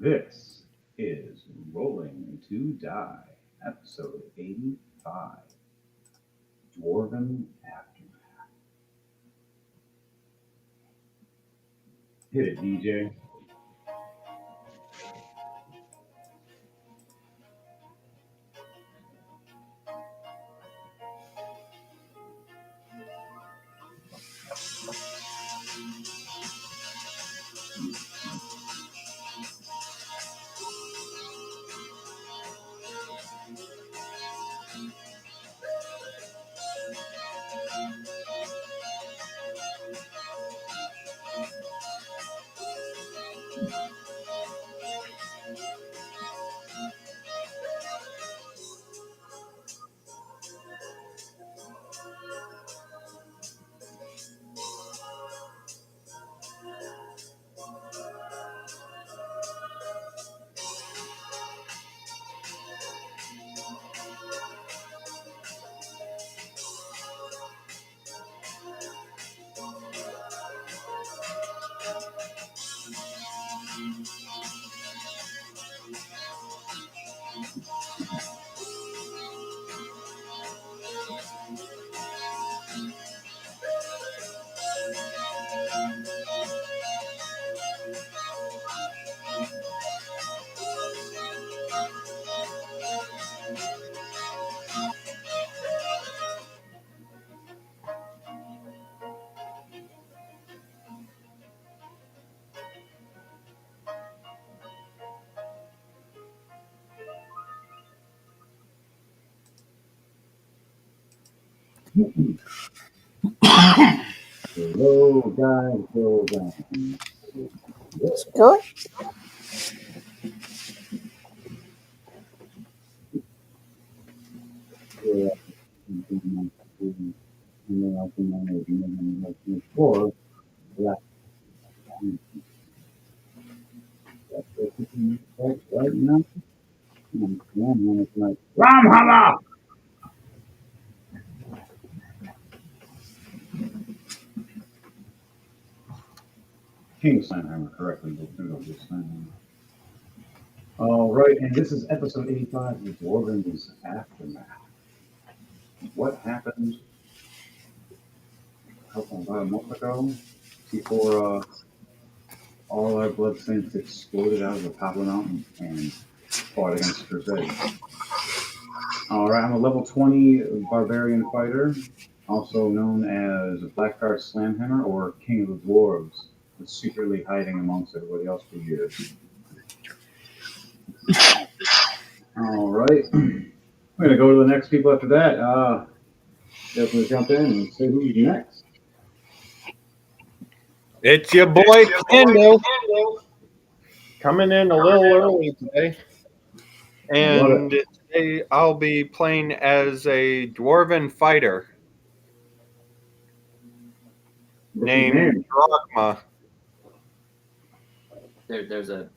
This is Rolling2Die, episode 85, Dwarven Aftermath. Hit it, DJ. Hello, guys. Hello, guys. It's good. Yeah. Before, right now, it's like Ramhala. King Slamhammer correctly. All right, and this is episode 85 of Dwarven's Aftermath. What happened about a month ago before all our blood saints exploded out of the top of the mountain and fought against Crusade? All right, I'm a level 20 barbarian fighter, also known as Blackguard Slamhammer or King of the Dwarves, was secretly hiding amongst everybody else for years. All right, we're gonna go to the next people after that. Definitely jump in and say who's next. It's your boy Pando coming in a little early today. And today I'll be playing as a Dwarven fighter named Drogma. There's a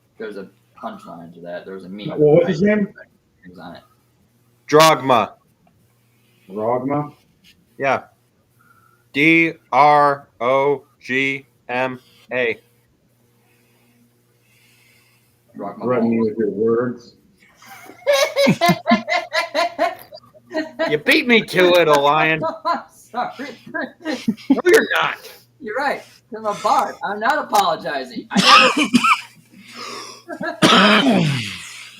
punchline to that. There's a meme. Well, what's his name? On it. Drogma. Drogma? Yeah. Drogma. Threaten me with your words. You beat me to it, Orion. Sorry. No, you're not. You're right. I'm a bard. I'm not apologizing.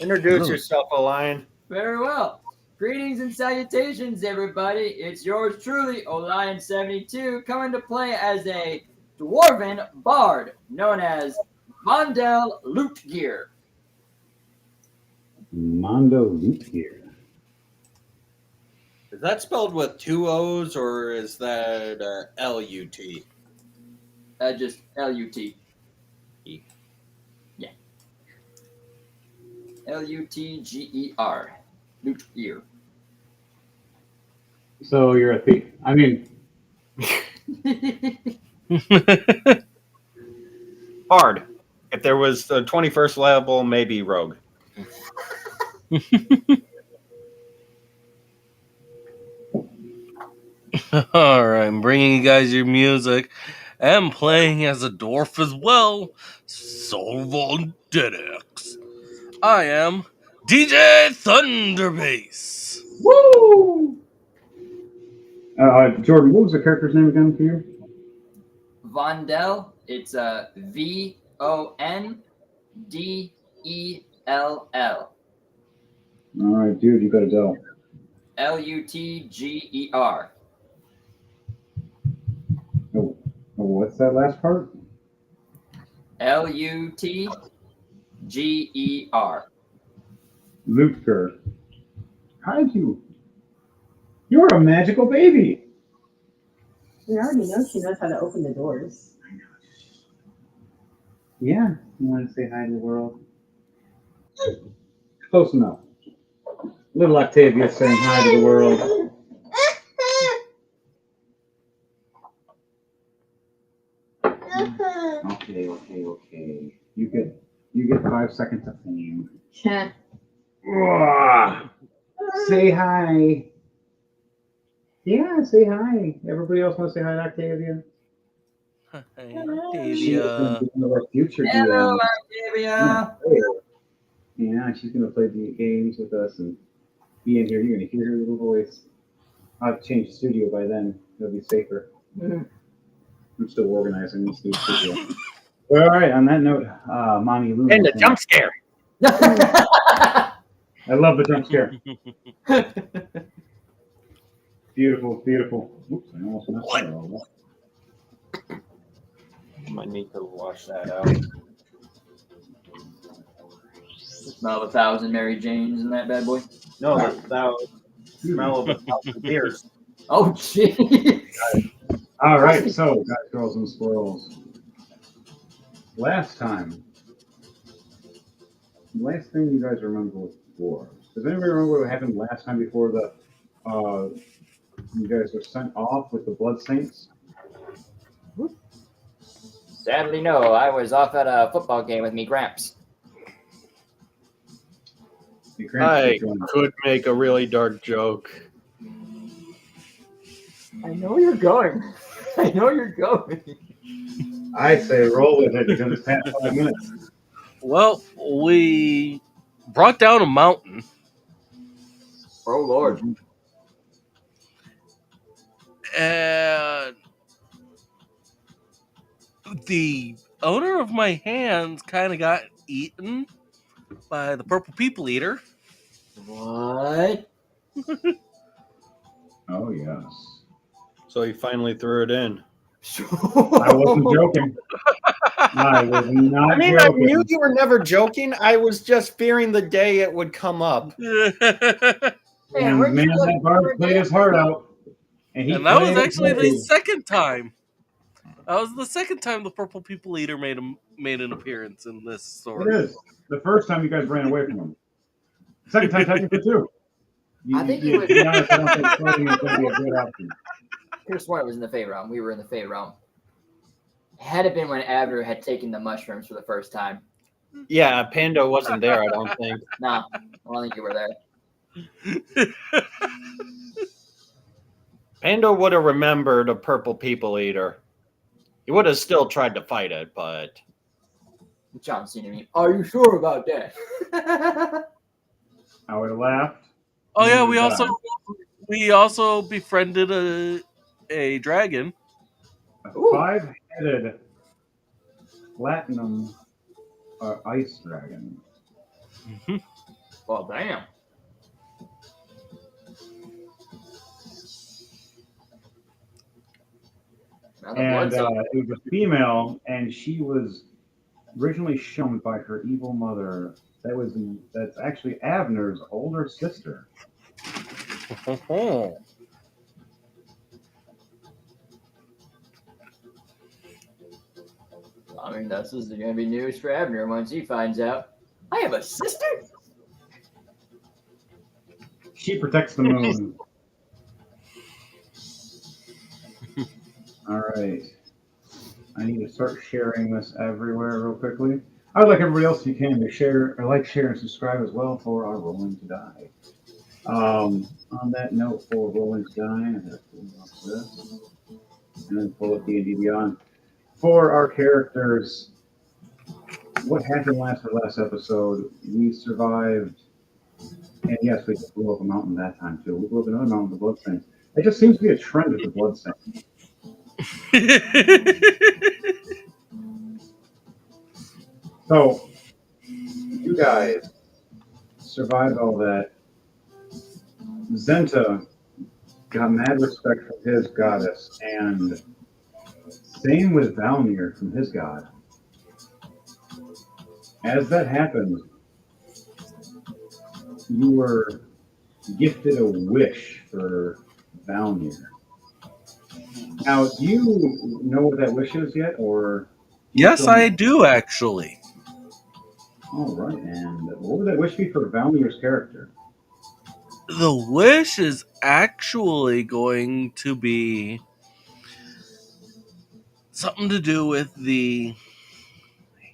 Introduce yourself, Orion. Very well. Greetings and salutations, everybody. It's yours truly, Olion72, coming to play as a Dwarven bard known as Mondel Lootgear. Mondo Lootgear. Is that spelled with two O's or is that L-U-T? Just L-U-T. Yeah. L-U-T-G-E-R. Lootgear. So you're a thief. I mean... Hard. If there was the 21st level, maybe rogue. All right, I'm bringing you guys your music am playing as a dwarf as well. Solvon-Dedex. I am DJ Thunderbass. Woo! Jordan, what was the character's name again for you? Vondel. It's VONDELL. All right, dude, you got a Dell. LUTGER. Oh, what's that last part? LUTGER. Lutger. How did you? You're a magical baby. We already know she knows how to open the doors. Yeah, you want to say hi to the world? Close enough. Little Octavia saying hi to the world. Okay. You get 5 seconds of fame. Say hi. Yeah, say hi. Everybody else want to say hi to Octavia? Hey, She's going Octavia. to be one of our future Hello, DMs. Octavia. Yeah, she's going to play the games with us and be in here. You're going to hear her little voice. I'll change the studio by then. It'll be safer. I'm still organizing this new studio. All right, on that note, Mommy Luna. And the jump scare. I love the jump scare. Beautiful. Oops, I almost messed that all up. Might need to wash that out. Smell of 1,000 Mary Janes in that bad boy. No, that smell of 1,000 beers. Oh, jeez. All right, so guys, girls, and squirrels. Last thing you guys remember was Dwarves. Does anybody remember what happened last time before you guys were sent off with the Blood Saints? Sadly, no. I was off at a football game with me Gramps. I could make a really dark joke. I know you're going. I say roll with it because it's past 5 minutes. Well, we brought down a mountain. Oh, Lord. And the owner of my hands kind of got eaten by the purple people eater. What? Oh, yes. So he finally threw it in. I wasn't joking. I was not I mean, joking. I knew you were never joking. I was just fearing the day it would come up. And man, that bard played his heart out. And that was actually the second time. That was the second time the purple people eater made an appearance in this story. It is. The first time you guys ran away from him. Second time technically too. I think he was. To be honest, I don't think floating is going to be a good option. Here's why it was in the Fey realm. We were in the Fey realm. Had it been when Abner had taken the mushrooms for the first time. Yeah, Pando wasn't there, I don't think. Nah, I don't think you were there. Pando would have remembered a purple people eater. He would have still tried to fight it, but John Cena me. Are you sure about that? I would have laughed. Oh yeah, we also befriended a dragon. A 5-headed platinum ice dragon. Well, damn. And it was a female, and she was originally shown by her evil mother. That's actually Abner's older sister. I mean, this is going to be news for Abner once he finds out. I have a sister? She protects the moon. All right. I need to start sharing this everywhere real quickly. I'd like everybody else, if you can, to share, share, and subscribe as well for our Rolling2Die. On that note, for Rolling2Die, I'm going to pull up this and then pull up D&D Beyond. for our characters, what happened last episode? We survived, and yes, we blew up a mountain that time too. We blew up another mountain with the bloodstains. It just seems to be a trend with the bloodstains. So you guys survived all that. Zenta got mad respect from his goddess, and same with Valmir from his god. As that happened, you were gifted a wish for Valmir. Now, do you know what that wish is yet, or you Yes, still I know? do actually. All right, and what would that wish be for Valmir's character? The wish is actually going to be something to do with the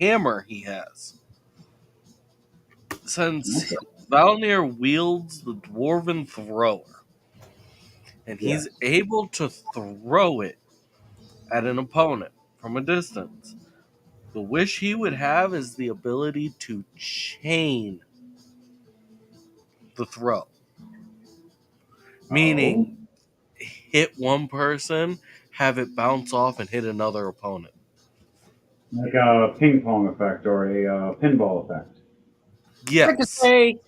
hammer he has. Since Okay. Valnir wields the Dwarven thrower, and he's Yes. able to throw it at an opponent from a distance, the wish he would have is the ability to chain the throw. Oh, Meaning, hit one person, have it bounce off and hit another opponent. like a ping pong effect or a pinball effect. Yes. Ricochet.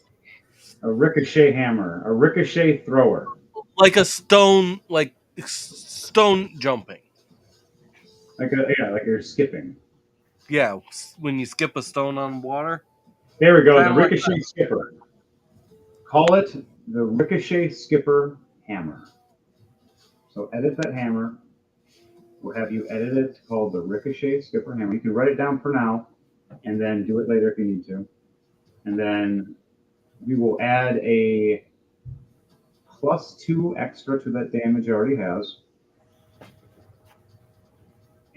A ricochet hammer, a ricochet thrower. Like stone jumping. Like you're skipping. Yeah, when you skip a stone on water, There we go, kind the of like ricochet skipper. Call it the ricochet skipper hammer. So edit that hammer. We'll have you edit it called the ricochet skipper hammer. You can write it down for now, and then do it later if you need to. And then we will add a +2 extra to that damage it already has,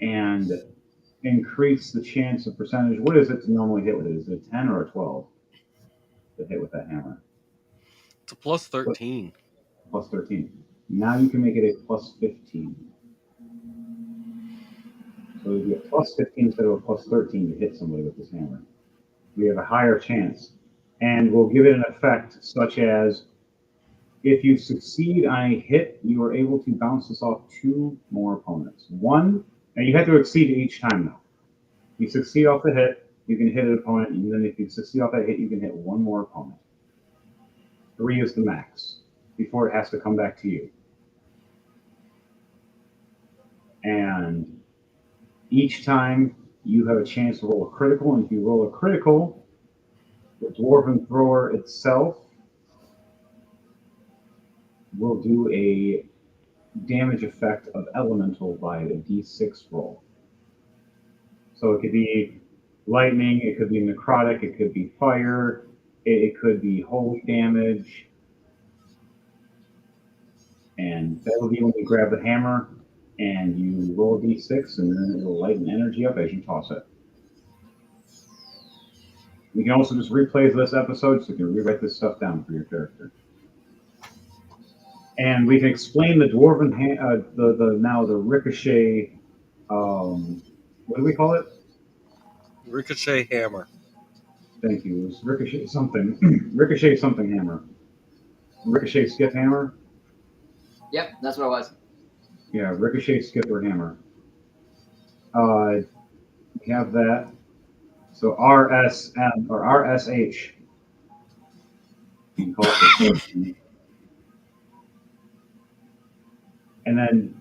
and increase the chance of percentage. What is it to normally hit with it? Is it a 10 or a 12 to hit with that hammer? it's a plus Plus 13. +13. Now you can make it a +15. So it'd be a +15 instead of a +13 to hit somebody with this hammer. We have a higher chance. And we'll give it an effect such as if you succeed on a hit, you are able to bounce this off 2 more opponents. One, and you have to exceed it each time though. You succeed off the hit, you can hit an opponent, and then if you succeed off that hit, you can hit 1 more opponent. 3 is the max before it has to come back to you. And each time you have a chance to roll a critical, and if you roll a critical, the Dwarven Thrower itself will do a damage effect of elemental by a d6 roll. So it could be lightning, it could be necrotic, it could be fire, it could be holy damage. And that will be when you grab the hammer and you roll a d6, and then it'll lighten energy up as you toss it. You can also just replay this episode, so you can rewrite this stuff down for your character. And we can explain the dwarven the ricochet. What do we call it? Ricochet hammer. Thank you. It was ricochet something. Ricochet something hammer. Ricochet skip hammer. Yep, that's what it was. Yeah, ricochet skipper hammer. We have that. So RSM or RSH. You can call it. And then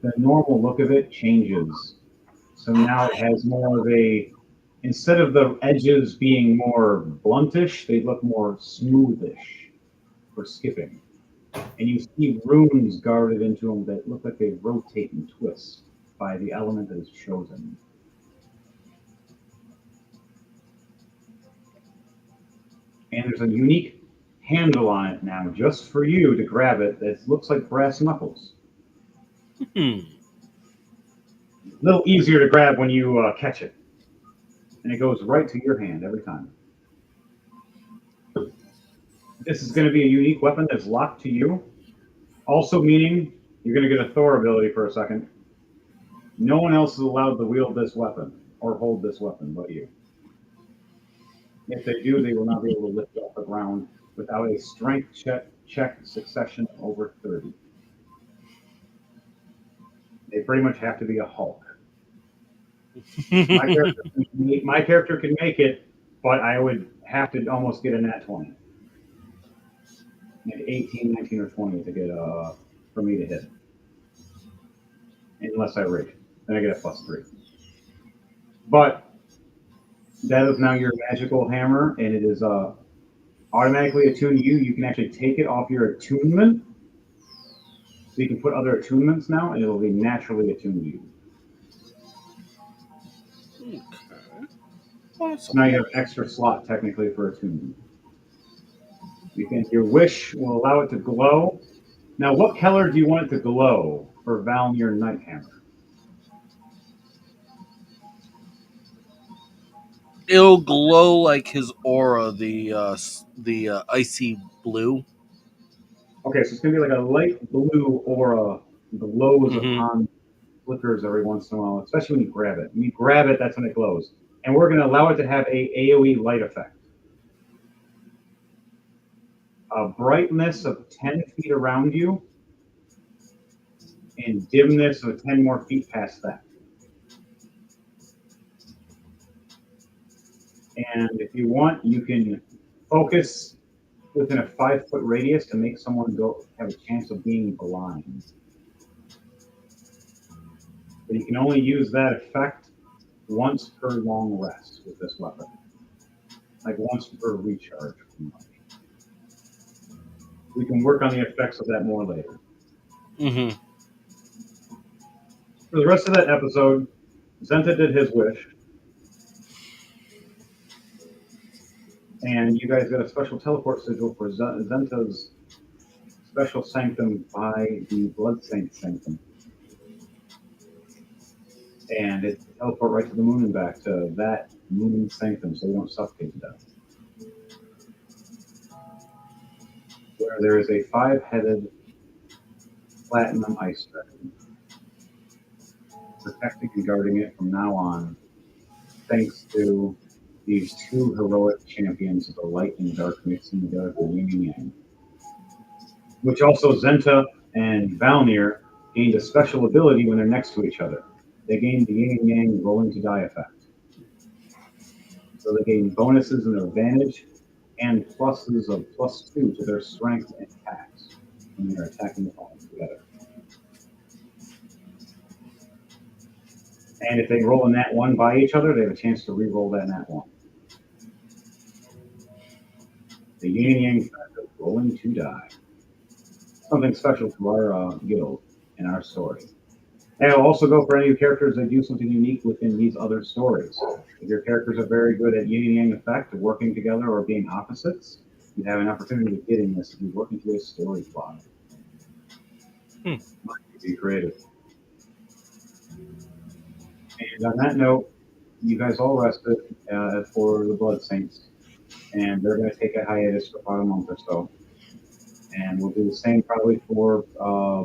the normal look of it changes. So now it has more of a, instead of the edges being more bluntish, they look more smoothish for skipping. And you see runes guarded into them that look like they rotate and twist by the element that is chosen. And there's a unique handle on it now, just for you to grab it, that looks like brass knuckles. Hmm. A little easier to grab when you catch it. And it goes right to your hand every time. This is going to be a unique weapon that's locked to you. Also meaning you're going to get a Thor ability for a second. No one else is allowed to wield this weapon or hold this weapon but you. If they do, they will not be able to lift it off the ground without a strength check succession over 30. They pretty much have to be a Hulk. My character can make it, but I would have to almost get a nat 20. And 18, 19, or 20 to get for me to hit. Unless I rage. Then I get a +3. But that is now your magical hammer, and it is automatically attuned to you. You can actually take it off your attunement. So you can put other attunements now, and it will be naturally attuned to you. Okay. Awesome. Now you have extra slot technically for attunement. Your wish will allow it to glow. Now, what color do you want it to glow for Valnir Nighthammer? It'll glow like his aura, the icy blue. Okay, so it's going to be like a light blue aura glows upon flickers every once in a while, especially when you grab it. When you grab it, that's when it glows. And we're going to allow it to have a AoE light effect. A brightness of 10 feet around you and dimness of 10 more feet past that. And if you want, you can focus within a 5-foot radius to make someone have a chance of being blind. But you can only use that effect once per long rest with this weapon. Like once per recharge. We can work on the effects of that more later. Mm-hmm. For the rest of that episode, Zenta did his wish. And you guys got a special teleport sigil for Zenta's special sanctum by the Blood Saint Sanctum. And it teleport right to the moon and back to that moon sanctum so you don't suffocate to death. Where there is a 5-headed platinum ice dragon protecting and guarding it from now on, thanks to these 2 heroic champions of the light and dark mixing together for yin and yang. Which also Zenta and Valnir gained a special ability when they're next to each other. They gained the yin and yang Rolling2Die effect. So they gain bonuses and advantage and pluses of +2 to their strength and attacks when they're attacking opponents together. And if they roll a nat 1 by each other, they have a chance to re-roll that nat 1. The yin and yang effect of Rolling2Die. Something special to our guild and our story. And it'll also go for any characters that do something unique within these other stories. If your characters are very good at yin and yang effect, working together or being opposites, you have an opportunity of getting this if you work into a story plot. Be creative. And on that note, you guys all rested for the Blood Saints, and they're going to take a hiatus for about a month or so. And we'll do the same probably for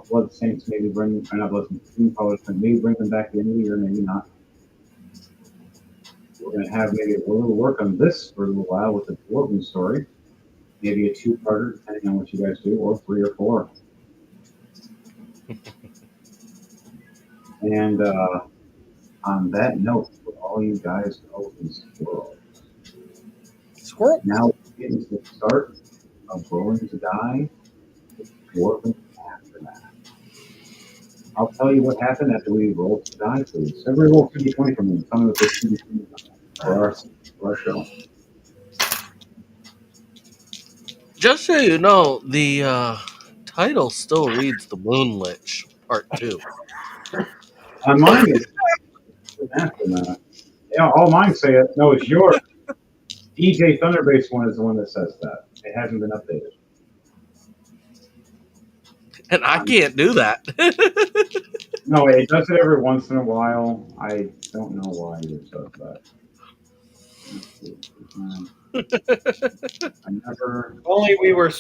Blood Saints. Maybe not Blood Saints, maybe bring them back at the end of the year, maybe not. We're going to have maybe a little work on this for a little while with the Dwarven story. Maybe a 2-parter, depending on what you guys do, or 3 or 4. And on that note, for all you guys go in Squirrel. Now we get into the start of Rolling2Die with Dwarven Aftermath. I'll tell you what happened after we rolled to die, please. Everybody roll 2d20 for me. Tell me what this 2d20 for our show. Just so you know, the title still reads The Moonlich Part 2. On mine is Aftermath. Yeah, all mine say it. No, it's yours. DJ Thunderbase one is the one that says that. It hasn't been updated. And I can't do that. No, it does it every once in a while. I don't know why it says that. I never. If only we were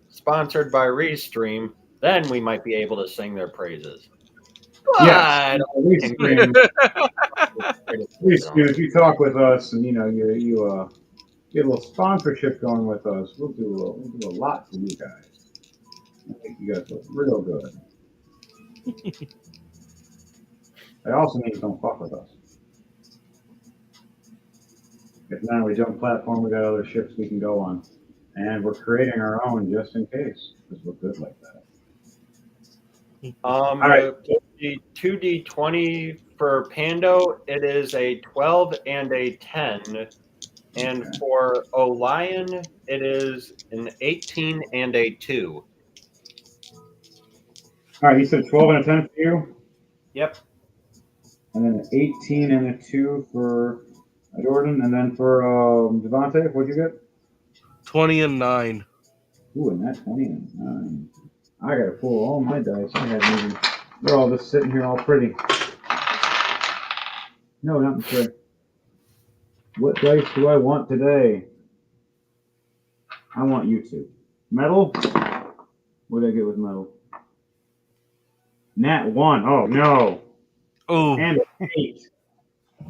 sponsored by Restream, then we might be able to sing their praises. Yes, I at least, don't at least if you talk with us and you get a little sponsorship going with us, we'll do a lot for you guys. I think you guys look real good. It also means don't fuck with us. If not, we jump platform, we got other ships we can go on. And we're creating our own just in case, because we're good like that. All right. The 2d20 for Pando, it is a 12 and a 10. And Okay. for Olion, it is an 18 and a 2. All right, you said 12 and a 10 for you, Yep. and then an 18 and a 2 for Jordan, and then for Devontae, what'd you get? 20 and 9. Ooh, and that 20 and 9. I gotta pull all my dice. I haven't even. They're all just sitting here all pretty. No, not sure. What dice do I want today? I want you two. Metal? What did I get with metal? Nat 1. Oh, no. Oh. And an 8.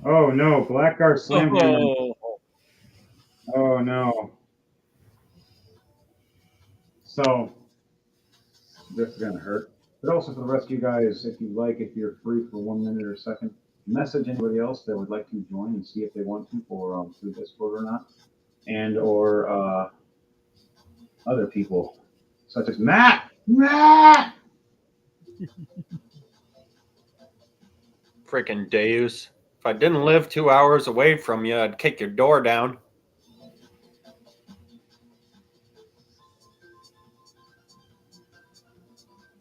Oh, no. Blackguard slammed hammer. Oh, no. So, this is going to hurt. But also for the rest of you guys, if you like, if you're free for 1 minute or a second, message anybody else that would like to join and see if they want to for through Discord or not. And or other people, such as Matt. Matt! Freaking Deus. If I didn't live 2 hours away from you, I'd kick your door down.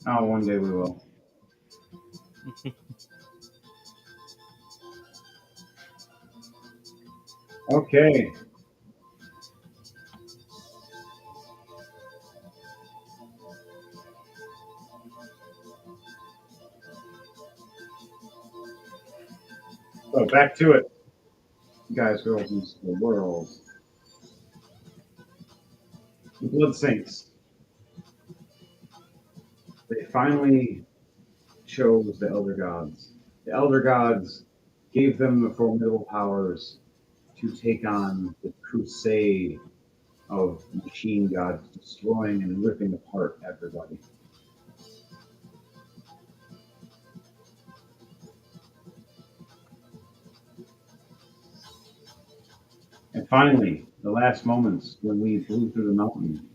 Oh, one day we will. Okay. So back to it. Guys, girls, and the world. The Blood Saints. They finally chose the Elder Gods. The Elder Gods gave them the formidable powers to take on the crusade of machine gods, destroying and ripping apart everybody. And finally, the last moments when we flew through the mountain,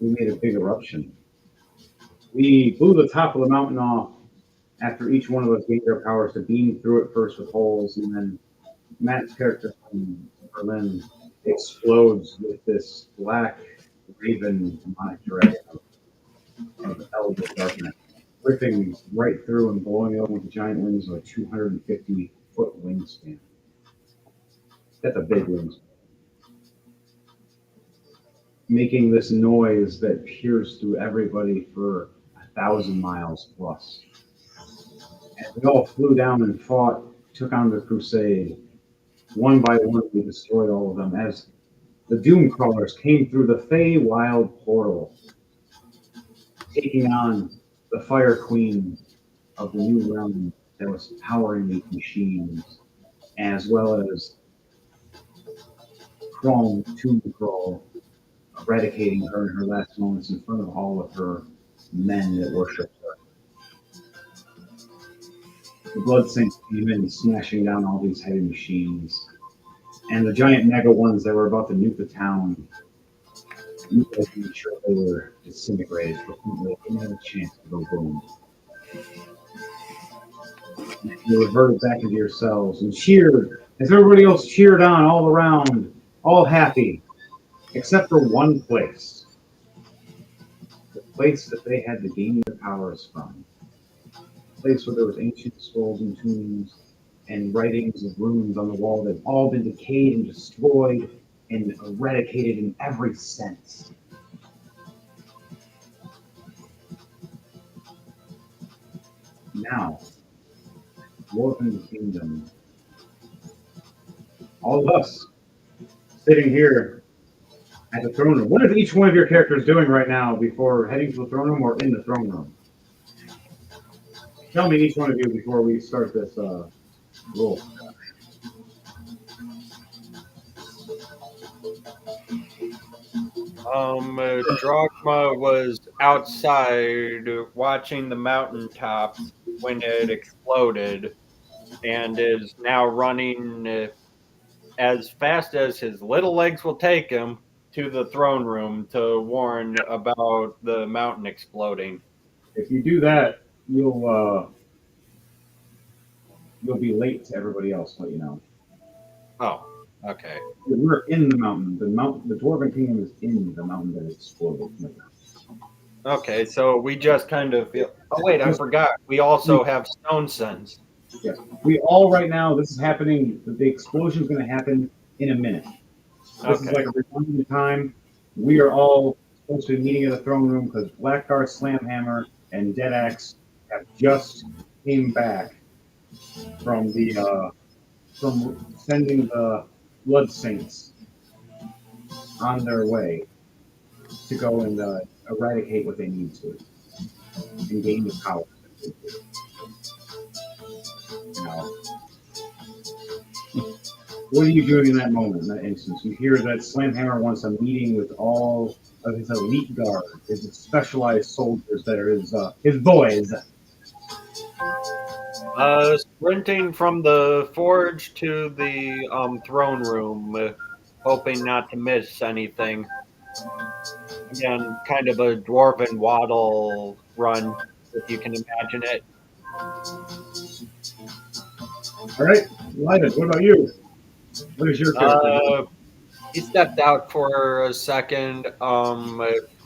we made a big eruption. We blew the top of the mountain off after each one of us gained our powers to beam through it first with holes, and then Matt's character from Berlin explodes with this black raven demonic dragon of elder darkness, ripping right through and blowing up with giant wings of a 250-foot wingspan. That's a big wingspan. Making this noise that pierced through everybody for 1,000 miles plus. And we all flew down and fought, took on the crusade. One by one, we destroyed all of them as the Doom Crawlers came through the Feywild portal, taking on the Fire Queen of the new realm that was powering these machines, as well as Crawl, Tomb Crawl, eradicating her in her last moments in front of all of her men that worshipped her. The Blood Saints came in, smashing down all these heavy machines. And the giant mega ones that were about to nuke the town, you guys made sure they were disintegrated before they didn't have a chance to go boom. And you reverted back into yourselves and cheered as everybody else cheered on all around, all happy, except for one place. The place that they had to gain their powers from. The place where there was ancient scrolls and tombs and writings of runes on the wall that had all been decayed and destroyed and eradicated in every sense. Now, Dwarven Kingdom, all of us sitting here at the throne room. What is each one of your characters doing right now before heading to the throne room or in the throne room? Tell me each one of you before we start this roll. Drogma was outside watching the mountaintops when it exploded and is now running as fast as his little legs will take him to the throne room to warn about the mountain exploding. If you do that, you'll be late to everybody else. Let you know. Oh, okay. We're in the mountain. The Dwarven kingdom is in the mountain that exploded. Okay, so we just kind of feel. Oh, wait, I forgot. We also have stone sons. Yes. We all right now. This is happening. The explosion is going to happen in a minute. This is Okay. like a redundant time. We are all supposed to be meeting at the throne room because Blackguard, Slamhammer, and Deadaxe have just came back from from sending the Blood Saints on their way to go and eradicate what they need to and gain the power. You know, what are you doing in that moment, in that instance? You hear that Slamhammer wants a meeting with all of his elite guard, his specialized soldiers that are his boys. Sprinting from the forge to the throne room, hoping not to miss anything. Again, kind of a dwarven waddle run, if you can imagine it. All right, Lyden, what about you? What is your character doing? He stepped out for a second.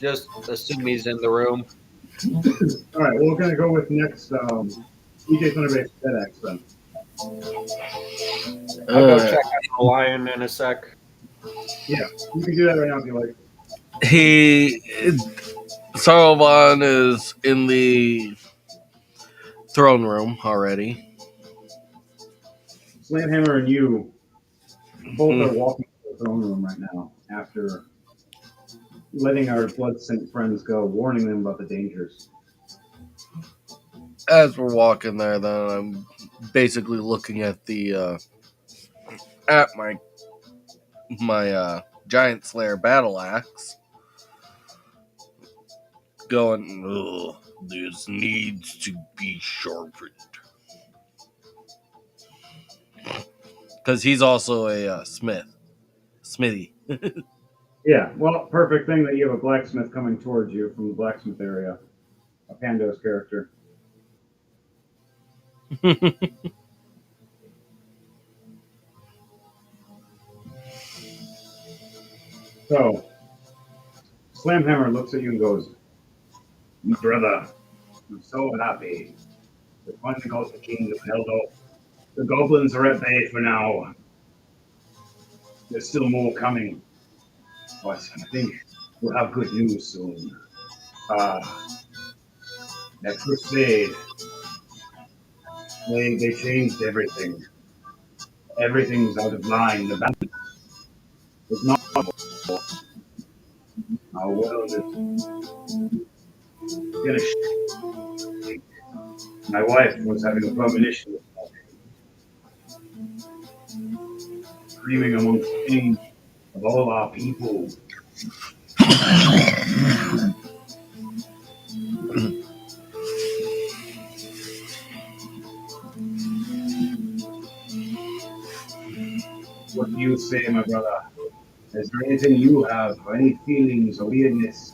Just assume he's in the room. All right, well, we're gonna go with next. EJ Thunderbase Deadaxe then. I'll go check out the lion in a sec. Yeah, you can do that right now if you like. Saruman is in the throne room already. Slamhammer and you both are walking to the throne room right now after letting our blood saint friends go, warning them about the dangers. As we're walking there, then I'm basically looking at the at my giant slayer battle axe, going, ugh, this needs to be sharpened. Because he's also a smithy. Yeah, well, perfect thing that you have a blacksmith coming towards you from the blacksmith area, a Pando's character. So, Slamhammer looks at you and goes, "Brother, I'm so happy. The finally got the kingdom held off. The goblins are at bay for now. There's still more coming, but I think we'll have good news soon. That crusade, they changed everything. Everything's out of line. The balance is not our world is gonna. My wife was having a premonition this morning, screaming amongst pain of all our people. What do you say, my brother? Is there anything you have, or any feelings or weirdness?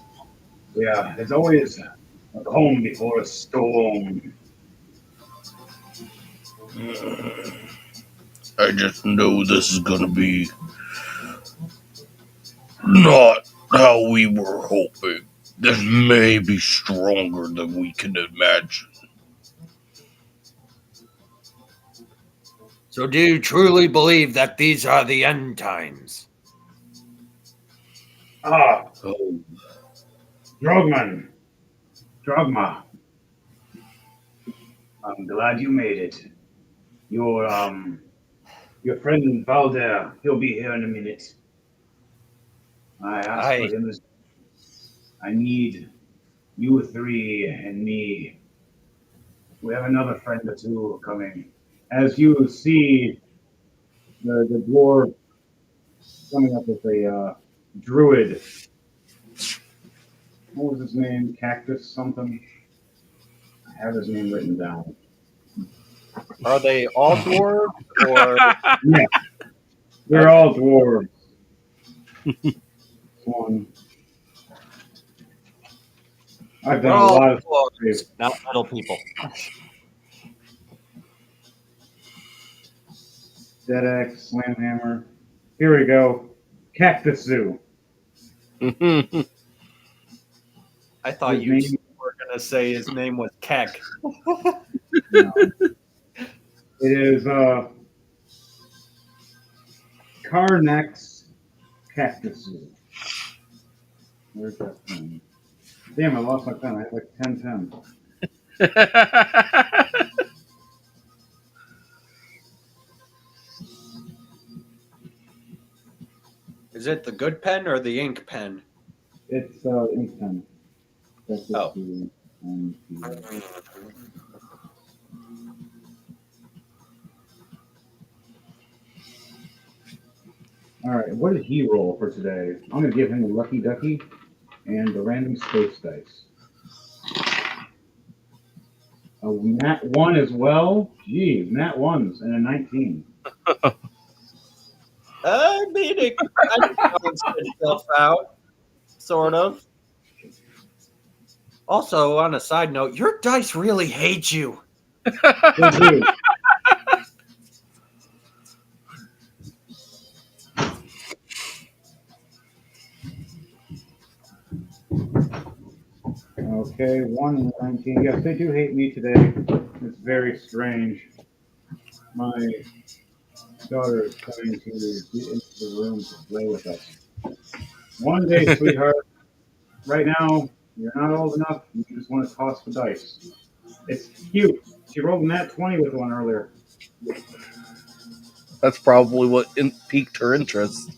Yeah, there's always a calm before a storm. I just know this is gonna be not how we were hoping. This may be stronger than we can imagine. So, do you truly believe that these are the end times? Ah, Oh, Drogman, Drogma, I'm glad you made it. Your your friend Valder, he'll be here in a minute. I asked for I him. I need you three and me We have another friend or two coming. As you see, the dwarf coming up with a druid. What was his name? Cactus something? I have his name written down. Are they all dwarves or? Yeah, they're all dwarves. One. I've We're done a all lot of dwarves, not little people. Dead X, Slamhammer. Here we go. Cactus Zoo. I thought His you name? were gonna say his name was Keck. No. It is Carnex Cactus Zoo. Where's that pen? Damn, I lost my pen. I had like 10 pens. Is it the good pen or the ink pen? It's ink pen. Cactus Oh. Zoo. All right, what did he roll for today? I'm going to give him the Lucky Ducky and the random space dice. A nat 1 as well? Geez, nat 1s and a 19. I mean, it kind of balanced itself out, sort of. Also, on a side note, your dice really hate you. They do. Okay, 1 and 19. Yes, they do hate me today. It's very strange. My daughter is coming to get into the room to play with us. One day, sweetheart. Right now, you're not old enough. You just want to toss the dice. It's cute. She rolled a nat 20 with one earlier. That's probably what piqued her interest.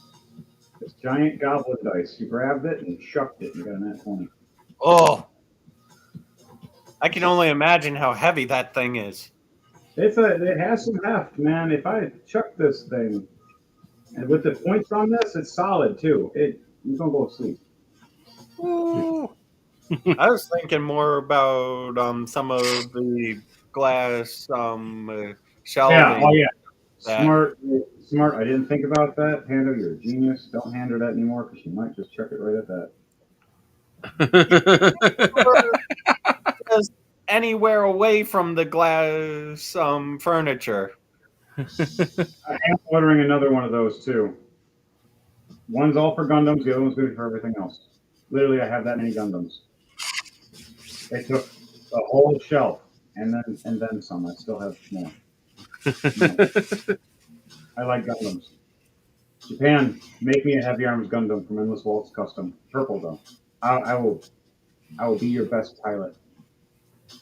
This giant goblin dice. She grabbed it and shucked it and got a nat 20. Oh, I can only imagine how heavy that thing is. It has some heft, man. If I chuck this thing, and with the points on this, it's solid too. You don't go to sleep. Ooh. I was thinking more about some of the glass shelving. Yeah. Oh yeah. That- Smart. Smart. I didn't think about that. Pando, you're a genius. Don't hand her that anymore because she might just chuck it right at that. Just anywhere away from the glass furniture. I am ordering another one of those too. One's all for Gundams. The other one's good for everything else. Literally, I have that many Gundams. They took the whole shelf and then some. I still have more. I like Gundams. Japan, make me a heavy arms Gundam from Endless Waltz Custom. Purple though. I will be your best pilot.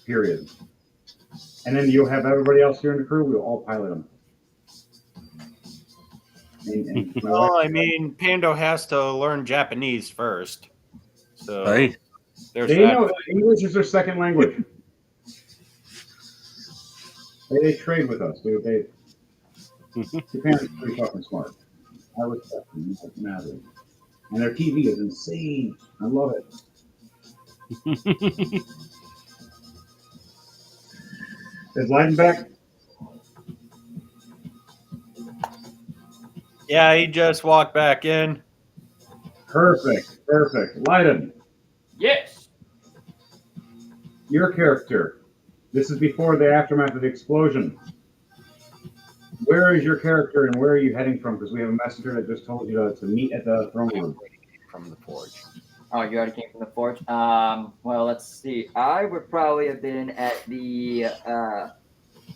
Period. And then you'll have everybody else here in the crew. We'll all pilot them. And my Well, wife- I mean, Pando has to learn Japanese first. So Right. there's They that. know English is their second language. They trade with us. Japan's pretty fucking smart. I respect them. Madly. And their TV is insane. I love it. Is Leiden back? Yeah, he just walked back in. Perfect. Leiden, Yes. your character. This is before the aftermath of the explosion. Where is your character and where are you heading from? Because we have a messenger that just told you to meet at the throne room. From the forge. Oh, you already came from the forge. Well, let's see. I would probably have been at the.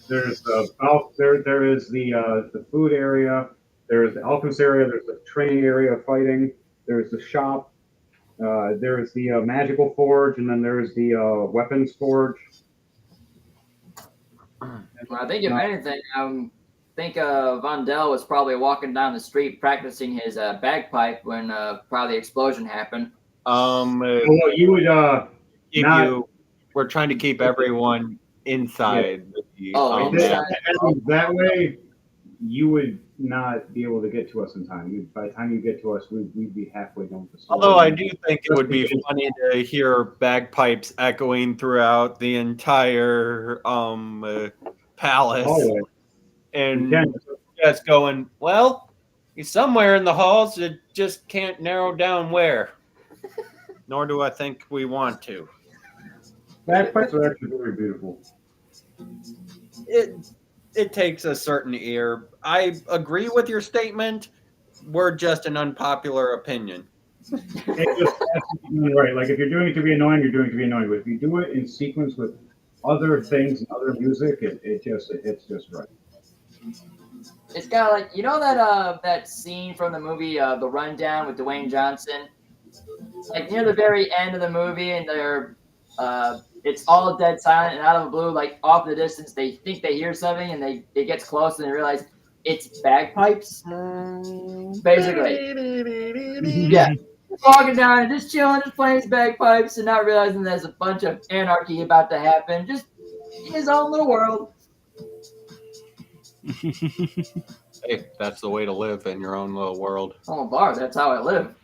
There's there is the food area. There's the alchemist area. There's the training area of fighting. There's the shop. There's the magical forge, and then there's the weapons forge. Well, I think if anything, I think Vondel was probably walking down the street practicing his bagpipe when probably the explosion happened. Well, you would we're trying to keep everyone inside. Oh, inside. That way, you would not be able to get to us in time. By the time you get to us, we'd be halfway done with the story. Although I do think it would be funny to hear bagpipes echoing throughout the entire palace, Hallway. and You can. just going, well, he's somewhere in the halls. It just can't narrow down where. Nor do I think we want to. Bagpipes are actually very beautiful. It takes a certain ear. I agree with your statement. We're just an unpopular opinion. It just has to be right. Like if you're doing it to be annoying, you're doing it to be annoying. But if you do it in sequence with other things and other music, it hits just right. It's kind of like, you know that scene from the movie The Rundown with Dwayne Johnson? Like near the very end of the movie, and it's all dead silent, and out of the blue, like off in the distance, they think they hear something, and it gets close, and they realize it's bagpipes. Basically, yeah. Walking down and just chilling, just playing his bagpipes, and not realizing there's a bunch of anarchy about to happen. Just in his own little world. Hey, that's the way to live in your own little world. I'm a bard. That's how I live.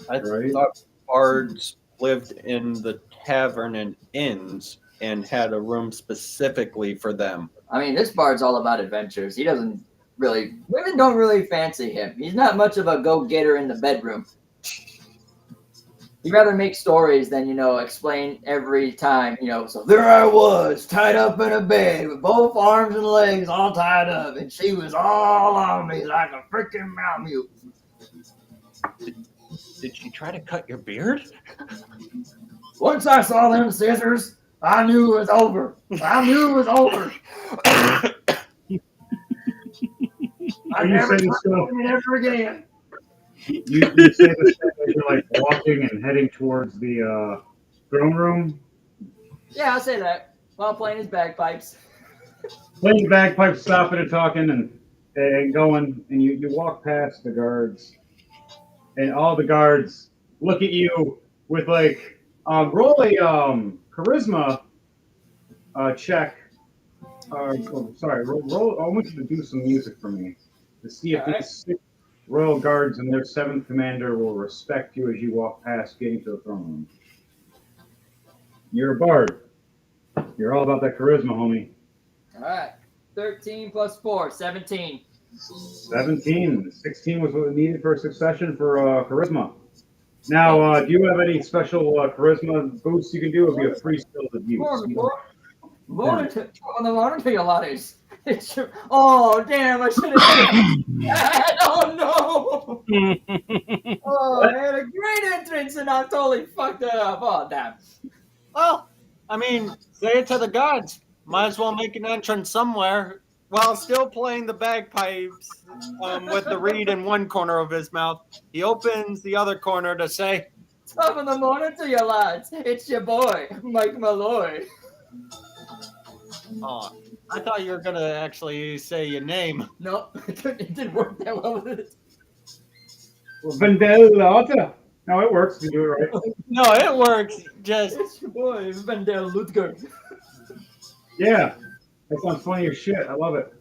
I thought bards lived in the tavern and inns and had a room specifically for them. I mean, this bard's all about adventures. He doesn't really... Women don't really fancy him. He's not much of a go-getter in the bedroom. He'd rather make stories than, explain every time, So there I was, tied up in a bed with both arms and legs all tied up, and she was all on me like a freaking Malamute. Did she try to cut your beard? Once I saw them scissors, I knew it was over. I knew it was over. I never ever again. You say this as you're like walking and heading towards the throne room? Yeah, I'll say that. While playing his bagpipes. Playing the bagpipes, stopping and talking and going, and you walk past the guards, and all the guards look at you with like, roll a charisma check. Roll. I want you to do some music for me to see if these 6 royal guards and their 7th commander will respect you as you walk past getting to the throne room. You're a bard. You're all about that charisma, homie. All right. 13 plus 4, 17. 17. 16 was what we needed for a succession for charisma. Now, do you have any special charisma boosts you can do? It'll be a free skill to use. Oh, damn, I should have. Oh, no. Oh, I had a great entrance and I totally fucked it up. Oh, damn. Well, I mean, say it to the gods. Might as well make an entrance somewhere while still playing the bagpipes with the reed in one corner of his mouth. He opens the other corner to say, Top of the morning to you, lads. It's your boy, Mike Malloy. Oh, I thought you were going to actually say your name. Nope, it didn't work that well with it. Vendel. No, it works. You do it right. No, it works. It's your boy, Vendel Lutger. Yeah, that sounds funny as shit. I love it.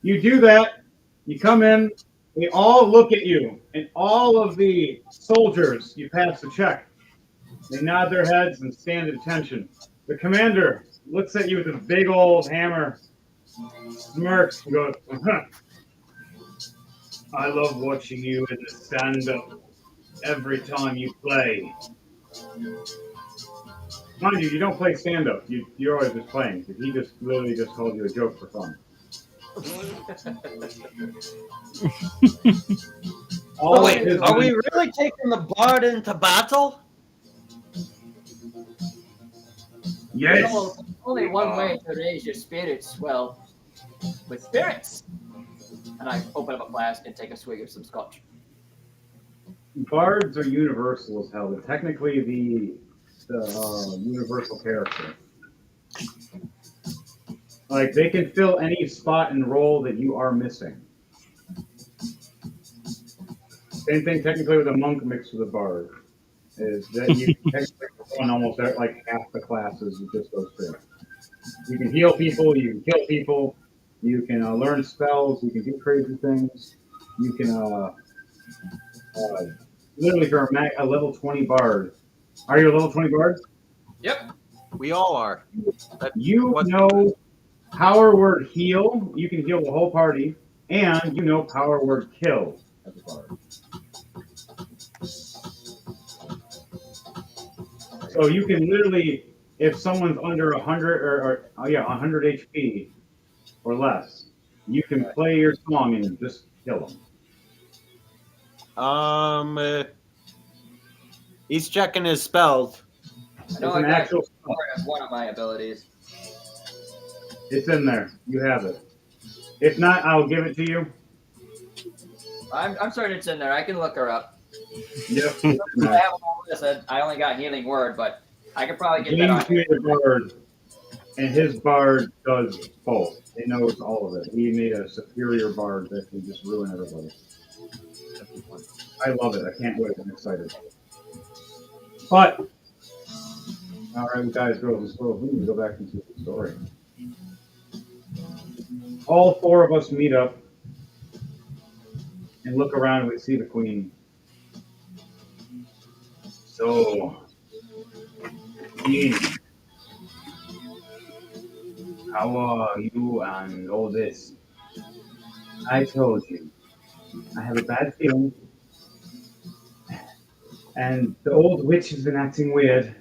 You do that. You come in. They all look at you, and all of the soldiers, you pass the check. They nod their heads and stand at attention. The commander looks at you with a big old hammer, smirks, and goes, I love watching you in the stand-up every time you play. Mind you, you don't play stand-up. You're always just playing. He just literally just told you a joke for fun. Wait, are we really taking the bard into battle? Yes. Well, only one way to raise your spirits, well, with spirits. And I open up a flask and take a swig of some scotch. Bards are universal as hell. They're technically the universal character. Like, they can fill any spot and role that you are missing. Same thing technically with a monk mixed with a bard. is that you can technically run almost like half the classes with just those two. You can heal people, you can kill people, you can learn spells, you can do crazy things, you can literally if you're a level 20 bard. Are you a level 20 bard? Yep. We all are. That's You what. know power word heal, you can heal the whole party, and you know power word kill as a bard. So you can literally, if someone's under 100 or 100 HP or less, you can play your song and just kill them. He's checking his spells. I know It's I an got actual spell. as one of my abilities. It's in there. You have it. If not, I'll give it to you. I'm certain it's in there. I can look her up. Yep. I have all this. I only got healing word, but I could probably get that on James made a bard, and his bard does both. He knows all of it. He made a superior bard that can just ruin everybody. I love it. I can't wait. I'm excited. But, all right, guys, girls, and squirrels, we need to go back into the story. All four of us meet up and look around and we see the queen. So, queen, how are you and all this? I told you, I have a bad feeling, and the old witch has been acting weird,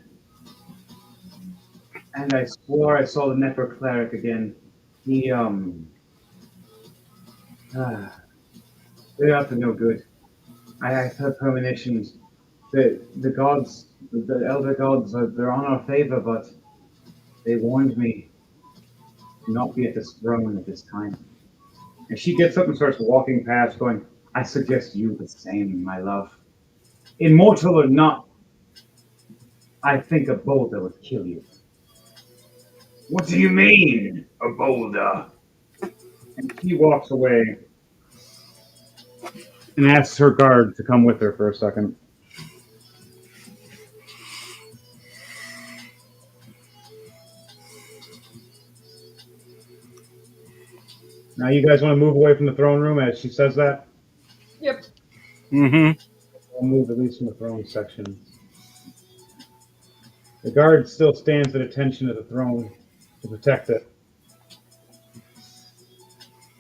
and I swore I saw the network cleric again. He, they're up to no good. I've heard premonitions. The gods, the elder gods, they're on our favor, but they warned me to not be at this throne at this time. And she gets up and starts walking past, going, I suggest you the same, my love. Immortal or not, I think a boulder would kill you. What do you mean, a boulder? And she walks away and asks her guard to come with her for a second. Now, you guys want to move away from the throne room as she says that? Yep. Mm-hmm. I'll move at least from the throne section. The guard still stands at attention to the throne to protect it.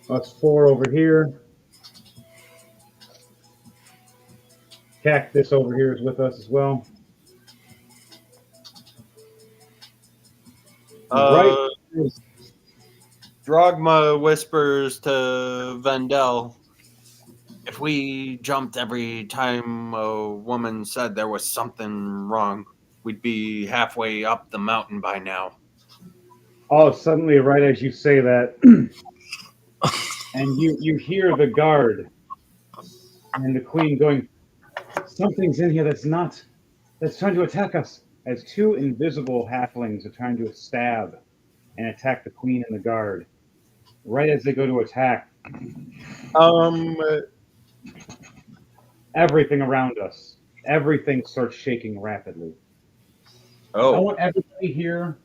Us four over here. Cactus over here is with us as well. Right. Drogma whispers to Vendel, if we jumped every time a woman said there was something wrong, we'd be halfway up the mountain by now. Oh, suddenly, right as you say that, and you hear the guard and the queen going, something's in here that's trying to attack us. As two invisible halflings are trying to stab and attack the queen and the guard. Right as they go to attack, everything around us, everything starts shaking rapidly. I Oh, want everybody here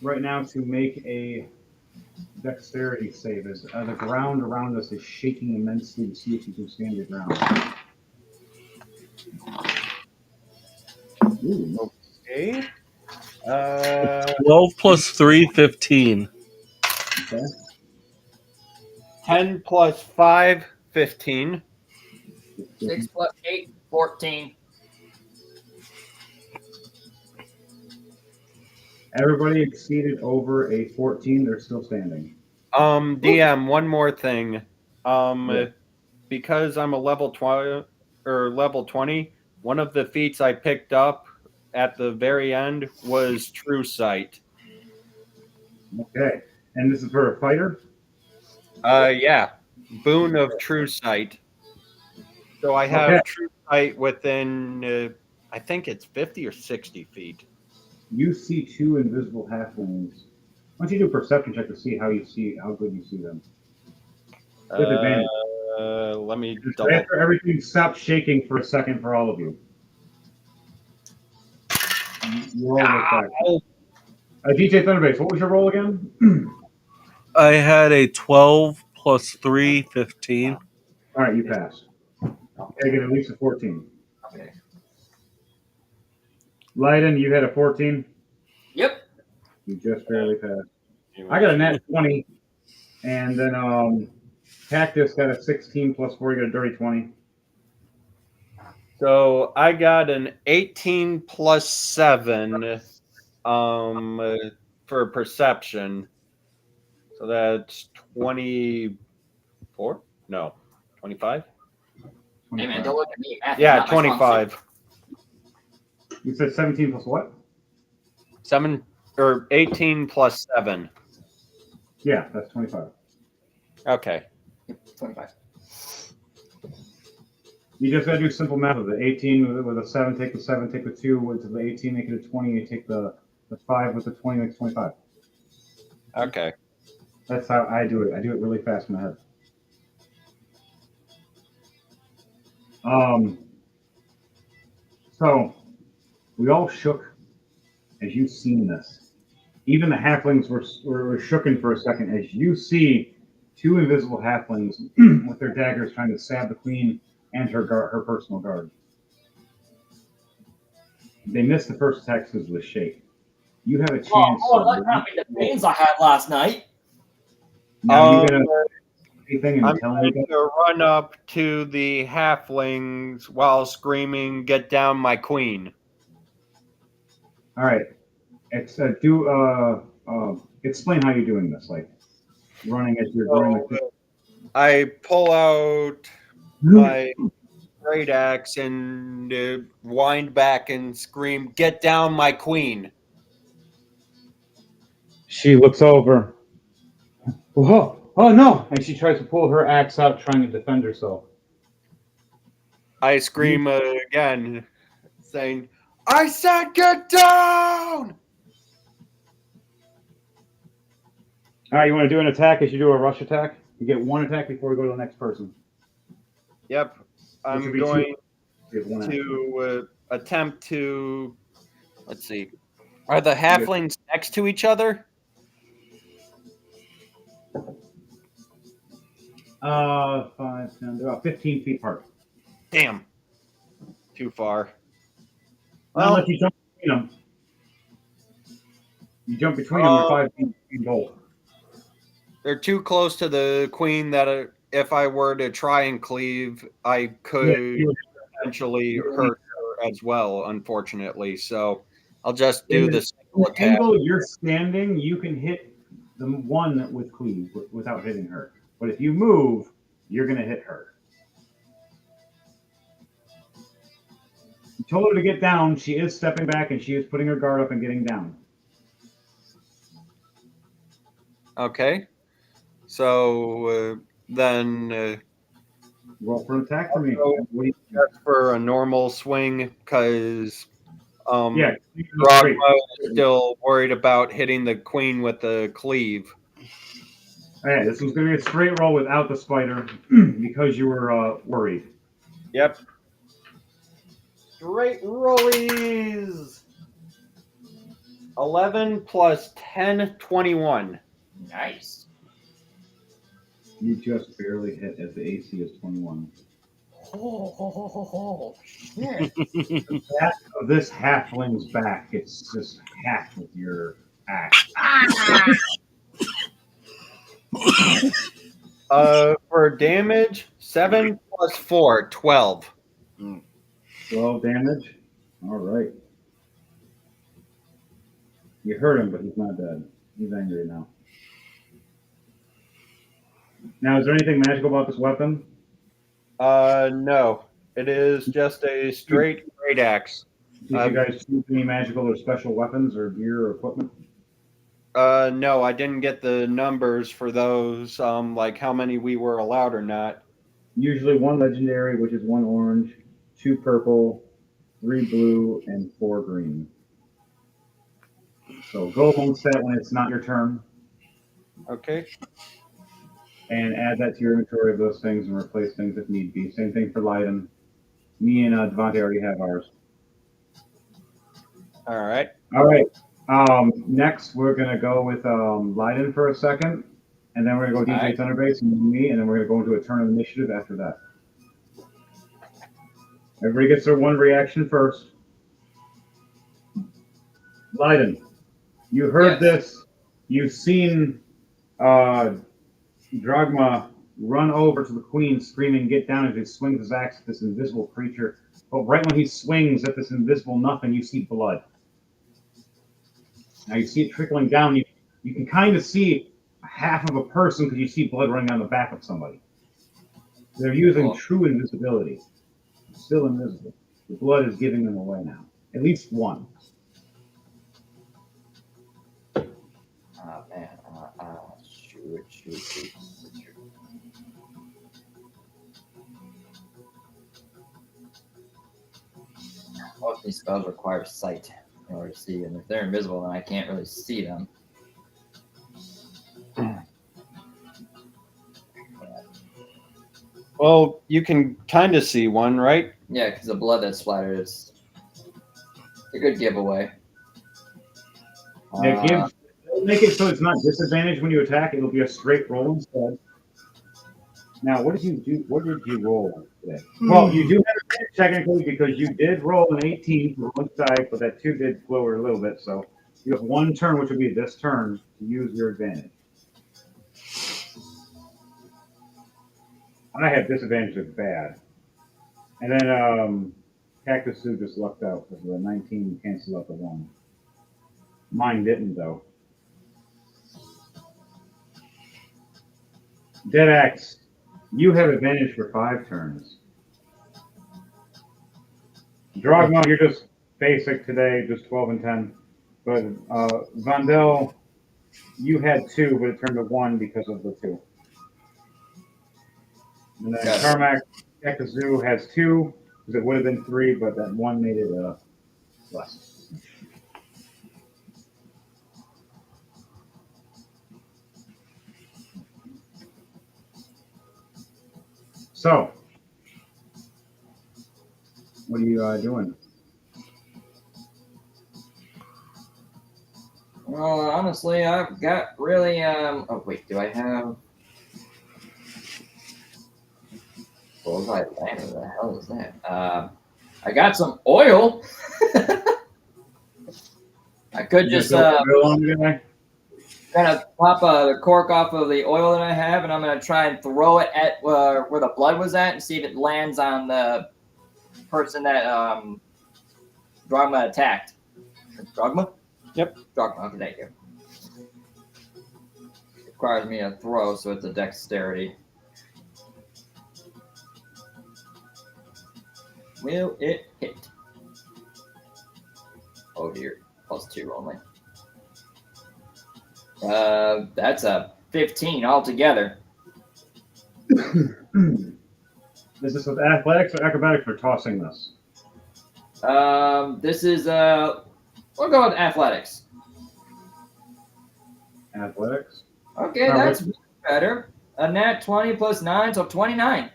right now to make a dexterity save as the ground around us is shaking immensely to see if you can stand your ground. Ooh, okay. 12 plus 3, 15. Okay. 10 plus 5, 15. 6 plus 8, 14. Everybody exceeded over a 14. They're still standing. DM, one more thing. Yeah. Because I'm a level 20 or level 20, one of the feats I picked up at the very end was True Sight. Okay. And this is for a fighter? Yeah. Boon of True Sight. So I have Okay. True Sight within, I think it's 50 or 60 feet. You see two invisible halflings. Why don't you do a perception check to see how good you see them? With advantage. Let me Just double. after everything stops shaking for a second for all of you. You roll this back. DJ Thunderbase, what was your roll again? I had a 12 plus 3, 15. All right, you passed. I get at least a 14. Okay. Leiden, you had a 14. Yep. You just barely passed. I got a nat 20, and then Cactus got a 16 plus 4. You got a dirty 20. So I got an 18 plus 7 for perception. So that's 24? No, 25? Hey man, don't look at me. Math is Yeah, not my strong 25. You said 17 plus what? 7 or 18 plus 7. Yeah, that's 25. Okay. suit. 25. You just got to do simple math of the 18 with a 7, take the 7, take the 2, with the 18, make it a 20, you take the 5 with the 20, makes 25. Okay. That's how I do it. I do it really fast in my head. So we all shook as you've seen this. Even the halflings were shooken for a second as you see two invisible halflings with their daggers trying to stab the queen and her personal guard. They missed the first attack because of the shake. You have a chance. That can't be the pains I had last night. Now you're gonna anything and I'm tell going me. to run up to the halflings while screaming, "Get down, my queen!" All right. Explain how you're doing this, like running as you're going. Like I pull out my great axe and wind back and scream, "Get down, my queen!" She looks over. Whoa! Oh no! And she tries to pull her axe out, trying to defend herself. I scream again, saying, "I said get down!" All right, you want to do an attack as you do a rush attack? You get one attack before we go to the next person. Yep. Which would I'm be going two. You have one action. to attempt to. Let's see. Are the halflings next to each other? 5, 10, they're about 15 feet apart. Damn. Too far. Well, Well, unless you jump between them. You jump between them, you're 5 feet both. they're too close to the queen that if I were to try and cleave, I could potentially hurt her as well, unfortunately. So I'll just do the single the attack. angle you're standing, you can hit the one with cleave without hitting her. But if you move, you're going to hit her. You told her to get down. She is stepping back and she is putting her guard up and getting down. Okay. So then Roll for an attack for me. just for a normal swing because Yeah, Drogba is still worried about hitting the queen with the cleave. All right, this was going to be a straight roll without the spider because you were worried. Yep. Straight rollies. 11 plus 10, 21. Nice. You just barely hit as the AC is 21. Oh, shit. Back of this halfling's back, it's just hacked with your axe. For damage, 7 plus 4, 12. 12 damage. All right. You hurt him, but he's not dead. He's angry now. Now, is there anything magical about this weapon? No. It is just a straight great axe. Did you guys choose any magical or special weapons or gear or equipment? No, I didn't get the numbers for those, like how many we were allowed or not. Usually 1 legendary, which is 1 orange, 2 purple, 3 blue, and 4 green. So go home set when it's not your turn. Okay. And add that to your inventory of those things and replace things if need be. Same thing for Leiden. Me and Devontae already have ours. All right. All right. Next, we're gonna go with Leiden for a second, and then we're gonna go DJ Alright. Thunderbase and then me, and then we're gonna go into a turn of initiative after that. Everybody gets their one reaction first. Leiden, you heard Yes. this. You've seen uh, Dragma run over to the queen, screaming, "Get down!" as he swings his axe at this invisible creature. But right when he swings at this invisible nothing, you see blood. Now you see it trickling down. You can kind of see half of a person because you see blood running down the back of somebody. They're using Cool. true invisibility. Still invisible. The blood is giving them away now. At least one. Oh man. Shoot. Most of these spells require sight in order to see, and if they're invisible, then I can't really see them. Well, you can kind of see one, right? Yeah, because the blood that's splattered is a good giveaway. Yeah, make it so it's not disadvantaged when you attack. It'll be a straight roll instead. Now, what did you do? What did you roll today? Well, you do have advantage technically because you did roll an 18 for one side, but that 2 did lower a little bit. So you have one turn, which would be this turn, to use your advantage. I have disadvantage of bad. And then Cactus Sue just lucked out because the 19 canceled out the 1. Mine didn't, though. Dead Axe, you have advantage for 5 turns. Drogma, you're just basic today, just 12 and 10. But Vandel, you had 2, but it turned to 1 because of the 2. And then Gotcha. Carmack Ekazoo has 2, because it would have been 3, but that 1 made it less. So, what are you doing? Well, honestly, I've got really Oh wait, do I have? Bullseye Lantern. What the hell is that? I got some oil. I could just Guy? kind of pop the cork off of the oil that I have, and I'm gonna try and throw it at where the blood was at, and see if it lands on the person that Drogma attacked. Drogma? Yep. Drogma. Okay, thank you. Requires me to throw, so it's a dexterity. Will it hit? Oh dear. +2 only. That's a 15 altogether. Is this with athletics or acrobatics for tossing this? This is we'll go with athletics. Athletics? Okay, that's better. A nat 20 plus 9, so 29.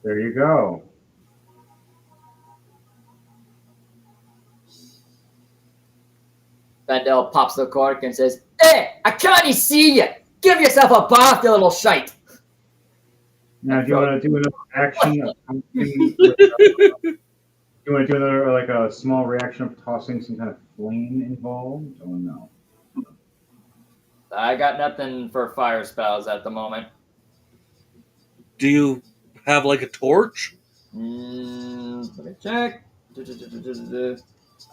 There you go. Vandel pops the cork and says, "Hey, I can't see you. Give yourself a bath, you little shite." Now, do you want to do another action? Do you want to do another, like a small reaction of tossing some kind of flame involved? Or no? I got nothing for fire spells at the moment. Do you have like a torch? Let me check.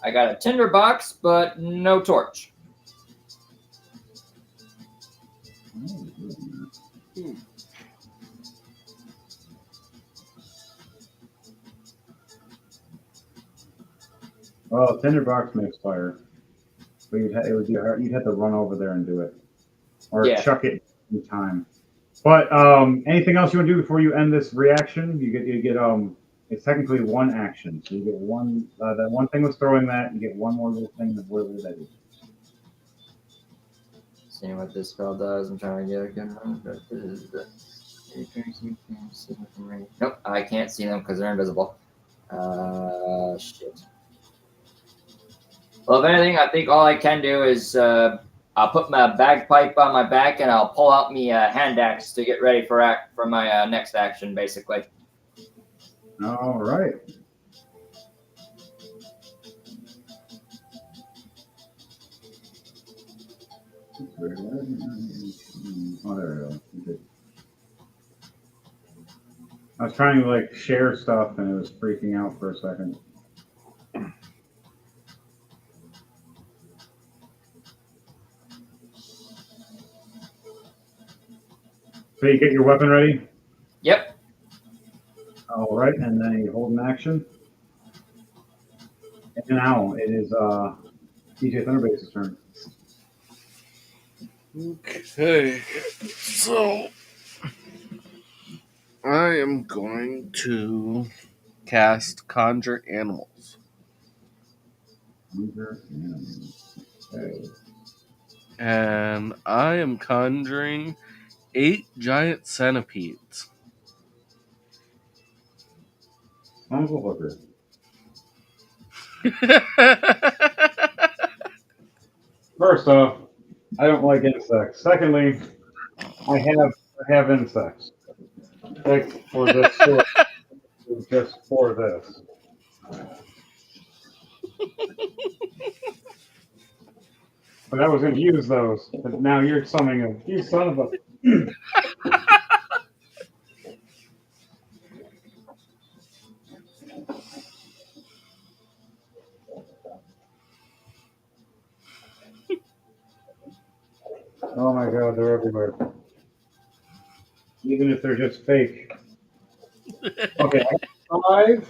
I got a tinderbox, but no torch. Well, tinderbox makes fire, but you'd have to run over there and do it, or chuck it in time. But anything else you want to do before you end this reaction? You get it's technically one action, so you get one. That one thing was throwing that. You get one more little thing of whatever that is. Seeing what this spell does. I'm trying to get a good one. Nope, I can't see them because they're invisible. Shit. Well, if anything, I think all I can do is I'll put my bagpipe on my back and I'll pull out my hand axe to get ready for my next action, basically. All right. Oh, there we go. Okay. I was trying to like share stuff and it was freaking out for a second. So you get your weapon ready? Yep. All right, and then you hold an action. And now it is DJ Thunderbase's turn. Okay, so I am going to cast Conjure Animals. Okay. And I am conjuring 8 giant centipedes. Sounds a hooker. First off, I don't like insects. Secondly, I have insects. Like for this story, just for this. But I was going to use those, but now you're summoning them. You son of a. Oh my god, they're everywhere. Even if they're just fake. Okay, I got 5,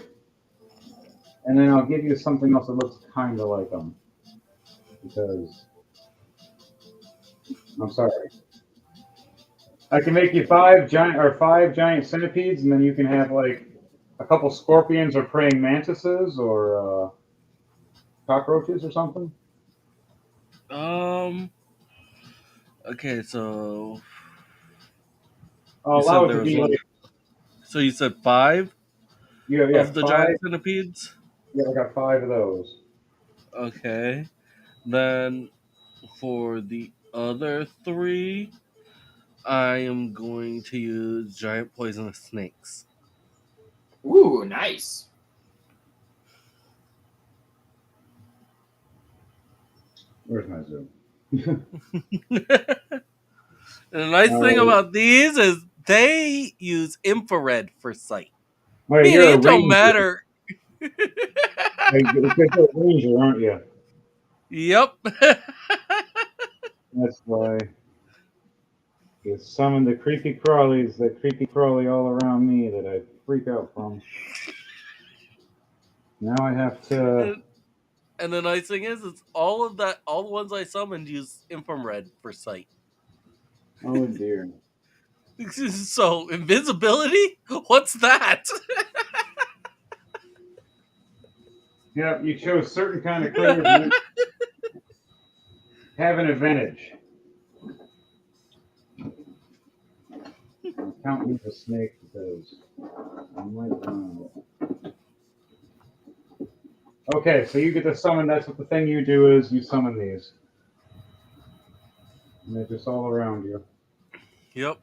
and then I'll give you something else that looks kind of like them. Because, I'm sorry. I can make you 5 giant centipedes, and then you can have like a couple scorpions or praying mantises or cockroaches or something. Um. Okay, so I'll you allow said it there to was be only. like So you said 5 yeah of the 5. giant centipedes. Yeah, I got 5 of those. Okay. Then for the other 3, I am going to use giant poisonous snakes. Ooh, nice. Where's my zoo? And the nice All thing right. about these is they use infrared for sight. Wait, Meaning you're a it don't ranger. matter. Wait, you're a ranger, aren't you? Yep. That's why you summon the creepy crawlies that creepy crawly all around me that I freak out from. Now I have to. And the nice thing is all the ones I summoned use infrared for sight. Oh dear. So invisibility? What's that? Yep, you chose certain kind of critters that have an advantage. I'll count me as a snake because I might. Okay, so you get to summon. That's what the thing you do is you summon these, and they're just all around you. Yep.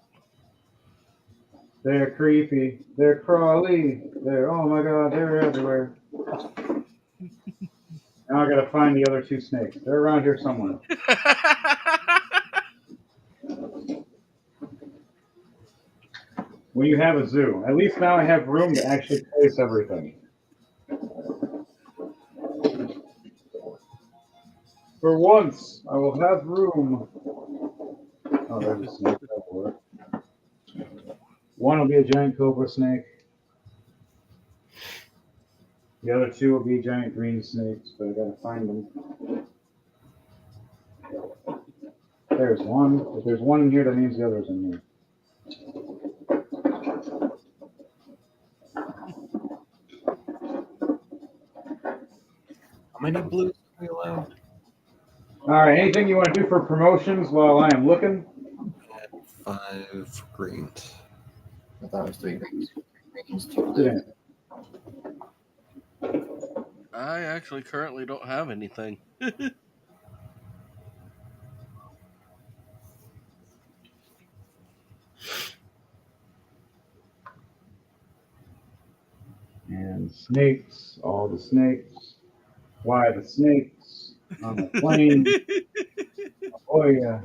They're creepy. They're crawly. They're oh my god. They're everywhere. Now I gotta find the other 2 snakes. They're around here somewhere. When you have a zoo, at least now I have room to actually place everything. For once, I will have room. Oh, there's a snake. That'll work. One will be a giant cobra snake. The other 2 will be giant green snakes, but I gotta find them. There's one. If there's one in here, that means the other's in here. How many blues are we allowed? All right. Anything you want to do for promotions while I am looking? 5 greens. I thought it was 3 greens. 2 Yeah. I actually currently don't have anything. And snakes, all the snakes. Why the snakes on the plane? Oh yeah.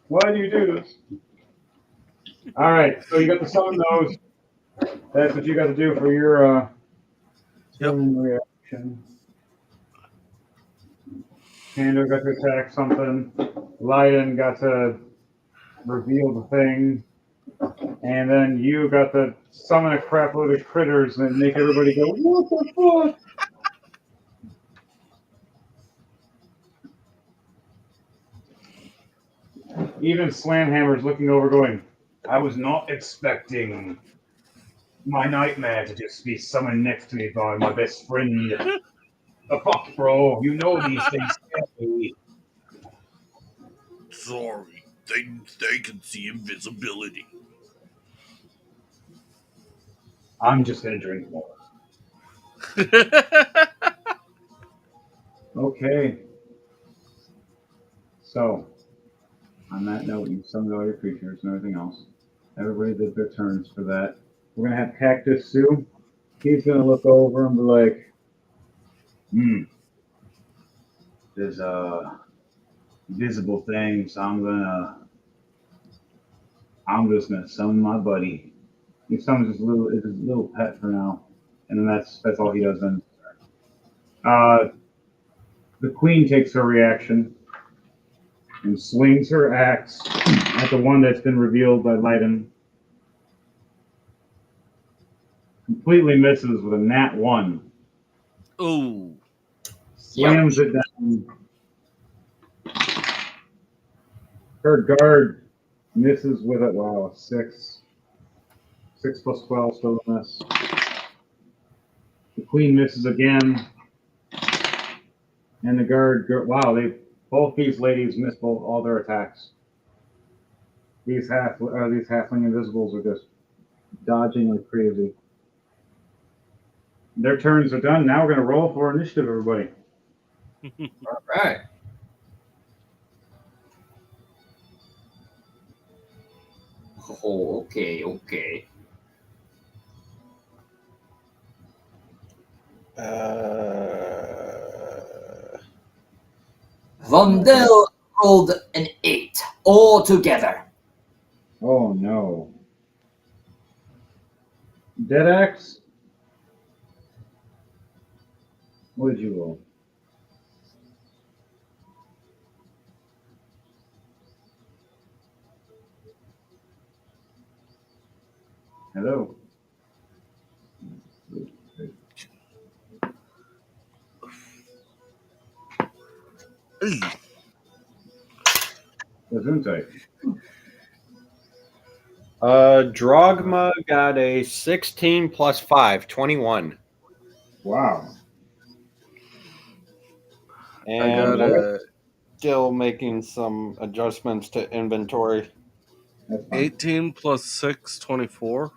Why do you do this? All right, so you got the summon those. That's what you got to do for your Yep. turn reaction. Panda got to attack something. Lion got to reveal the thing. And then you got to summon a crap load of critters and make everybody go, what the fuck? Even Slamhammer's looking over going, I was not expecting my nightmare to just be summoned next to me by my best friend. The fuck, bro? You know these things scare me. Sorry, they can see invisibility. I'm just gonna drink more. Okay. So, on that note, you summoned all your creatures and everything else. Everybody did their turns for that. We're gonna have Cactus Sue. He's gonna look over and be like, there's a visible thing, so I'm just gonna summon my buddy. He summons his little pet for now, and then that's all he does then. The queen takes her reaction and swings her axe at the one that's been revealed by Leiden. Completely misses with a nat 1. Ooh. Slams it down. Her guard misses with it. Wow, 6. 6 plus 12, still a miss. The queen misses again. And the guard, wow, both these ladies miss all their attacks. These halfling invisibles are just dodging like crazy. Their turns are done. Now we're going to roll for initiative, everybody. All right. Oh, okay. Vondel rolled an 8 all together. Oh no. Dead axe? What did you roll? Hello. Gesundheit. Drogma got a 16 plus 5, 21. Wow. I And got I'm a still making some adjustments to inventory. That's fine. 18 plus 6, 24.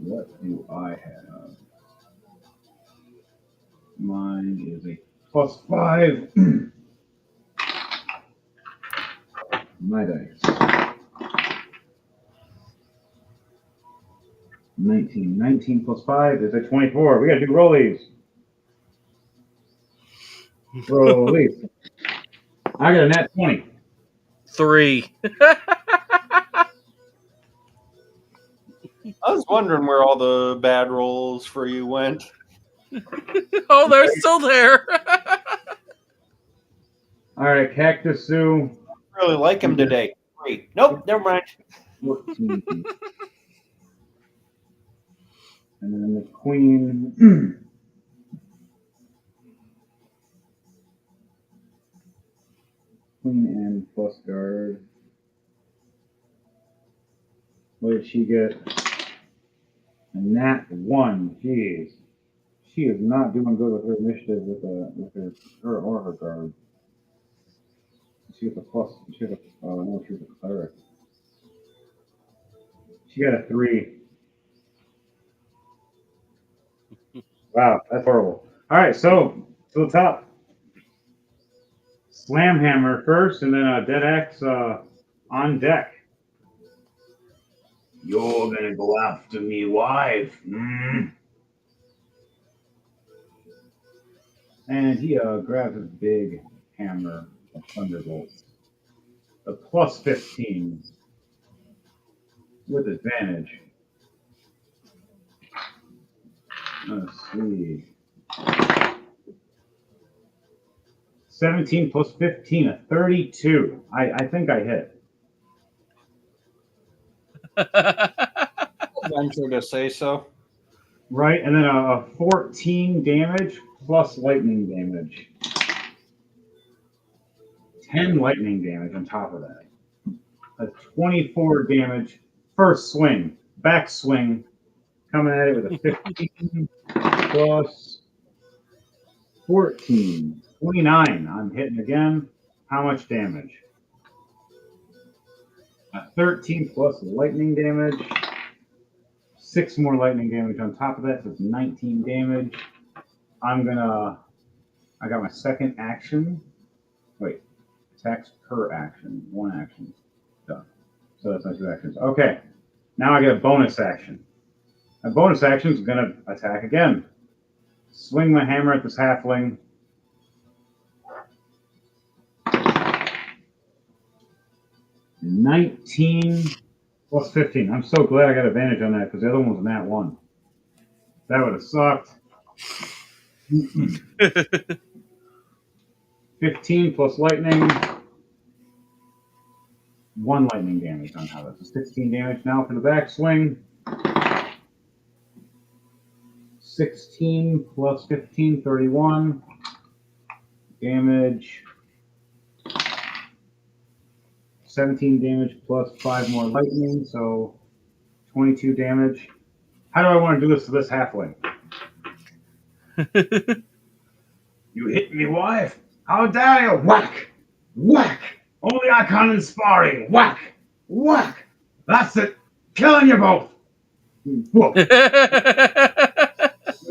What do I have? Mine is a plus 5. My dice. 19. 19 plus 5 is a 24. We got to do rollies. Rollies. I got a nat 20. 3. I was wondering where all the bad rolls for you went. Oh, they're still there. All right, Cactus Sue. Really like him today. 3. Nope, never mind. 14. And then the queen. Queen and plus guard. What did she get? A nat 1. Jeez. She is not doing good with her initiative with her or her guard. She has a plus. She has a, no, she's a cleric. She got a 3. Wow, that's horrible. All right, so to the top. Slam hammer first, and then a dead axe on deck. You're gonna go after me, wife. And he grabs his big hammer of thunderbolts. A plus 15 with advantage. Let's see. 17 plus 15, a 32. I think I hit. Venture to say so. Right, and then a 14 damage plus lightning damage. 10 lightning damage on top of that. A 24 damage first swing. Back swing. Coming at it with a 15 plus 14. 29. I'm hitting again. How much damage? A 13 plus lightning damage. 6 more lightning damage on top of that, so it's 19 damage. I got my second action. Wait, attacks per action. 1 action. Done. So that's my 2 actions. Okay, now I get a bonus action. My bonus action is going to attack again. Swing my hammer at this halfling. $19 plus 15. I'm so glad I got advantage on that because the other one was a nat 1. That would have sucked. 15 plus lightning. 1 lightning damage on top of it. So 16 damage now for the backswing. 16 plus 15, 31. Damage. 17 damage plus 5 more lightning, so 22 damage. How do I want to do this to this halfling? You hit me, wife. How dare you? Whack! Whack! Only I can in sparring. Whack! Whack! That's it. Killing you both. Whoa.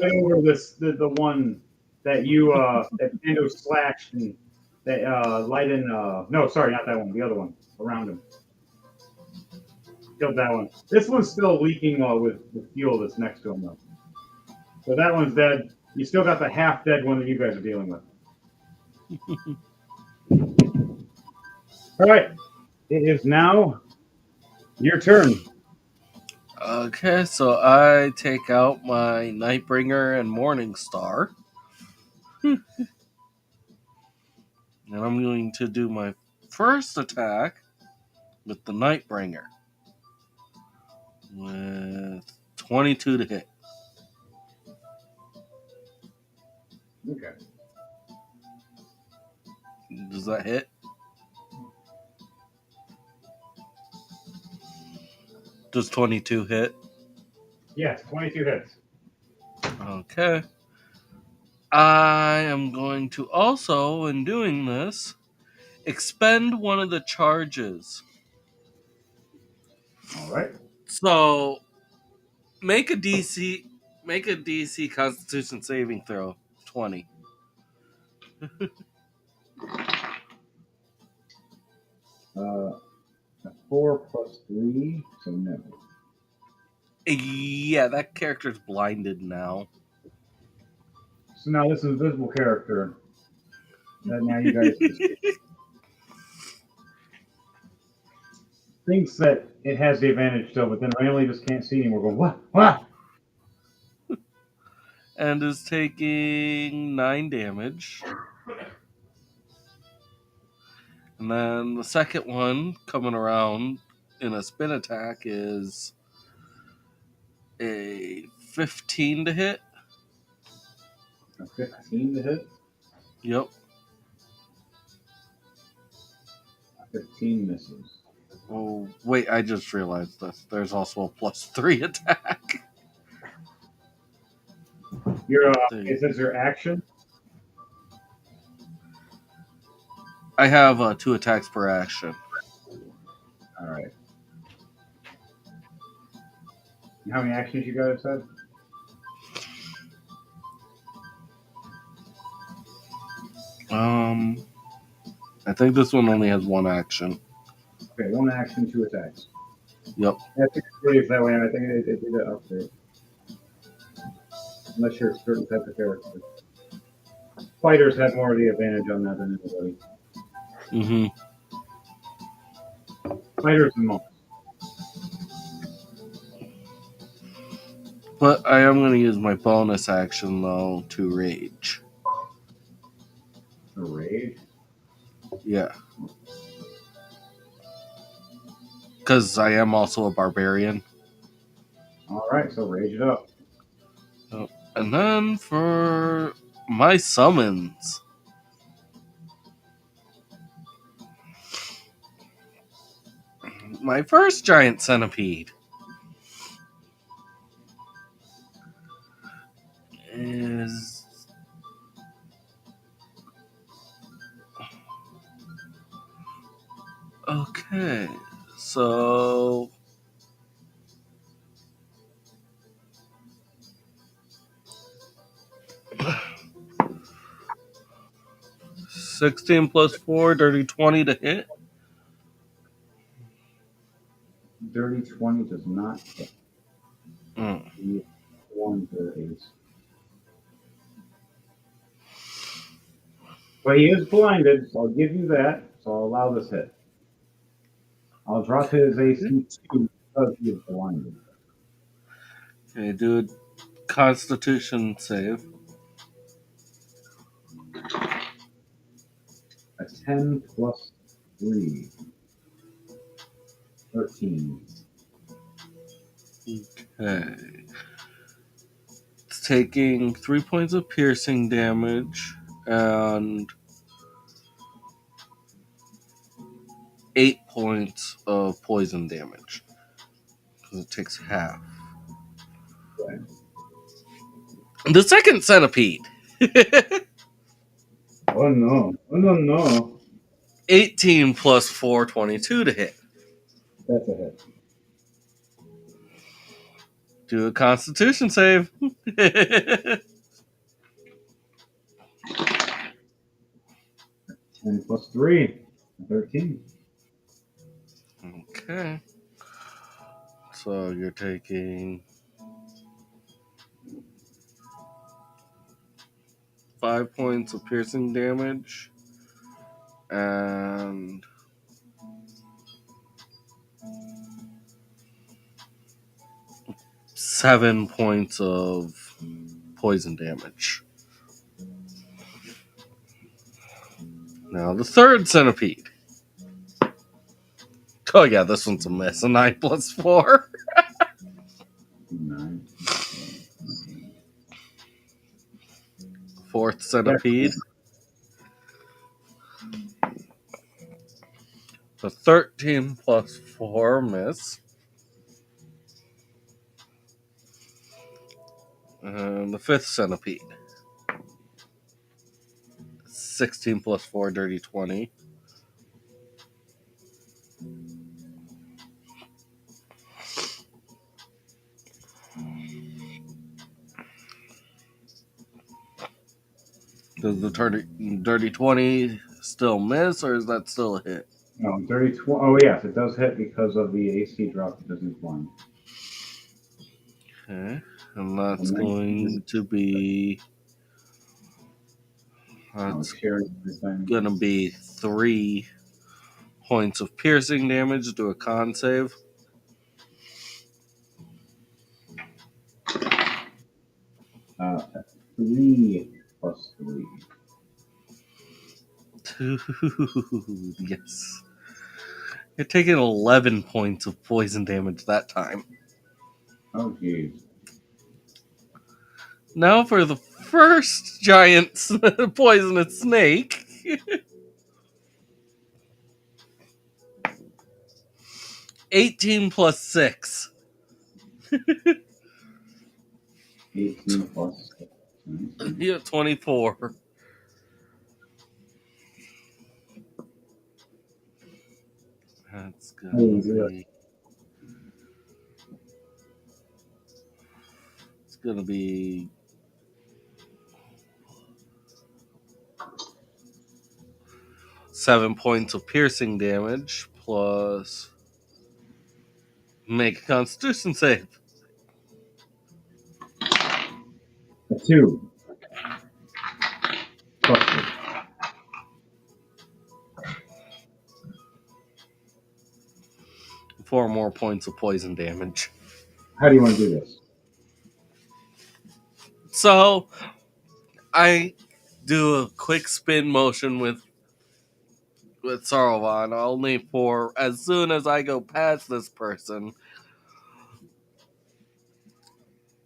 Right over this, the one that you that Endo slashed and that Lighten. No, sorry, not that one. The other one around him. Killed that one. This one's still leaking with fuel that's next to him though. So that one's dead. You still got the half dead one that you guys are dealing with. All right. It is now your turn. Okay, so I take out my Nightbringer and Morningstar. And I'm going to do my first attack with the Nightbringer. With 22 to hit. Okay. Does that hit? Does 22 hit? Yes, 22 hits. Okay. I am going to also, in doing this, expend one of the charges. All right. So make a DC Constitution saving throw 20. A 4 plus 3, so no. Yeah, that character's blinded now. So now this invisible character that now you guys thinks that it has the advantage still, but then randomly just can't see anymore. Going what? What? And is taking 9 damage. And then the second one coming around in a spin attack is a 15 to hit. A 15 to hit. Yep. A 15 misses. Oh, wait, I just realized this. There's also a +3 attack. Your is this your action? I have 2 attacks per action. All right. How many actions you guys said? I think this one only has 1 action. Okay, 1 action, 2 attacks. Yep. I think it's that way, and I think they did it update. Unless you're a certain type of character. Fighters have more of the advantage on that than anybody. Mm-hmm. Fighters and monks. But I am going to use my bonus action, though, to rage. The rage. Yeah. Because I am also a barbarian. All right, so rage it up. And then for my summons, my first giant centipede is okay. So 16 plus 4, dirty 20 to hit. Dirty 20 does not hit. Mm. The one is. But he is blinded, so I'll give you that. So I'll allow this hit. I'll drop his AC 2 because he is blinded. Okay, do a Constitution save. A 10 plus 3. 13. Okay. It's taking 3 points of piercing damage and 8 points of poison damage. Because it takes half. Okay. The second centipede. Oh no. Oh no, no. 18 plus 4, 22 to hit. That's a hit. Do a Constitution save. 10 plus 3. 13. Okay. So you're taking 5 points of piercing damage and 7 points of poison damage. Now the third centipede. Oh yeah, this one's a miss. A 9 plus 4. 9. Fourth centipede. The 13 plus 4 miss. And the fifth centipede. 16 plus 4, dirty 20. Does the dirty 20 still miss, or is that still a hit? No, dirty 20. Oh, yes, it does hit because of the AC drop because he's blind. Okay. And that's Well, going to be... That's going to be 3 points of piercing damage. Do a con save. Uh, 3 plus 3. 2. Yes. You're taking 11 points of poison damage that time. Oh, jeez. Now for the first giant poisonous snake. 18 plus 6. 18 plus 6. Yeah, 24. That's How do you gonna do be. It's gonna be 7 points of piercing damage plus make a Constitution save. A 2. Plus 4 more points of poison damage. How do you want to do this? So I do a quick spin motion with Saruman, only for as soon as I go past this person,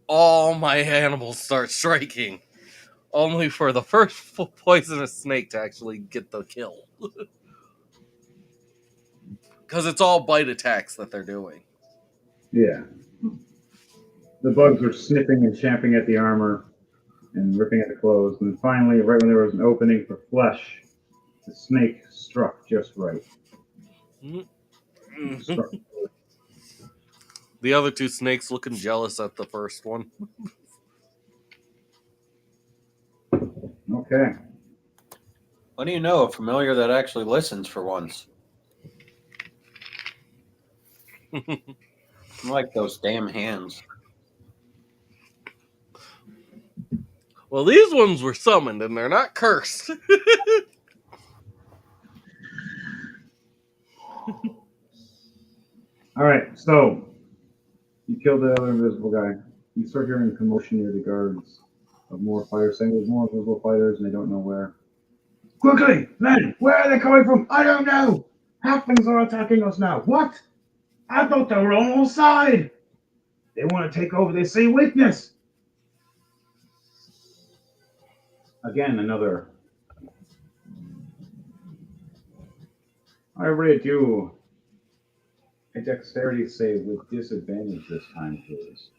all my animals start striking. Only for the first poisonous snake to actually get the kill. Because it's all bite attacks that they're doing. Yeah. The bugs were sniffing and champing at the armor and ripping at the clothes. And finally, right when there was an opening for flesh, the snake struck just right. Struck. The other two snakes looking jealous at the first one. Okay. What do you know? A familiar that actually listens for once. I like those damn hands. Well, these ones were summoned and they're not cursed. All right, so you killed the other invisible guy. You start hearing commotion near the guards of more fighters saying there's more invisible fighters and they don't know where. Quickly, men, where are they coming from? I don't know. Halflings are attacking us now. What? I thought they were on our side. They want to take over. They see weakness. Again, another. I read you a dexterity save with disadvantage this time, please.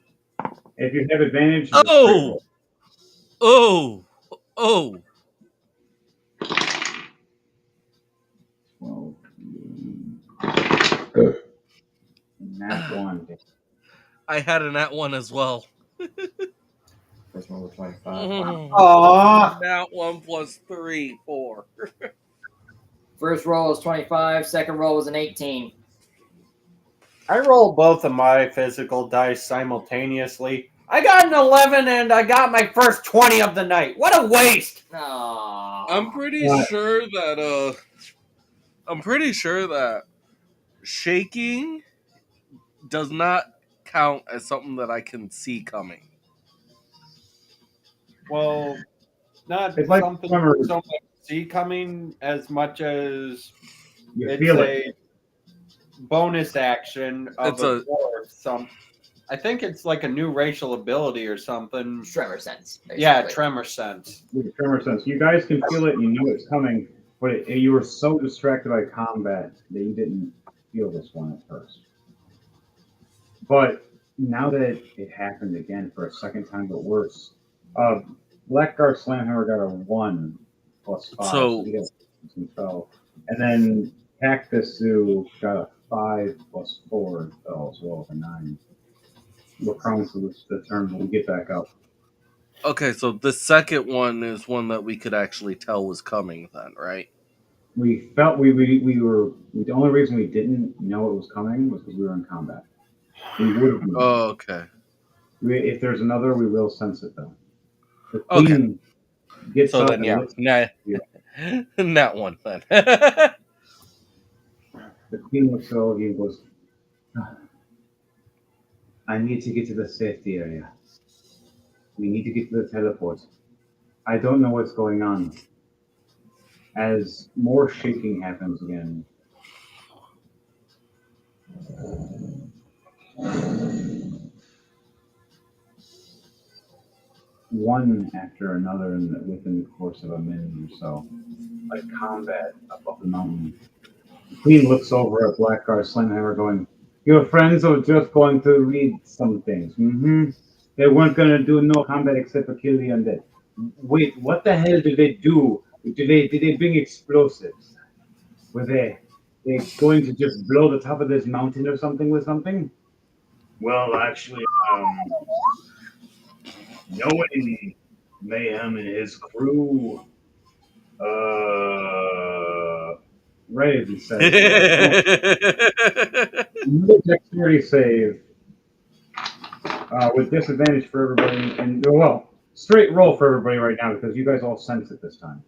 If you have advantage, it's Oh! Oh! Oh! 12. Nat 1. I had an at one as well. First one was 25. Aww. Nat 1 plus 3, 4. First roll was 25. Second roll was an 18. I roll both of my physical dice simultaneously. I got an 11 and I got my first 20 of the night. What a waste! Aww. I'm pretty sure that shaking does not count as something that I can see coming. Well, not It's like something swimmers. so much see coming as much as You it's feel a it. bonus action of It's a a- dwarf. I think it's like a new racial ability or something. Tremor sense. Basically. Yeah, tremor sense. With tremor sense. You guys can feel it and you know it's coming, but you were so distracted by combat that you didn't feel this one at first. But now that it happened again for a second time, but worse, Blackguard Slamhammer got a 1 plus 5, So- he got some 12. And then Cactus Zoo got a 5 plus 4 and fell as well, a 9. We're prone to the turn when we get back up. Okay, so the second one is one that we could actually tell was coming then, right? We felt we were the only reason we didn't know it was coming was because we were in combat. We would have known. Oh, okay. If there's another, we will sense it though. The queen gets So up then, and yeah. looks. Not one then. The queen looks at all of you and goes, "I need to get to the safety area. We need to get to the teleport. I don't know what's going on." As more shaking happens again. One after another within the course of a minute or so, like combat up the mountain. The queen looks over at Blackguard Slamhammer going, "Your friends are just going to read some things. They weren't going to do no combat except for kill the undead. Wait, what the hell did they do? Did they bring explosives? Were they They're going to just blow the top of this mountain or something with something? Well, actually, knowing Mayhem and his crew, Right as he says that. Another dexterity save with disadvantage for everybody, and well, straight roll for everybody right now because you guys all sense it this time.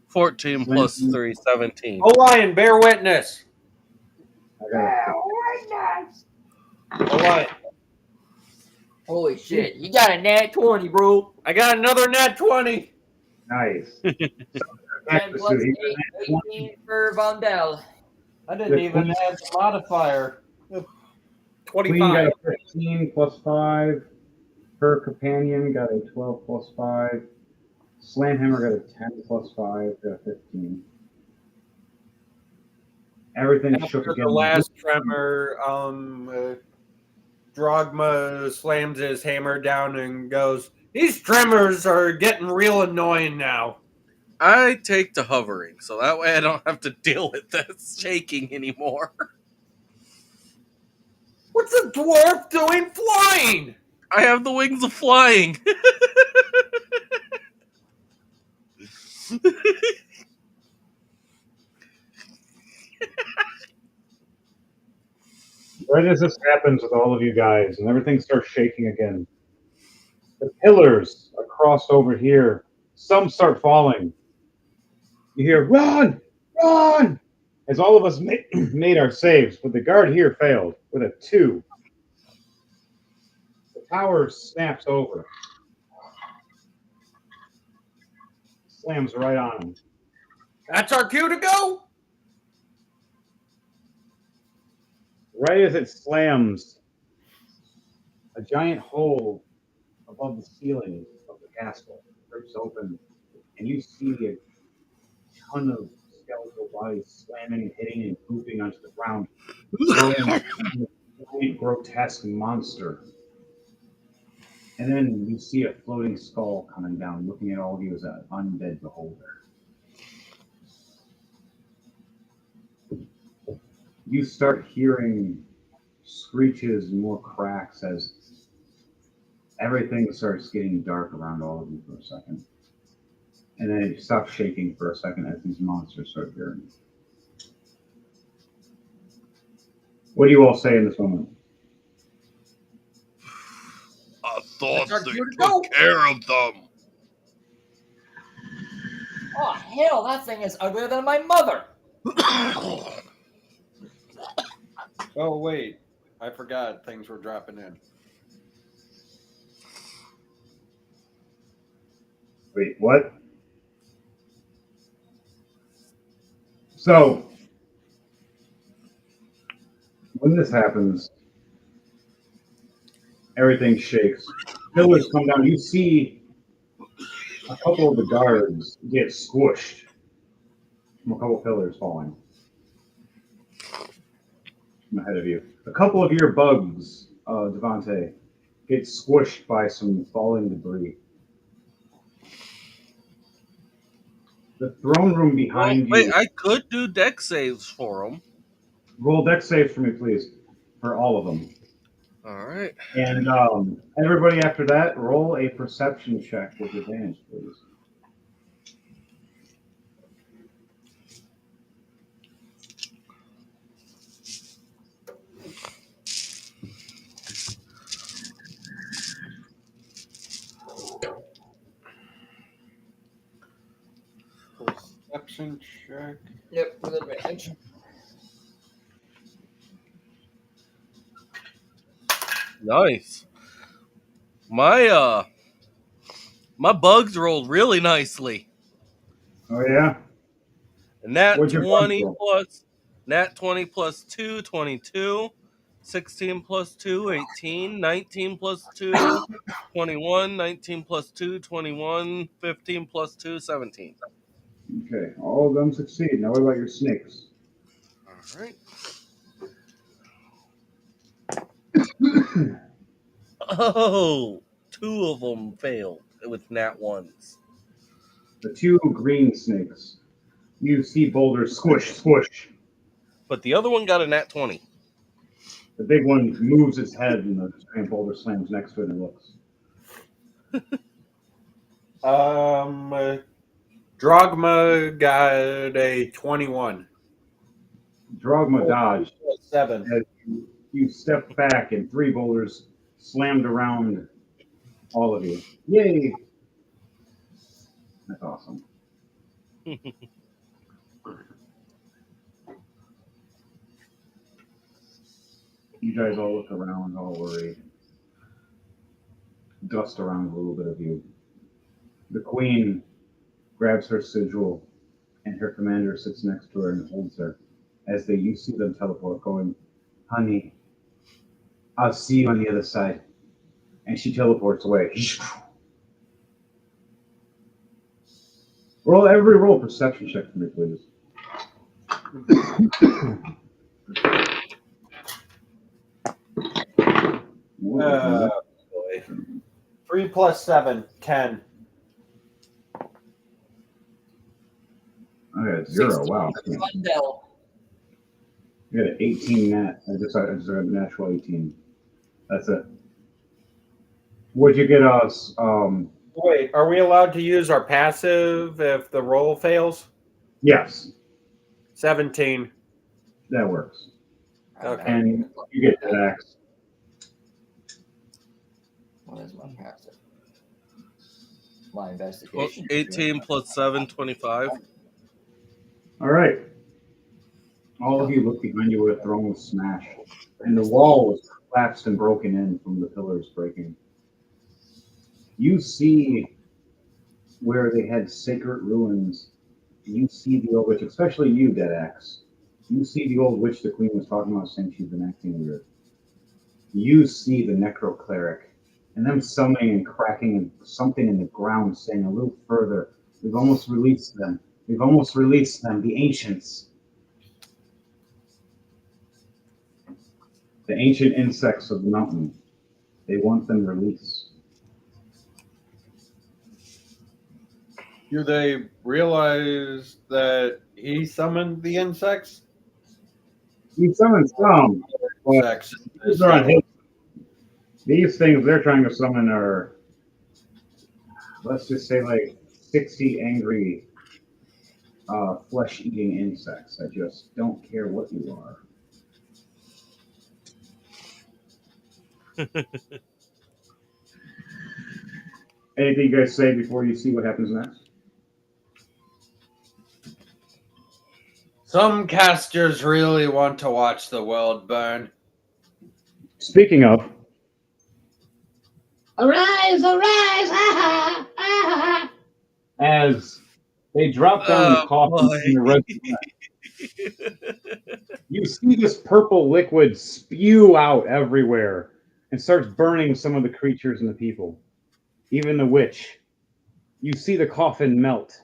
14 plus 3, 17. Orion, bear witness. I Orion, Holy shit. You got a nat 20, bro. I got another nat 20. nice. 10 plus 8, 18 for Vondel. I didn't even add the modifier. Queen got 25. a 15 plus 5. Her companion got a 12 plus 5. Slamhammer got a 10 plus 5. Got a 15. Everything shook After again. the last tremor, Drogma slams his hammer down and goes, "These tremors are getting real annoying now." I take to hovering, so that way I don't have to deal with this shaking anymore. What's a dwarf doing flying? I have the wings of flying. Right as this happens with all of you guys, and everything starts shaking again, the pillars across over here, some start falling. You hear, run! Run! As all of us made our saves, but the guard here failed with a 2. The tower snaps over. Slams right on him. That's our cue to go. Right as it slams, a giant hole above the ceiling of the castle rips open, and you see a ton of skeletal bodies slamming and hitting and pooping onto the ground, growing a grotesque monster. And then you see a floating skull coming down, looking at all of you as an undead beholder. You start hearing screeches and more cracks as everything starts getting dark around all of you for a second. And then it stops shaking for a second as these monsters start appearing. What do you all say in this moment? I thought That's our they cue to took go. care of them. Oh, hell, that thing is uglier than my mother. Oh, wait. I forgot things were dropping in. Wait, what? So, when this happens, everything shakes. Pillars come down. You see a couple of the guards get squished from a couple of pillars falling from ahead of you. A couple of your bugs, Devante, get squished by some falling debris. The throne room behind Wait, you. I could do deck saves for them. Roll deck saves for me, please, for all of them. All right. And everybody after that, roll a perception check with advantage, please. Perception check. Yep, with advantage. Nice. My my bugs rolled really nicely. Oh, yeah? And nat What'd your bugs 20 roll? plus nat 20 plus 2, 22. 16 plus 2, 18. 19 plus 2, 21. 19 plus 2, 21. 15 plus 2, 17. Okay, all of them succeed. Now what about your snakes? All right. Oh, two of them failed with nat 1s. the two green snakes. You see boulders squish, squish. But the other one got a nat 20. The big one moves its head, and the giant boulder slams next to it and looks. Drogma got a 21. Drogma dodged. 7. As you step back, and three boulders slammed around all of you. Yay! That's awesome. You guys all look around, all worried. Dust around a little bit of you. The queen grabs her sigil, and her commander sits next to her and holds her. As you see them teleport, going, "Honey, I'll see you on the other side." And she teleports away. Roll perception check for me, please. Boy. 3 plus 7, 10. I got a 0. Wow. Mundell. I got an 18 nat. I just got a natural 18. That's it. Would you get us? Wait, are we allowed to use our passive if the roll fails? Yes, 17. that works. Okay. And you get that axe. What is my passive? My investigation. 18 plus 7, 25. All right. All of you look behind you where the throne was smashed, and the wall was collapsed and broken in from the pillars breaking. You see where they had sacred ruins. You see the old witch, especially you, Dead Axe. You see the old witch the queen was talking about, saying she's been acting weird. You see the necro cleric, and them summoning and cracking something in the ground, saying a little further, "We've almost released them. We've almost released them, the ancients." The ancient insects of the mountain. They want them released. Do they realize that he summoned the insects? He summoned some, but Insects. these are on his. These things they're trying to summon are, let's just say, like 60 angry flesh-eating insects that just don't care what you are. Anything you guys say before you see what happens next? Some casters really want to watch the world burn. Speaking of, Arise, arise, ha ha, ha ha. as they drop down the coffin boy. in the red you see this purple liquid spew out everywhere and starts burning some of the creatures and the people, even the witch. You see the coffin melt,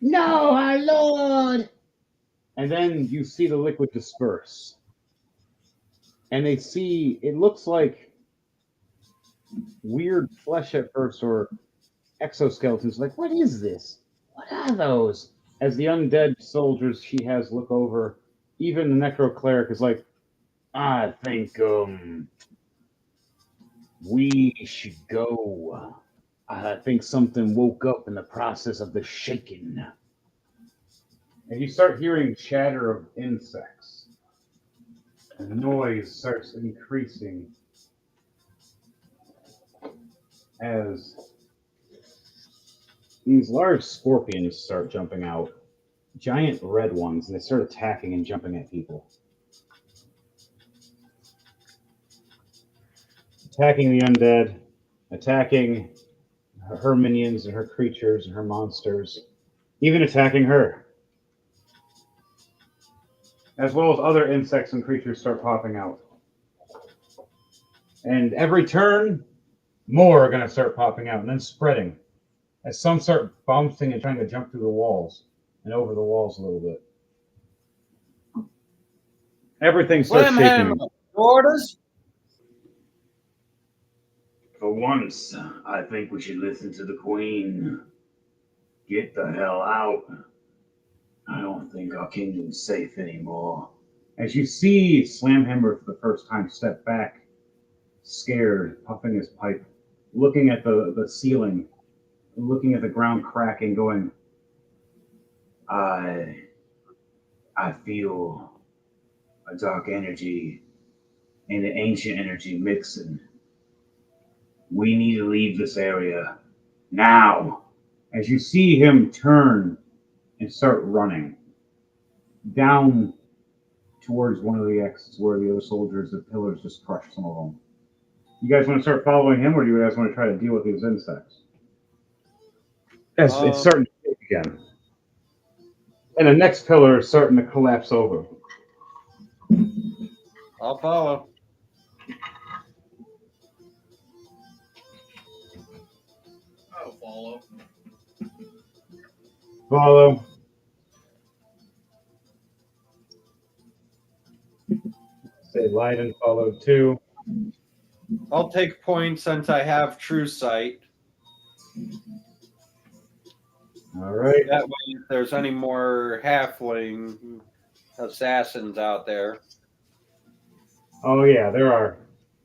No, our Lord. and then you see the liquid disperse. And they see, it looks like weird flesh at first, or exoskeletons. Like, what is this? What are those? As the undead soldiers she has look over, even the necro cleric is like, "I think we should go. I think something woke up in the process of the shaking." And you start hearing chatter of insects. And the noise starts increasing as these large scorpions start jumping out. Giant red ones, and they start attacking and jumping at people. Attacking the undead, attacking her minions and her creatures and her monsters, even attacking her. As well as other insects and creatures start popping out. And every turn, more are going to start popping out and then spreading. As some start bouncing and trying to jump through the walls and over the walls a little bit. Everything starts shaking. Orders? For once, I think we should listen to the queen. Get the hell out. I don't think our kingdom's safe anymore. As you see Slamhammer for the first time step back, scared, puffing his pipe, looking at the ceiling, looking at the ground cracking, going, I I feel a dark energy and an ancient energy mixing. We need to leave this area now. as you see him turn and start running down towards one of the exits where the other soldiers, the pillars just crushed some of them. You guys want to start following him, or do you guys want to try to deal with these insects? As it's starting to shake again. And the next pillar is starting to collapse over. I'll follow. I'll follow. Follow. Say Leiden followed too. I'll take points since I have true sight. All right. That way, if there's any more halfling assassins out there. Oh yeah, there are.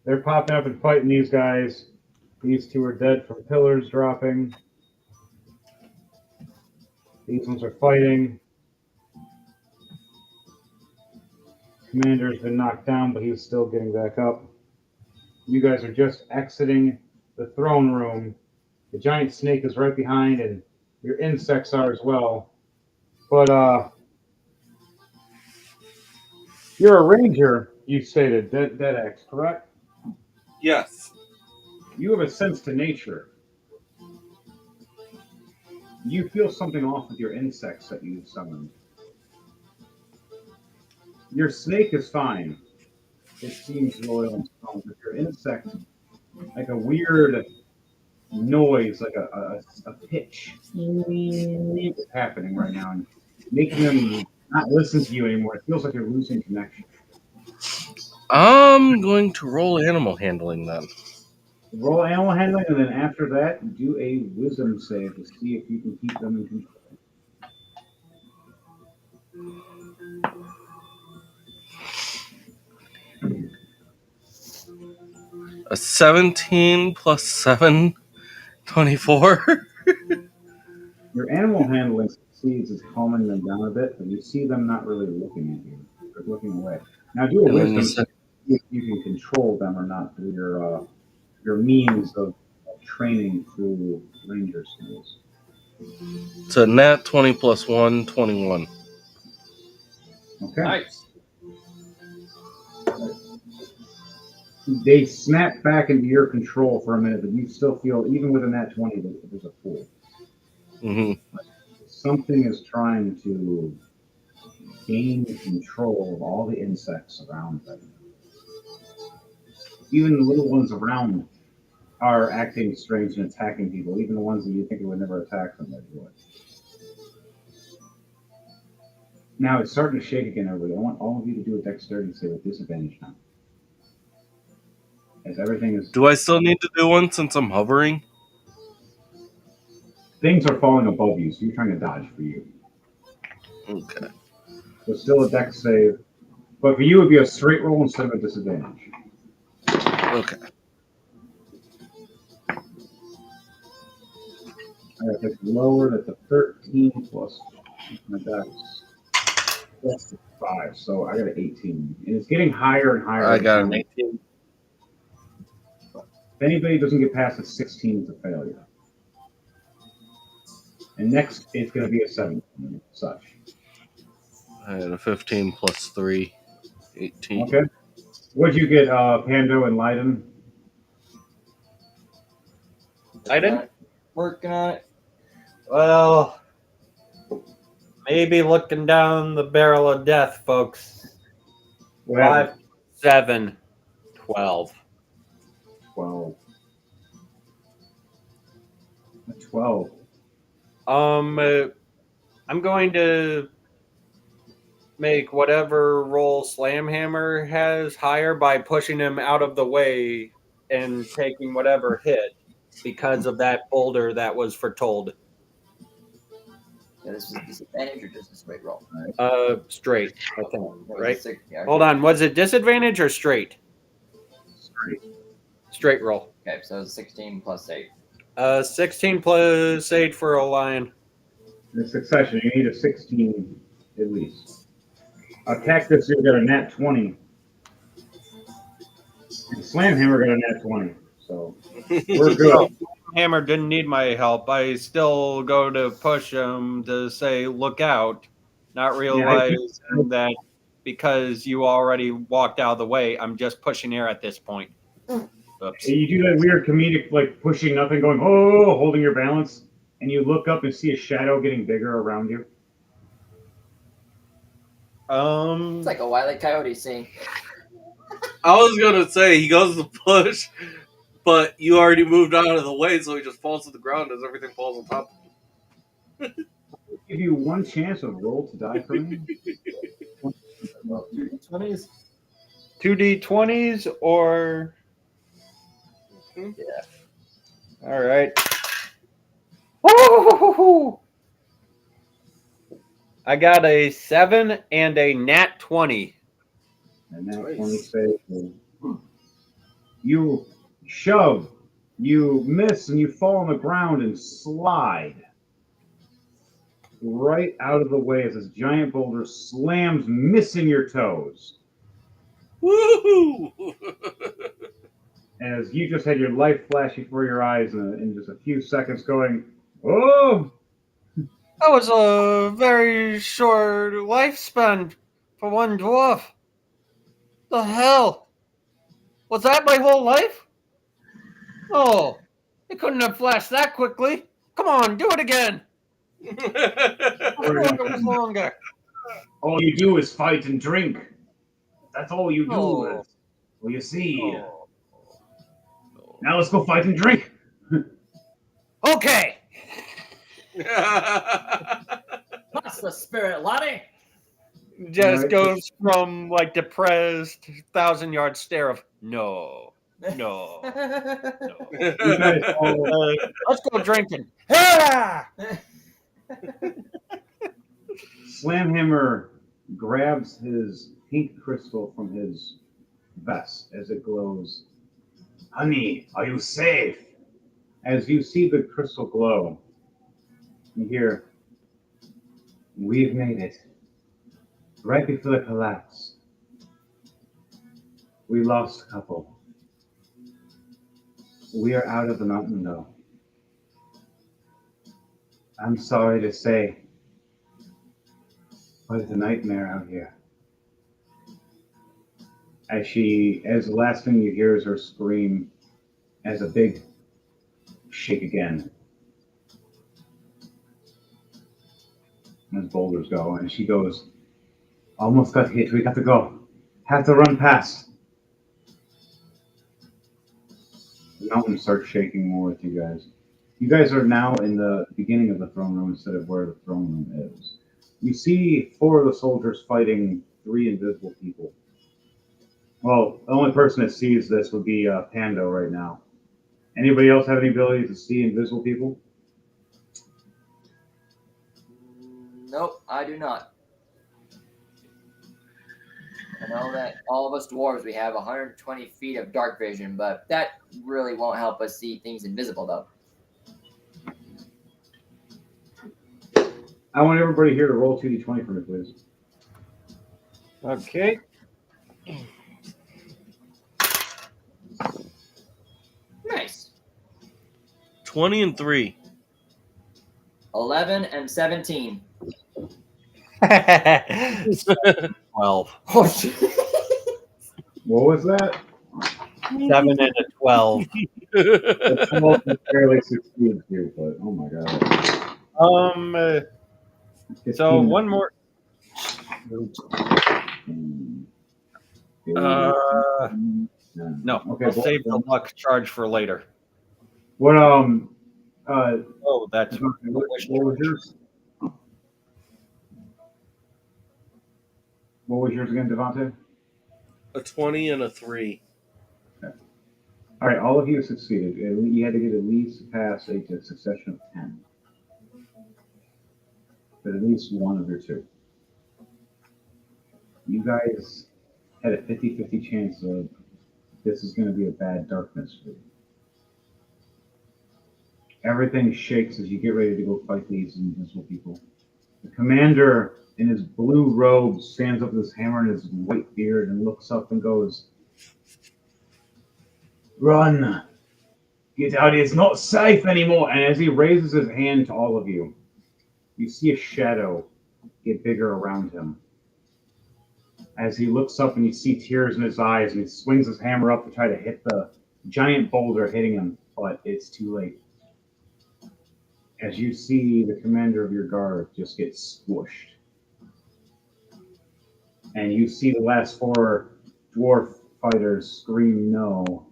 They're popping up and fighting these guys. These two are dead from pillars dropping. These ones are fighting. Commander's been knocked down, but he's still getting back up. You guys are just exiting the throne room. The giant snake is right behind, and your insects are as well. But you're a ranger, you stated, Dead X, correct? Yes. You have a sense to nature. You feel something off with your insects that you've summoned. Your snake is fine. It seems loyal and strong, but your insect, like a weird noise, like a pitch, is happening right now, and making them not listen to you anymore. It feels like you're losing connection. I'm going to roll animal handling then. Roll animal handling, and then after that, do a wisdom save to see if you can keep them in control. A 17 plus 7, 24. Your animal handling succeeds is calming them down a bit, but you see them not really looking at you. They're looking away. Now do a And then you wisdom said- see if you can control them or not through your means of training through ranger skills. It's a nat 20 plus 1, 21. Okay. Nice. They snap back into your control for a minute, but you still feel, even with a nat 20, that there's a pull. Mm-hmm. Something is trying to gain control of all the insects around them. Even the little ones around are acting strange and attacking people, even the ones that you think would never attack them, they would. Now it's starting to shake again, everybody. I want all of you to do a dexterity save with disadvantage now. As everything is. Do I still need to do one since I'm hovering? Things are falling above you, so you're trying to dodge for you. Okay. So still a dex save. But for you, it would be a straight roll instead of a disadvantage. Okay. I got to lower, that's a 13 plus my dex. That's a 5, so I got an 18. And it's getting higher and higher. I got an 18. If anybody doesn't get past a 16, it's a failure. And next, it's going to be a 17, such. I had a 15 plus 3, 18. Okay. What'd you get, Pando and Leiden? Leiden? Working on it. Well, maybe looking down the barrel of death, folks. 5, 7, 12. 12. A 12. I'm going to make whatever roll Slamhammer has higher by pushing him out of the way and taking whatever hit because of that boulder that was foretold. Yeah, this was disadvantage or just a straight roll? Straight, I think, That was a right? six, yeah, Hold on, was it disadvantage or straight? Straight. Straight roll. Okay, so it was 16 plus 8. 16 plus 8 for a lion. In succession, you need a 16 at least. A cactus, you got a nat 20. And Slamhammer got a nat 20. So we're good. Hammer didn't need my help. I still go to push him to say, look out, not realizing that because you already walked out of the way, I'm just pushing air at this point. Oops. You do that weird comedic, like pushing nothing, going, oh, holding your balance, and you look up and see a shadow getting bigger around you. It's like a Wile E. Coyote scene. I was gonna say he goes to push, but you already moved out of the way, so he just falls to the ground as everything falls on top. I'll give you one chance of roll to die for me. 20s. 2d20s or. Yeah. All right. Woo-hoo-hoo-hoo-hoo. I got a 7 and a nat 20. And that 20 save. You shove, you miss, and you fall on the ground and slide right out of the way as this giant boulder slams, missing your toes. Woohoo! As you just had your life flash before your eyes in just a few seconds, going, oh! That was a very short lifespan for one dwarf. The hell? Was that my whole life? Oh, it couldn't have flashed that quickly. Come on, do it again. I thought it was longer. All you do is fight and drink. That's all you do. Oh. Well, you see. Oh. Now let's go fight and drink. Okay. That's the spirit, laddie. Just Right. goes from like depressed 1,000-yard stare of no. You guys all Let's go drinking. Yeah! Slamhammer grabs his pink crystal from his vest as it glows. Honey, are you safe? As you see the crystal glow, you hear, we've made it. Right before the collapse, we lost a couple. We are out of the mountain, though. I'm sorry to say, but it's a nightmare out here. As the last thing you hear is her scream as a big shake again. As boulders go, and she goes, almost got hit, we got to go. Have to run past. The mountain starts shaking more with you guys. You guys are now in the beginning of the throne room instead of where the throne room is. You see 4 of the soldiers fighting 3 invisible people. Well, the only person that sees this would be Pando right now. Anybody else have any ability to see invisible people? Nope, I do not. I know that all of us dwarves, we have 120 feet of dark vision, but that really won't help us see things invisible, though. I want everybody here to roll 2d20 for me, please. Okay. Nice. 20 and 3. 11 and 17. 12. Oh, shit. What was that? 7 and a 12. It's almost barely succeeds you, but oh my god. So one more. No. Okay. I'll save the luck charge for later. What Oh, that's what was yours? What was yours again, Devontae? A 20 and a 3. All right, all of you succeeded. You had to get at least past a succession of 10. but at least one of your two. You guys had a 50-50 chance of this is going to be a bad darkness for you. Everything shakes as you get ready to go fight these invisible people. The commander, in his blue robe, stands up with his hammer and his white beard and looks up and goes, "Run! Get out, it's not safe anymore!" And as he raises his hand to all of you, you see a shadow get bigger around him. As he looks up and you see tears in his eyes and he swings his hammer up to try to hit the giant boulder hitting him, but it's too late. As you see the commander of your guard just get squished. And you see the last 4 dwarf fighters scream no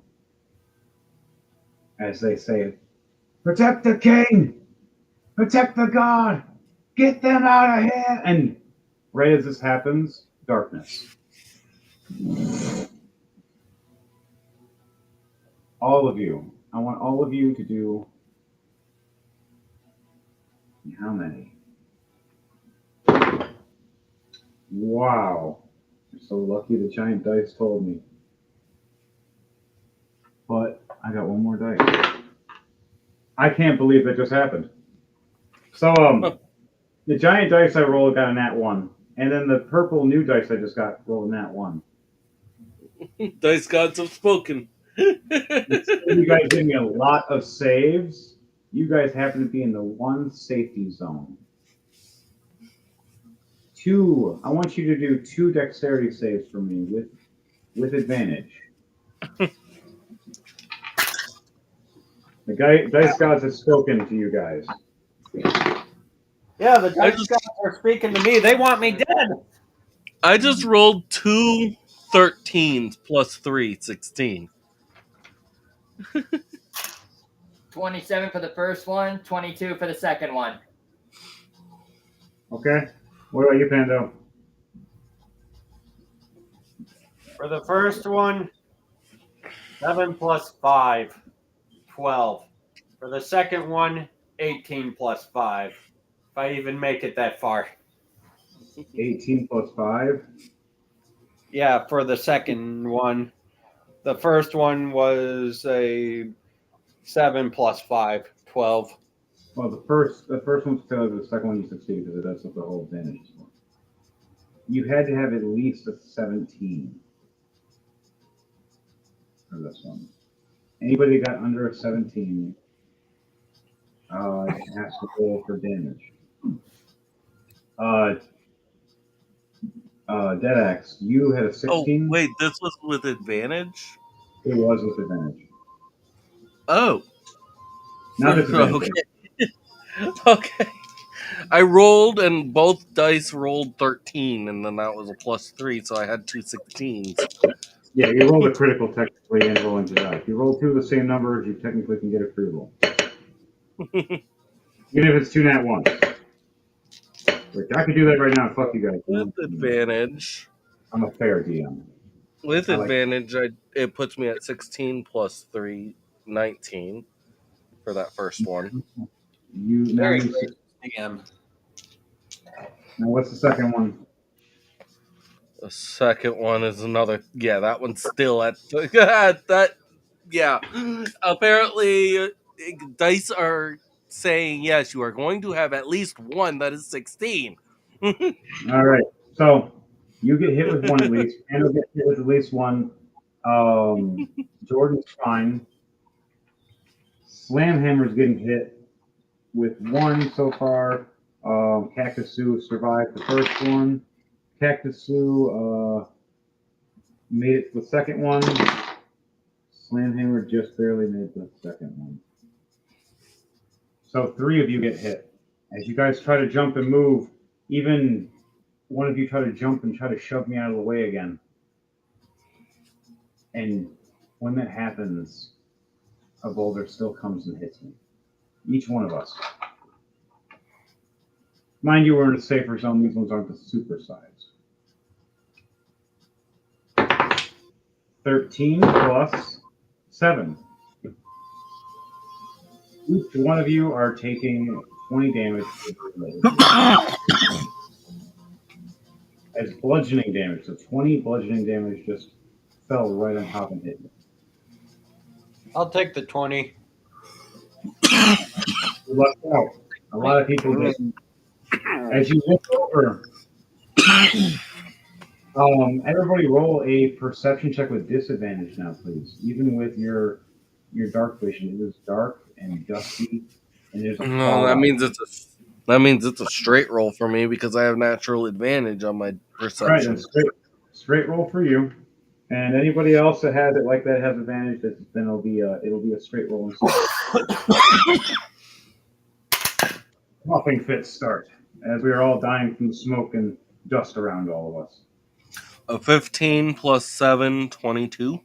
as they say, "Protect the king! Protect the god! Get them out of here!" And right as this happens, darkness. All of you. I want all of you to do how many? Wow. You're so lucky the giant dice told me. But I got one more dice. I can't believe that just happened. So the giant dice I rolled got a nat 1. And then the purple new dice I just got rolled a nat 1. Dice gods have spoken. You guys gave me a lot of saves. You guys happen to be in the one safety zone. 2. I want you to do 2 dexterity saves for me with advantage. The dice gods have spoken to you guys. Yeah, the dice gods are speaking to me. They want me dead. I just rolled 2 13s plus 3, 16. 27 for the first one, 22 for the second one. Okay. What about you, Pando? For the first one, 7 plus 5, 12. For the second one, 18 plus 5. If I even make it that far. 18 plus 5. Yeah, for the second one. The first one was a 7 plus 5, 12. Well, the first one failed, the second one you succeeded because that's what the whole advantage is for. You had to have at least a 17 for this one. Anybody got under a 17 has to roll for damage. Deadaxe, you had a 16. Oh, wait, this was with advantage? It was with advantage. Oh. Not disadvantage. Okay. Okay. I rolled and both dice rolled 13, and then that was a plus 3, so I had 2 16s. Yeah, you rolled a critical technically and rolling to die. If you roll 2 of the same numbers, you technically can get a free roll. Even if it's 2 nat 1. I could do that right now. Fuck you guys. With advantage. I'm a fair DM. With advantage, it puts me at 16 plus 3, 19 for that first one. Very great DM. Now, what's the second one? The second one is another. Yeah, that one's still at that. Yeah, apparently, dice are saying yes. You are going to have at least one that is 16. All right. So you get hit with one at least. Andrew gets hit with at least one. Jordan's fine. Slamhammer's getting hit with 1 so far. Cactus Sue survived the first one. Cactus Sue made it to the second one. Slamhammer just barely made the second one. So 3 of you get hit. As you guys try to jump and move, even one of you try to jump and try to shove me out of the way again. And when that happens, a boulder still comes and hits me. Each one of us. Mind you, we're in a safer zone. These ones aren't the super size. 13 plus 7. Each one of you are taking 20 damage. As bludgeoning damage. So 20 bludgeoning damage just fell right on top and hit you. I'll take the 20. You lucked out. A lot of people did. As you look over, everybody roll a perception check with disadvantage now, please. Even with your dark vision, it is dark and dusty, and there's a No, fog. that means it's a straight roll for me because I have natural advantage on my All right, perception. then straight roll for you. And anybody else that has it like that has advantage. Then it'll be a straight roll instead. Coughing fits start as we are all dying from the smoke and dust around all of us. A 15 plus 7, 22.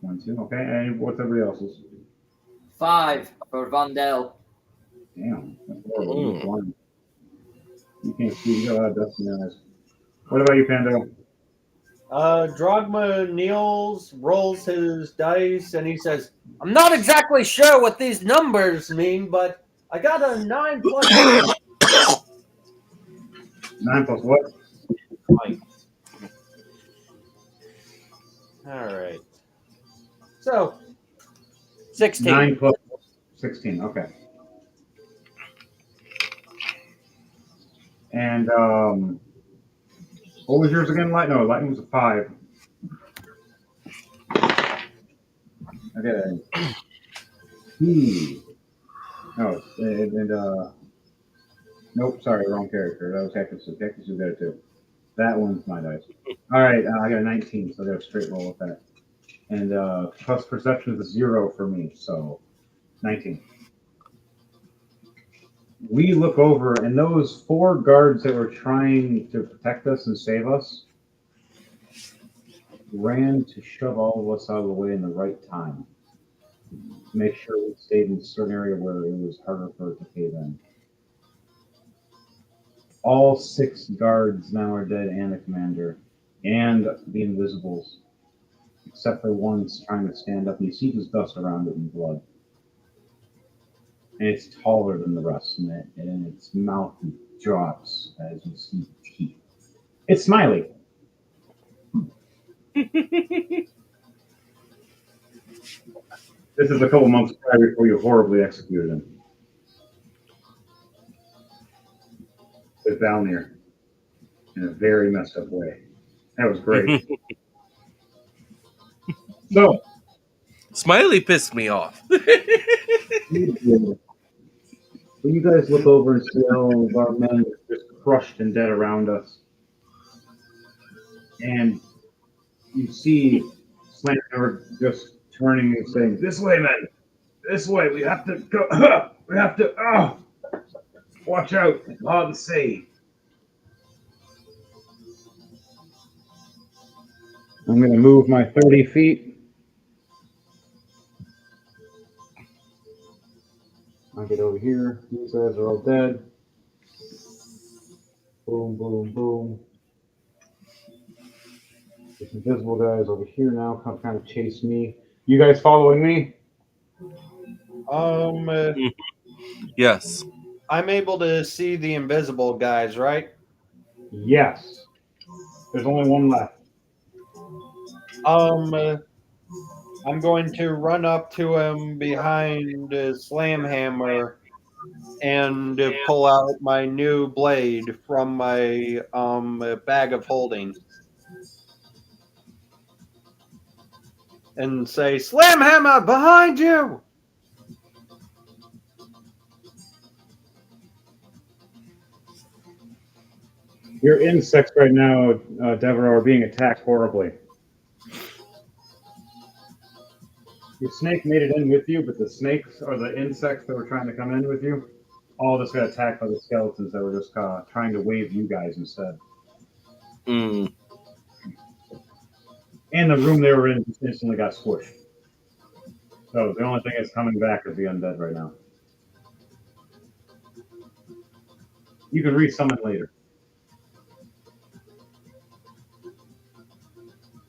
22. Okay, and what's everybody else's? 5 for Vondel. Damn, that's horrible. You're blind. You can't see. You got a lot of dust in your eyes. What about you, Pando? Drogma Niels rolls his dice and he says, I'm not exactly sure what these numbers mean, but I got a 9 plus 9 plus what? 9. All right. So, 16. 9 plus 16. Okay. And what was yours again? Lightning was a 5. Okay. No, nope. Sorry, wrong character. That was Hecus. Hecus is there too. That one's my dice. All right, I got a 19, so I got a straight roll with that. And plus perception is a 0 for me, so 19. We look over, and those 4 guards that were trying to protect us and save us ran to shove all of us out of the way in the right time. To make sure we stayed in a certain area where it was harder for it to cave in. All 6 guards now are dead, and the commander, and the invisibles, except for one's trying to stand up. And you see there's dust around it and blood. And it's taller than the rest, and its mouth drops as you see teeth. It's Smiley. This is a couple months prior before you horribly executed him. It's down there in a very messed up way. That was great. So, Smiley pissed me off. when you guys look over and see all of our men just crushed and dead around us, and you see Slamhammer just turning and saying, "This way, men! This way! We have to go! We have to! Watch out! Hard to see." I'm going to move my 30 feet. I'll get over here. These guys are all dead. Boom, boom, boom. This invisible guy is over here now, kind of chase me. You guys following me? Yes. I'm able to see the invisible guys, right? Yes. There's only one left. I'm going to run up to him behind Slamhammer and pull out my new blade from my bag of holding and say, Slamhammer, behind you! Your insects right now, Deborah, are being attacked horribly. Your snake made it in with you, but the snakes or the insects that were trying to come in with you, all just got attacked by the skeletons that were just trying to wave you guys instead. Mm. And the room they were in just instantly got squished. So the only thing that's coming back is the undead right now. You can resummon later.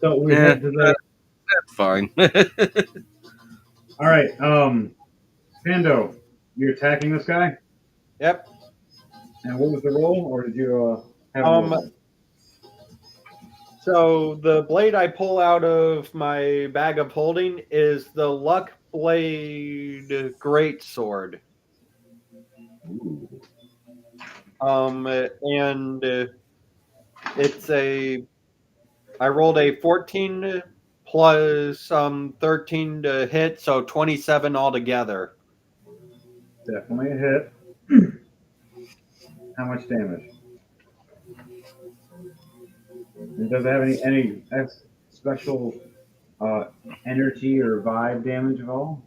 So we head to the. That's fine. All right, Pando, you're attacking this guy. Yep. And what was the roll, or did you have Um, more? So the blade I pull out of my bag of holding is the Luck Blade Greatsword. Ooh. And it's I rolled a 14 plus 13 to hit, so 27 altogether. Definitely a hit. How much damage? And does it have any special energy or vibe damage at all?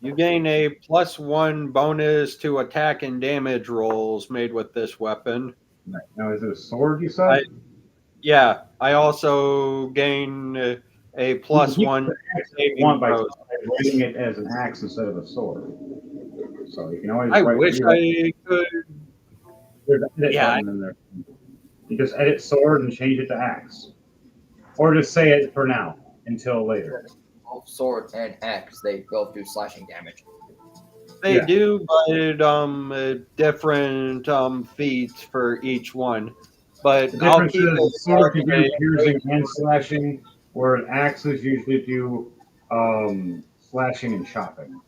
You gain a +1 bonus to attack and damage rolls made with this weapon. Right. Now, is it a sword, you said? Yeah, I also gain a You can keep +1 the axe if you saving want by throws. writing it as an axe instead of a sword. So you can always I write. wish I could. There's an edit Yeah, button in there. You just edit sword and change it to axe, or just say it for now until later. Both sword and axe, they both do slashing damage. they Yeah. do, but different feats for each one. But The I'll difference keep is the it sword can as do piercing and slashing, where axes usually do slashing and chopping.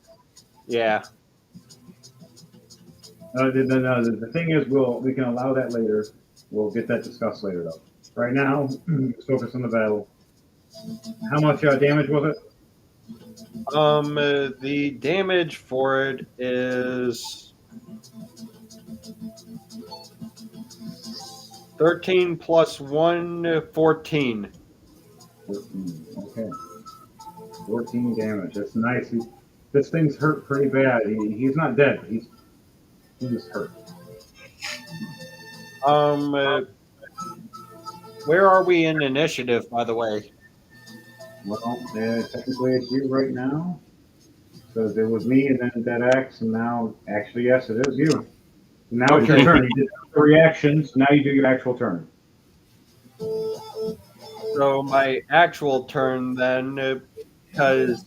yeah. The thing is, we can allow that later. We'll get that discussed later, though. Right now, let's focus on the battle. How much damage was it? The damage for it is 13 plus 1, 14. 14. Okay. 14 damage. That's nice. This thing's hurt pretty bad. He's not dead. He's hurt. Um, uh, where are we in initiative, by the way? Well, technically it's you right now. So there was me and then Dead Axe, and now, actually, yes, it is you. Now it's your Okay. turn. You did the reactions. Now you do your actual turn. So my actual turn then, because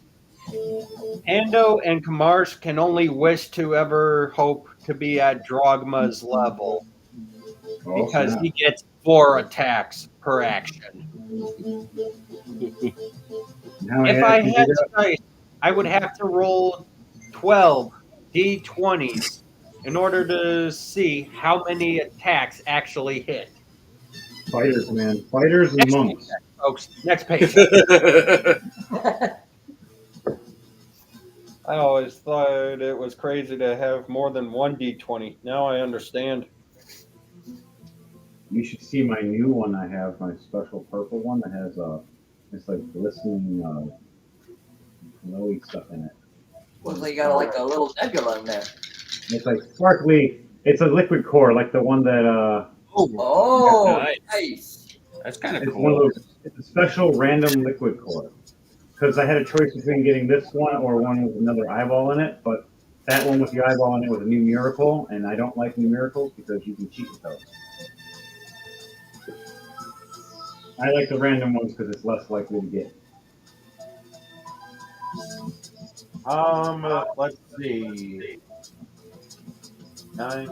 Ando and Kamarsh can only wish to ever hope to be at Drogma's level Oh, because snap. he gets 4 attacks per action. And how many If I actions you had got? dice, I would have to roll 12 d20s in order to see how many attacks actually hit. Fighters, man. Fighters and Next monks. paycheck, folks. Next paycheck. I always thought it was crazy to have more than one d20. Now I understand. You should see my new one I have, my special purple one that has it's like glistening, glowy stuff in it. Looks like you got like a little nebula in there. It's like sparkly. It's a liquid core, like the one that Oh, Nice. nice. That's kind of it's one of cool. those. It's a special random liquid core. Because I had a choice between getting this one or one with another eyeball in it, but that one with the eyeball in it was a new miracle, and I don't like new miracles because you can cheat with those. I like the random ones because it's less likely to get. Let's see. 9,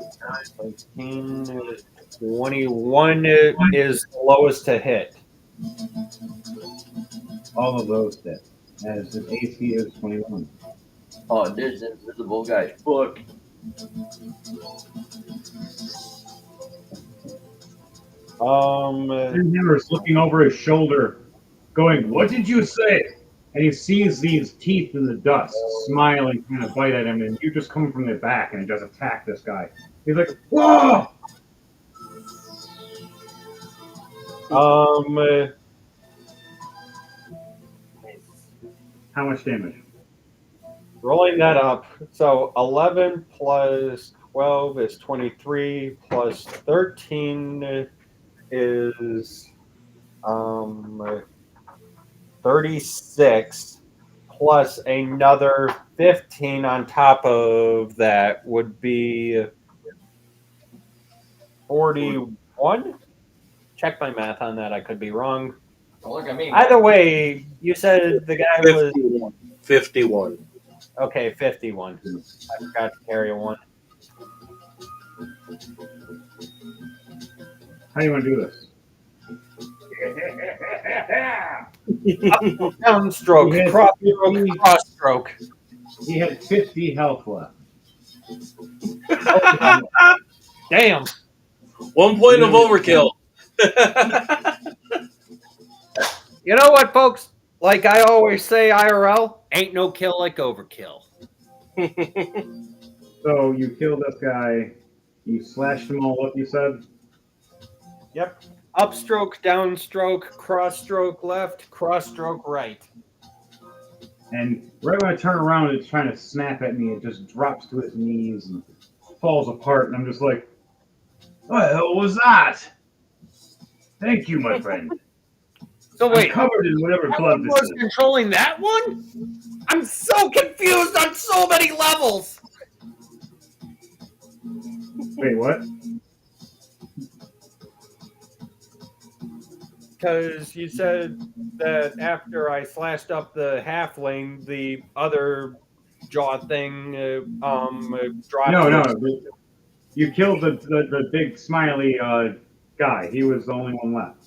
15, 21 is the lowest to hit. All of those hit, as his AC is 21. Oh, this invisible guy's book. Hammer's looking over his shoulder, going, "What did you say?" And he sees these teeth in the dust, smiling, kind of bite at him, and you just come from the back, and he just attack this guy. He's like, "Whoa!" How much damage? Rolling that up. So 11 plus 12 is 23, plus 13 is 36, plus another 15 on top of that would be 41. Check my math on that. I could be wrong. Don't look at me. Either way, you said the guy was 51. Okay, 51. I forgot to carry one. How do you want to do this? Downstroke, He had cross stroke, 50 cross stroke. He had 50 health left. Oh, damn. 1 point of Really? overkill. You know what, folks? Like I always say, IRL ain't no kill like overkill. So you killed this guy. You slashed them all up, you said? Yep. Upstroke, downstroke, cross stroke left, cross stroke right. And right when I turn around, it's trying to snap at me. It just drops to its knees and falls apart. And I'm just like, what the hell was that? Thank you, my friend. So I'm wait, covered in whatever that blood one this was is. controlling that one? I'm so confused on so many levels. Wait, what? Because you said that after I slashed up the halfling, the other jaw thing dropped No, to no. its. You killed the big smiley guy. He was the only one left.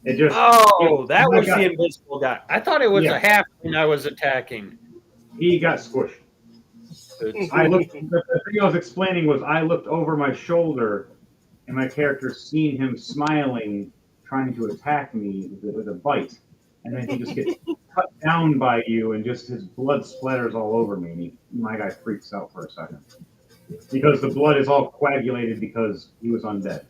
It just. Oh, that My was guy, the invisible guy. I thought it was yeah, a halfling I was attacking. he got squished. It's, I looked. The thing I was explaining was I looked over my shoulder, and my character seen him smiling, trying to attack me with a bite, and then he just gets cut down by you, and just his blood splatters all over me. And my guy freaks out for a second because the blood is all coagulated because he was undead.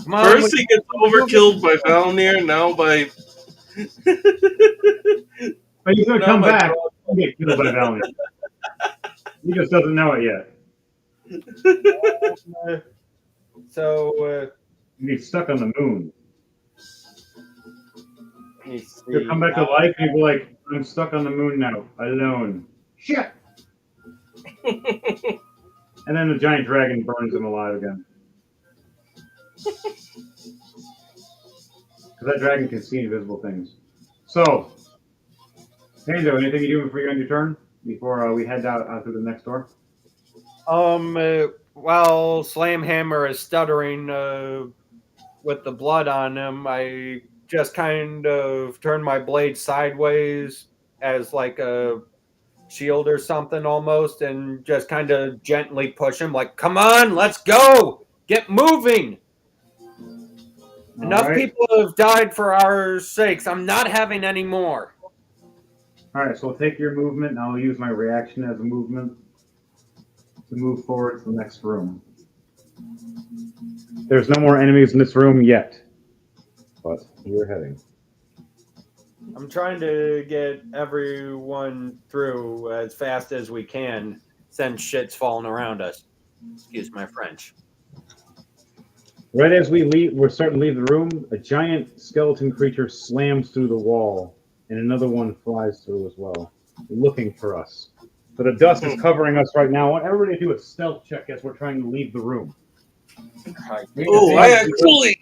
come on, First he gets overkilled by Valnir, now by But he's gonna now come by back and get killed by Valiant. He just doesn't know it yet. So He's stuck on the moon. let me see. He'll come back to life and he'll be like, I'm stuck on the moon now, alone. Shit! And then the giant dragon burns him alive again. Because that dragon can see invisible things. So, Pando, anything you do before you end your turn? Before we head out through the next door? While Slamhammer is stuttering with the blood on him, I just kind of turn my blade sideways as like a shield or something almost, and just kind of gently push him, like, come on, let's go! Get moving! Enough Alright. people have died for our sakes. I'm not having any more. Alright, so we'll take your movement and I'll use my reaction as a movement to move forward to the next room. There's no more enemies in this room yet. But you're heading. I'm trying to get everyone through as fast as we can since shit's falling around us. Excuse my French. Right as we're starting to leave the room, a giant skeleton creature slams through the wall, and another one flies through as well, looking for us. So the dust is covering us right now. I want everybody to do a stealth check as we're trying to leave the room. Oh, I actually.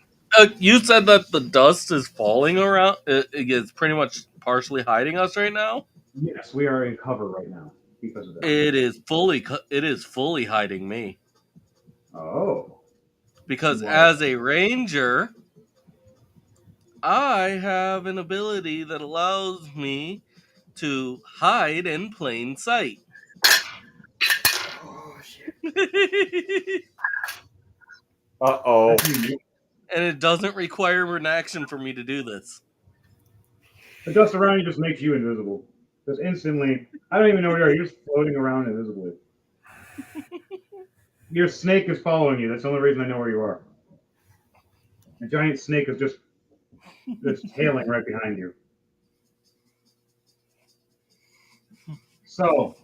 You said that the dust is falling around. It is pretty much partially hiding us right now. Yes, we are in cover right now because of that. It is fully hiding me. Oh. Because Wow. as a ranger, I have an ability that allows me to hide in plain sight. Oh shit. Uh-oh. And it doesn't require an action for me to do this. The dust around you just makes you invisible. Just instantly, I don't even know where you are. You're just floating around invisibly. Your snake is following you. That's the only reason I know where you are. A giant snake is just tailing right behind you. So,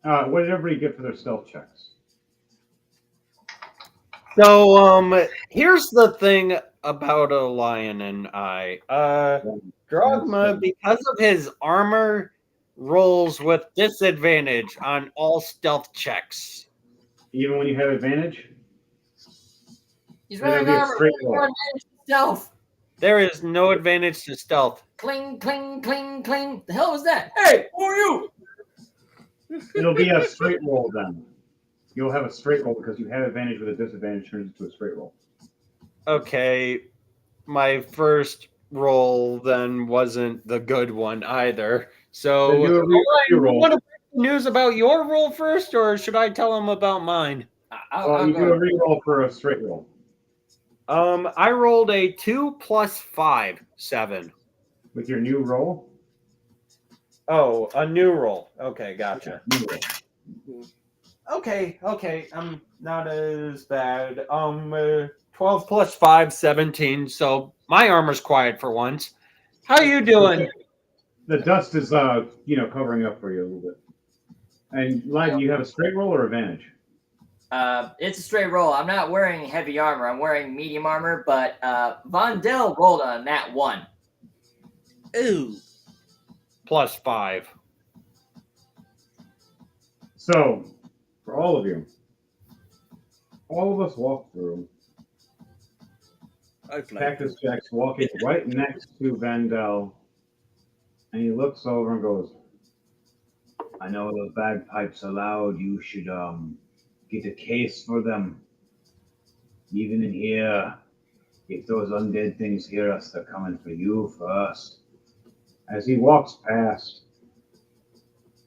what did everybody get for their stealth checks? So, here's the thing about a lion and I. Drogma, because of his armor, rolls with disadvantage on all stealth checks. Even when you have advantage? He's Then it'll wearing be a armor. straight He's roll. wearing stealth. There is no advantage to stealth. Cling, cling, cling, cling. The hell was that? Hey, who are you? It'll be a straight roll then. You'll have a straight roll because you have advantage with a disadvantage turns into a straight roll. Okay, my first roll then wasn't the good one either. So, Then do a re-roll. want to break the news about your roll first, or should I tell them about mine? Well, you do a re-roll for a straight roll. I rolled a 2 plus 5, 7. With your new roll? Oh, a new roll. Okay, gotcha. New roll. Okay, I'm not as bad. 12 plus 5, 17. So my armor's quiet for once. How you doing? The dust is, covering up for you a little bit. And Lyden, you have a straight roll or advantage? It's a straight roll. I'm not wearing heavy armor. I'm wearing medium armor, but Vondel rolled a nat 1. Ooh. Plus 5. So, for all of you, all of us walk through. Cactus Jack's walking right next to Vandel, and he looks over and goes, I know those bagpipes are loud. You should get a case for them. Even in here, if those undead things hear us, they're coming for you first. As he walks past,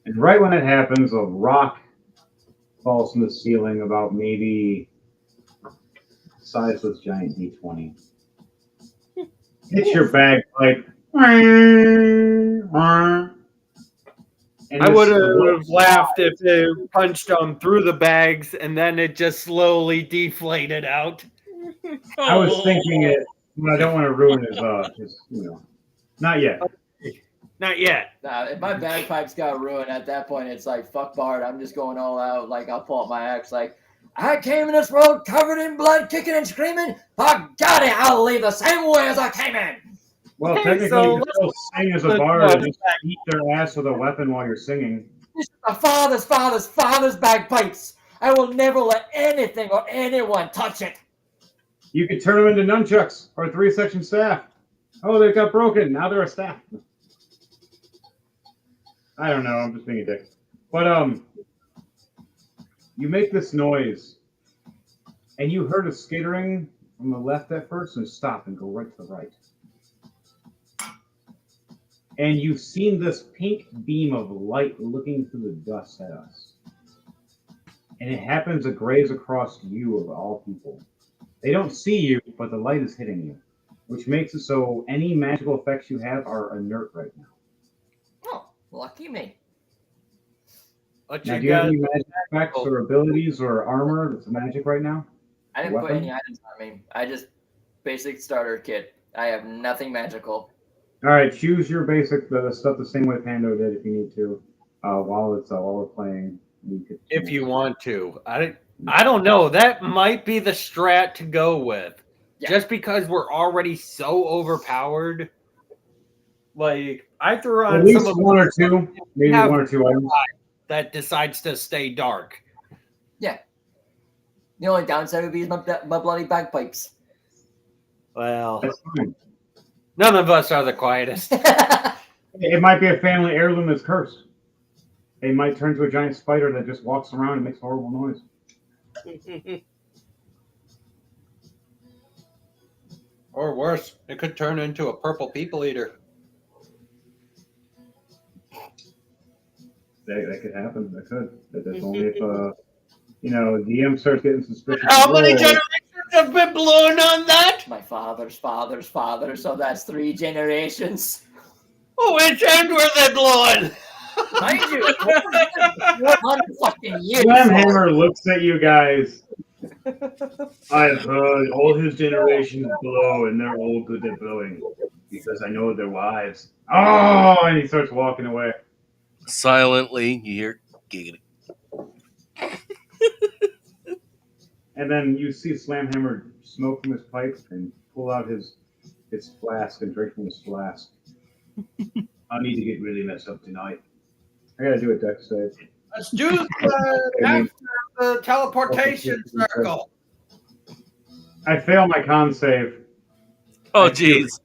and right when it happens, a rock falls from the ceiling about maybe size with giant D20. Hits your bagpipe. And I would have laughed if they punched them through the bags and then it just slowly deflated out. I was thinking it, but I don't want to ruin his not yet. Not yet. If my bagpipes got ruined at that point, it's like, fuck Bard, I'm just going all out. Like, I'll pull up my axe, like, I came in this world covered in blood, kicking and screaming. By God, I'll leave the same way as I came in. Well, technically, you can still sing as a bard and just eat their ass with a weapon while you're singing. This is my father's bagpipes. I will never let anything or anyone touch it. You could turn them into nunchucks or a 3-section staff. Oh, they got broken. Now they're a staff. I don't know. I'm just being a dick. But you make this noise, and you heard a skittering from the left at first, and stop and go right to the right. And you've seen this pink beam of light looking through the dust at us. And it happens to graze across you of all people. They don't see you, but the light is hitting you, which makes it so any magical effects you have are inert right now. Oh, lucky me. Now, do you have any magic effects or abilities or armor that's magic right now? I didn't put any items on me. I just basic starter kit. I have nothing magical. All right, choose your basic stuff the same way Pando did if you need to. While we're playing, if you want to. I don't know. That might be the strat to go with. Yeah. Just because we're already so overpowered. Like, I threw on at least one or two items that decides to stay dark. Yeah. The only downside would be my bloody bagpipes. Well, none of us are the quietest. It might be a family heirloom that's cursed. It might turn to a giant spider that just walks around and makes horrible noise. Or worse, it could turn into a purple people eater. That could happen. That could. But that's only if DM starts getting suspicious. How many generations have been blown on that? My father's father's father, so that's 3 generations. Which end were they blowing? Mind you, 100 fucking years. Slamhammer looks at you guys. I've heard all his generations blow, and they're all good at blowing because I know their wives. Oh, and he starts walking away. Silently, you hear giggity. And then you see Slamhammer smoke from his pipe and pull out his flask and drink from his flask. I need to get really messed up tonight. I gotta do a dex save. Let's do after the teleportation circle. I fail my con save. Oh, jeez.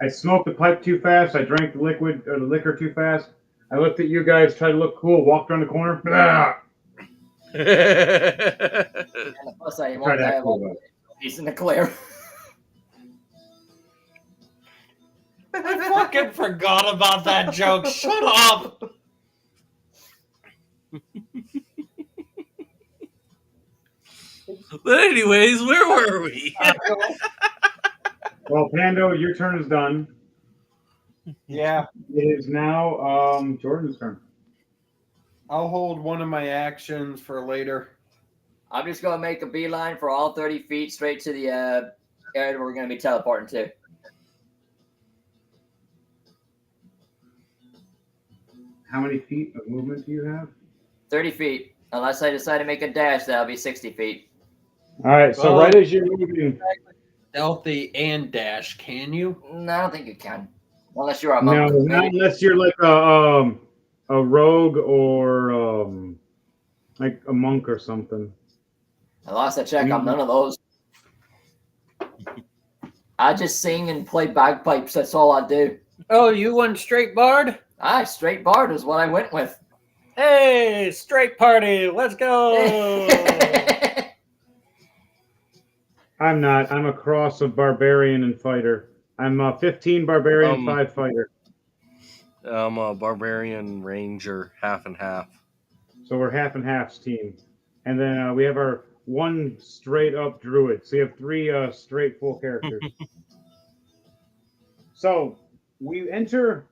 I smoked the pipe too fast. I drank the liquid or the liquor too fast. I looked at you guys, tried to look cool, walked around the corner. Blah! And the plus side, he I won't tried to die act of cool old about age. it. He's in the clear. I fucking forgot about that joke. Shut up. But anyways, where were we? Well, Pando, your turn is done. Yeah, It is now Jordan's turn. I'll hold one of my actions for later. I'm just going to make a beeline for all 30 feet straight to the area we're going to be teleporting to. How many feet of movement do you have? 30 feet. Unless I decide to make a dash, that'll be 60 feet. All right, so Well, right as you're moving, Stealthy and dash, can you? No, I don't think you can. Unless you're a no, monk. not Maybe. unless you're like a rogue or like a monk or something. I lost a check on none of those. I just sing and play bagpipes. That's all I do. Oh, you went straight bard? Aye, straight bard is what I went with. Hey, straight party, let's go! I'm not. I'm a cross of barbarian and fighter. I'm 15 barbarian, 5 fighter. I'm a barbarian ranger, half and half. So we're half and halves team. And then we have our one straight up druid. So you have 3 straight full characters. So we enter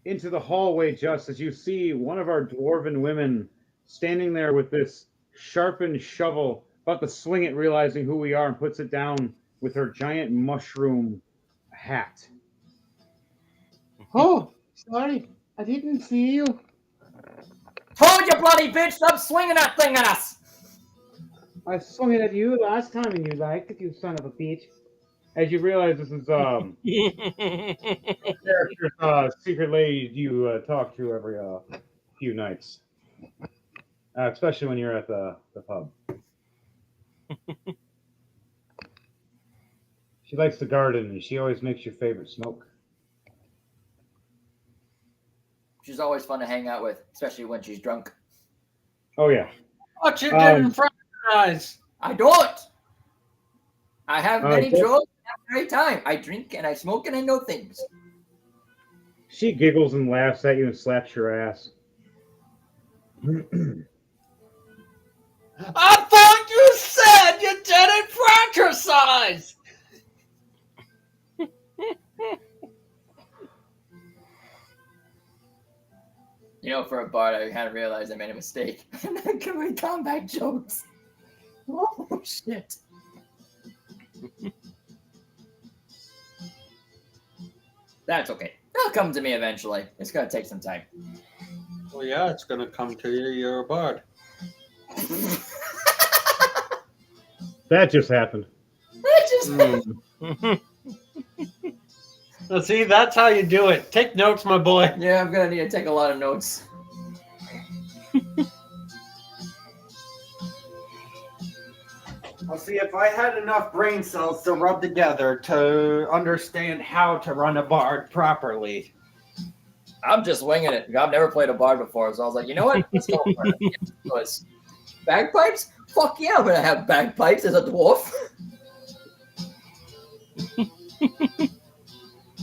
into the hallway just as you see one of our dwarven women standing there with this sharpened shovel, about to swing it, realizing who we are, and puts it down with her giant mushroom hat. Oh, sorry, I didn't see you. Told you, bloody bitch! Stop swinging that thing at us! I swung it at you last time and you liked it, you son of a bitch. As you realize, this is character's secret lady you talk to every few nights. Especially when you're at the pub. She likes to garden and she always makes your favorite smoke. She's always fun to hang out with, especially when she's drunk. Oh, yeah. What you didn't fraternize? I don't! I have many so- jokes and have a great time. I drink and I smoke and I know things. She giggles and laughs at you and slaps your ass. I thought you said you didn't fraternize! You know, for a bard, I kind of realized I made a mistake. I'm not good with comeback jokes. Oh, shit. That's okay. It'll come to me eventually. It's going to take some time. Well, yeah, it's gonna come to you. You're a bard. That just happened. Now, see, that's how you do it. Take notes, my boy. Yeah, I'm going to need to take a lot of notes. Well, see, if I had enough brain cells to rub together to understand how to run a bard properly. I'm just winging it. I've never played a bard before, so I was like, you know what? Let's go for it. Yeah, so it's bagpipes? Fuck yeah, I'm going to have bagpipes as a dwarf.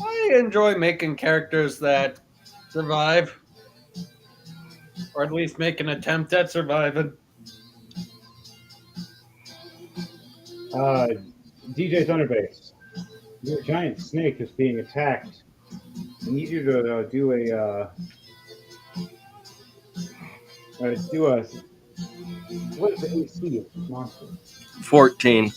I enjoy making characters that survive, or at least make an attempt at surviving. DJ Thunderbase, your giant snake is being attacked. I need you to do a what is the AC of this monster? 14.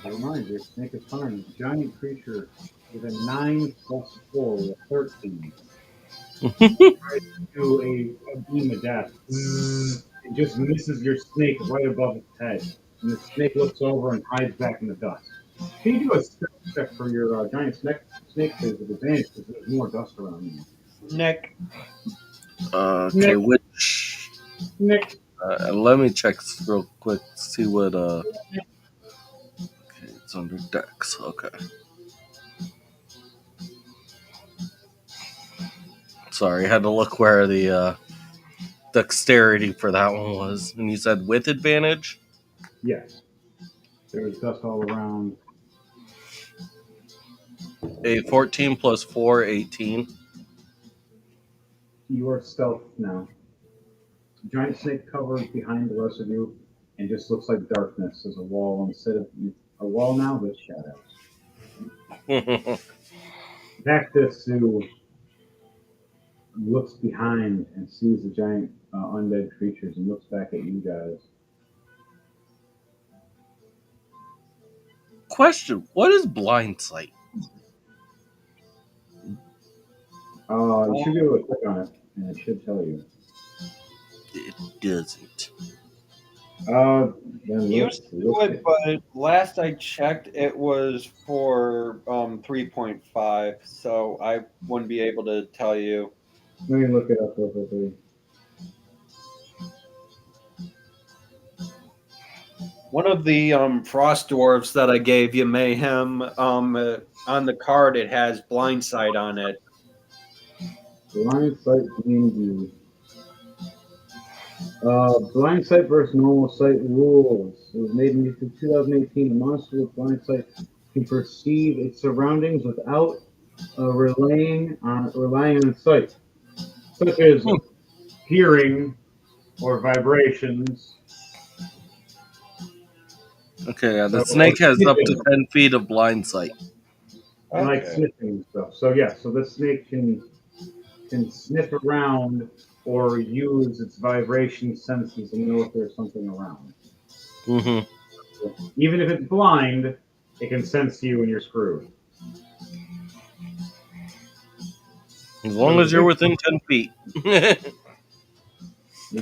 I remind you, snake is fine. Giant creature with a 9 plus 4 with a 13. Tries to do a beam of death. It just misses your snake right above its head. And the snake looks over and hides back in the dust. Can you do a stealth check for your giant snake phase with advantage because there's more dust around you? Nick. Okay, Nick. which... Nick. let me check real quick, see what... It's under Dex. Okay. Sorry, I had to look where the dexterity for that one was. And you said with advantage? Yes. There's dust all around. A 14 plus 4, 18. You are stealth now. Giant snake covers behind the rest of you and just looks like darkness as a wall. Instead of a wall now, there's shadows. Cactus who looks behind and sees the giant undead creatures and looks back at you guys. Question: what is blind sight? You should be able to click on it and it should tell you. It doesn't. Then Used to do it, but last I checked, it was for 3.5, so I wouldn't be able to tell you. Let me look it up real quickly. One of the frost dwarves that I gave you, Mayhem, on the card, it has blind sight on it. Blind sight D&D. Blind sight versus normal sight rules. It was made in 2018. A monster with blind sight can perceive its surroundings without relying on sight, such as hearing or vibrations. Okay, yeah, the snake has up to 10 feet of blind sight. And like sniffing and stuff. So yeah, so the snake can sniff around or use its vibration senses and know if there's something around. Mm-hmm. Even if it's blind, it can sense you and you're screwed. As long as you're within 10 feet. The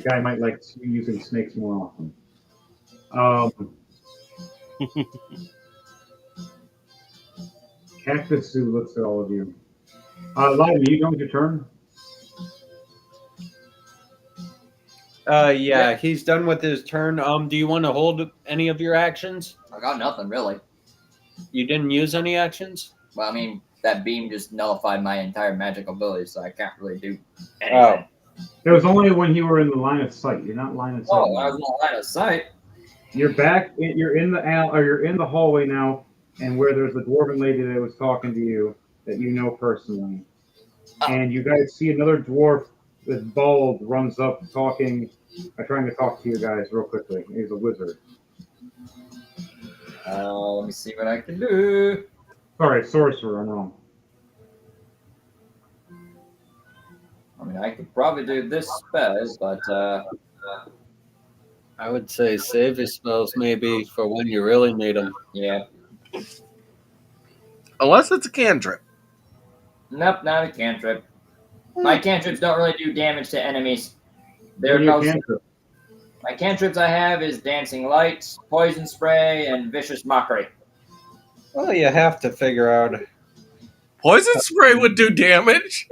guy might like using snakes more often. Cactus Sue looks at all of you. Live, are you going to turn? Yeah, he's done with his turn. Do you want to hold any of your actions? I got nothing really. You didn't use any actions? Well, I mean, that beam just nullified my entire magic ability, so I can't really do anything. Oh. It was only when you were in the line of sight. You're not line of sight. Oh, I was in the line of sight. You're back. You're in you're in the hallway now, and where there's the dwarven lady that was talking to you that you know personally, and you guys see another dwarf with bald runs up talking, trying to talk to you guys real quickly. He's a wizard. Let me see what I can do. Sorry, sorcerer. I'm wrong. I mean, I could probably do this spell, but I would say save your spells maybe for when you really need them. yeah. Unless it's a cantrip. Nope, not a cantrip. My cantrips don't really do damage to enemies. What are your cantrips? My cantrips I have is Dancing Light, Poison Spray, and Vicious Mockery. Well, you have to figure out. Poison spray would do damage.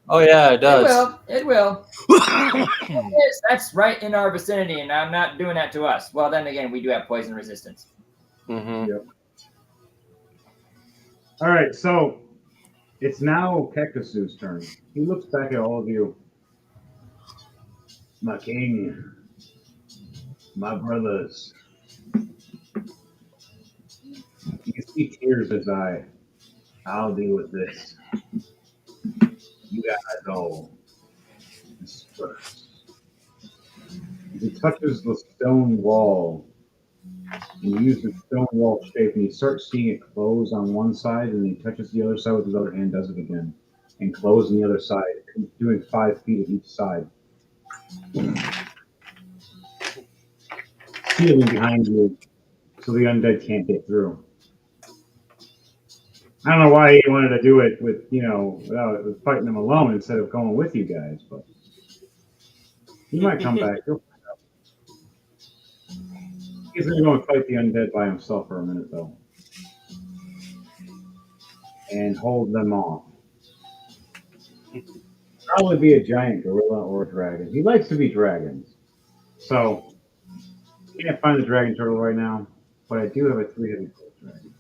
Oh yeah, it does. It will. Yes, that's right in our vicinity, and I'm not doing that to us. Well, then again, we do have poison resistance. Mm-hmm. Yep. All right, so it's now Cactus's turn. He looks back at all of you. My king, my brothers. You see tears as I'll deal with this. You guys all disperse. He touches the stone wall. And he uses the stone wall shape, and you start seeing it close on one side, and he touches the other side with his other hand, does it again, and close on the other side, doing 5 feet of each side. Sealing behind you, so the undead can't get through. I don't know why he wanted to do it with, with fighting them alone instead of going with you guys, but he might come back. He's going to go and fight the undead by himself for a minute, though. And hold them off. Probably be a giant gorilla or a dragon. He likes to be dragons. So, can't find the dragon turtle right now, but I do have a 3-headed Dragon.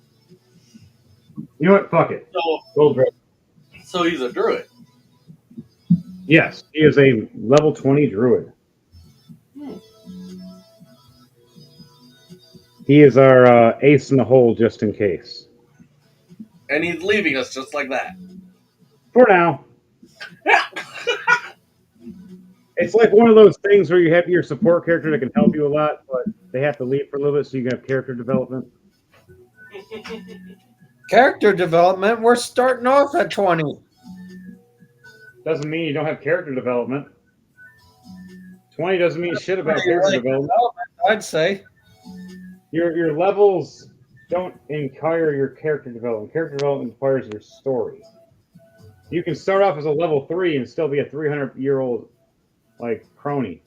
You know what? Fuck it. So, Gold Dragon. so he's a druid. Yes, he is a level 20 druid. He is our ace in the hole just in case. And he's leaving us just like that. For now. It's like one of those things where you have your support character that can help you a lot, but they have to leave for a little bit so you can have character development. Character development, we're starting off at 20. Doesn't mean you don't have character development. 20 doesn't mean shit about character development. I'd say. Your levels don't require your character development. Character development requires your story. You can start off as a level 3 and still be a 300-year-old like crony.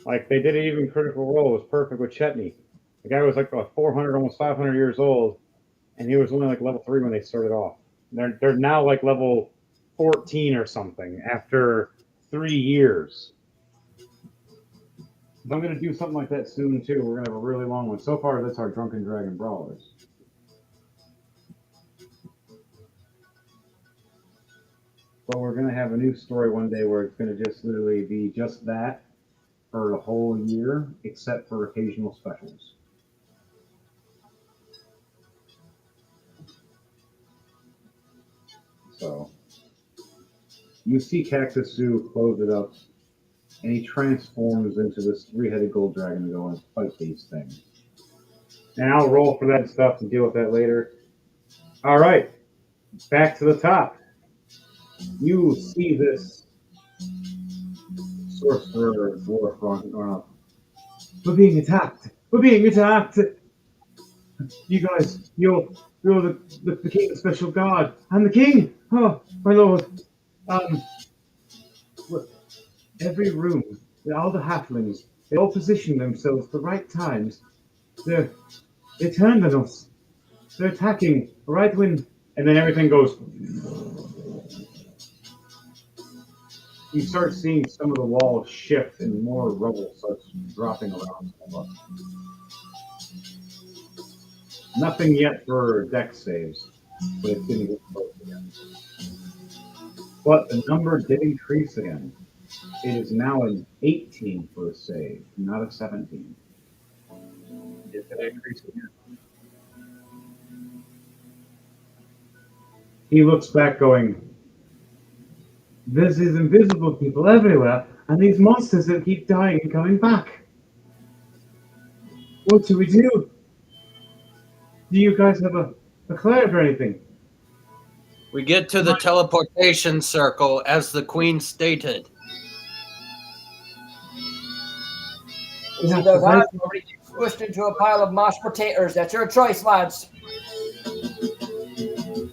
Like they did it even Critical Role was perfect with Chetney. The guy was like 400, almost 500 years old, and he was only like level 3 when they started off. They're now like level 14 or something after 3 years. I'm going to do something like that soon too. We're going to have a really long one. So far, that's our Drunken Dragon Brawlers. But we're going to have a new story one day where it's going to just literally be just that for the whole year, except for occasional specials. So, you see Cactus Zoo close it up, and he transforms into this 3-headed gold dragon to go and fight these things. And I'll roll for that stuff and deal with that later. All right, back to the top. You see this sorcerer dwarf going up. We're being attacked. We're being attacked. You guys, you're the king's special guard. I'm the king. Oh, my lord. Look, every room, all the halflings, they all position themselves at the right times. They turned on us. They're attacking right when, and then everything goes. You start seeing some of the walls shift and more rubble starts dropping around. Nothing yet for deck saves, but it's getting close again. But the number did increase again. It is now an 18 for a save, not a 17. It did increase again. He looks back going, there's these invisible people everywhere, and these monsters that keep dying and coming back. What do we do? Do you guys have a cleric or anything? We get to the teleportation circle, as the queen stated. It's either that or we get squished into a pile of mashed potatoes. That's your choice, lads. You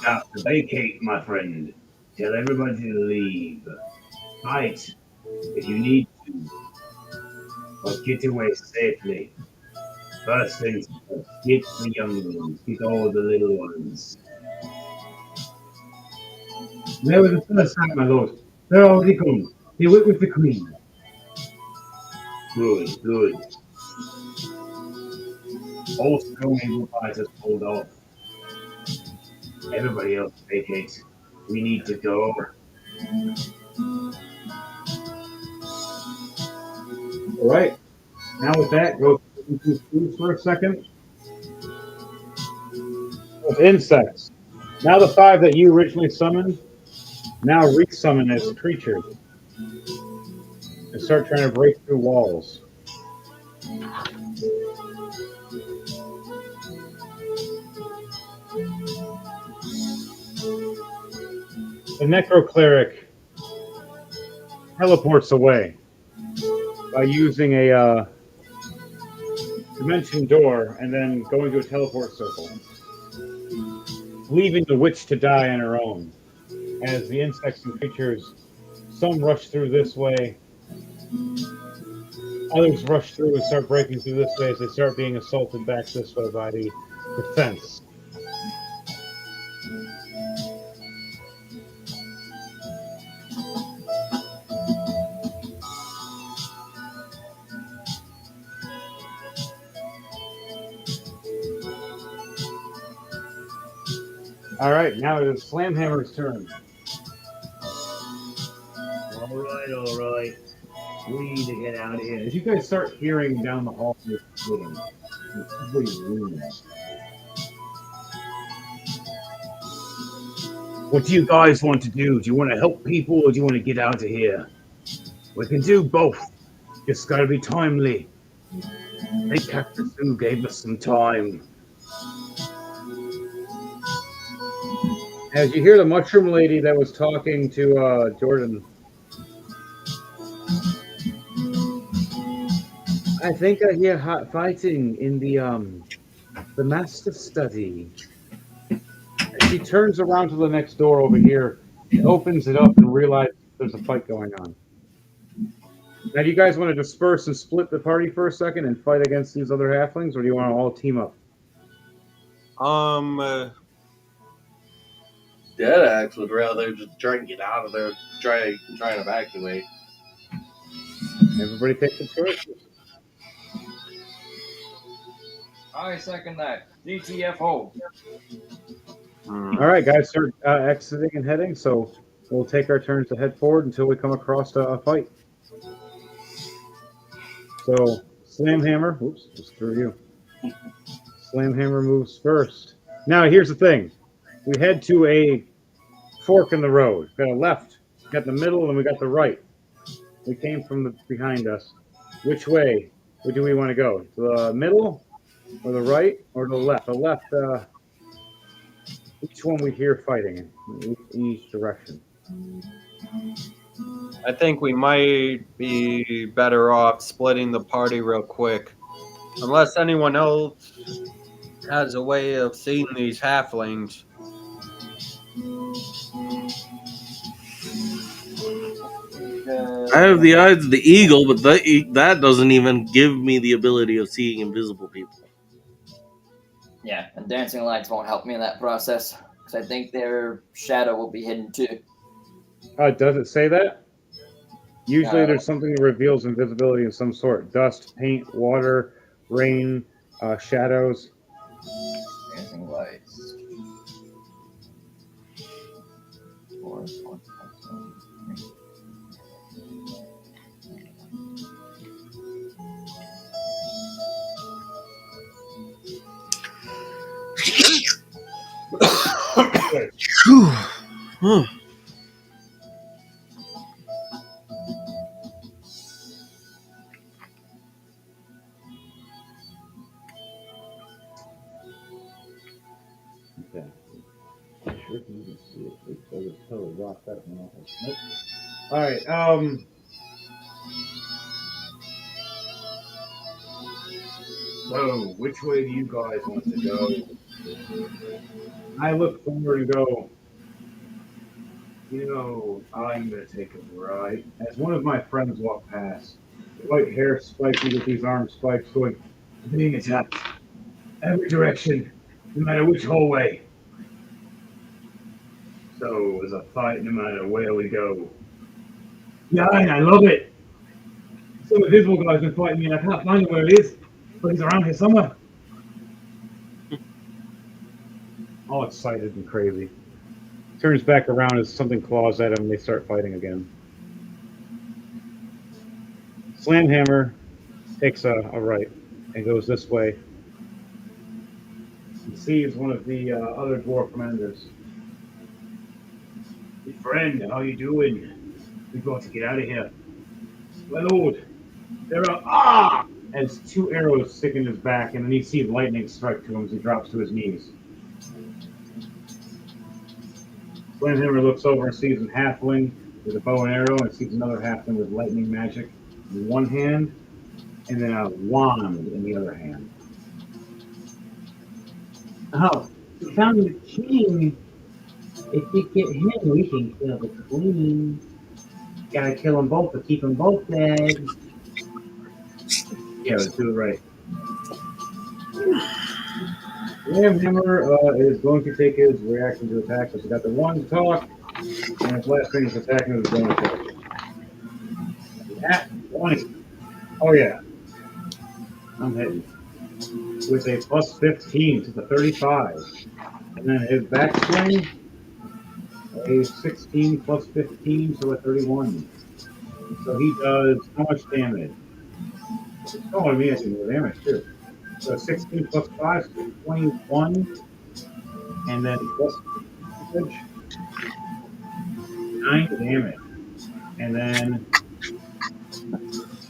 have to vacate, my friend. Tell everybody to leave. Fight if you need to. But get away safely. First things first, get the young ones, get all the little ones. Where was the first time, my lord? They're already gone. They went with the queen. Good, good. All strong able fighters pulled off. Everybody else vacate. We need to go. All right. Now with that, go into food for a second. With insects. Now the 5 that you originally summoned, now resummon as creatures. And start trying to break through walls. The Necrocleric teleports away by using a dimension door and then going to a teleport circle, leaving the witch to die on her own. As the insects and creatures, some rush through this way, others rush through and start breaking through this way as they start being assaulted back this way by the defense. All right, now it is Slamhammer's turn. All right. We need to get out of here. As you guys start hearing down the hall, splitting. What do you guys want to do? Do you want to help people or do you want to get out of here? We can do both. Just gotta be timely. I think Captain Sue gave us some time. As you hear the mushroom lady that was talking to Jordan, I think I hear fighting in the master study. She turns around to the next door over here, opens it up, and realizes there's a fight going on. Now, do you guys want to disperse and split the party for a second and fight against these other halflings, or do you want to all team up? Deadax would rather just try and get out of there, try and evacuate. Everybody take the choices. I second that. GTFO. All right, guys, start exiting and heading. So we'll take our turns to head forward until we come across a fight. So Slamhammer, oops, just threw you. Slamhammer moves first. Now here's the thing: we head to a fork in the road. We got a left, we got the middle, and we got the right. We came from behind us. Which way do we want to go? To the middle, or the right, or the left? The left. Each one we hear fighting in each direction. I think we might be better off splitting the party real quick. Unless anyone else has a way of seeing these halflings. I have the eyes of the eagle, but that doesn't even give me the ability of seeing invisible people. Yeah, and dancing lights won't help me in that process because I think their shadow will be hidden too. Does it say that? Usually there's something that reveals invisibility of some sort. Dust, paint, water, rain, shadows. Dancing lights. Okay. Sure if you can see it. Oops, I just totally lost that one off. Nope. All right. So, which way do you guys want to go? I look forward and go. I'm gonna take a right. As one of my friends walked past, white hair spiky with these arm spikes, going, Being attacked. Every direction, no matter which hallway. So there's a fight no matter where we go. Yeah, I love it. Some invisible guy's been fighting me and I can't find him where he is. But he's around here somewhere. all excited and crazy. Turns back around as something claws at him and they start fighting again. Slamhammer takes a right and goes this way. He sees one of the other dwarf commanders. Hey friend, how you doing? We've got to get out of here. My lord, there are as two arrows stick in his back, and then you see lightning strike to him as he drops to his knees. Slamhammer looks over and sees a halfling with a bow and arrow, and sees another halfling with lightning magic in one hand, and then a wand in the other hand. Oh, we found the king. If we get him, we can kill the queen. Gotta kill them both to keep them both dead. Yeah, let's do it right. Slamhammer is going to take his reaction to attack. So he's got the one to talk, and his last thing is attacking with his bonus action. At 20. Oh yeah. I'm hitting. With a plus 15 to the 35. And then his backswing, a 16 plus 15, so a 31. So he does how much damage? It's calling me, I do more damage too. So 16 plus 5, so 21, and then plus damage, 9 damage. And then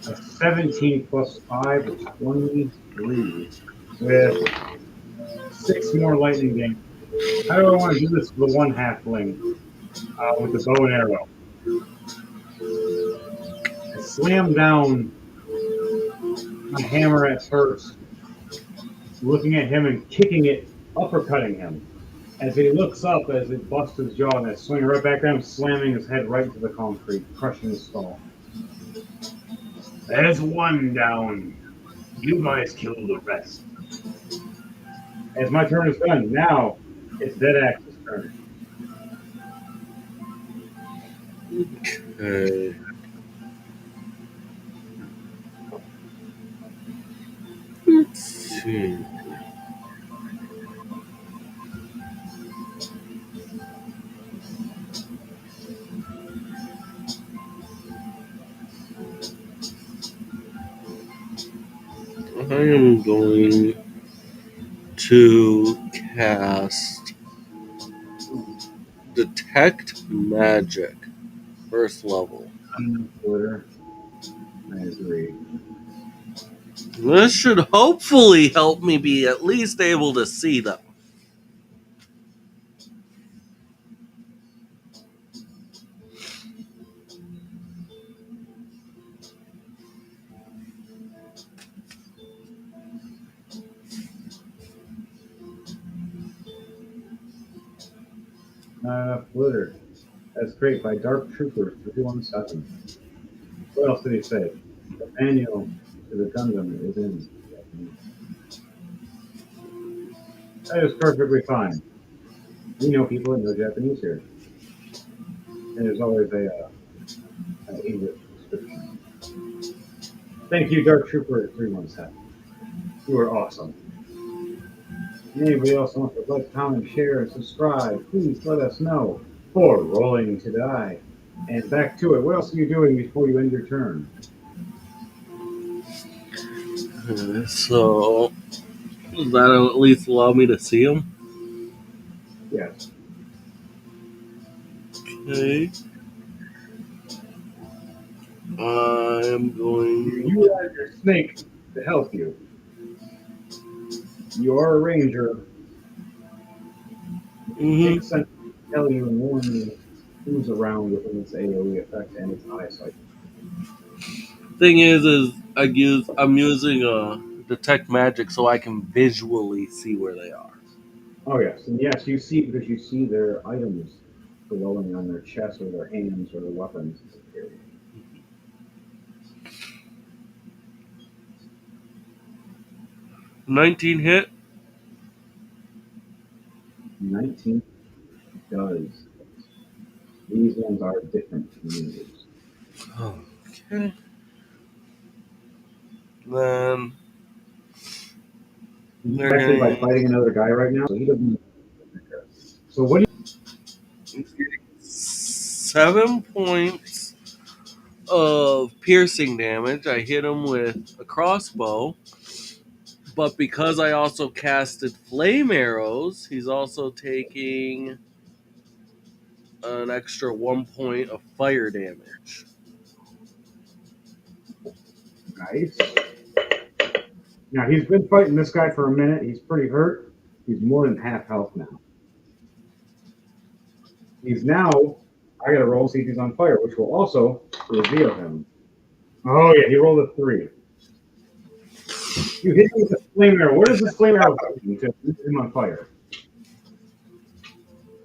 a 17 plus 5 is 23 with 6 more lightning damage. How do I want to do this for the one halfling with the bow and arrow? I slam down my hammer at first, looking at him and kicking it, uppercutting him. As he looks up, as it busts his jaw, and I swing right back down, slamming his head right into the concrete, crushing his skull. There's one down. You guys kill the rest. As my turn is done, now it's Dead Axe's turn. Okay. Let's see. I am going to cast Detect Magic, first level. Twitter. I agree. This should hopefully help me be at least able to see them. Twitter. That's great by Dark Troopers 317. What else did he say? The manual to the Gundam is in Japanese. That is perfectly fine. We know people that know Japanese here. And there's always an English description. Thank you, Dark Trooper 317. You are awesome. Anybody else wants to like, comment, share, and subscribe, please let us know for Rolling to Die. And back to it. What else are you doing before you end your turn? So, that'll at least allow me to see them. Yes. Okay. I'm going. You have your snake to help you. You are a ranger. Mhm. It makes sense to tell you and warn you who's around within its AoE effect and its eyesight. Thing is I'm using detect magic so I can visually see where they are. Oh yes, and yes, you see because you see their items glowing on their chest or their hands or their weapons. 19 hit. 19 does. These ones are different communities. Okay. Then He's they're actually by getting fighting another guy right now, so he doesn't. So what do 7 points of piercing damage. I hit him with a crossbow. But because I also casted flame arrows, he's also taking an extra 1 point of fire damage. Nice. Now he's been fighting this guy for a minute. He's pretty hurt. He's more than half health now. He's now. I gotta roll see if he's on fire, which will also reveal him. Oh yeah, he rolled a 3. You hit him with a flame arrow. Where does this flame arrow go to set him on fire?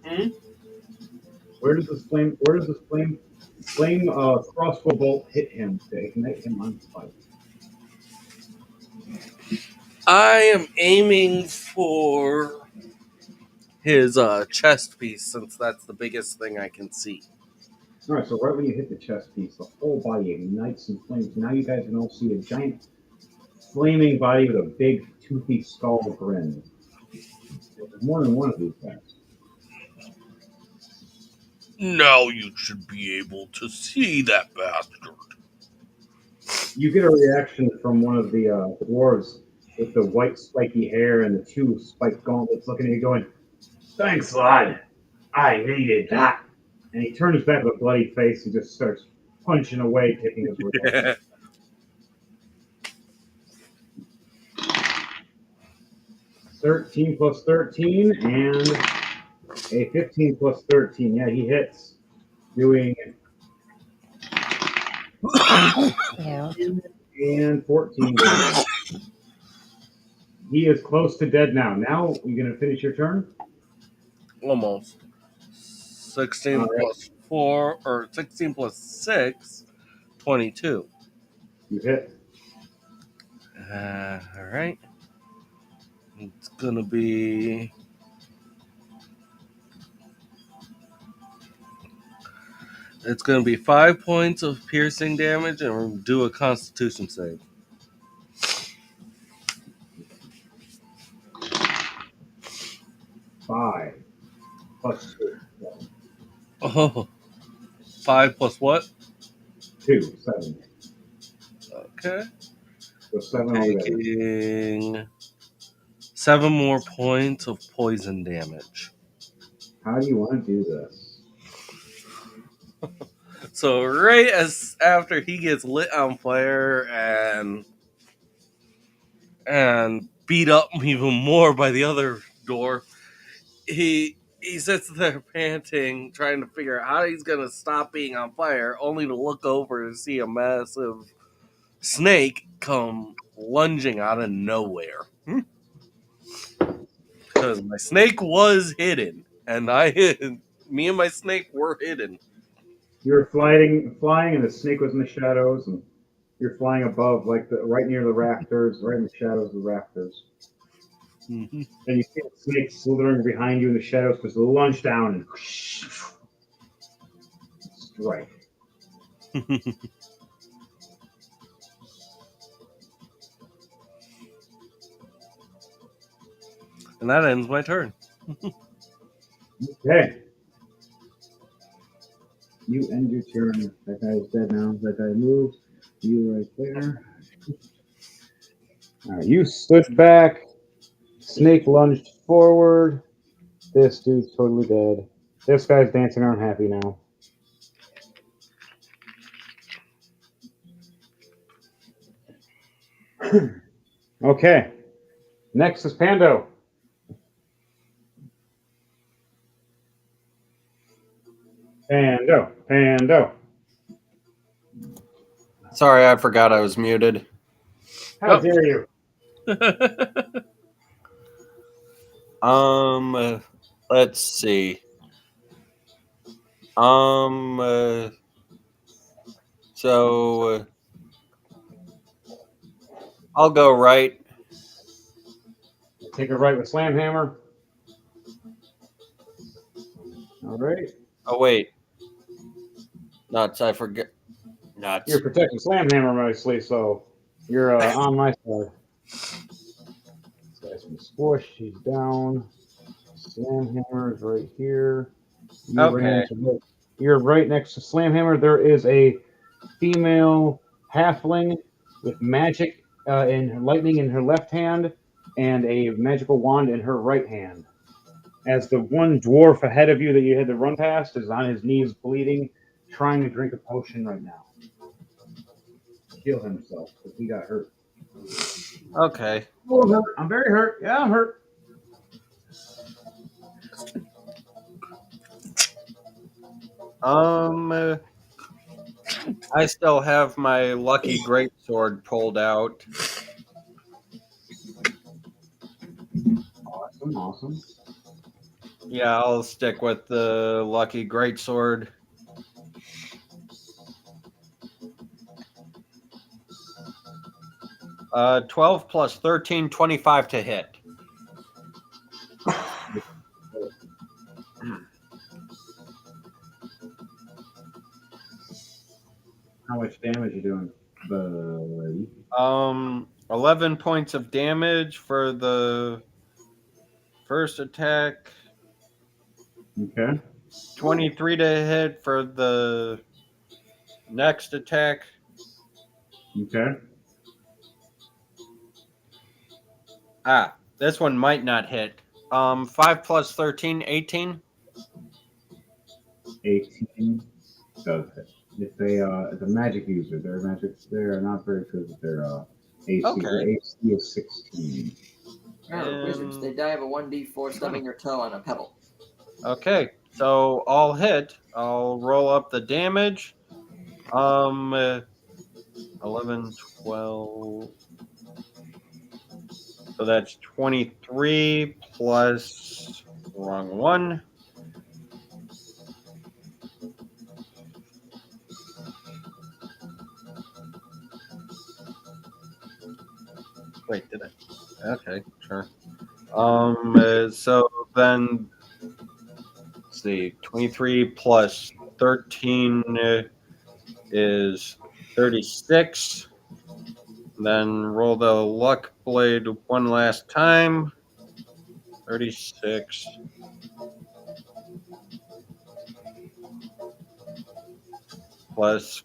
Hmm? Where does this flame crossbow bolt hit him to ignite him on fire? I am aiming for his chest piece since that's the biggest thing I can see. All right, so right when you hit the chest piece, the whole body ignites in flames. Now you guys can all see a giant flaming body with a big toothy skull grin. more than one of these guys. Now you should be able to see that bastard. You get a reaction from one of the dwarves with the white spiky hair and the two spiked gauntlets looking at you going, "Thanks, lad. I needed that." And he turns back with a bloody face and just starts punching away, taking his revenge. 13 plus 13 and a 15 plus 13. Yeah, he hits. Doing Yeah. and 14 damage. He is close to dead now. Now, you going to finish your turn? Almost. 16 All right. plus 4, or 16 plus 6, 22. You hit. Alright. It's gonna be. It's gonna be 5 points of piercing damage and do a constitution save. 5 plus 2. Oh, 5 plus what? 2, 7. Okay. So 7 altogether. Taking 7 more points of poison damage. How do you want to do this? So right as after he gets lit on fire and beat up even more by the other dwarf, he sits there panting, trying to figure out how he's gonna stop being on fire, only to look over and see a massive snake come lunging out of nowhere. Because my snake was hidden, and me and my snake were hidden. You were flying, and the snake was in the shadows, and you're flying above, like right near the rafters, right in the shadows of the rafters. Mm-hmm. And you see the snake slithering behind you in the shadows, just lunge down and strike. And that ends my turn. Okay. You end your turn. That guy is dead now. That guy moved. You right there. All right, you stood back. Snake lunged forward. This dude's totally dead. This guy's dancing around happy now. Okay. Next is Pando. Pando. Sorry, I forgot I was muted. How dare you? Let's see. So I'll go right. Take a right with Slam Hammer. All right. Oh wait, nuts! I forget. Nuts. You're protecting Slam Hammer mostly, so you're on my side. This guy's been squished. He's down. Slam Hammer is right here. Okay. You're right next to Slam Hammer. There is a female halfling with magic and lightning in her left hand and a magical wand in her right hand. As the one dwarf ahead of you that you had to run past is on his knees bleeding, trying to drink a potion right now. Heal himself because he got hurt. Okay. Oh, I'm hurt. I'm very hurt. Yeah, I'm hurt. I still have my lucky greatsword pulled out. Awesome. Yeah, I'll stick with the lucky greatsword. Uh, 12 plus 13, 25 to hit. How much damage are you doing, buddy? 11 points of damage for the first attack, Okay. 23 to hit for the next attack. Okay. This one might not hit. 5 plus 13, 18. 18 does hit. It's a magic user. They're not very good with their AC. Okay. Their AC is 16. Remember, wizards, they die of a 1d4 stubbing your toe on a pebble. Okay, so I'll hit. I'll roll up the damage. 11, 12. So that's 23 plus wrong one. Wait, did I? Okay, sure. So then, let's see, 23 plus 13 is 36. Then roll the luck blade one last time. 36. Plus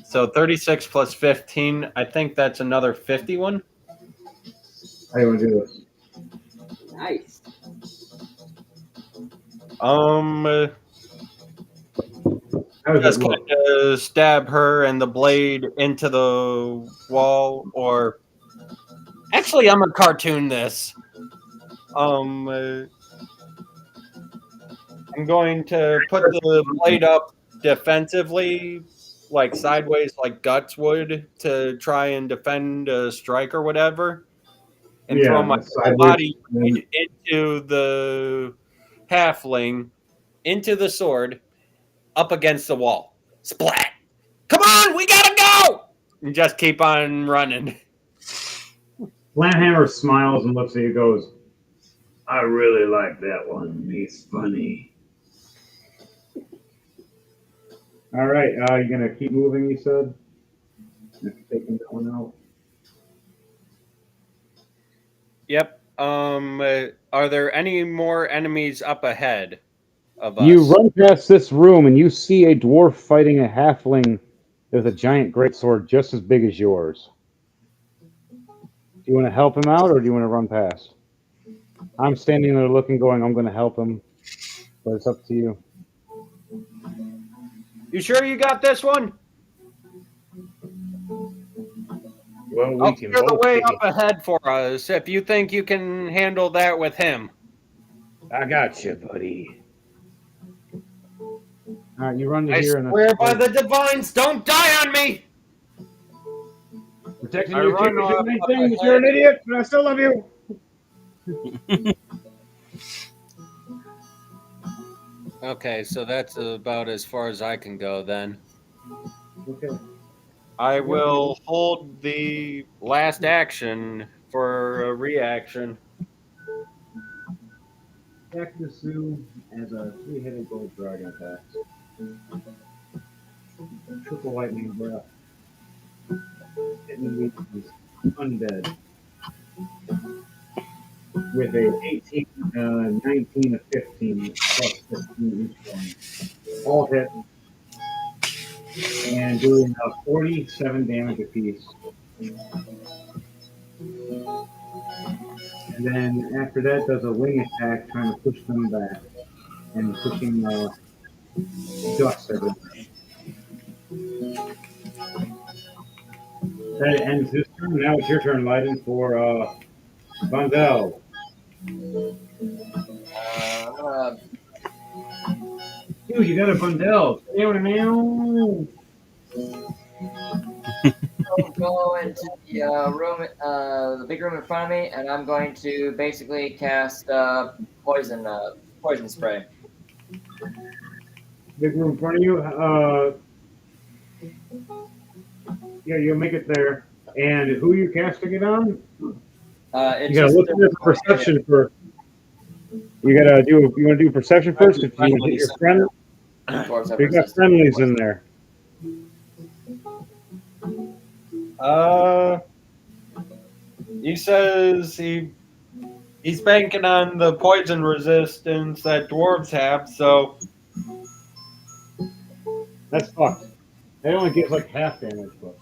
so 36 plus 15. I think that's another 51. How do you want to do this? Nice. How does Just it look? kind of stab her and the blade into the wall, or actually, I'm gonna cartoon this. I'm going to put the blade up defensively, like sideways, like Guts would, to try and defend a strike or whatever, and throw my It's whole sideways. body into the halfling, into the sword, up against the wall. Splat! Come on, we gotta go! And just keep on running. Landhammer smiles and looks at you and goes, I really like that one. He's funny. All right, you're going to keep moving, you said? Taking that one out. Yep. Are there any more enemies up ahead of us? You run past this room and you see a dwarf fighting a halfling with a giant greatsword just as big as yours. Do you want to help him out or do you want to run past? I'm standing there looking, going, I'm going to help him, but it's up to you. You sure you got this one? Well, we I'll can clear the both way take up ahead for us if you think you can handle that with him. it. I got you, buddy. All right, you run to I here and swear by the divines, don't die on me! Protecting I your run team is your up main up thing. ahead. You're an idiot, but I still love you. Okay, so that's about as far as I can go then. Okay. I will hold the last action for a reaction. Attack the zoo as a three-headed gold dragon attacks. Triple lightning breath. Hitting these undead. With a 18, 19, a 15, plus 15 each one. All hit. And doing 47 damage apiece. And then after that does a wing attack trying to push them back. And pushing dust everywhere. That ends his turn. Now it's your turn, Leiden, for Vondel. Dude, you got a Vondel. Meow. I'll go into the room, the big room in front of me, and I'm going to basically cast poison spray. Big room in front of you. Yeah, you'll make it there. And who are you casting it on? It's You gotta look at the perception first. You want to do perception first? If you hit your friend, you got friendlies in there. He says He's banking on the poison resistance that dwarves have, so That's fucked. It only gives like half damage, but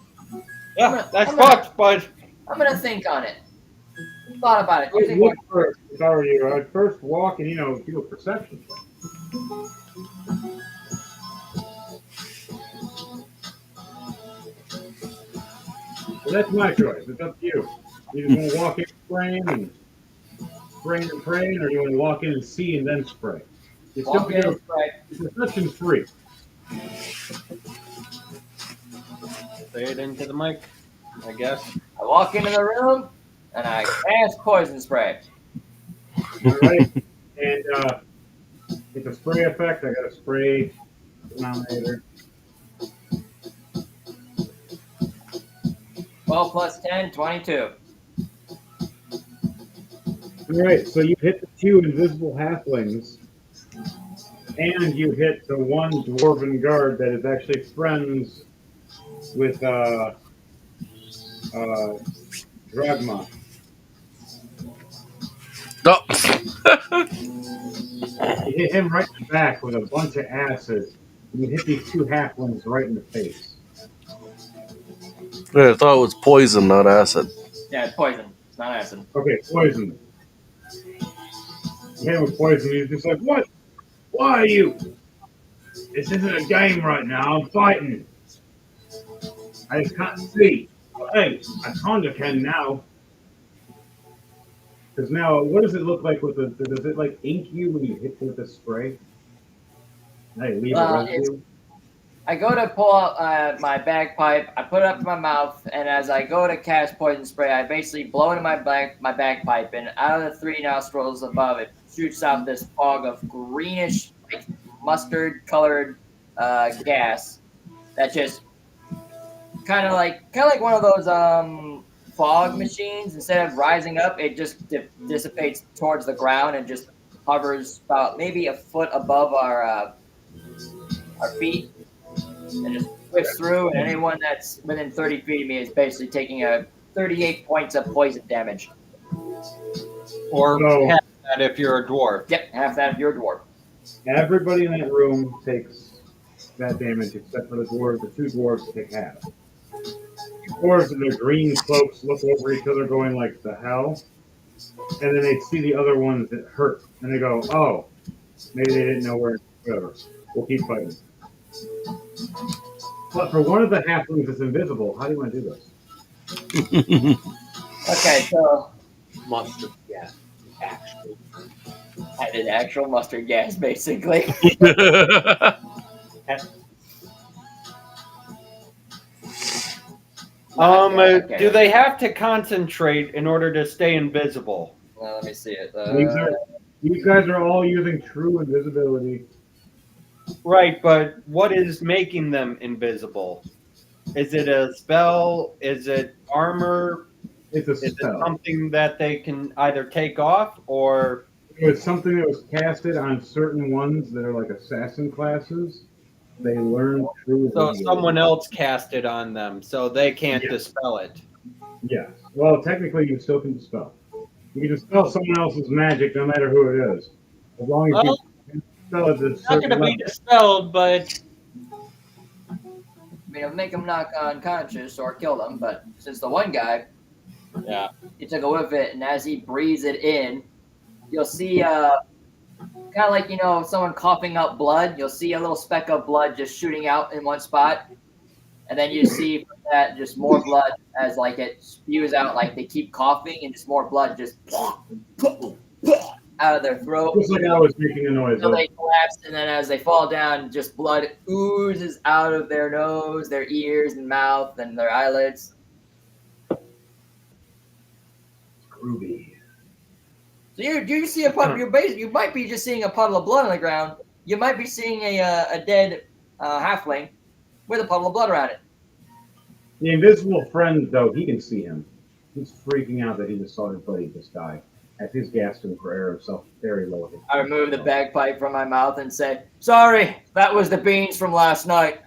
yeah, that's I'm gonna- fucked, but I'm gonna think on it. Thought about it. I You would think look more? first. If I were you, I'd first walk and do a perception check. But that's my choice. It's up to you. You just want to walk in spraying, or you want to walk in and see and then spray? You still Walk can in do and spray. a perception free. say it into the mic, I guess. I walk into the room and I cast poison spray. All right, and it's a spray effect. I got a spray denominator. 12 plus 10, 22. All right, so you hit the 2 invisible halflings, and you hit the 1 dwarven guard that is actually friends with Dragma. No. You hit him right in the back with a bunch of acid, and you hit these 2 halflings right in the face. I thought it was poison, not acid. Yeah, it's poison. It's not acid. Okay, poison. You hit him with poison, he's just like, what? Why are you? This isn't a game right now, I'm fighting. I just can't see. Hey, I kinda can now. Because now, what does it look like with does it like ink you when you hit with the spray? Hey, leave a residue? I go to pull out my bagpipe, I put it up to my mouth, and as I go to cast poison spray, I basically blow into my bagpipe, and out of the 3 nostrils above it shoots out this fog of greenish, like mustard-colored gas that just kind of like one of those fog machines. Instead of rising up, it just dissipates towards the ground and just hovers about maybe a foot above our feet. And just whips through, and anyone that's within 30 feet of me is basically taking 38 points of poison damage. Or So- half that if you're a dwarf. Yep, half that if you're a dwarf. Everybody in that room takes that damage except for the dwarves. The 2 dwarves take half. The dwarves in their green cloaks look over each other going like, the hell? And then they see the other ones that hurt. And they go, oh, maybe they didn't know where, whatever. We'll keep fighting. But for one of the halflings that's invisible, how do you want to do this? Okay, so Mustard gas. Actually. I did actual mustard gas, basically. Okay. Do they have to concentrate in order to stay invisible? Let me see it. These guys are all using true invisibility. Right, but what is making them invisible? Is it a spell? Is it armor? It's a Is it spell. something that they can either take off or? It was something that was casted on certain ones that are like assassin classes. They learn true So invisibility. someone else cast it on them, so they can't Yes. dispel it. Yes. Well, technically, you still can dispel. You can dispel someone else's magic, no matter who it is, as long as Well, you can dispel it at a It's not certain going to be level. dispelled, but I mean, it'll make them knock unconscious or kill them, but since the one guy, yeah. he took a whiff of it, and as he breathes it in, you'll see kind of like, someone coughing up blood. You'll see a little speck of blood just shooting out in one spot. And then you see from that just more blood as like it spews out, like they keep coughing and just more blood just out of their throat. Just like I was making a noise. So they collapse, and then as they fall down, just blood oozes out of their nose, their ears and mouth, and their eyelids. Groovy. So you see a puddle. You might be just seeing a puddle of blood on the ground. You might be seeing a dead halfling with a puddle of blood around it. The invisible friend, though, he can see him. He's freaking out that he just saw his buddy just die. As he's gasping for air himself, very low. I remove the bagpipe from my mouth and say, "Sorry, that was the beans from last night."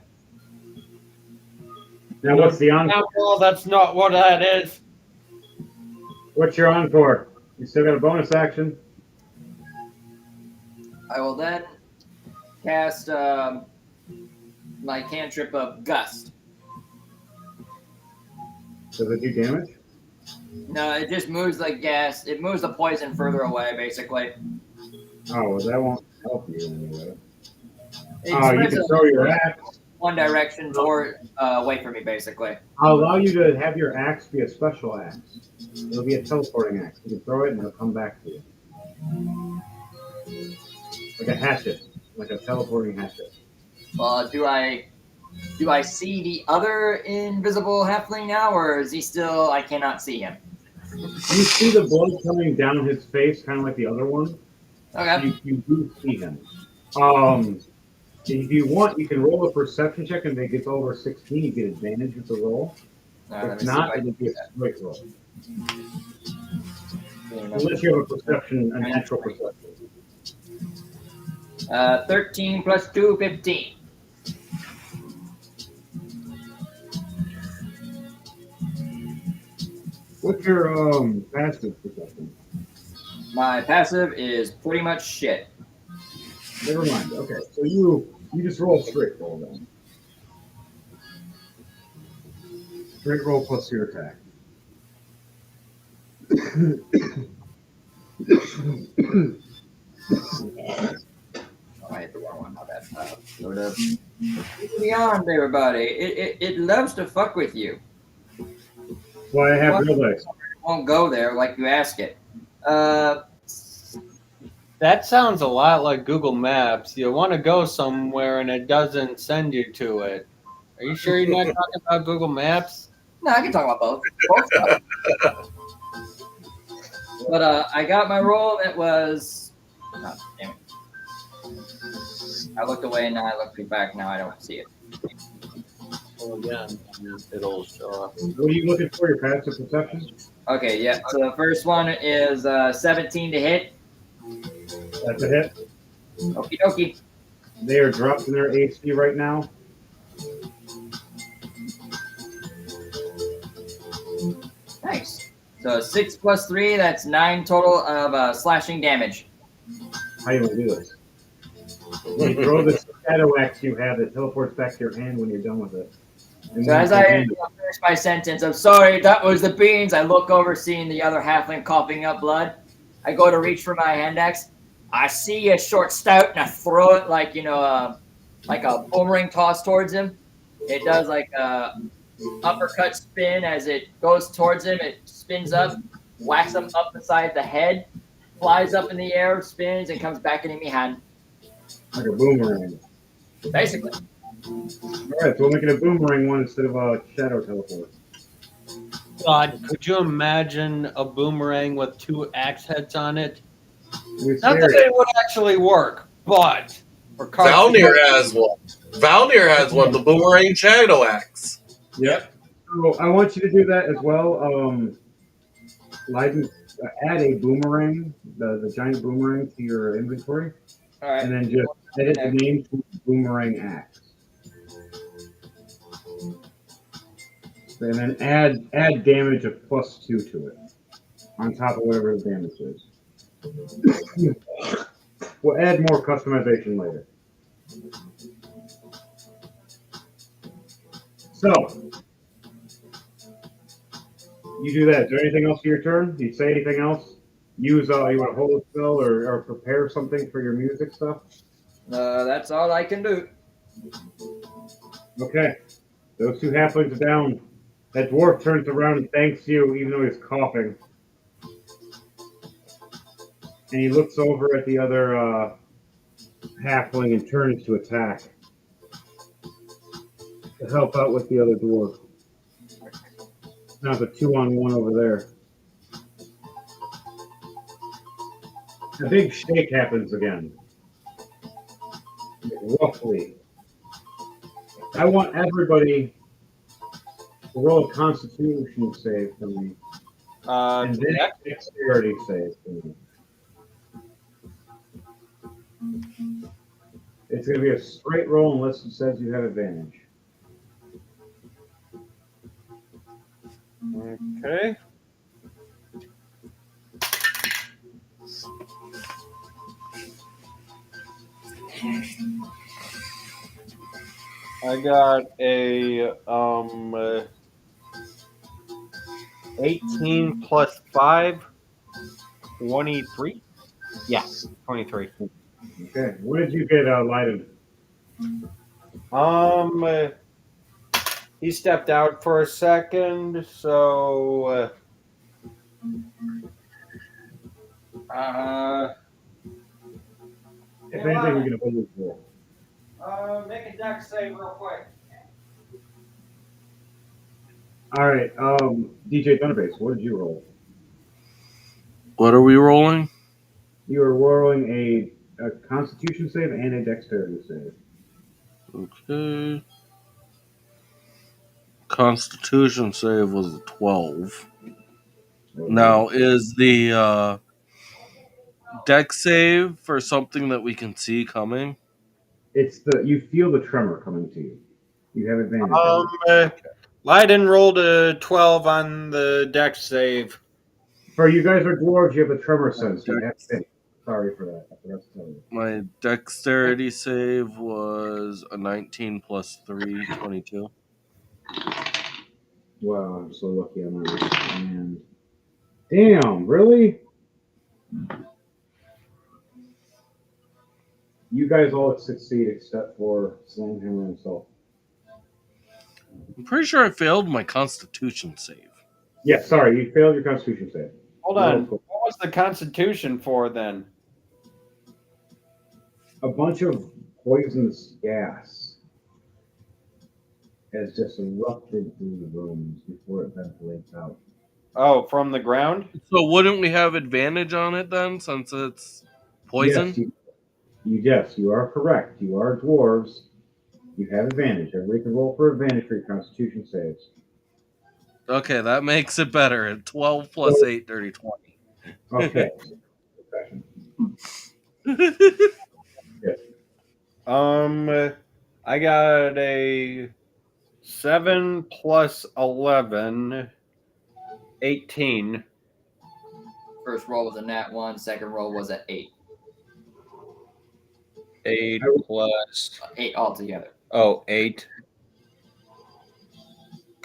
Now, what's the encore? Well, that's not what that is. What's your encore? You still got a bonus action. I will then cast my cantrip of Gust. Does it do damage? No, it just moves the gas. It moves the poison further away, basically. Oh, well, that won't help you anyway. It You spreads can it throw your axe. one direction toward away from me, basically. I'll allow you to have your axe be a special axe. It'll be a teleporting axe. You can throw it and it'll come back to you. Like a hatchet. Like a teleporting hatchet. Well, do I see the other invisible halfling now, or is he still? I cannot see him. You see the blood coming down his face, kind of like the other one. Okay. You do see him. If you want, you can roll a perception check, and if it gets over 16, you get advantage with the roll. If not, it'll be a straight roll. Unless you have a perception, a natural perception. 13 plus 2, 15. What's your passive perception? My passive is pretty much shit. Never mind. Okay, so you just roll straight roll then. Straight roll plus your attack. Oh, I hit the wrong one. My bad. Load up. Beyond everybody, it loves to fuck with you. Well, I have real dice. It won't go there like you ask it. That sounds a lot like Google Maps. You want to go somewhere and it doesn't send you to it. Are you sure you're not talking about Google Maps? No, I can talk about both. But I got my roll. It was. Oh, damn it. I looked away and now I look back. Now I don't see it. Well, again, it'll show up. What are you looking for? Your passive perception? Okay, yeah. So the first one is 17 to hit. That's a hit. Okie dokie. They are dropped in their AC right now. Nice. So 6 plus 3, that's 9 total of slashing damage. How do you want to do this? You throw the shadow axe you have that teleports back to your hand when you're done with it. And So as I finish my sentence, I'm sorry, that was the beans. I look over, seeing the other halfling coughing up blood. I go to reach for my hand axe. I see a short stout, and I throw it like like a boomerang toss towards him. It does like a uppercut spin as it goes towards him. It spins up, whacks him up beside the head, flies up in the air, spins, and comes back into my hand. like a boomerang. Basically. All right, so we'll make it a boomerang one instead of a shadow teleport. God, could you imagine a boomerang with 2 axe heads on it? Not that it would actually work, but for Valnir has one. Valnir has one, the boomerang shadow axe. Yep. So I want you to do that as well. Leiden, add a boomerang, the giant boomerang to your inventory. All right. And then just edit the name to boomerang axe. And then add damage of +2 to it. On top of whatever the damage is. We'll add more customization later. So, you do that. Is there anything else for your turn? Do you say anything else? Use, you want to hold a spell or prepare something for your music stuff? That's all I can do. Okay. Those 2 halflings are down. That dwarf turns around and thanks you, even though he's coughing. And he looks over at the other halfling and turns to attack. To help out with the other dwarf. Now it's a 2-on-1 over there. A big shake happens again. Roughly. I want everybody to roll a Constitution save for me. And then Dexterity save for me. It's going to be a straight roll unless it says you have advantage. Okay. I got a 18 plus 5, 23. Yeah, 23. Okay. What did you get, Leiden? Um, he stepped out for a second, so If anything, we can always roll. make a dex save real quick. All right. DJ Thunderbase, what did you roll? What are we rolling? You are rolling a Constitution save and a Dexterity save. Okay. Constitution save was a 12. Now, is the deck save for something that we can see coming? It's you feel the tremor coming to you. You have advantage. Leiden rolled a 12 on the dex save. For you guys are dwarves, you have a tremor sense. You have Dex- advantage. Sorry for that. I forgot to tell you. My dexterity save was a 19 plus 3, 22. Wow, I'm so lucky on that. And damn, really? You guys all succeed except for Slamhammer himself. I'm pretty sure I failed my constitution save. Yeah, sorry, you failed your Constitution save. Hold on. What was the Constitution for then? A bunch of poisonous gas has just erupted through the rooms before it ventilates out. Oh, from the ground? So wouldn't we have advantage on it then, since it's poison? Yes, you are correct. You are dwarves. You have advantage. Everybody can roll for advantage for your Constitution saves. Okay, that makes it better. 12 plus 8, 30, 20. Okay. I got a 7 plus 11, 18. First roll was a nat 1. Second roll was an 8. 8 plus 8 altogether. 8.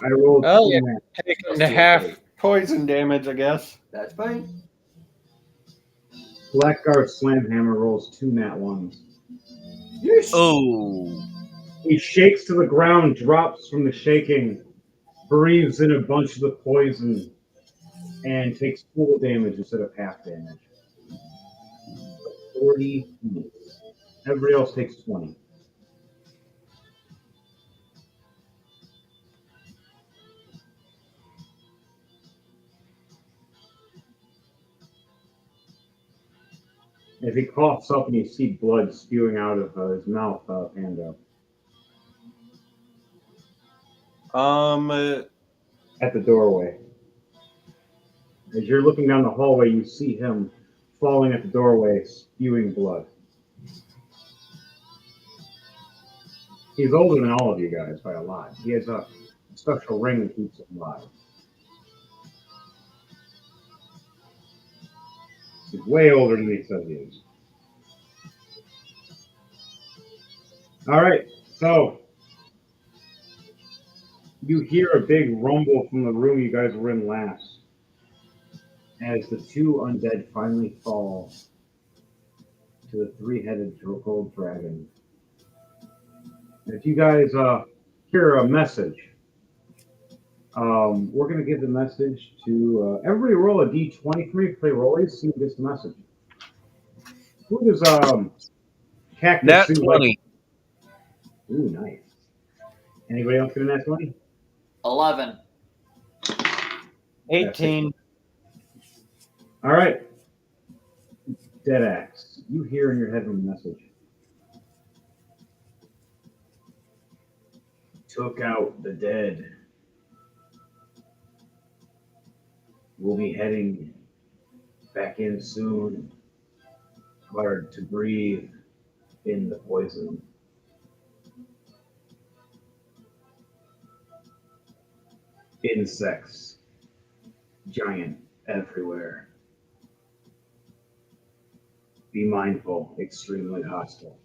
I rolled Oh, yeah. two Taking the half poison damage, I guess. That's fine. Blackguard Slamhammer rolls 2 nat 1s. Oh. He shakes to the ground, drops from the shaking, breathes in a bunch of the poison, and takes full damage instead of half damage. 40 minutes. Everybody else takes 20. If he coughs up and you see blood spewing out of his mouth, Pando. At the doorway. As you're looking down the hallway, you see him falling at the doorway, spewing blood. He's older than all of you guys by a lot. He has a special ring that keeps him alive. He's way older than he says he is. All right, so you hear a big rumble from the room you guys were in last as the two undead finally fall to the three-headed gold dragon. If you guys hear a message, we're going to give the message to everybody. Roll a d20 for me. Play Rollies. See who gets the message. Who does Cactus Nat Sue 20. like? Ooh, nice. Anybody else get a nat 20? 11. 18. All right. Deadaxe, you hear in your head a message. Took out the dead. We'll be heading back in soon. Hard to breathe in the poison. Insects. Giant everywhere. Be mindful, extremely hostile.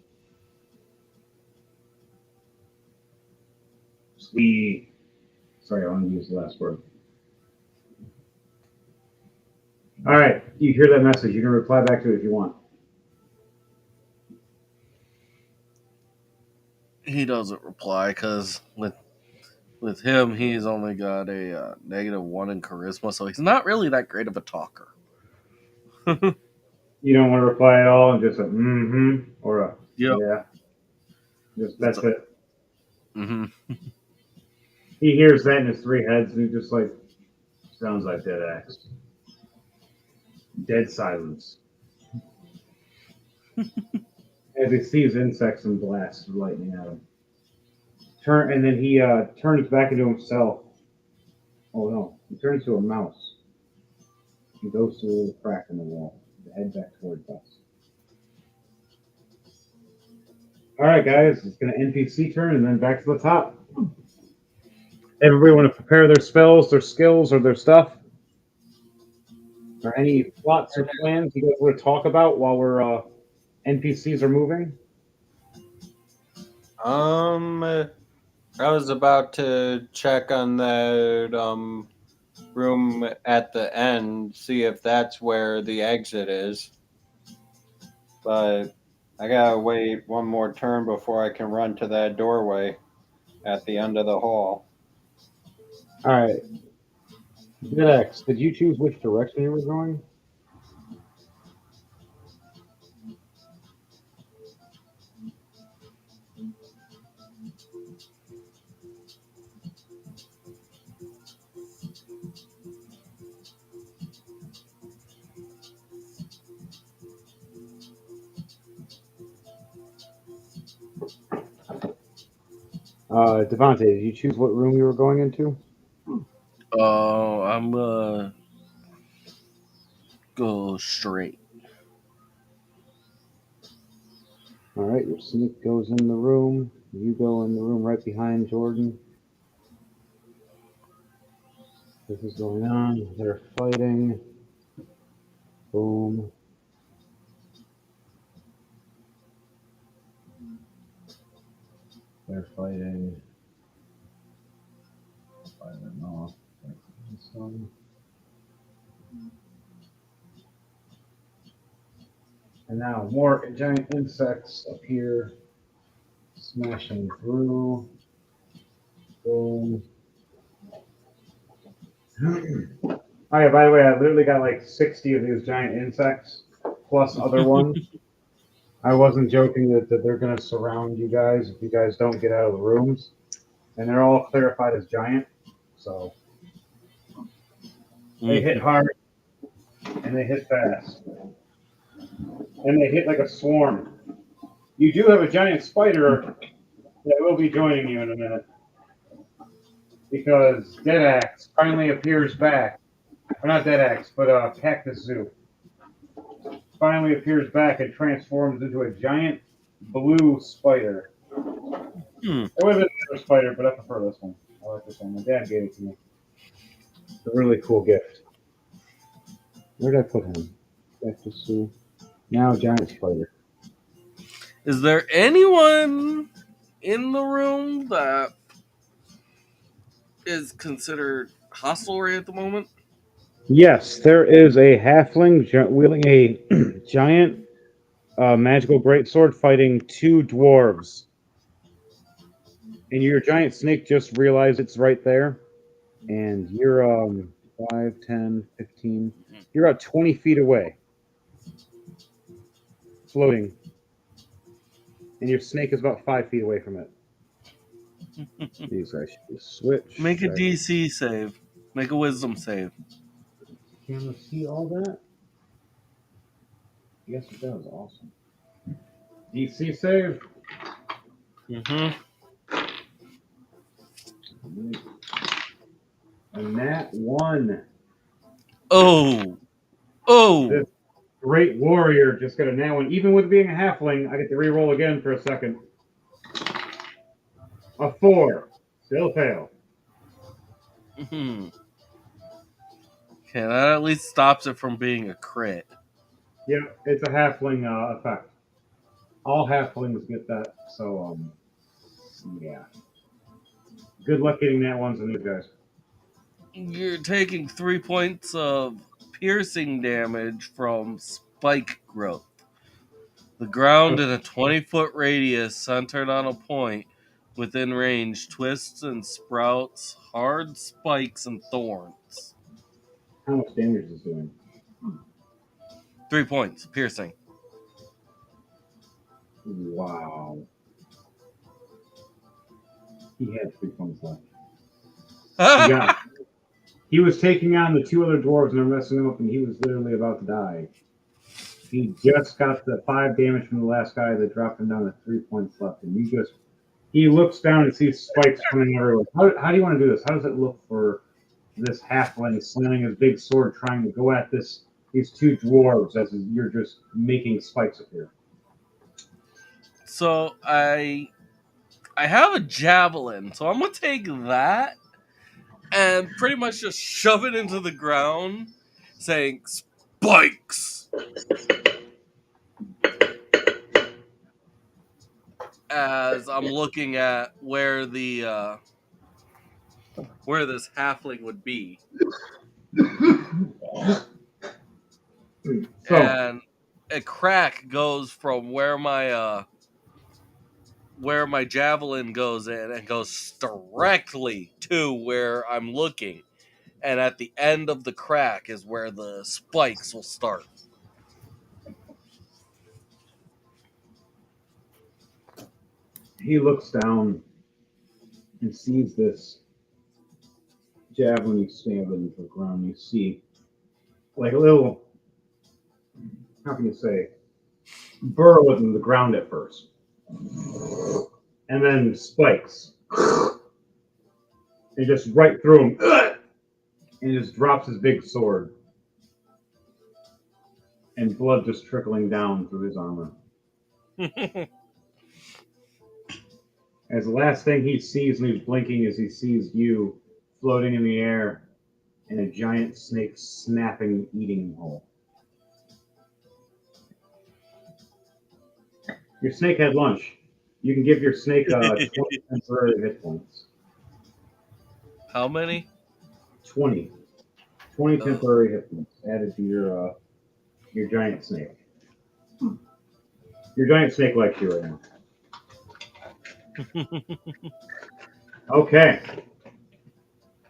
Sorry, I want to use the last word. All right, you hear that message. You can reply back to it if you want. He doesn't reply because with him, he's only got a -1 in charisma, so he's not really that great of a talker. You don't want to reply at all and just a mm-hmm or a Yep. yeah. That's it. Mm-hmm. He hears that in his three heads and he's just like, sounds like dead axe. Dead silence. As he sees insects and blasts of lightning at him. And then he turns back into himself. Oh no, he turns to a mouse. He goes through a little crack in the wall to head back towards us. Alright guys, it's gonna NPC turn and then back to the top. Everybody want to prepare their spells, their skills, or their stuff? Or any plots or plans you guys want to talk about while we're NPCs are moving? I was about to check on that room at the end, see if that's where the exit is. But I gotta wait one more turn before I can run to that doorway at the end of the hall. Alright. Dedex, did you choose which direction you were going? Devontae, did you choose what room you were going into? Oh, I'm go straight. Alright, your sneak goes in the room. You go in the room right behind Jordan. This is going on. They're fighting. Boom. They're fighting. Fire them off. This one. And now more giant insects appear, smashing through. Boom. Oh yeah, by the way, I literally got like 60 of these giant insects, plus other ones. I wasn't joking that they're going to surround you guys if you guys don't get out of the rooms. And they're all clarified as giant. So they hit hard and they hit fast. And they hit like a swarm. You do have a giant spider that will be joining you in a minute. Because Deadaxe finally appears back. Or not Deadaxe, but Cactus Zoo. Finally appears back and transforms into a giant blue spider. It would have been another spider, but I prefer this one. I like this one. My dad gave it to me. It's a really cool gift. Where did I put him? Cactus Zoo. Now giant spider. Is there anyone in the room that is considered hostile right at the moment? Yes, there is a halfling wielding a giant magical greatsword fighting two dwarves. And your giant snake just realized it's right there. And you're 5, 10, 15. You're about 20 feet away. Floating. And your snake is about 5 feet away from it. These guys should switch. Make a DC save. Make a wisdom save. Can you see all that? Yes, it does. Awesome. DC save. Mm-hmm. And that one. Oh. Oh. This great warrior just got a now one. Even with being a halfling, I get to re-roll again for a second. A 4. Still fail. Mm-hmm. Okay, that at least stops it from being a crit. Yep, it's a halfling effect. All halflings get that, so yeah. Good luck getting that ones on these guys. You're taking 3 points of piercing damage from spike growth. The ground in a 20-foot radius centered on a point within range twists and sprouts hard spikes and thorns. How much damage is this doing? 3 points piercing. Wow. He had 3 points left. He was taking on the 2 other dwarves and they're messing him up, and he was literally about to die. He just got the 5 damage from the last guy that dropped him down to 3 points left, and he looks down and sees spikes coming everywhere. How do you want to do this? How does it look for this halfling slamming his big sword, trying to go at these 2 dwarves as you're just making spikes appear? So I have a javelin, so I'm gonna take that and pretty much just shove it into the ground, saying spikes. As I'm looking at where the where this halfling would be, So, and a crack goes from where my javelin goes in and goes directly to where I'm looking, and at the end of the crack is where the spikes will start. he looks down and sees this javelin you stab into the ground. You see, like a little, how can you say, burrow into the ground at first, and then spikes, and just right through him, and just drops his big sword, and blood just trickling down through his armor. As the last thing he sees when he's blinking is he sees you floating in the air and a giant snake snapping, eating him whole. Your snake had lunch. You can give your snake 20 temporary hit points. How many? 20. 20 temporary hit points added to your giant snake. Your giant snake likes you right now. Okay.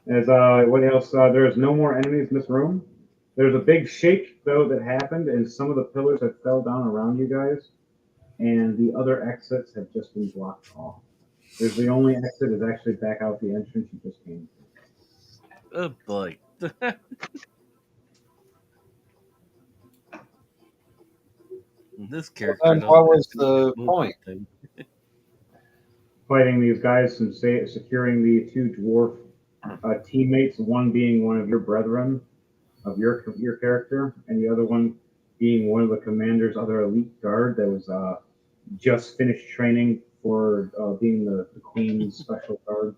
As what else? There's no more enemies in this room. There's a big shake though that happened, and some of the pillars have fell down around you guys, and the other exits have just been blocked off. There's the only exit is actually back out the entrance you just came through. Oh boy. This character. And what was the point? Fighting these guys and securing the 2 dwarf teammates, one being one of your brethren of your character, and the other one being one of the commander's other elite guard that was just finished training for being the queen's special guard.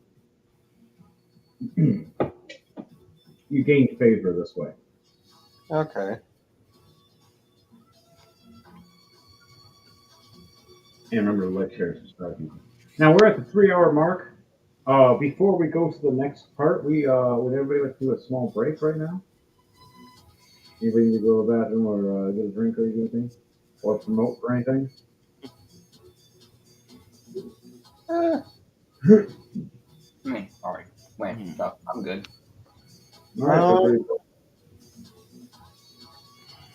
You gained favor this way. Okay. And remember, the leg shares is starting. Now we're at the 3-hour mark. Before we go to the next part, would everybody like to do a small break right now? Anybody need to go to the bathroom or get a drink or anything? Or promote for anything? All right. Wait, no, I'm good. All right. So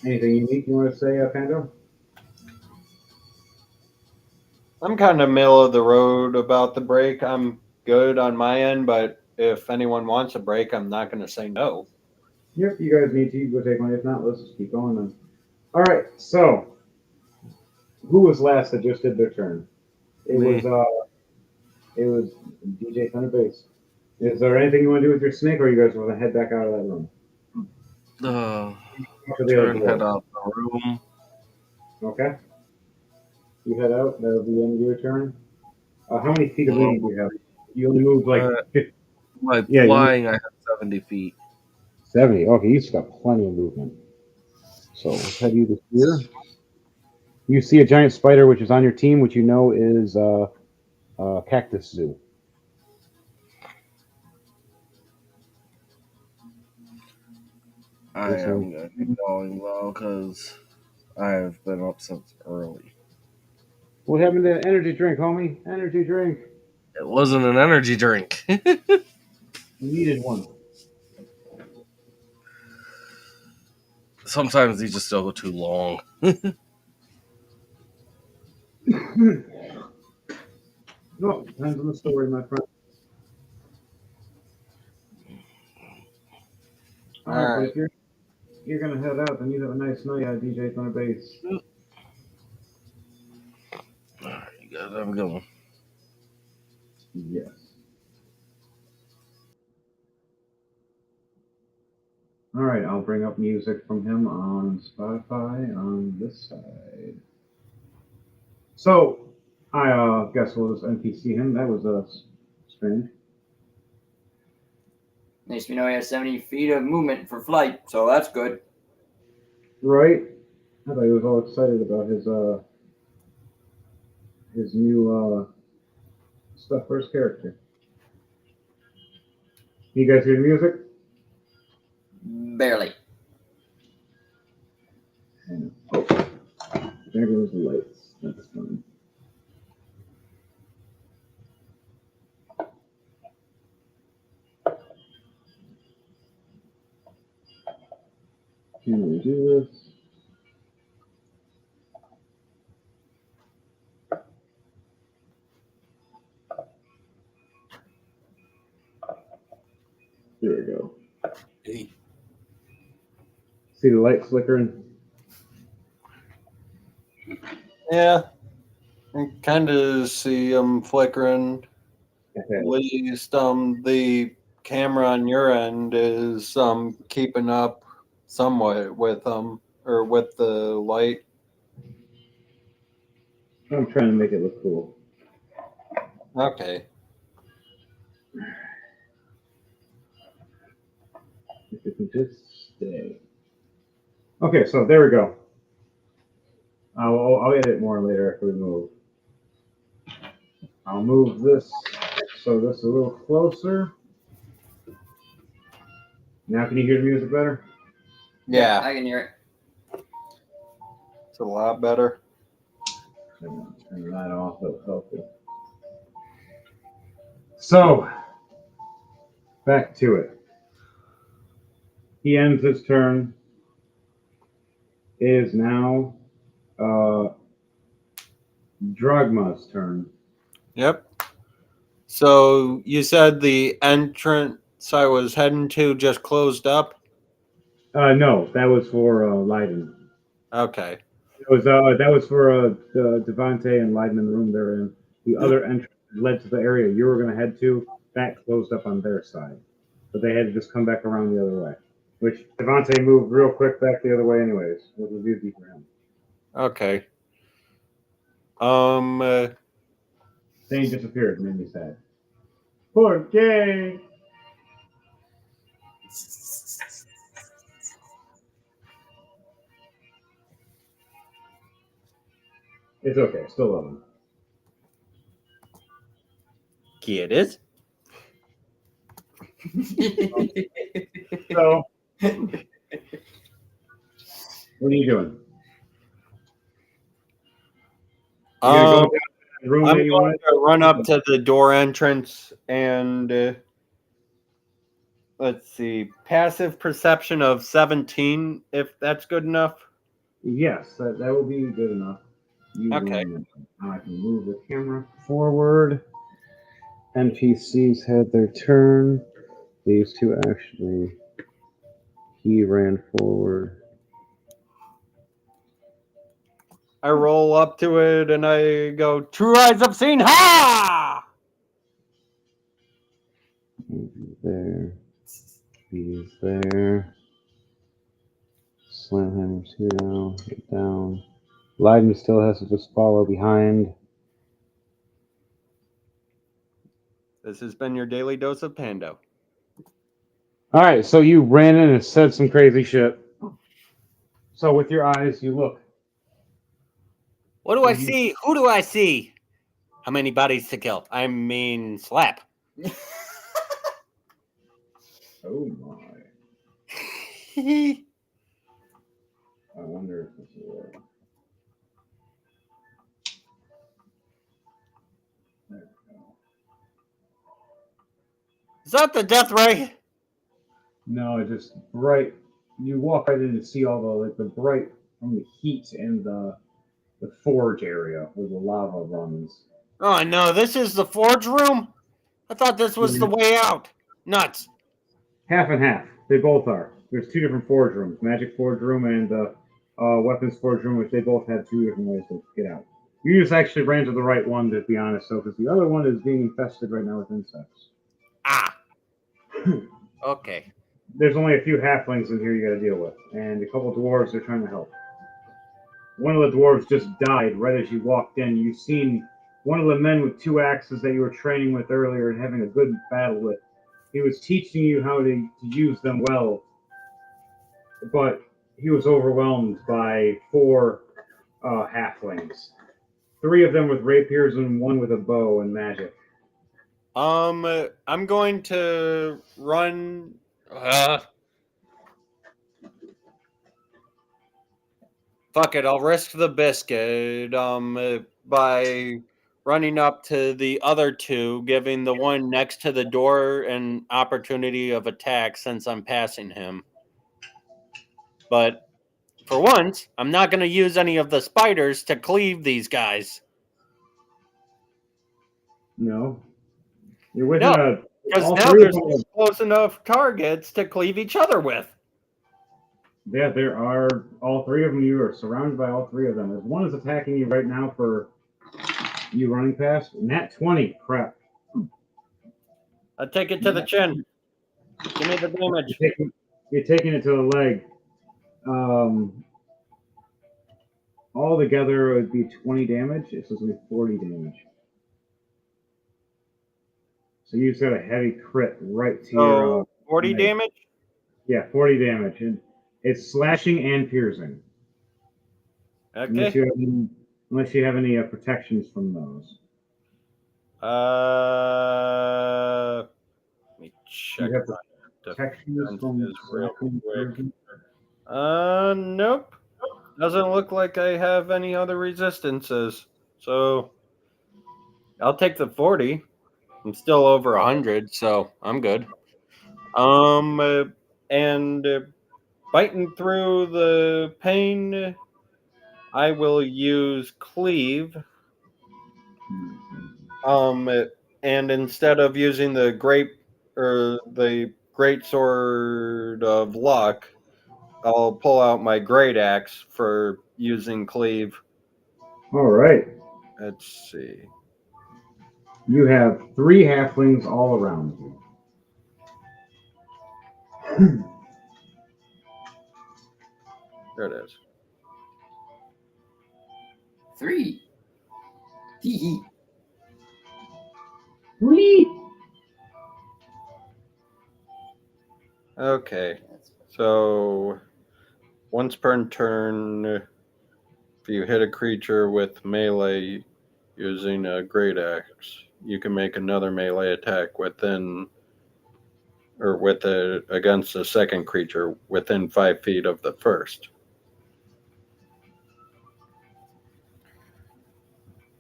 anything unique you want to say, Pando? I'm kind of middle of the road about the break. I'm good on my end, but if anyone wants a break, I'm not going to say no. Yep, you guys need to go take one. If not, let's just keep going then. All right, so who was last that just did their turn? It was DJ Thunderbase. Is there anything you want to do with your snake, or you guys want to head back out of that room? Turn head out the room. Okay. You head out. That'll be the end of your turn. How many feet of movement do you have? You only moved like 50. By flying, I have 70 feet. 70. Okay, you've got plenty of movement. So let's head you to here. You see a giant spider, which is on your team, which you know is Cactus Zoo. I am going to be going though because I have been up since early. What happened to energy drink, homie? Energy drink. It wasn't an energy drink. You needed one. Sometimes these just go too long. No, depends on the story, my friend. All right, but if you're gonna head out, then you have a nice night out, DJ Thunder Bass. Alright, you guys have a good one. Yes. All right, I'll bring up music from him on Spotify on this side. So, I guess we'll just NPC him. That was strange. At least we know he has 70 feet of movement for flight, so that's good. Right? I thought he was all excited about his new stuff for his character. You guys hear the music? Barely. Oh, there goes the lights. That's fine. Can we do this? There we go. Hey. See the light flickering? Yeah, I kind of see them flickering. At least the camera on your end is keeping up somewhat with or with the light. I'm trying to make it look cool. Okay. If it can just stay. Okay, so there we go. I'll edit more later after we move. I'll move this so this is a little closer. Now can you hear the music better? Yeah, I can hear it. it's a lot better. Turn that off. That'll help you. So, back to it. He ends his turn. It is now Dragma's turn. Yep. So you said the entrance I was heading to just closed up? No, that was for Leiden. Okay. It was that was for Devante and Leiden in the room they're in. The other entrance led to the area you were going to head to. That closed up on their side, but they had to just come back around the other way. Which Devante moved real quick back the other way, anyways. It was easy for him. Okay. Then he disappeared, made me sad. Poor gay. It's okay. Still love him. It is. So, what are you doing? You gonna go down to the room I'm that you going wanted? to run up to the door entrance and let's see, passive perception of 17, if that's good enough. Yes, that will be good enough. Okay. Now I can move the camera forward. NPCs had their turn. These two actually. He ran forward. I roll up to it and I go, True Eyes Obscene, ha! There. He's there. Slamhammer's here now. Get down. Leiden still has to just follow behind. This has been your daily dose of Pando. All right, so you ran in and said some crazy shit. So with your eyes, you look. What do I see? Who do I see? How many bodies to kill? I mean, slap. Oh my. I wonder if this will work. There we go. Is that the death ray? No, it just bright. You walk right in and see all the bright from the heat and the forge area where the lava runs. Oh no, this is the forge room? I thought this was the way out. Nuts. Half and half. They both are. There's two different forge rooms: magic forge room and weapons forge room, which they both have two different ways to get out. You just actually ran to the right one, to be honest, though, because the other one is being infested right now with insects. Ah. Okay. There's only a few halflings in here you got to deal with, and a couple dwarves are trying to help. One of the dwarves just died right as you walked in. You've seen one of the men with two axes that you were training with earlier and having a good battle with. He was teaching you how to use them well, but he was overwhelmed by four halflings. Three of them with rapiers and one with a bow and magic. I'm going to run. Fuck it, I'll risk the biscuit. By running up to the other two, giving the one next to the door an opportunity of attack since I'm passing him. But for once, I'm not going to use any of the spiders to cleave these guys. No, you're within No, because all now three of there's them. close enough targets to cleave each other with. Yeah, there are all three of them. You are surrounded by all three of them. As one is attacking you right now for you running past. Nat 20, crap. I take it to the chin. Give me the damage. You're taking it to the leg. All together, it would be 20 damage. This is going to be 40 damage. So you just got a heavy crit right to your. 40 leg. damage? Yeah, 40 damage. And it's slashing and piercing. Okay. Unless you have any protections from those. Let me check. You have my protections from defenses real slashing quick. piercing? Nope. Doesn't look like I have any other resistances. So I'll take the 40. I'm still over 100, so I'm good. And biting through the pain, I will use cleave. And instead of using the great sword of luck, I'll pull out my great axe for using cleave. All right. Let's see. You have three halflings all around you. There it is. 3. Hee hee. Okay. So once per turn, if you hit a creature with melee using a great axe, you can make another melee attack against the second creature within 5 feet of the first.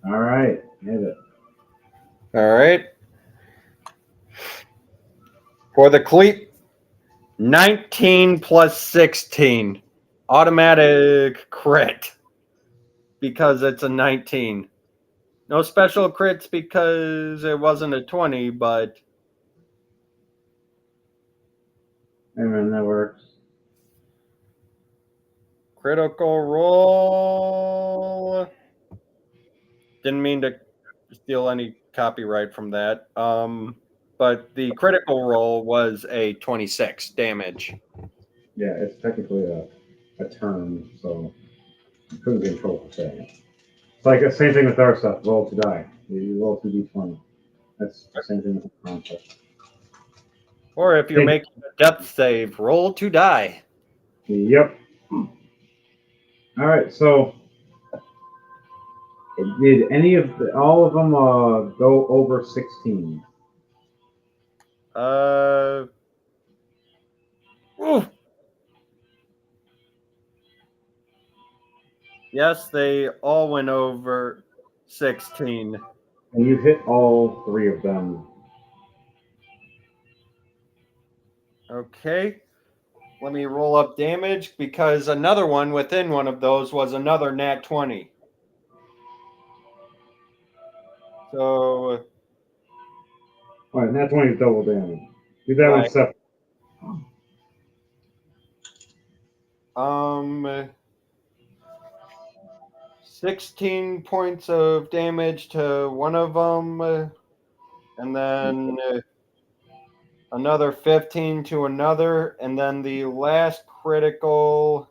All right. Hit it. All right. For the cleat, 19 plus 16. Automatic crit. Because it's a 19. No special crits because it wasn't a 20, but Amen, that works. critical roll. Didn't mean to steal any copyright from that. But the critical roll was a 26 damage. Yeah, it's technically a turn, so you couldn't control for saying it. It's like the same thing with our stuff. Roll to die. You roll 2d20. That's the same thing with the concept. Or if you're making a death save, roll to die. Yep. All right. So, did all of them go over 16? Ooh. Yes, they all went over 16. And you hit all 3 of them. Okay. Let me roll up damage because another one within one of those was another nat 20. So, All right, that's 20 is double damage. Do that one right. separate. Um, 16 points of damage to one of them, and then another 15 to another, and then the last critical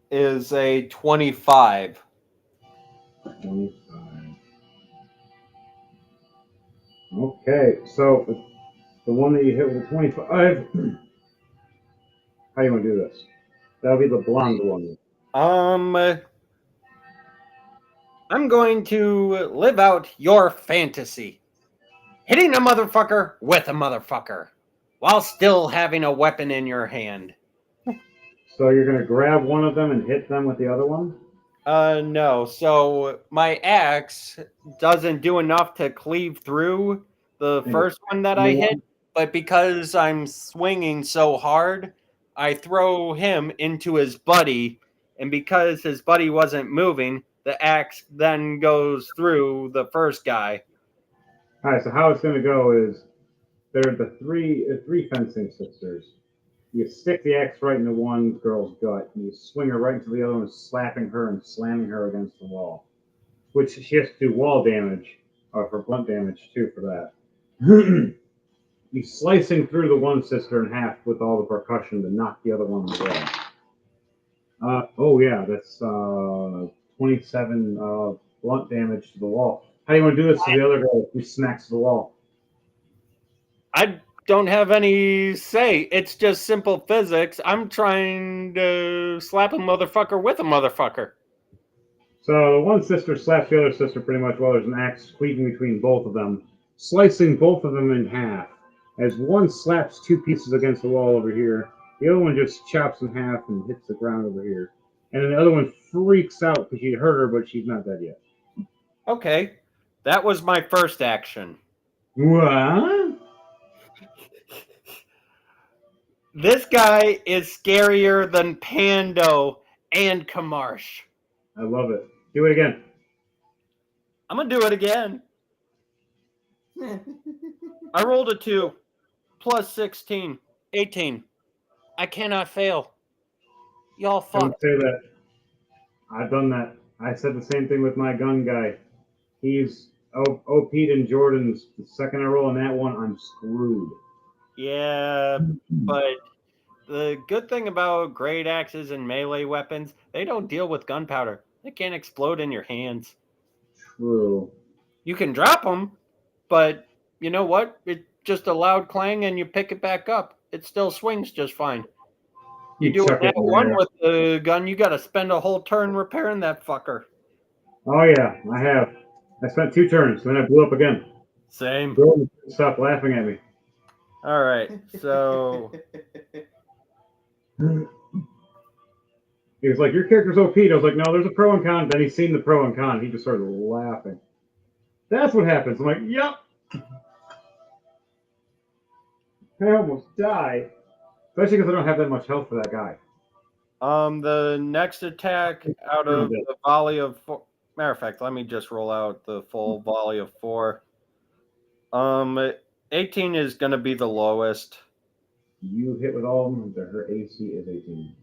is a 25. 25. Okay, so the one that you hit with a 25. How do you want to do this? That'll be the blonde one. I'm going to live out your fantasy. Hitting a motherfucker with a motherfucker while still having a weapon in your hand. So you're going to grab one of them and hit them with the other one? No. So my axe doesn't do enough to cleave through the And first one that I hit, but because I'm swinging so hard, I throw him into his buddy, and because his buddy wasn't moving, the axe then goes through the first guy. All right, so how it's going to go is there are the three fencing sisters. You stick the axe right into one girl's gut, and you swing her right into the other one, slapping her and slamming her against the wall. Which she has to do wall damage, or for blunt damage too, for that. You slicing through the one sister in half with all the percussion to knock the other one away. Oh yeah, that's 27 blunt damage to the wall. How do you want to do this to the other guy who smacks the wall? I don't have any say. It's just simple physics. I'm trying to slap a motherfucker with a motherfucker. So the one sister slaps the other sister pretty much while there's an axe cleaving between both of them, slicing both of them in half. As one slaps 2 pieces against the wall over here, the other one just chops in half and hits the ground over here. And then the other one freaks out because she hurt her, but she's not dead yet. Okay, that was my first action. What? This guy is scarier than Pando and Kamarsh. I love it. Do it again. I'm gonna do it again. I rolled a 2 plus 16, 18. I cannot fail. Y'all Don't fucked. say that. I've done that. I said the same thing with my gun guy. He's OP'd in Jordan's. The second I roll on that one, I'm screwed. Yeah, but the good thing about great axes and melee weapons, they don't deal with gunpowder. They can't explode in your hands. True. You can drop them, but you know what? It's just a loud clang and you pick it back up. It still swings just fine. You do chuck it it in one there. with the gun, you got to spend a whole turn repairing that fucker. Oh yeah, I have. I spent 2 turns, then I blew up again. Same. Jordan, stop laughing at me. All right, so He was like, "Your character's OP'd." I was like, "No, there's a pro and con." Then he's seen the pro and con. He just started laughing. That's what happens. I'm like, "Yep." I almost died, especially because I don't have that much health for that guy. the next attack out of the volley of 4. Matter of fact, let me just roll out the full volley of 4. 18 is going to be the lowest. You hit with all of them. Her AC is 18.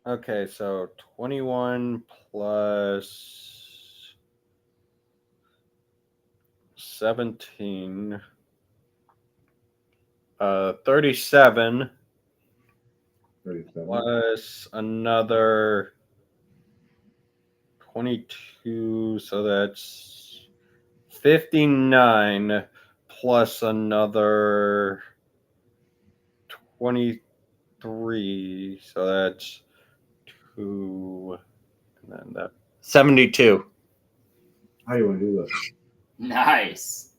Okay, so 21 plus 17, 37, 37. plus another 22, so that's 59, plus another 23, so that's 2, and then that 72. How do you want to do this? Nice.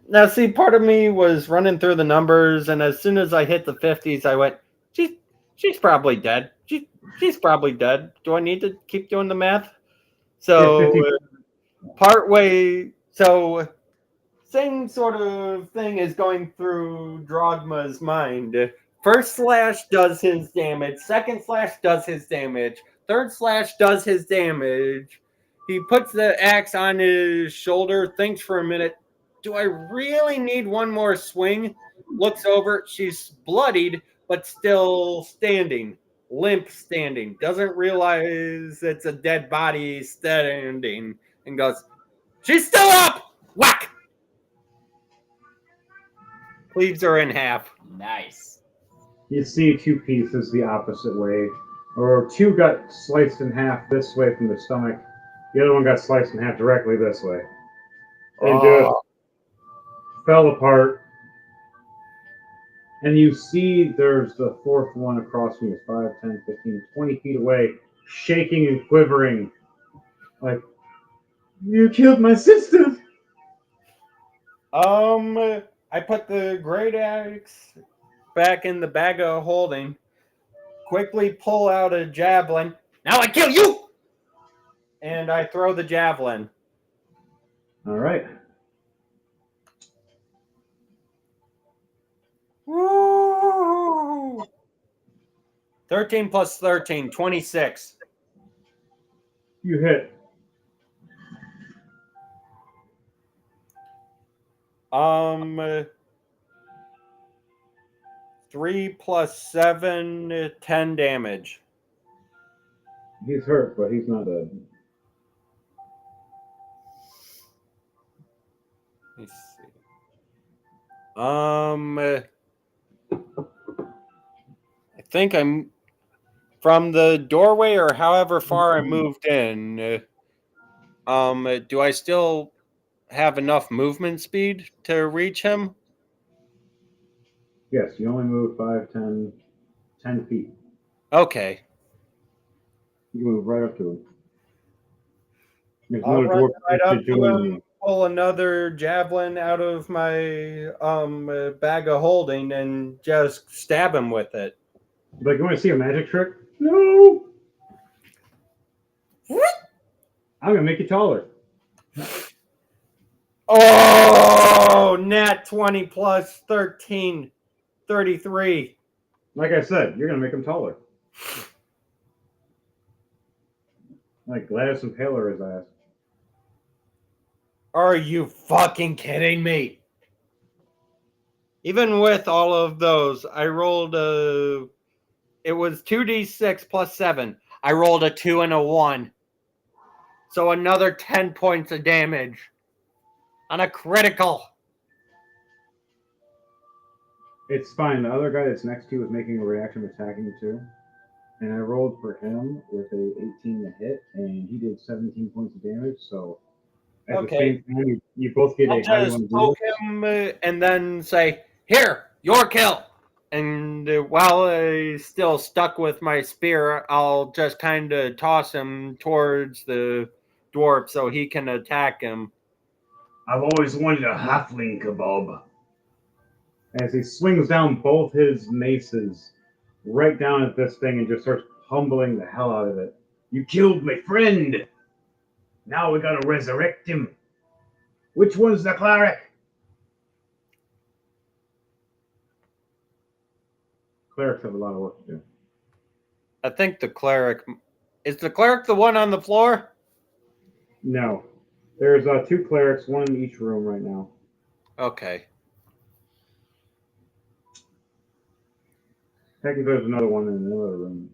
Now, see, part of me was running through the numbers, and as soon as I hit the 50s, I went, she's probably dead. She's probably dead. Do I need to keep doing the math? So, so same sort of thing is going through Drogma's mind. First slash does his damage. Second slash does his damage. Third slash does his damage. He puts the axe on his shoulder, thinks for a minute, do I really need one more swing? Looks over, she's bloodied, but still standing. Limp standing. Doesn't realize it's a dead body standing. And goes, she's still up! Whack! Cleaves her in half. Nice. You see two pieces the opposite way, or two got sliced in half this way from the stomach. The other one got sliced in half directly this way. And just fell apart. And you see there's the fourth one across from you, 5, 10, 15, 20 feet away, shaking and quivering. Like, you killed my sister! I put the great axe back in the bag of holding, quickly pull out a javelin. Now I kill you! And I throw the javelin. All right. Woo! 13 plus 13, 26. You hit. 3 plus 7, 10 damage. He's hurt, but he's not dead. Let's see. I think I'm from the doorway or however far I moved in. Do I still have enough movement speed to reach him? Yes, you only move 5, 10, 10 feet. Okay. You move right up to him. There's I'll another run dwarf right up to joining him, you. pull another javelin out of my bag of holding, and just stab him with it. Like, you want to see a magic trick? No! I'm going to make you taller. Oh, nat 20 plus 13, 33. Like I said, you're going to make him taller. Like Gladys and Paler his ass. Are you fucking kidding me? Even with all of those, I rolled it was 2d6 plus 7. I rolled a 2 and a 1. So another 10 points of damage on a critical. It's fine. The other guy that's next to you is making a reaction of attacking you too. And I rolled for him with a 18 to hit, and he did 17 points of damage. So at the same time, you both get I'll a how you just want to do poke this. him and then say, "Here, your kill." And while he's still stuck with my spear, I'll just kind of toss him towards the dwarf so he can attack him. I've always wanted a halfling kebab. As he swings down both his maces right down at this thing and just starts humbling the hell out of it. You killed my friend. Now we gotta resurrect him. Which one's the cleric? Clerics have a lot of work to do. I think the cleric... Is the cleric the one on the floor? No. There's 2 clerics, one in each room right now. Okay. Technically, there's another one in another room.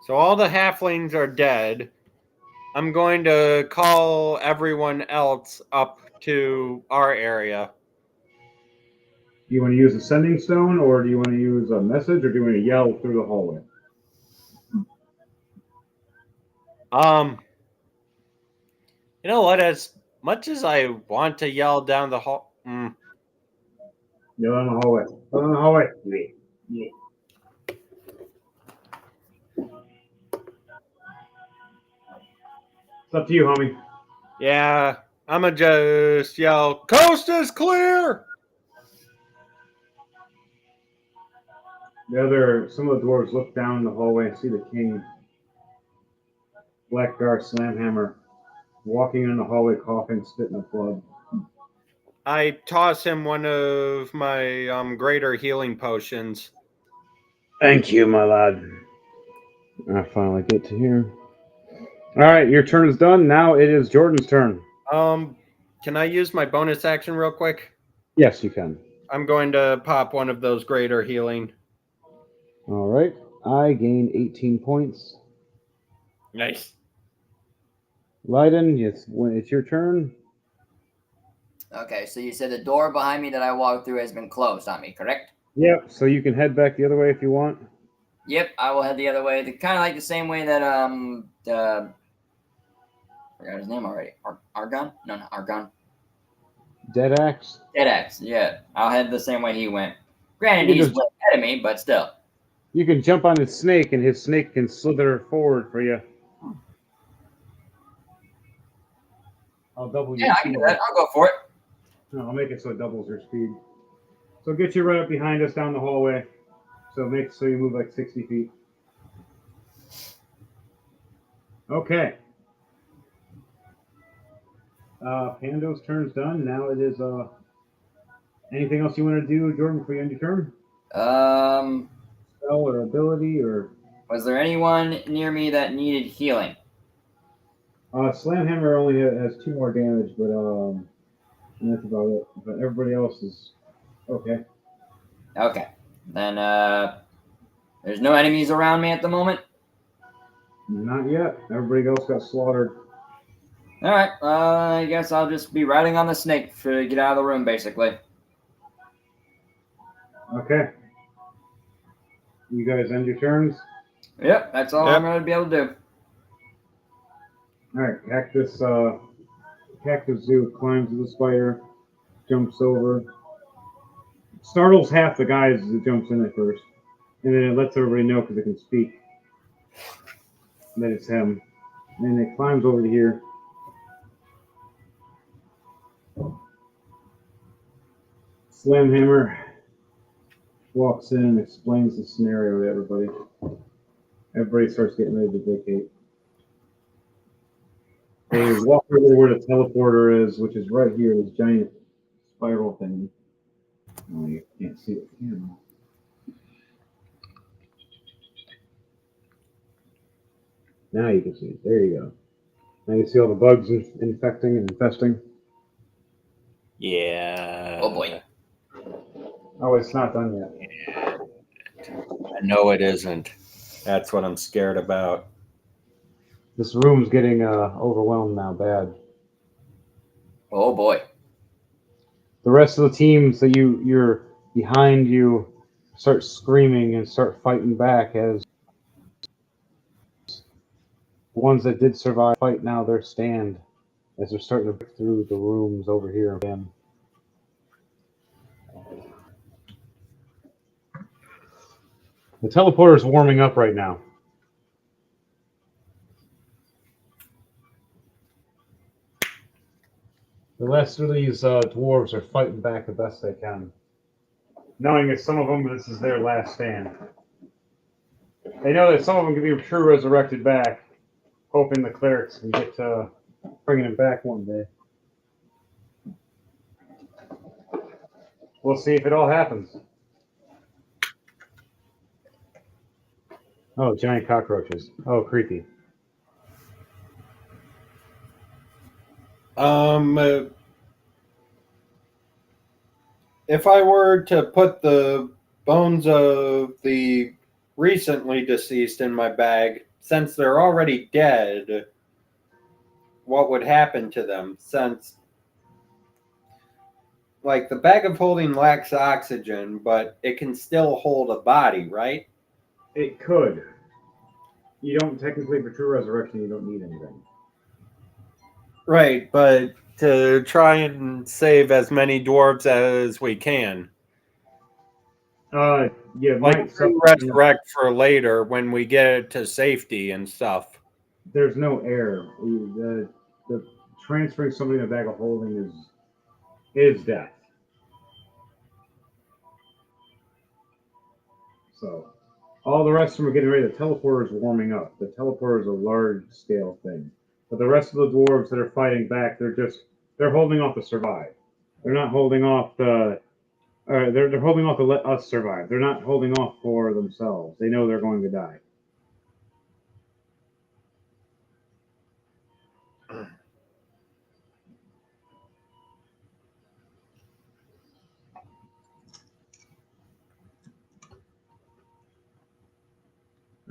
So all the halflings are dead. I'm going to call everyone else up to our area. Do you want to use a sending stone, or do you want to use a message, or do you want to yell through the hallway? You know what? As much as I want to yell down the hall... Yell in the hallway. Yell in the hallway. Yeah. It's up to you, homie. Yeah, I'ma just yell, "Coast is clear!" Some of the dwarves look down the hallway and see the king, Blackguard Slamhammer, walking in the hallway, coughing, spitting up blood. I toss him one of my greater healing potions. Thank you, my lad. I finally get to here. All right, your turn is done. Now it is Jordan's turn. Can I use my bonus action real quick? Yes, you can. I'm going to pop one of those greater healing. All right. I gain 18 points. Nice. Leiden, it's your turn. Okay, so you said the door behind me that I walked through has been closed on me, correct? Yep. So you can head back the other way if you want. Yep, I will head the other way. Kind of like the same way that I forgot his name already. Argon? No, not Argon. Dead axe. Dead Axe. Yeah, I'll head the same way he went. Granted, he's way ahead of me, but still. You can jump on his snake, and his snake can slither forward for you. I'll double your Yeah, I can do that. I'll go for it. No, I'll make it so it doubles your speed. So get you right up behind us down the hallway. So make it so you move like 60 feet. Okay. Pando's turn's done. Now it is anything else you want to do, Jordan, before you end your turn? Spell or ability or Was there anyone near me that needed healing? Slamhammer only has 2 more damage, but and that's about it. But everybody else is okay. Okay. Then there's no enemies around me at the moment? Not yet. Everybody else got slaughtered. All right. I guess I'll just be riding on the snake to get out of the room, basically. Okay. You guys end your turns? Yep, that's all I'm going to be able to do. All right. Cactus Zoo climbs the spider, jumps over, startles half the guys as it jumps in at first, and then it lets everybody know because it can speak that it's him. And then it climbs over to here. Slamhammer walks in and explains the scenario to everybody. Everybody starts getting ready to vacate. They walk over where the teleporter is, which is right here, this giant spiral thing. Oh, you can't see it. Now you can see it. There you go. Now you see all the bugs infecting and infesting. Yeah. Oh, boy. Oh, it's not done yet. No, it isn't. That's what I'm scared about. This room's getting overwhelmed now, bad. Oh, boy. The rest of the teams that you're behind you start screaming and start fighting back as the ones that did survive fight now their stand as they're starting to break through the rooms over here again. The teleporter's warming up right now. The rest of these dwarves are fighting back the best they can, knowing that some of them, this is their last stand. They know that some of them can be true resurrected back, hoping the clerics can get to bringing him back one day. We'll see if it all happens. Oh, giant cockroaches. Oh, creepy. If I were to put the bones of the recently deceased in my bag, since they're already dead, what would happen to them? Since, like, the bag of holding lacks oxygen, but it can still hold a body, right? It could. You don't technically, for true resurrection, you don't need anything. Right, but to try and save as many dwarves as we can. Yeah, Like resurrect for later when we get to safety and stuff. there's no air. The transferring somebody in a bag of holding is death. So all the rest of them are getting ready. The teleporter is warming up. The teleporter is a large scale thing. But the rest of the dwarves that are fighting back, they're holding off to survive. They're not holding off they're holding off to let us survive. They're not holding off for themselves. They know they're going to die.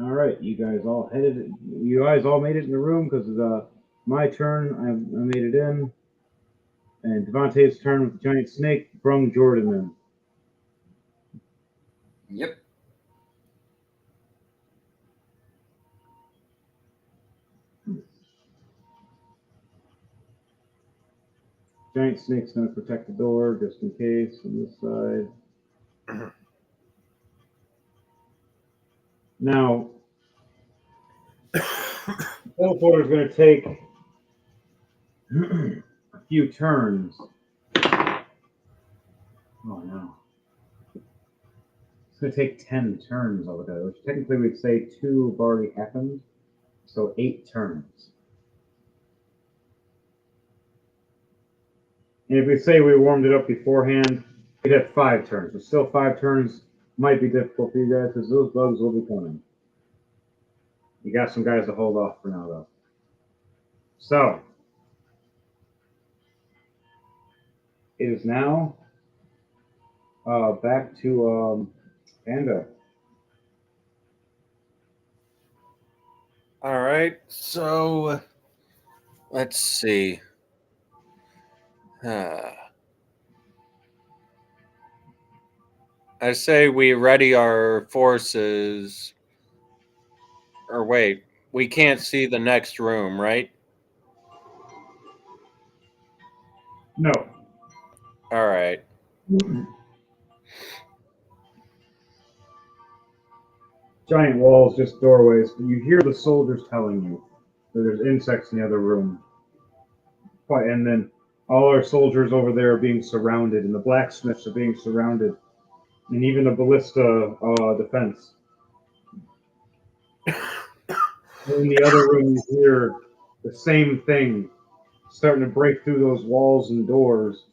All right, you guys all headed. You guys all made it in the room because my turn. I made it in, and Devontae's turn with the giant snake brung Jordan Yep. in. Giant snake's going to protect the door just in case on this side. Now, teleporter is going to take a few turns. Oh no. It's going to take 10 turns altogether, which technically we'd say 2 have already happened. So 8 turns. And if we say we warmed it up beforehand, we'd have 5 turns. But still 5 turns might be difficult for you guys because those bugs will be coming. You got some guys to hold off for now, though. So, it is now back to Panda. All right, so let's see. I say we ready our forces. Or wait, we can't see the next room, right? No. All right. Giant walls, just doorways. You hear the soldiers telling you that there's insects in the other room. And then all our soldiers over there are being surrounded, and the blacksmiths are being surrounded, and even the ballista defense. In the other room, you hear the same thing starting to break through those walls and doors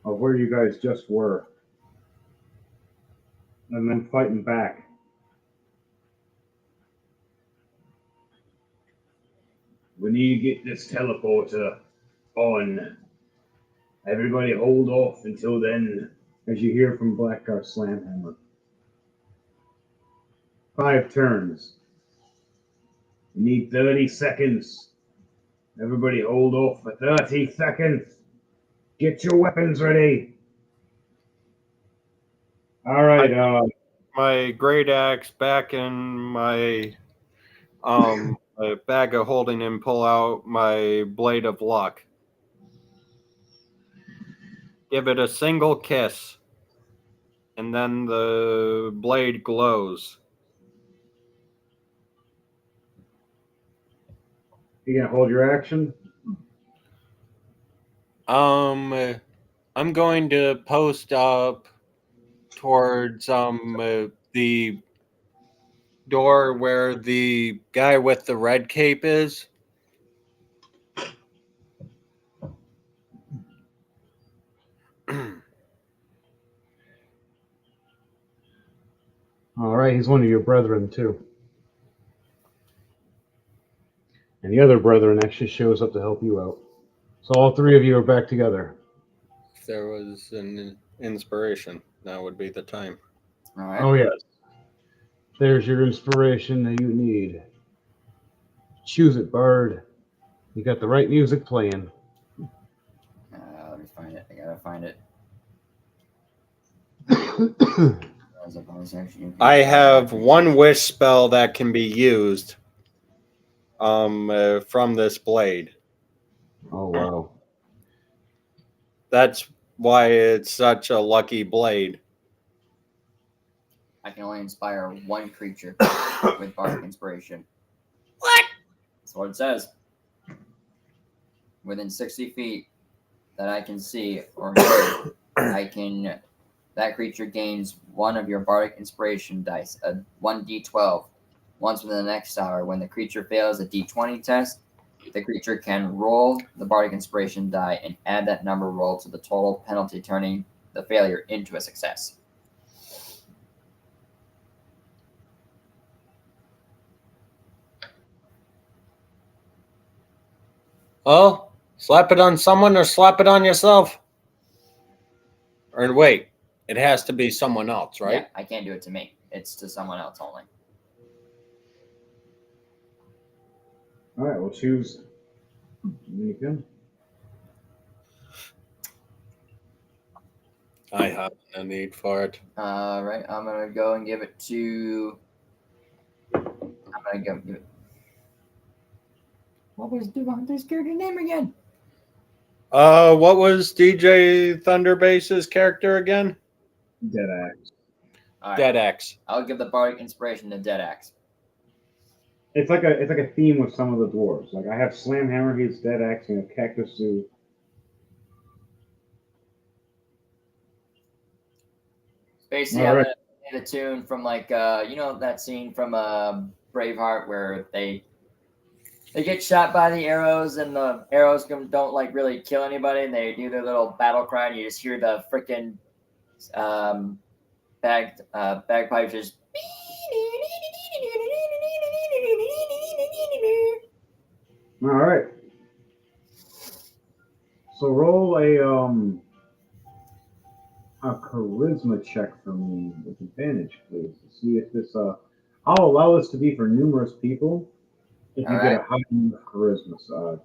of where you guys just were. And then fighting back. We need to get this teleporter on. Everybody hold off until then. As you hear from Blackguard Slamhammer. 5 turns. We need 30 seconds. Everybody hold off for 30 seconds. Get your weapons ready. All right. My great axe back in my bag of holding and pull out my blade of luck. Give it a single kiss, and then the blade glows. You gonna hold your action? I'm going to post up towards the door where the guy with the red cape is. All right. He's one of your brethren too. And the other brethren actually shows up to help you out. So all 3 of you are back together. If there was an inspiration, now would be the time. All right. Oh yes. There's your inspiration that you need. Choose it, Bard. You got the right music playing. Let me find it. I gotta find it. As a bonus action, I have 1 wish spell that can be used from this blade. Oh wow. That's why it's such a lucky blade. I can only inspire 1 creature with bardic inspiration. What? That's what it says. Within 60 feet that I can see or move, that creature gains one of your bardic inspiration dice, a 1d12, once within the next hour. When the creature fails a d20 test, the creature can roll the bardic inspiration die and add that number roll to the total penalty, turning the failure into a success. Well, slap it on someone or slap it on yourself. Or wait, it has to be someone else, right? Yeah, I can't do it to me. It's to someone else only. All right, we'll choose. You can. I have no need for it. All right, I'm gonna go and give it to. I'm gonna go give it. What was Devontae's character name again? What was DJ Thunderbase's character again? Dead axe. All right, Dead X. I'll give the bardic inspiration to Dead Axe. It's like a theme with some of the dwarves. Like I have Slamhammer, he's Dead Axe, and Cactus Zoo. Basically, All I'm right. gonna play the tune from like you know that scene from Braveheart where they get shot by the arrows and the arrows don't like really kill anybody and they do their little battle cry and you just hear the freaking bagpipes just. All right. So roll a charisma check for me with advantage, please, to see if this I'll allow this to be for numerous people if you All get right. a high enough charisma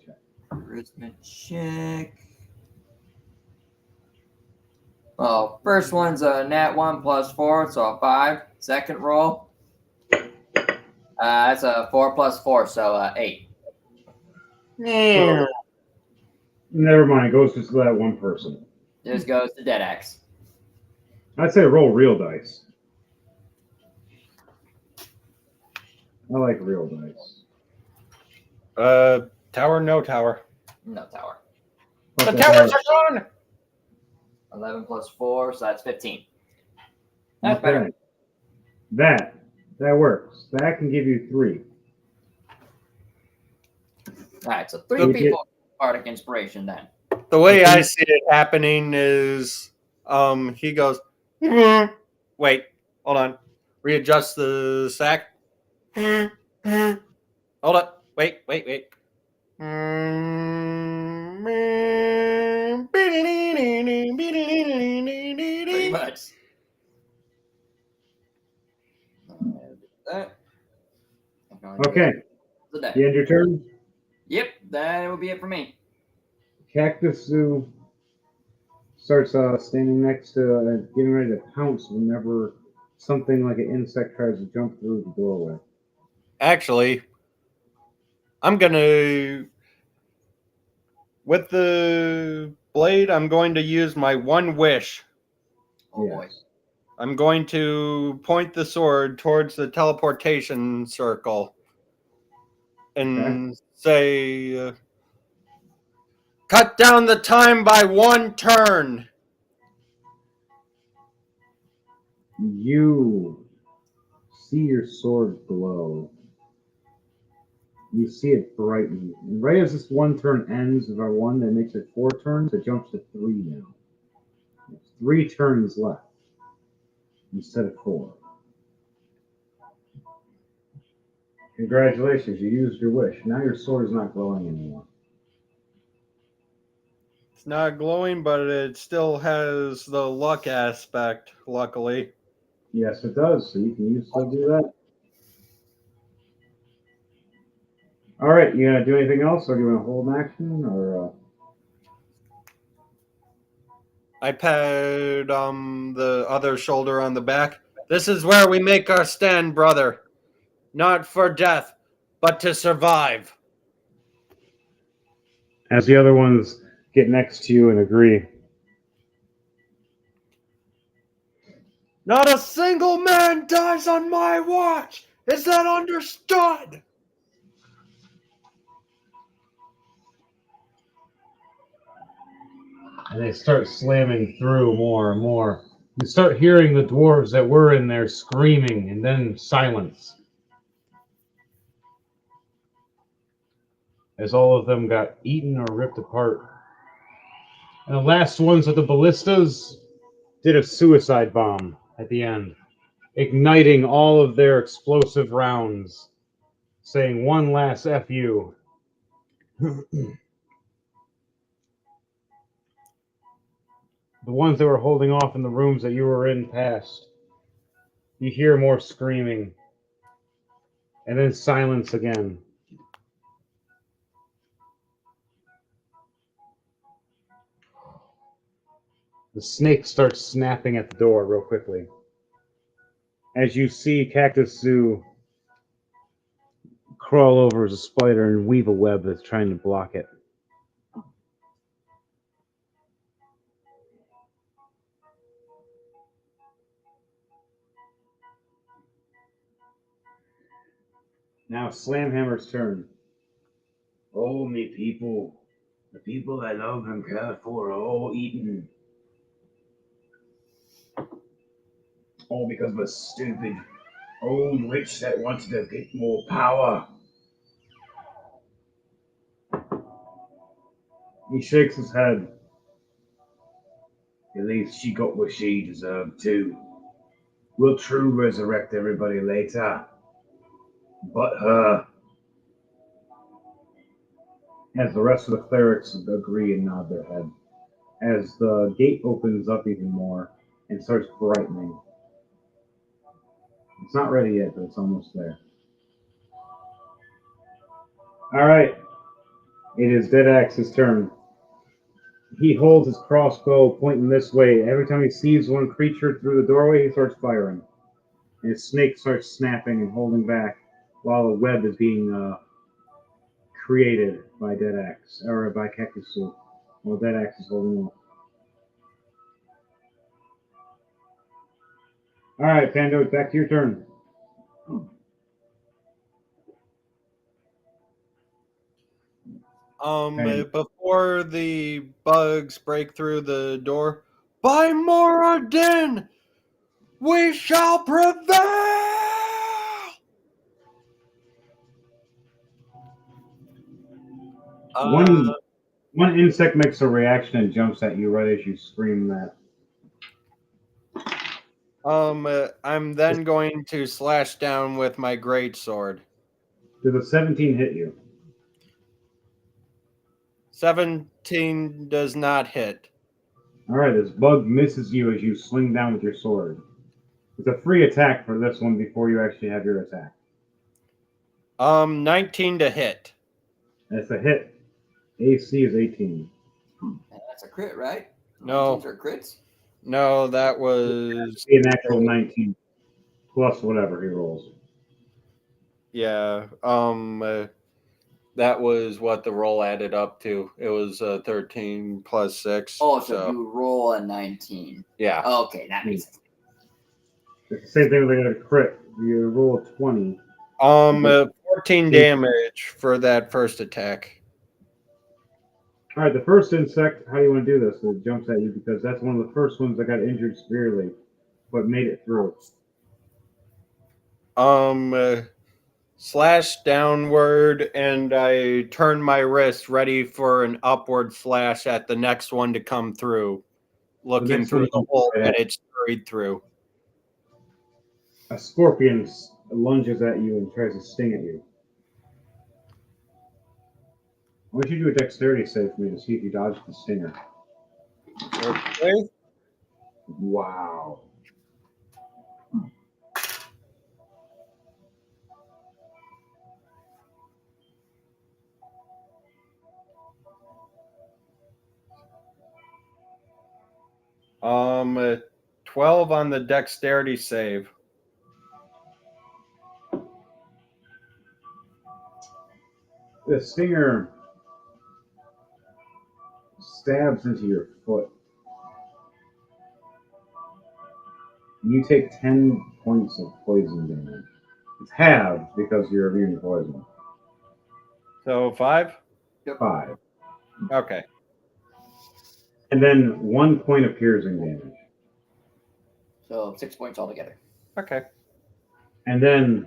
check. Charisma check. Well, first one's a nat 1 plus 4, so a 5. Second roll. That's a 4 plus 4, so 8. So, never mind. It goes just to that one person. This goes to Dead Axe. I'd say roll real dice. I like real dice. Tower, no tower. No tower. The Okay, towers are gone! 11 plus 4, so that's 15. That's better. That works. That can give you 3. All right, so 3 So people bardic inspiration then. The way I see it happening is he goes, "Hmm." Wait, hold on. Readjust the sack. Hmm, hmm. Hold up. Wait. Pretty much. That. Okay. The day. You end your turn. Yep, that will be it for me. Cactus Zoo starts standing next to, getting ready to pounce whenever something like an insect tries to jump through the doorway. Actually, I'm gonna, with the blade, I'm going to use my one wish. Oh boy. I'm going to point the sword towards the teleportation circle and say, cut down the time by 1 turn. You see your sword glow. You see it brighten. And right as this 1 turn ends, if I won, that makes it 4 turns. It jumps to 3 now. There's 3 turns left instead of 4. Congratulations, you used your wish. Now your sword is not glowing anymore. It's not glowing, but it still has the luck aspect, luckily. Yes, it does. So you can still do that. All right, you gonna do anything else, or do you want to hold an action, or? I pat the other shoulder on the back. This is where we make our stand, brother. Not for death, but to survive. As the other ones get next to you and agree. Not a single man dies on my watch. Is that understood? and they start slamming through more and more. You start hearing the dwarves that were in there screaming, and then silence. As all of them got eaten or ripped apart. And the last ones of the ballistas did a suicide bomb at the end, igniting all of their explosive rounds, saying one last F you. The ones that were holding off in the rooms that you were in passed. You hear more screaming, and then silence again. The snake starts snapping at the door real quickly. As you see Cactus Zoo crawl over as a spider and weave a web that's trying to block it. Now Slamhammer's turn. Oh, me people. The people I love and care for are all eaten. All because of a stupid old witch that wanted to get more power. He shakes his head. At least she got what she deserved too. We'll true resurrect everybody later. But her. As the rest of the clerics agree and nod their head. As the gate opens up even more and starts brightening. It's not ready yet, but it's almost there. Alright. It is Deadaxe's turn. He holds his crossbow pointing this way. Every time he sees one creature through the doorway, he starts firing. And his snake starts snapping and holding back while a web is being created by Deadaxe, or by Cactus Soup, while Deadaxe is holding on. Alright, Pando, it's back to your turn. Before the bugs break through the door, by Moradin, we shall prevail! One insect makes a reaction and jumps at you right as you scream that. I'm then going to slash down with my great sword. Does a 17 hit you? 17 does not hit. Alright, this bug misses you as you swing down with your sword. It's a free attack for this one before you actually have your attack. 19 to hit. That's a hit. AC is 18. That's a crit, right? No. 19s are crits? No, that was... Be an actual 19 plus whatever he rolls. Yeah, that was what the roll added up to. It was 13 plus 6. Oh, so you roll a 19. Yeah. Okay, that makes sense. It's the same thing with a crit. You roll a 20. 14 damage for that first attack. Alright, the first insect, how do you want to do this? It jumps at you because that's one of the first ones that got injured severely, but made it through. Slash downward, and I turn my wrist ready for an upward slash at the next one to come through, looking through the hole that it's scurried through. A scorpion lunges at you and tries to sting at you. I want you to do a dexterity save for me to see if you dodge the stinger. Okay. Wow. Um, 12 on the dexterity save. The stinger stabs into your foot. You take 10 points of poison damage. It's halved because you're immune to poison. So 5? 5. Okay. and then 1 point of piercing damage. So 6 points altogether. Okay. And then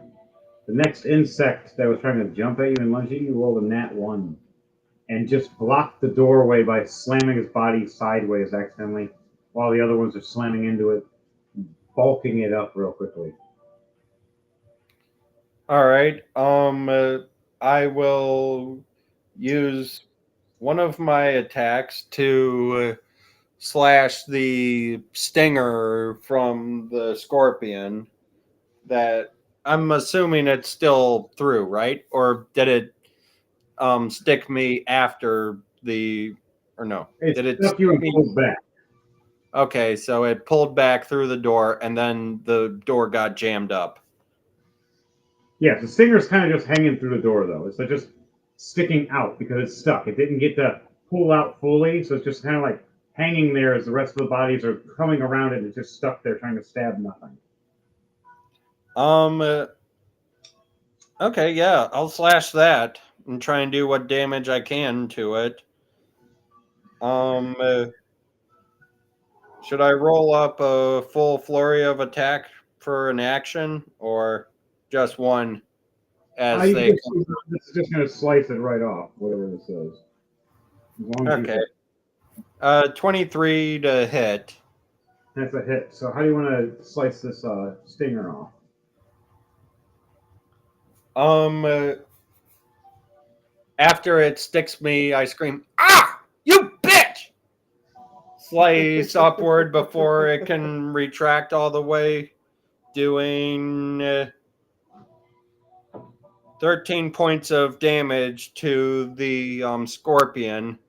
the next insect that was trying to jump at you and lunge at you rolled a nat 1 and just blocked the doorway by slamming his body sideways accidentally while the other ones are slamming into it, bulking it up real quickly. All right. I will use one of my attacks to slash the stinger from the scorpion. That I'm assuming it's still through, right? Or did it stick me after the? Or no? It Did it stuck you stick and me? pulled back. Okay, so it pulled back through the door, and then the door got jammed up. Yeah, the stinger's kind of just hanging through the door, though. It's like just sticking out because it's stuck. It didn't get to pull out fully, so it's just kind of like hanging there as the rest of the bodies are coming around it. It's just stuck there trying to stab nothing. Okay, yeah, I'll slash that and try and do what damage I can to it. Should I roll up a full flurry of attack for an action, or just one as they This is just going to slice it right off, whatever this is. As long as Okay. you 23 to hit. That's a hit. So how do you want to slice this stinger off? After it sticks me, I scream, "Ah! You bitch!" Slice upward before it can retract all the way, doing 13 points of damage to the scorpion,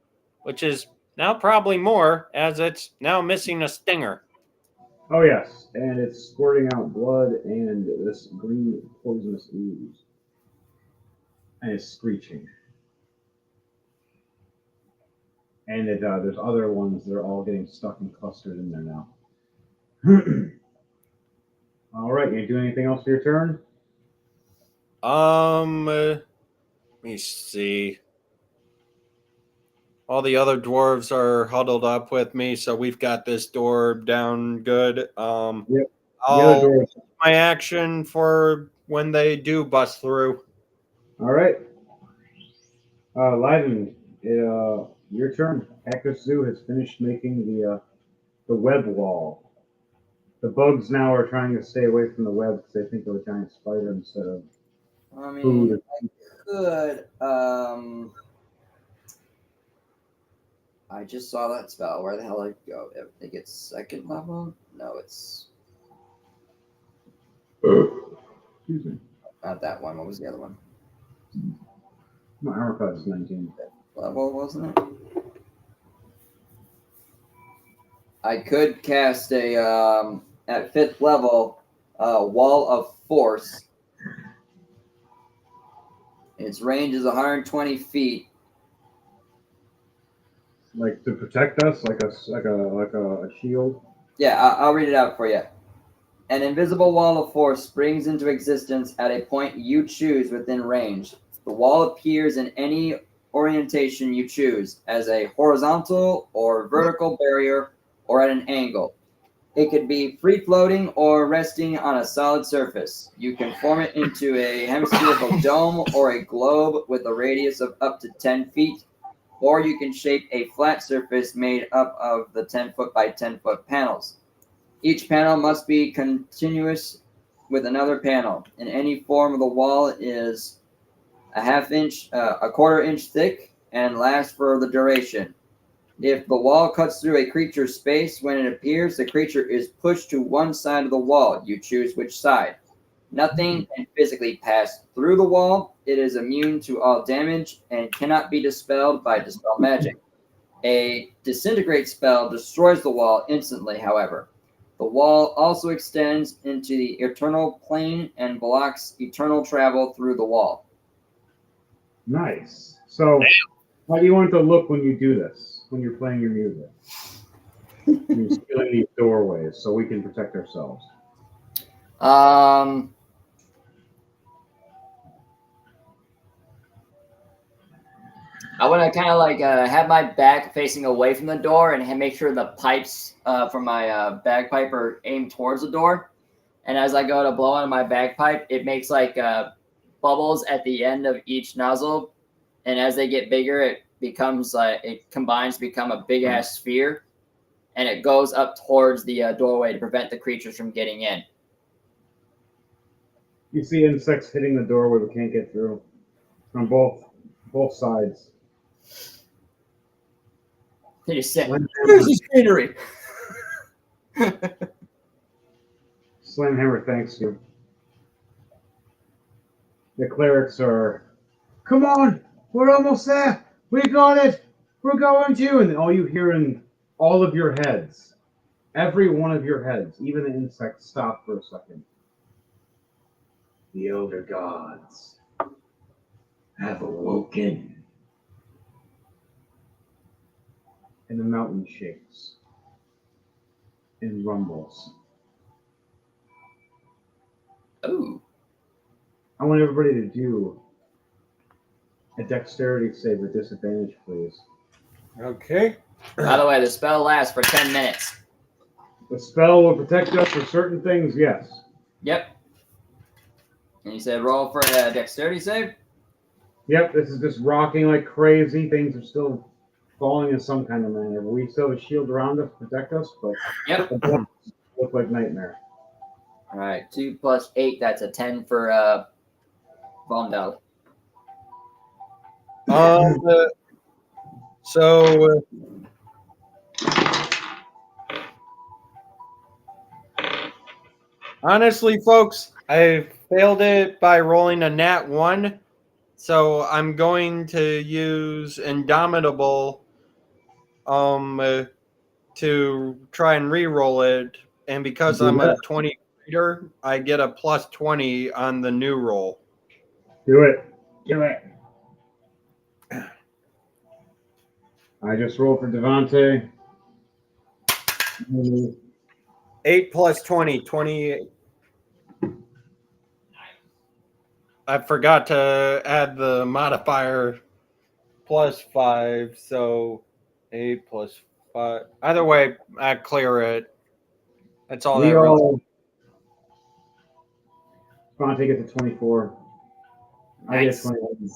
which is now probably more as it's now missing a stinger. Oh yes, and it's squirting out blood and this green poisonous ooze, and it's screeching. And there's other ones that are all getting stuck and clustered in there now. All right, you do anything else for your turn? Let me see. All the other dwarves are huddled up with me, so we've got this door down good. Yep. The other I'll door. my action for when they do bust through. All right. Lyden, your turn. Cactus Zoo has finished making the web wall. The bugs now are trying to stay away from the web because they think of a giant spider instead of I mean, food. I could. I just saw that spell. Where the hell did it go? I think it's second level. No, it's Excuse me. not that one. What was the other one? My armor class is 19. Level, wasn't it? I could cast a at 5th level wall of force. Its range is 120 feet. Like to protect us, like a shield. Yeah, I'll read it out for you. An invisible wall of force springs into existence at a point you choose within range. The wall appears in any orientation you choose, as a horizontal or vertical barrier or at an angle. It could be free floating or resting on a solid surface. You can form it into a hemispherical dome or a globe with a radius of up to 10 feet, or you can shape a flat surface made up of the 10-foot by 10-foot panels. Each panel must be continuous with another panel, and any form of the wall is a quarter inch thick, and lasts for the duration. If the wall cuts through a creature's space when it appears, the creature is pushed to one side of the wall. You choose which side. Nothing can physically pass through the wall. It is immune to all damage and cannot be dispelled by dispel magic. A disintegrate spell destroys the wall instantly, however. The wall also extends into the eternal plane and blocks eternal travel through the wall. Nice. So, how do you want it to look when you do this? When you're playing your music, when you're sealing these doorways, so we can protect ourselves. I want to kind of like have my back facing away from the door and make sure the pipes from my bagpipe are aimed towards the door. And as I go to blow on my bagpipe, it makes like bubbles at the end of each nozzle. And as they get bigger, it becomes it combines to become a big ass sphere, and it goes up towards the doorway to prevent the creatures from getting in. You see insects hitting the doorway but can't get through on both sides. They just say, Slam "Where's the scenery?" Hammer thanks you. The clerics are, come on, we're almost there. We got it. We're going to. And all you hear in all of your heads, every one of your heads, even the insects, stop for a second. The elder gods have awoken. And the mountain shakes and rumbles. Ooh. I want everybody to do a dexterity save with disadvantage, please. Okay. By the way, the spell lasts for 10 minutes. The spell will protect us for certain things, yes. Yep. And you said roll for a dexterity save? Yep, this is just rocking like crazy. Things are still falling in some kind of manner. We still have a shield around us to protect us, but Yep. the blocks look like nightmare. All right, 2 plus 8, that's a 10 for Vondel. So honestly, folks, I failed it by rolling a nat 1. So I'm going to use Indomitable to try and re-roll it. And because I'm a 20 reader, I get a plus 20 on the new roll. Do it. Do it. I just rolled for Devante. 8 plus 20, 28. I forgot to add the modifier plus 5, so 8 plus 5. Either way, I clear it. That's all We that really. all. Devante gets a 24. I get a Nice. 21.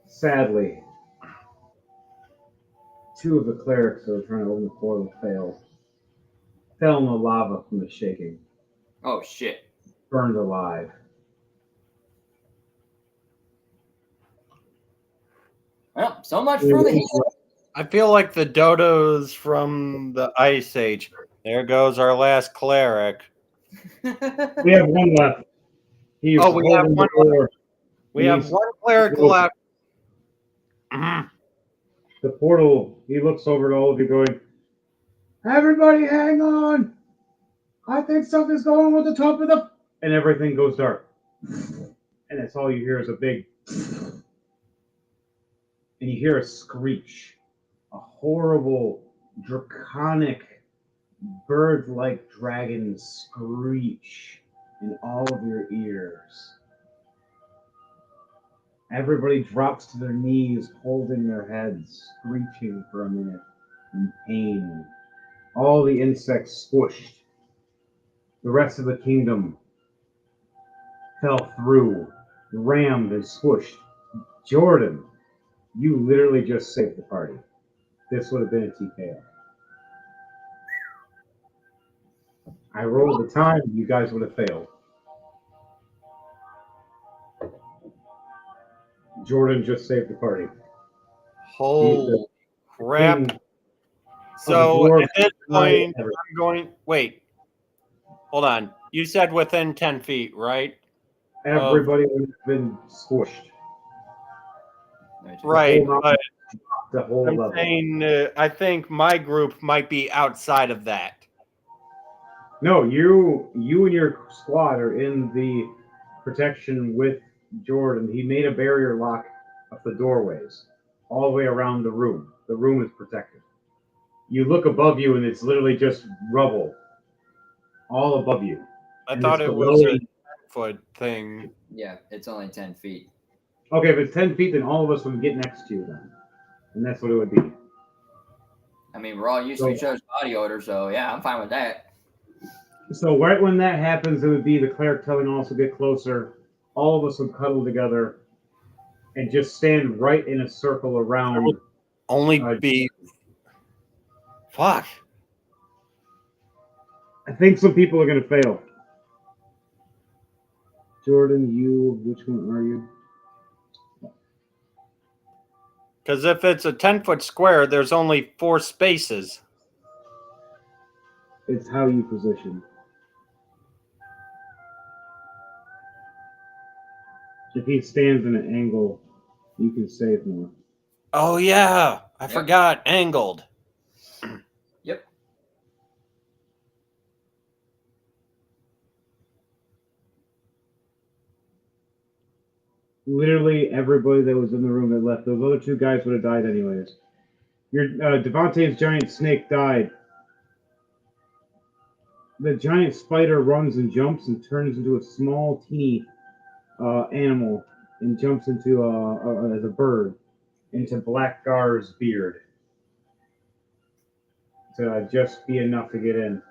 Sadly, 2 of the clerics that were trying to open the portal failed. Fell in the lava from the shaking. Oh, shit. Burned alive. Well, so much for the heat. I feel like the dodos from the Ice Age. There goes our last cleric. We have one left. He's Oh, we have holding one the door. We have one cleric left. Mhm. The portal, he looks over at all of you going, everybody hang on! I think something's going on with the top of the... And everything goes dark. And that's all you hear is a big... And you hear a screech. A horrible, draconic, bird-like dragon screech in all of your ears. Everybody drops to their knees, holding their heads, screeching for a minute in pain. All the insects squished. The rest of the kingdom fell through, rammed and squished. Jordan, you literally just saved the party. This would have been a TKO. I rolled the time, you guys would have failed. Jordan just saved the party. Holy crap. King So dwarves at this point, ever. I'm going. Wait. Hold on. You said within 10 feet, right? Everybody would have been squished. Right. whole But The whole I'm level. saying I think my group might be outside of that. No, you and your squad are in the protection with Jordan. He made a barrier lock of the doorways all the way around the room. The room is protected. You look above you and it's literally just rubble all above you. I And thought it's it was a glowing 10-foot thing. Yeah, it's only 10 feet. Okay, if it's 10 feet, then all of us would get next to you then. And that's what it would be. I mean, we're all used to each other's body odor, so yeah, I'm fine with that. So right when that happens, it would be the cleric telling all to get closer. All of us would cuddle together and just stand right in a circle around. Only be... Fuck. I think some people are going to fail. Jordan, you, which one are you? Because if it's a 10-foot square, there's only 4 spaces. It's how you position. If he stands in an angle, you can save more. Oh, yeah. I forgot. Angled. Yep. Literally everybody that was in the room that left. Those other 2 guys would have died anyways. Your Devontae's giant snake died. The giant spider runs and jumps and turns into a small, teeny animal and jumps into as a bird into Blackgar's beard to just be enough to get in.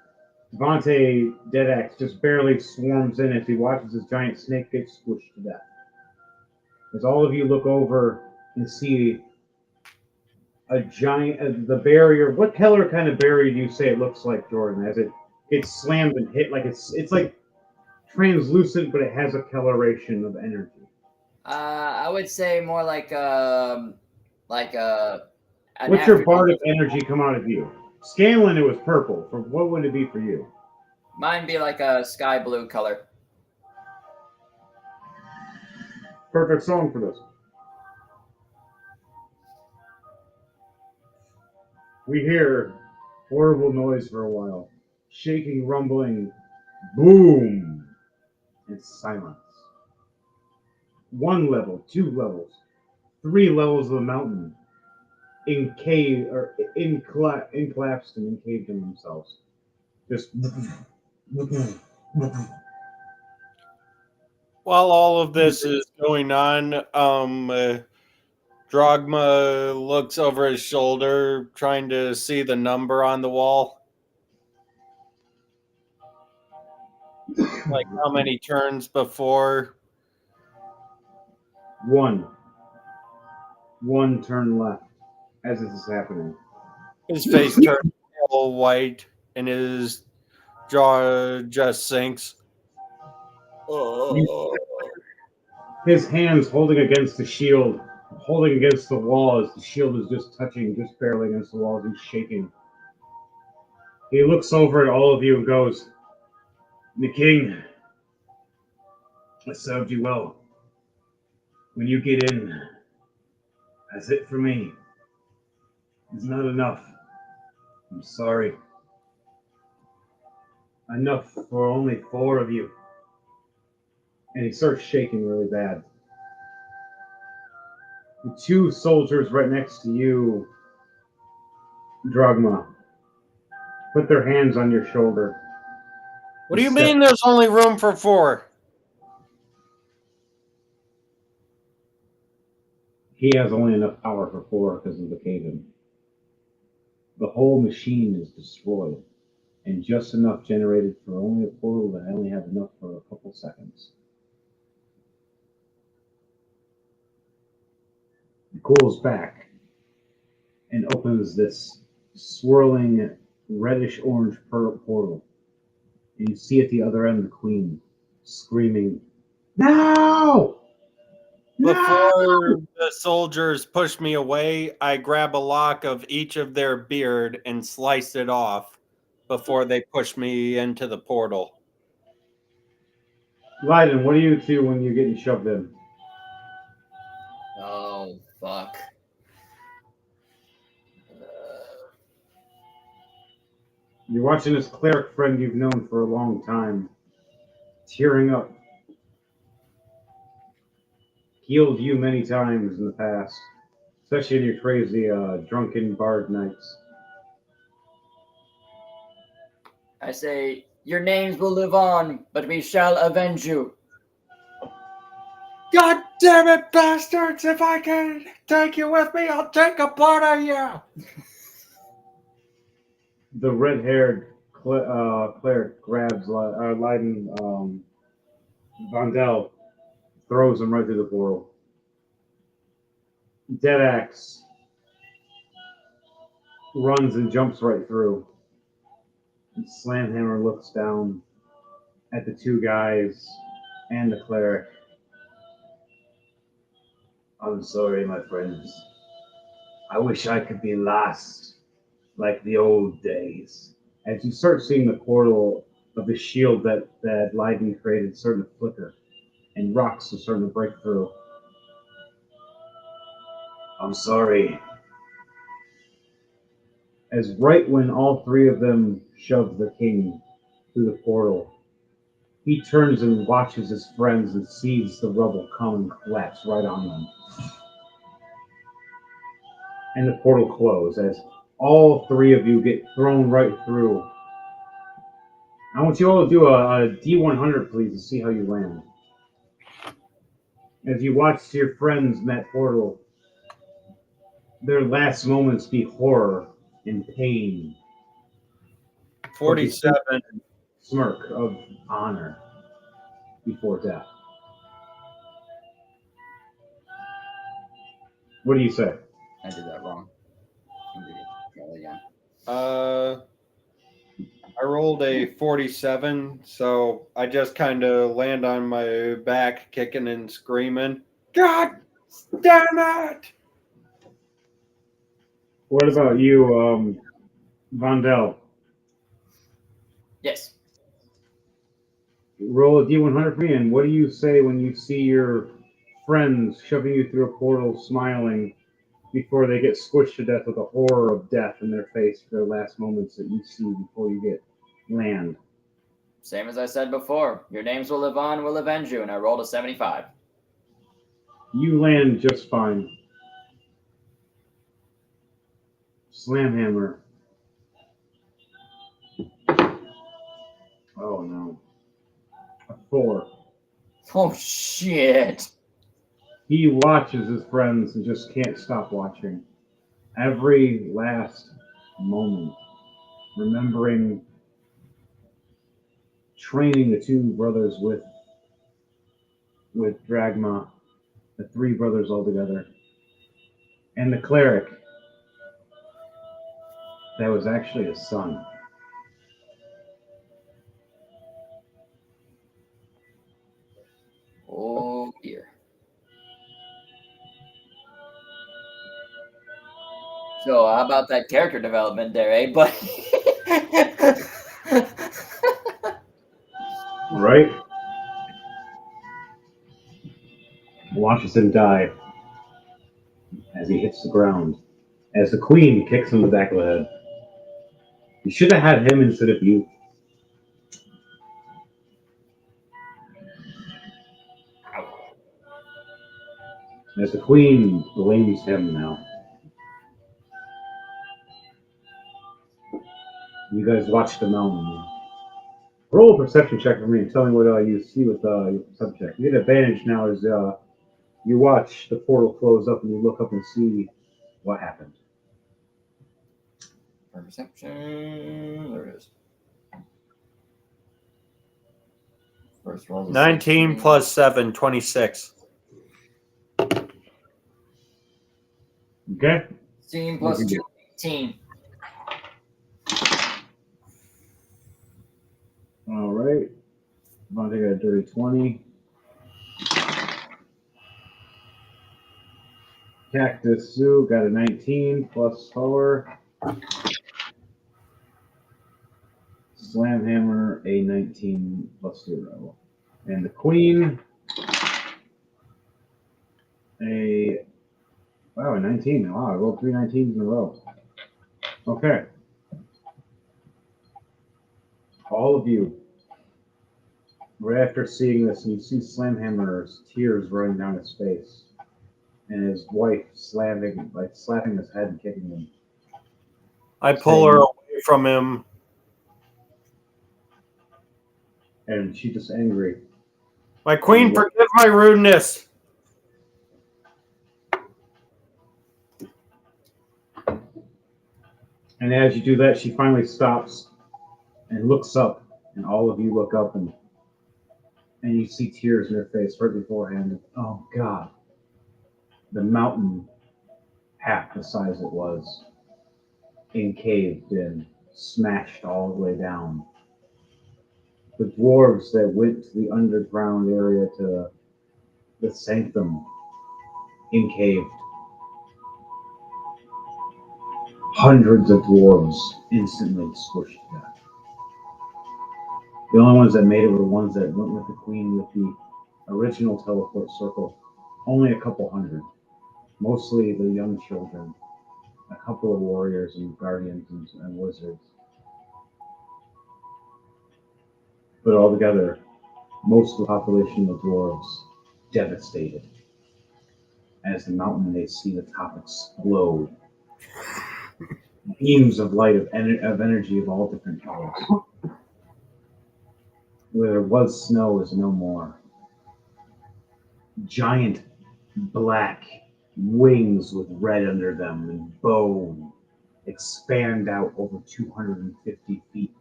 Devontae Deadaxe just barely swarms in as he watches his giant snake get squished to death. As all of you look over and see a giant, the barrier. What color kind of barrier do you say it looks like, Jordan? As it gets slammed and hit, like it's like translucent, but it has a coloration of energy. I would say more like an What's your bardic energy come out of you? Scanlan, it was purple. For what would it be for you? Mine be like a sky blue color. Perfect song for this. We hear horrible noise for a while. Shaking, rumbling, boom, and silence. 1 level, 2 levels, 3 levels of the mountain collapsed and encaved in themselves. Just While all of this is going on, Drogma looks over his shoulder, trying to see the number on the wall. Like how many turns before? 1 turn left as this is happening. His face turns pale white and his jaw just sinks. His hands holding against the shield, holding against the wall as the shield is just touching, just barely against the wall. He's shaking. He looks over at all of you and goes, "The king, I served you well. When you get in, that's it for me. It's not enough. I'm sorry. Enough for only 4 of you." And he starts shaking really bad. The 2 soldiers right next to you, Drogma, put their hands on your shoulder. What do you mean there's only room for 4? He has only enough power for 4 because of the cave-in. The whole machine is destroyed, and just enough generated for only a portal that I only have enough for a couple seconds. He cools back and opens this swirling reddish-orange portal. And you see at the other end the queen screaming, "No! Before the soldiers push me away, I grab a lock of each of their beard and slice it off before they push me into the portal. Leiden, what do you do when you're getting shoved in? Oh, fuck. You're watching this cleric friend you've known for a long time, tearing up. Healed you many times in the past, especially in your crazy drunken bard nights. I say, your names will live on, but we shall avenge you. God damn it, bastards! If I can take you with me, I'll take a part of you. The red-haired cleric grabs Leiden Vondel, throws him right through the portal. Deadaxe runs and jumps right through. And Slamhammer looks down at the two guys and the cleric. I'm sorry, my friends. I wish I could be lost like the old days. As you start seeing the portal of the shield that Leiden created starting to flicker, and rocks are starting to break through. I'm sorry. As right when all three of them shove the king through the portal, he turns and watches his friends and sees the rubble come and collapse right on them. And the portal closes as all three of you get thrown right through. I want you all to do a D100, please, to see how you land. As you watch your friends in that portal, their last moments be horror and pain. 47. Smirk of honor before death. What do you say? I did that wrong. Roll again. I rolled a 47, so I just kind of land on my back, kicking and screaming. God damn it! What about you, Vondel? Yes. Roll a D100 for me, and what do you say when you see your friends shoving you through a portal, smiling, before they get squished to death with the horror of death in their face for their last moments that you see before you get land? Same as I said before. Your names will live on, will avenge you, and I rolled a 75. You land just fine. Slamhammer. Oh no. A 4. Oh, shit. He watches his friends and just can't stop watching. Every last moment. Remembering training the two brothers with Dragma, the three brothers all together, and the cleric that was actually his son. Oh, dear. So, how about that character development there, eh, buddy? Right? Watches him die as he hits the ground, as the queen kicks him in the back of the head. You should have had him instead of you. As the queen blames him now. You guys watch the mountain. Roll a perception check for me and tell me what you see with your perception check. You get advantage now as you watch the portal close up and you look up and see what happened. Perception. There it is. First roll. 19 plus 7, 26. Okay? 16 plus 2, 18. All right. Monte got a dirty 20. Cactus Sue got a 19 plus 4. Slamhammer a 19 plus 0. And the queen a 19. Wow, I rolled 3 19s in a row. Okay. All of you, right after seeing this, you see Slamhammer's tears running down his face, and his wife slapping his head and kicking him. I pull her away from him. And she's just angry. My queen, forgive my rudeness. And as you do that, she finally stops and looks up, and all of you look up, and you see tears in her face right beforehand. Oh, God. The mountain, half the size it was, encaved in, smashed all the way down. The dwarves that went to the underground area to the sanctum encaved. Hundreds of dwarves instantly squished to death. The only ones that made it were the ones that went with the queen with the original teleport circle. Only a couple hundred. Mostly the young children. A couple of warriors and guardians and wizards. But altogether, most of the population of dwarves devastated. As the mountain, they see the top explode. Beams of light of energy of all different colors. Where there was snow is no more. Giant black wings with red under them and bone expand out over 250 feet.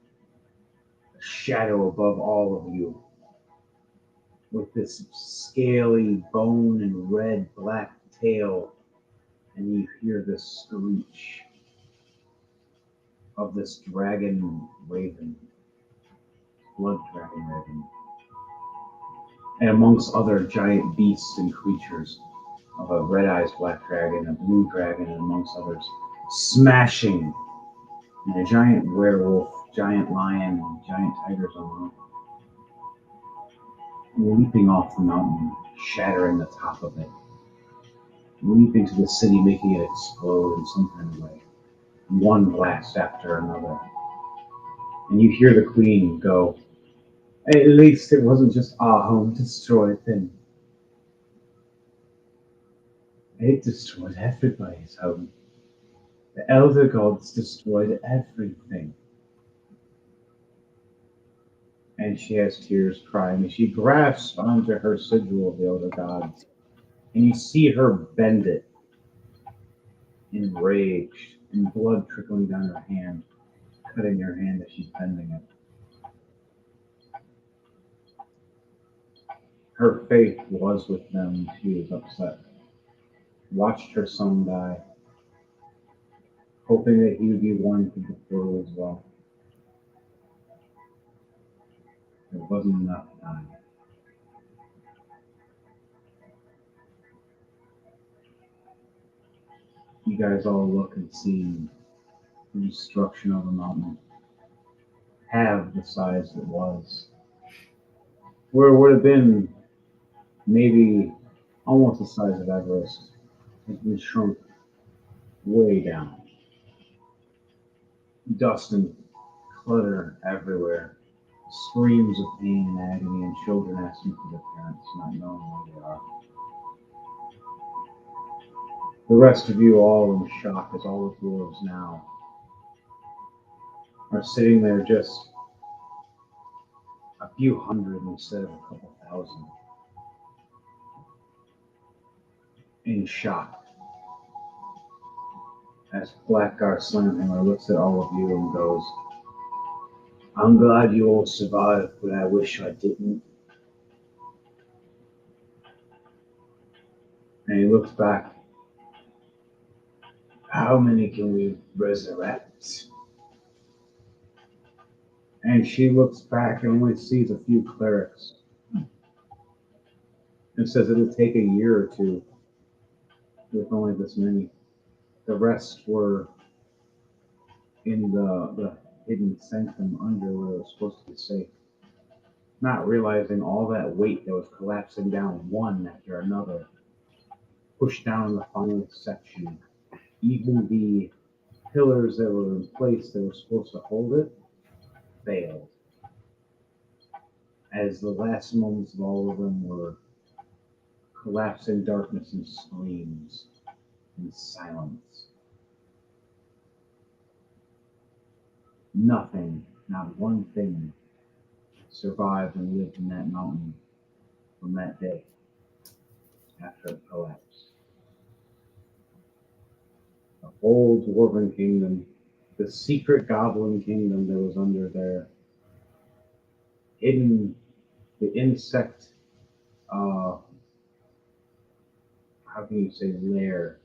A shadow above all of you with this scaly bone and red black tail, and you hear the screech of this dragon raven, blood dragon raven, and amongst other giant beasts and creatures of a red-eyed black dragon, a blue dragon, and amongst others, smashing, and a giant werewolf, giant lion, and giant tigers on leaping off the mountain, shattering the top of it, leaping to the city, making it explode in some kind of way. One blast after another. And you hear the queen go, "At least it wasn't just our home destroyed then. It destroyed everybody's home. The elder gods destroyed everything." And she has tears crying, and she grasps onto her sigil of the elder gods. And you see her bend it, enraged, and blood trickling down her hand, cutting her hand as she's bending it. Her faith was with them. She was upset. Watched her son die, hoping that he would be one to fulfill as well. There wasn't enough time. You guys all look and see the destruction of the mountain. Half the size it was. Where it would have been maybe almost the size of Everest, has been shrunk way down. Dust and clutter everywhere. Screams of pain and agony, and children asking for their parents, not knowing where they are. The rest of you all in shock as all the dwarves now are sitting there just a few hundred instead of a couple thousand. In shock. As Blackguard Slamhammer looks at all of you and goes, "I'm glad you all survived, but I wish I didn't." And he looks back. "How many can we resurrect?" And she looks back and only sees a few clerics. And says it'll take a year or two with only this many. The rest were in the hidden sanctum under where it was supposed to be safe. Not realizing all that weight that was collapsing down one after another, pushed down the final section. Even the pillars that were in place that were supposed to hold it failed. As the last moments of all of them were collapsing darkness and screams and silence. Nothing, not one thing, survived and lived in that mountain from that day after it collapsed. The whole Dwarven kingdom, the secret goblin kingdom that was under there, hidden the insect. How can you say lair?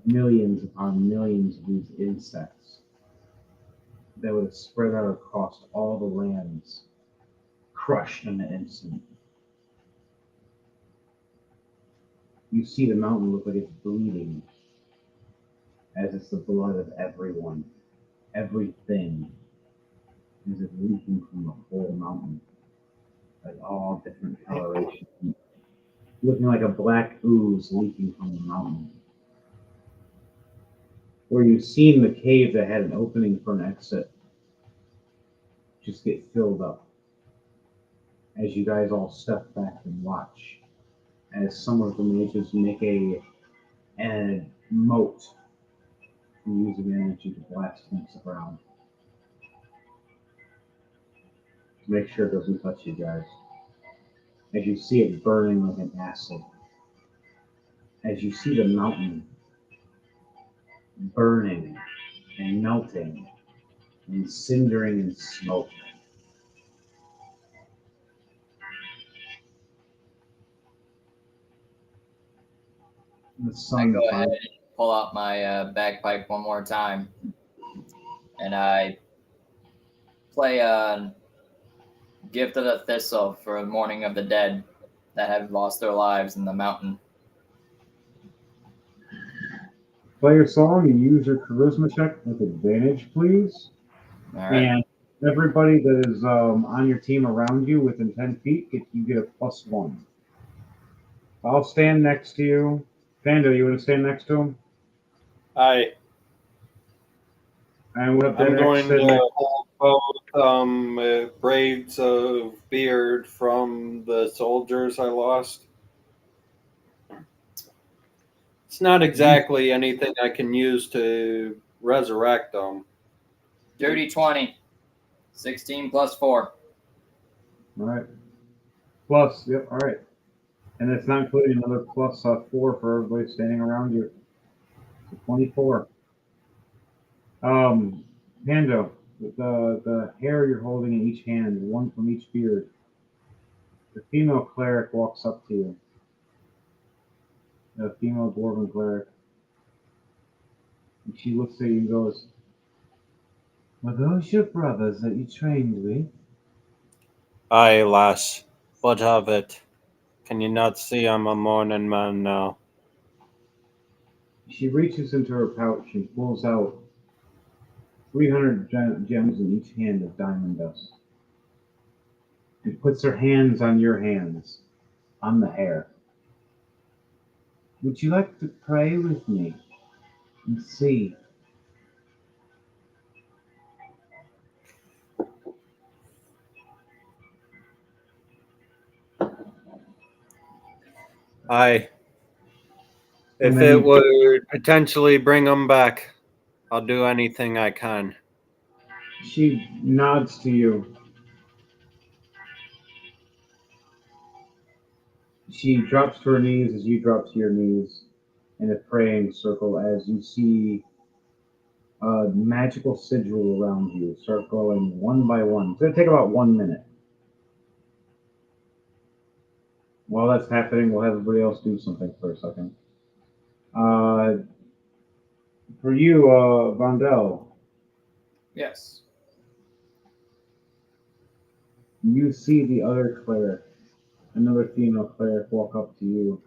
Millions upon millions of these insects that would have spread out across all the lands, crushed in an instant. You see the mountain look like it's bleeding, as it's the blood of everyone, everything, as it's leaking from the whole mountain, like all different colorations, looking like a black ooze leaking from the mountain. Where you've seen the cave that had an opening for an exit just get filled up as you guys all step back and watch as some of the mages make a moat from using energy to blast against the ground to make sure it doesn't touch you guys. As you see it burning like an acid, as you see the mountain burning and melting and cindering in smoke. The I sun go ahead and pull out my bagpipe one more time, and I play Gift of the Thistle for a Mourning of the Dead that have lost their lives in the mountain. play your song and use your charisma check with advantage, please. All right. And everybody that is on your team around you within 10 feet, you get a +1. I'll stand next to you. Pando, you want to stand next to him? And we'll have I'm that going exit next. to hold both braids of beard from the soldiers I lost. It's not exactly anything I can use to resurrect them. Dirty 20. 16 plus 4. All right. Plus, yep, all right. And that's not including another +4 for everybody standing around you. So 24. Pando, the hair you're holding in each hand, one from each beard. The female cleric walks up to you. The female dwarven cleric. And she looks at you and goes, "Were those your brothers that you trained with?" Aye, lass. What of it? Can you not see I'm a morning man now? She reaches into her pouch and pulls out 300 gems in each hand of diamond dust. And puts her hands on your hands, on the hair. "Would you like to pray with me and see?" Aye. And If then it would potentially bring them back, I'll do anything I can. she nods to you. She drops to her knees as you drop to your knees in a praying circle as you see a magical sigil around you start going one by one. It's going to take about 1 minute. While that's happening, we'll have everybody else do something for a second. For you, Vondel, Yes. you see the other cleric, another female cleric, walk up to you.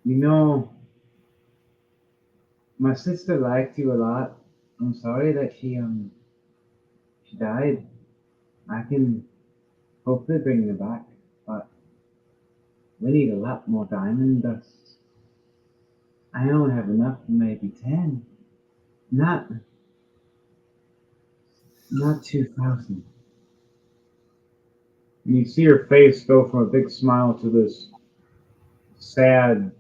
"You know, my sister liked you a lot. I'm sorry that she died. I can hopefully bring her back, but we need a lot more diamond dust. I only have enough for maybe 10. Not 2,000. And you see her face go from a big smile to this sad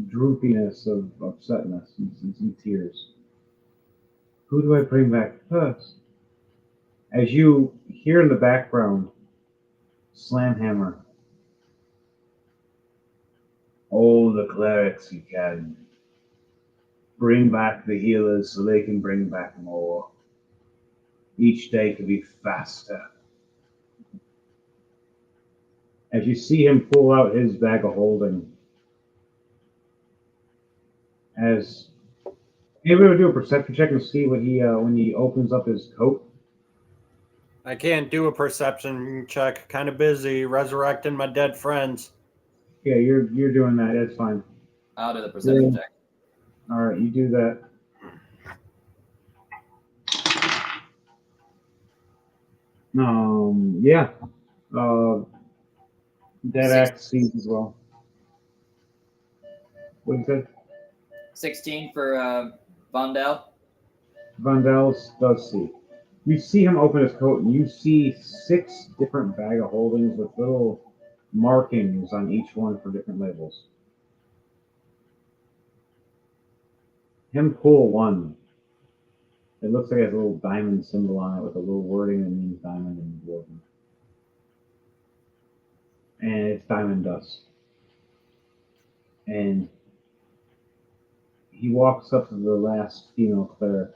droopiness of upsetness and some tears. "Who do I bring back first?" As you hear in the background, Slamhammer. "All the clerics you can. bring back the healers so they can bring back more. Each day could be faster. As you see him pull out his bag of holding, as anybody do a perception check and see what he when he opens up his coat. I can't do a perception check. Kind of busy resurrecting my dead friends. Yeah, you're doing that. That's fine. I'll do the perception check. All right, you do that. Yeah. Dead axe sees as well. What did you say? 16 for Vondel. Vandal does see. You see him open his coat, and you see 6 different bag of holdings with little markings on each one for different labels. Him pull one. It looks like it has a little diamond symbol on it with a little wording that means diamond in Dwarven. And it's diamond dust. And he walks up to the last female cleric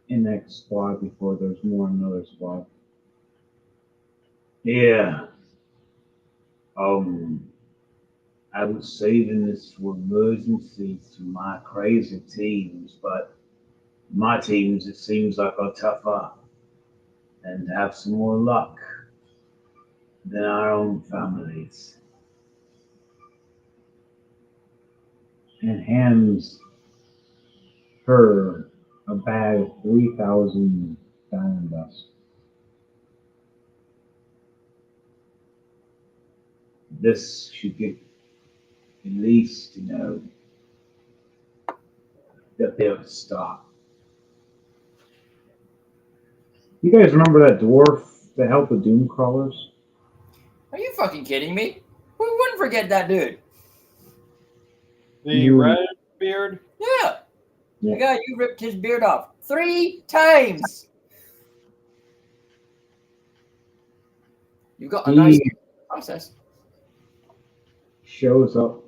in that squad before there's more in another squad. Yeah. I was saving this for emergencies to my crazy teams, but my teams, it seems like, are tougher and have some more luck than our own families. And hands her a bag of 3,000 diamond dust. This should get at least, a bit of a start. You guys remember that dwarf that helped the Doom Crawlers? Are you fucking kidding me? We wouldn't forget that dude. The red beard? Yeah. Yeah. The guy you ripped his beard off 3 times. You got a nice process. Shows up.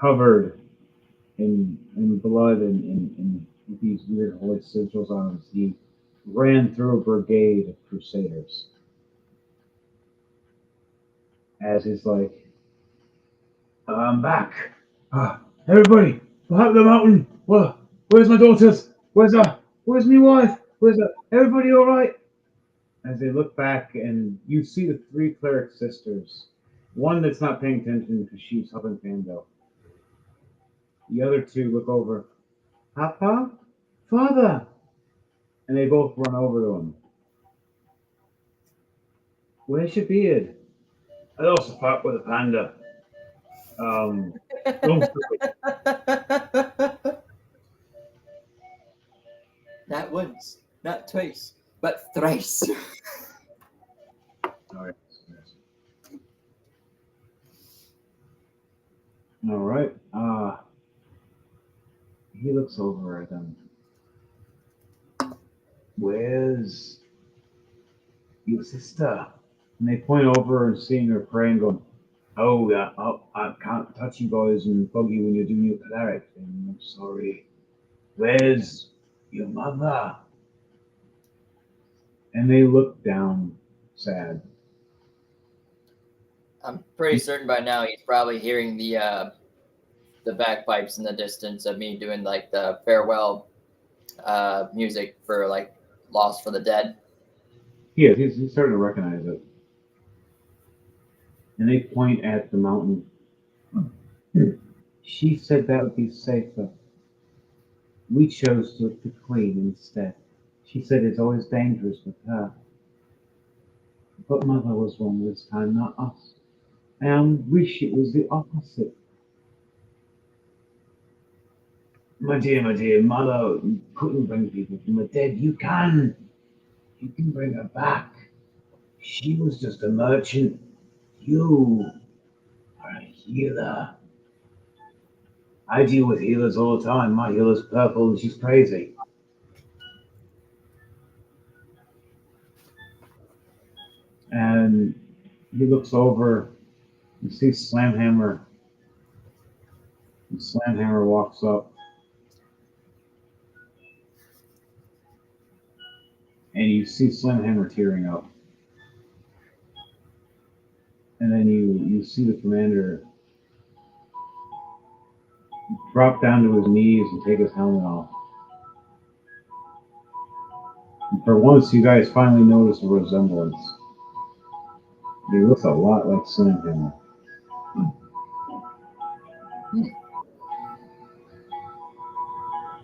Covered in blood and these weird holy sigils on his. He ran through a brigade of crusaders. As he's like, I'm back. everybody, behind the mountain. Where's my daughters? Where's my wife? Everybody all right? As they look back, and you see the 3 cleric sisters. One that's not paying attention because she's helping Fando. The other 2 look over. Papa? Father? And they both run over to him. Where's your beard? I also fought with a panda. Don't Not once, not twice, but thrice. All right. He looks over at them. Where's your sister? And they point over and seeing her praying, going, Oh, yeah. Oh, I can't touch you guys and bug you when you're doing your cleric thing. I'm sorry. Where's your mother? and they look down, sad. I'm pretty certain by now he's probably hearing the bagpipes in the distance of me doing like the farewell music for like Lost for the Dead. He is. He's starting to recognize it. And they point at the mountain. She said that would be safer. We chose to look the Queen instead. She said it's always dangerous with her. But Mother was wrong this time, not us. And I wish it was the opposite. My dear, Mother couldn't bring people from the dead. You can. You can bring her back. She was just a merchant. You are a healer. I deal with healers all the time. My healer's purple and she's crazy. And he looks over You see Slamhammer. And Slamhammer walks up. And you see Slamhammer tearing up. And then you see the commander drop down to his knees and take his helmet off. And for once, you guys finally notice a resemblance. He looks a lot like Slamhammer.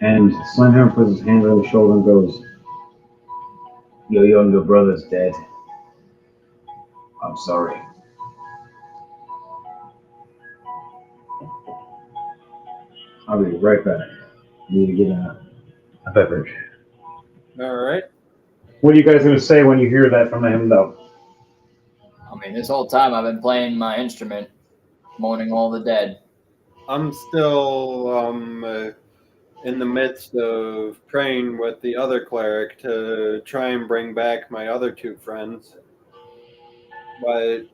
And Slamhammer puts his hand on his shoulder and goes, "Your younger brother's dead. I'm sorry." I'll be right back. Need to get a beverage. All right. What are you guys going to say when you hear that from him, though? I mean, this whole time I've been playing my instrument, mourning all the dead. I'm still in the midst of praying with the other cleric to try and bring back my other two friends. But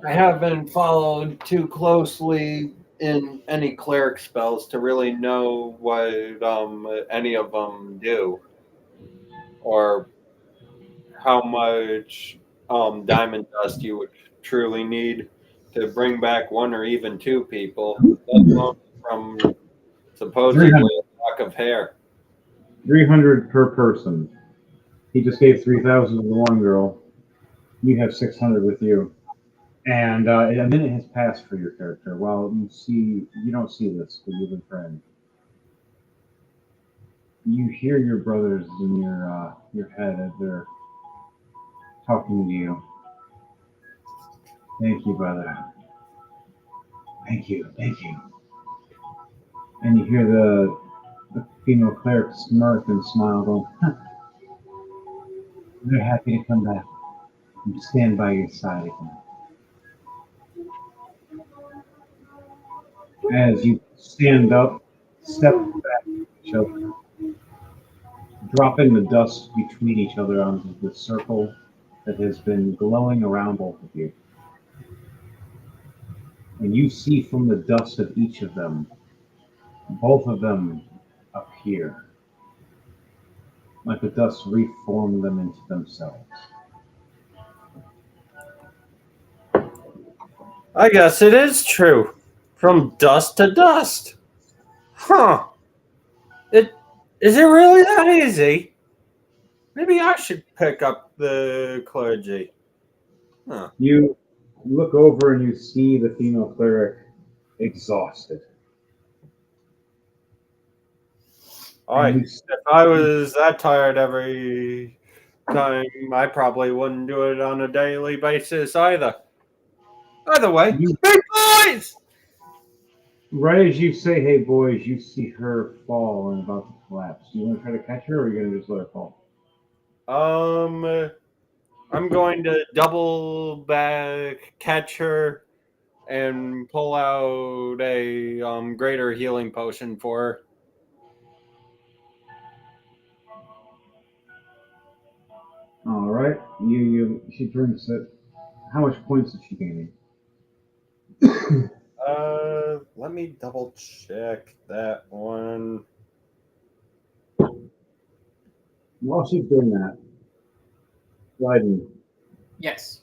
I haven't followed too closely in any cleric spells to really know what any of them do or how much diamond dust you would truly need to bring back one or even two people, let alone from supposedly a lock of hair. 300 per person. He just gave 3,000 to the one girl. You have 600 with you. And a minute has passed for your character. While you don't see this, but you've been praying. You hear your brothers in your head as they're talking to you. "Thank you, brother. Thank you, thank you." And you hear the female cleric smirk and smile, going, "Huh. They're happy to come back and stand by your side again." As you stand up, step back from each other, dropping the dust between each other onto the circle that has been glowing around both of you. And you see from the dust of each of them, both of them appear, like the dust reformed them into themselves. I guess it is true. From dust to dust. Huh. Is it really that easy? Maybe I should pick up the clergy. Huh. You look over and you see the female cleric exhausted. And If I was that tired every time, I probably wouldn't do it on a daily basis either. Either way, You- big boys! Right as you say, "Hey boys," you see her fall and about to collapse. Do you want to try to catch her, or are you going to just let her fall? I'm going to double back, catch her, and pull out a greater healing potion for her. All right. She drinks it. How much points is she gaining? Let me double check that one. While she's doing that, Blyden, Yes.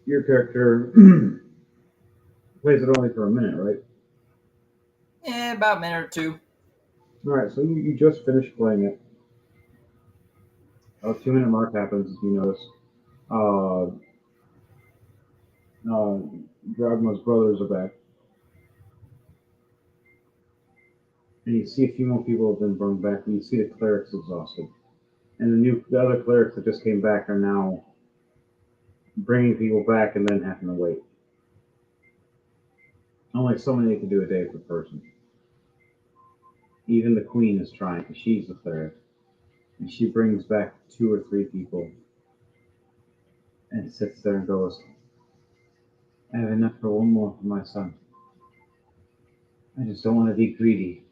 your character plays it only for a minute, right? Yeah, about a minute or two. All right, so you just finished playing it. A 2-minute mark happens, as you notice. Dragma's brothers are back. And you see a few more people have been brought back, and you see the clerics exhausted. And the other clerics that just came back are now bringing people back and then having to wait. Only so many they can do a day per person. Even the queen is trying, because she's the cleric. And she brings back 2 or 3 people and sits there and goes, "I have enough for one more for my son. I just don't want to be greedy."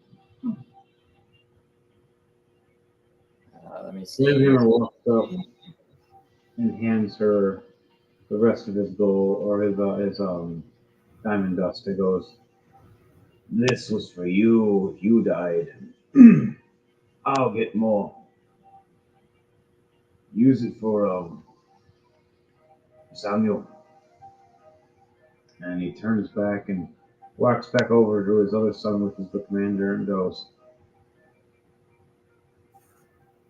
Let me see. Slamhammer walks up and hands her the rest of his gold or his diamond dust. It goes, "This was for you if you died. I'll get more. Use it for Samuel." And he turns back and walks back over to his other son, which is the commander, and goes,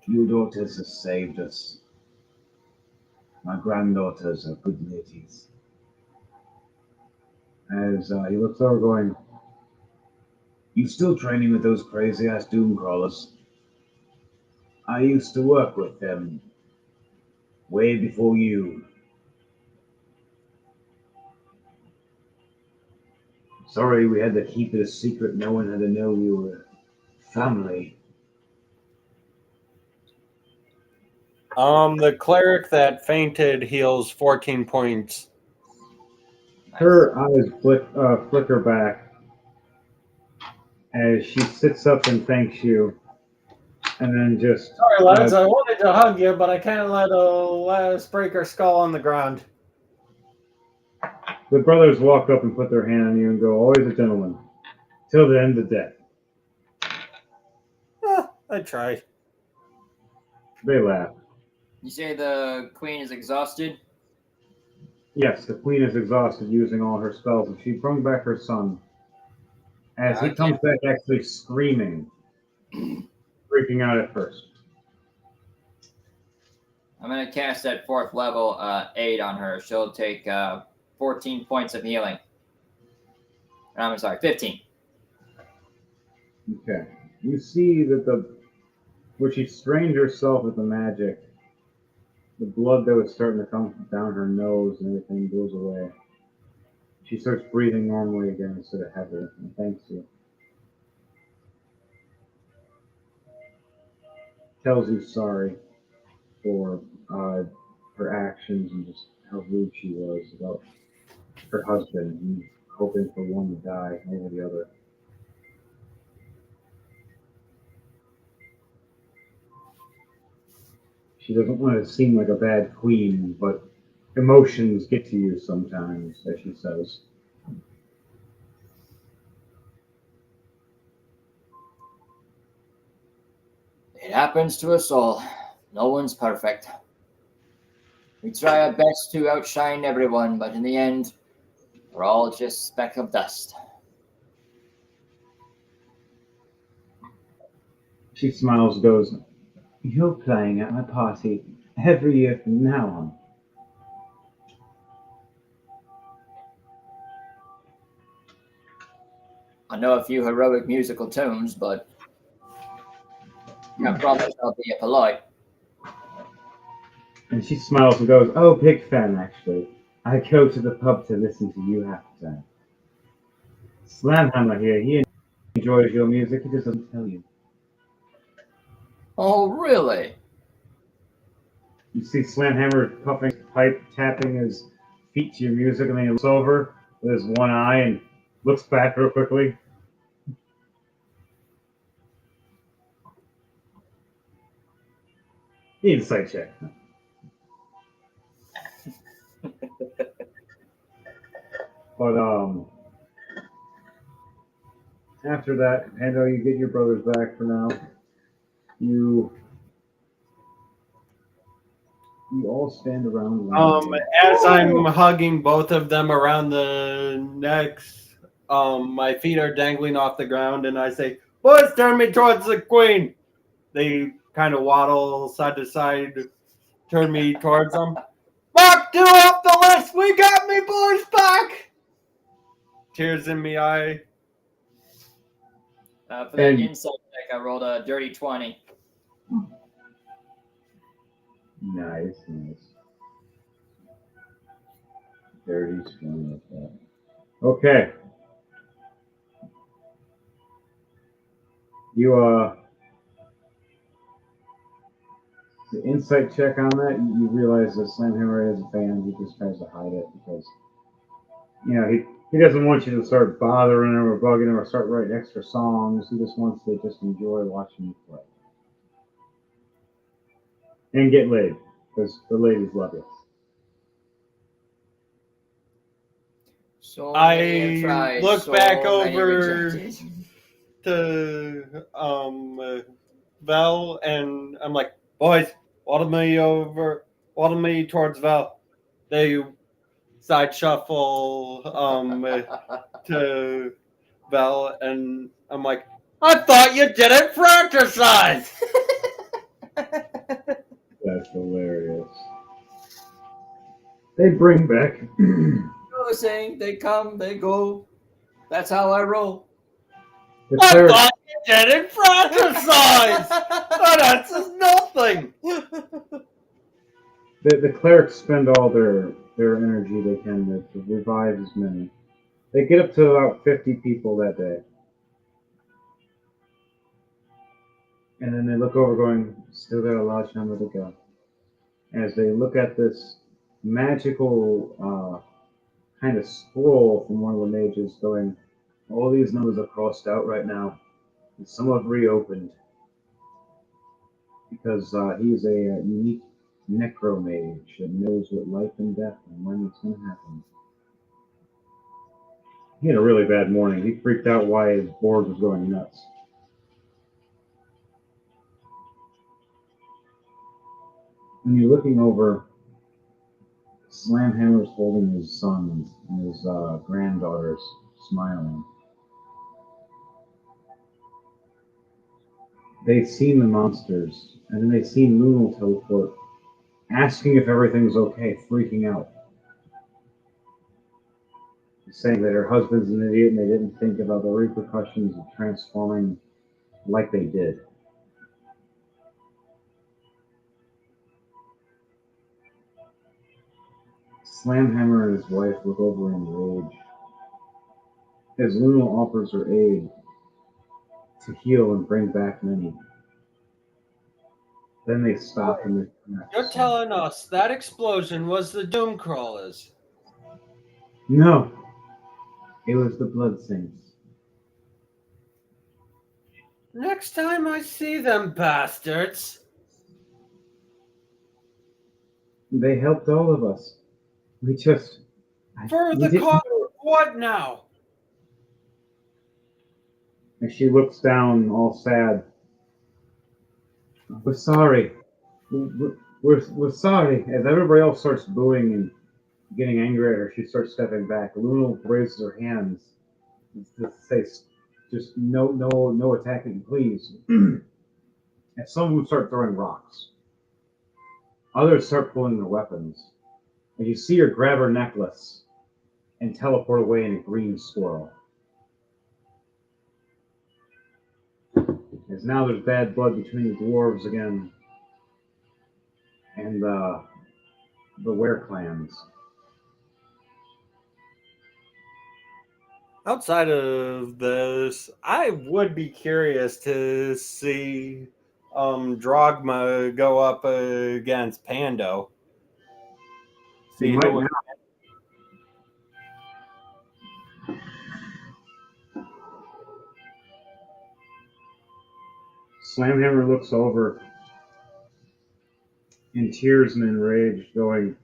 "You daughters have saved us. My granddaughters are good ladies." As he looks over, going, "You still training with those crazy ass doom crawlers? I used to work with them way before you. Sorry we had to keep it a secret. No one had to know you were family." The cleric that fainted heals 14 points. Her eyes flicker back as she sits up and thanks you, and then just Sorry, lads, I wanted to hug you, but I can't let a last break her skull on the ground. the brothers walk up and put their hand on you and go, "Always a gentleman, till the end of death." I try. They laugh. You say the queen is exhausted? Yes, the queen is exhausted using all her spells, and she brung back her son. As he Okay. comes back actually screaming, freaking out at first. I'm gonna cast that 4th level aid on her. She'll take 14 points of healing. I'm sorry, 15. Okay. You see that where she strained herself with the magic, the blood that was starting to come down her nose and everything goes away. She starts breathing normally again instead of heavily, and thanks you. Tells you sorry for her actions and just how rude she was about her husband and hoping for one to die over the other. She doesn't want to seem like a bad queen, but emotions get to you sometimes, as she says. It happens to us all. No one's perfect. We try our best to outshine everyone, but in the end, we're all just a speck of dust. She smiles and goes, "You're playing at my party every year from now on." I know a few heroic musical tunes, but I promise I'll be polite. And she smiles and goes, "Oh, big fan, actually. I go to the pub to listen to you half the time. Slamhammer here, he enjoys your music, he just doesn't tell you." Oh, really? You see Slamhammer puffing his pipe, tapping his feet to your music, and then he looks over with his one eye and looks back real quickly. Insight check. But after that, Hando, you get your brothers back for now. You all stand around. As I'm hugging both of them around the necks, my feet are dangling off the ground, and I say, "Boys, turn me towards the queen." They kind of waddle side to side, turn me towards them. "Mark 2 off the list. We got me boys back." Tears in me eye. For that insight check, I rolled a dirty 20. Nice. Dirty strong like that. Okay. You the insight check on that, you realize that Slamhammer is a fan. He just tries to hide it because he doesn't want you to start bothering him or bugging him or start writing extra songs. He just wants to just enjoy watching you play and get laid because the ladies love you. So I many have tried, look so back many over rejected. to Val, and I'm like, boys, waddle me towards Val. They side shuffle to Val, and I'm like, I thought you didn't fratricize. That's hilarious. They bring back. I was saying, they come, they go. That's how I roll. The I cleric, thought you didn't fratricize. Oh, that's just nothing. the clerics spend all their energy they can to revive as many. They get up to about 50 people that day. And then they look over going, still got a large number to go. As they look at this magical kind of scroll from one of the mages going, all these numbers are crossed out right now. And some have reopened. Because he's a unique necromage that knows what life and death and when it's going to happen. He had a really bad morning. He freaked out why his board was going nuts. When you're looking over, Slamhammer's holding his sons and his granddaughters, smiling. They've seen the monsters, and then they've seen Luno teleport, asking if everything's okay, freaking out. Saying that her husband's an idiot and they didn't think about the repercussions of transforming like they did. Slamhammer and his wife look over in rage as Luna offers her aid to heal and bring back many. Then they stop and they You're telling us that explosion was the Doom Crawlers. No, it was the Blood Saints. Next time I see them bastards. They helped all of us. We just... For we the didn't cause know. of what now? And she looks down all sad. We're sorry. We're sorry. As everybody else starts booing and getting angry at her, she starts stepping back. Luna raises her hands to say, just no attacking, please. And some of them start throwing rocks. Others start pulling their weapons. And you see her grab her necklace and teleport away in a green swirl. As now there's bad blood between the dwarves again and the Were clans. Outside of this, I would be curious to see Drogma go up against Pando. See You might who. Slamhammer looks over in tears and in rage, going,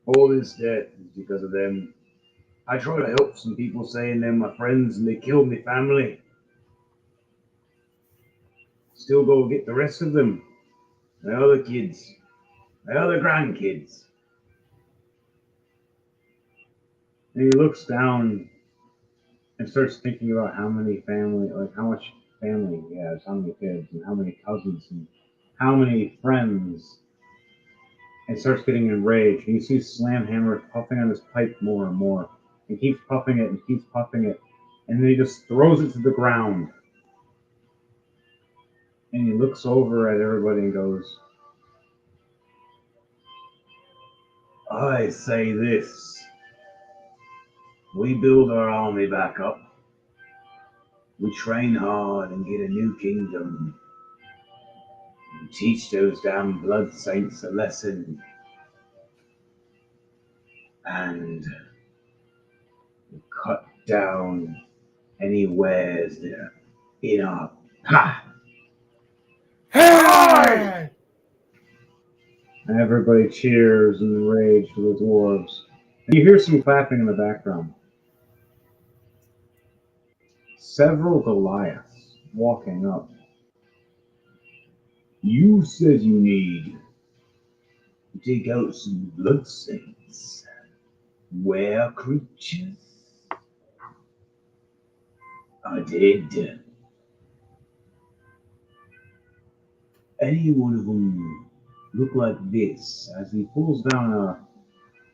all this death is because of them. I try to help some people saying they're my friends and they killed my family. Still go get the rest of them. My other kids. My other grandkids. And he looks down and starts thinking about how many family, like how much family he has, how many kids, and how many cousins, and how many friends. And starts getting enraged. And you see Slamhammer puffing on his pipe more and more. And keeps puffing it and keeps puffing it. And then he just throws it to the ground. And he looks over at everybody and goes, I say this. We build our army back up. We train hard and get a new kingdom. And teach those damn blood saints a lesson. And cut down any wares that are in our path. And everybody cheers in rage for the dwarves You hear some clapping in the background. Several Goliaths walking up. You said you need to take out some bloodstains. Were creatures? I did. Any one of them look like this as he pulls down a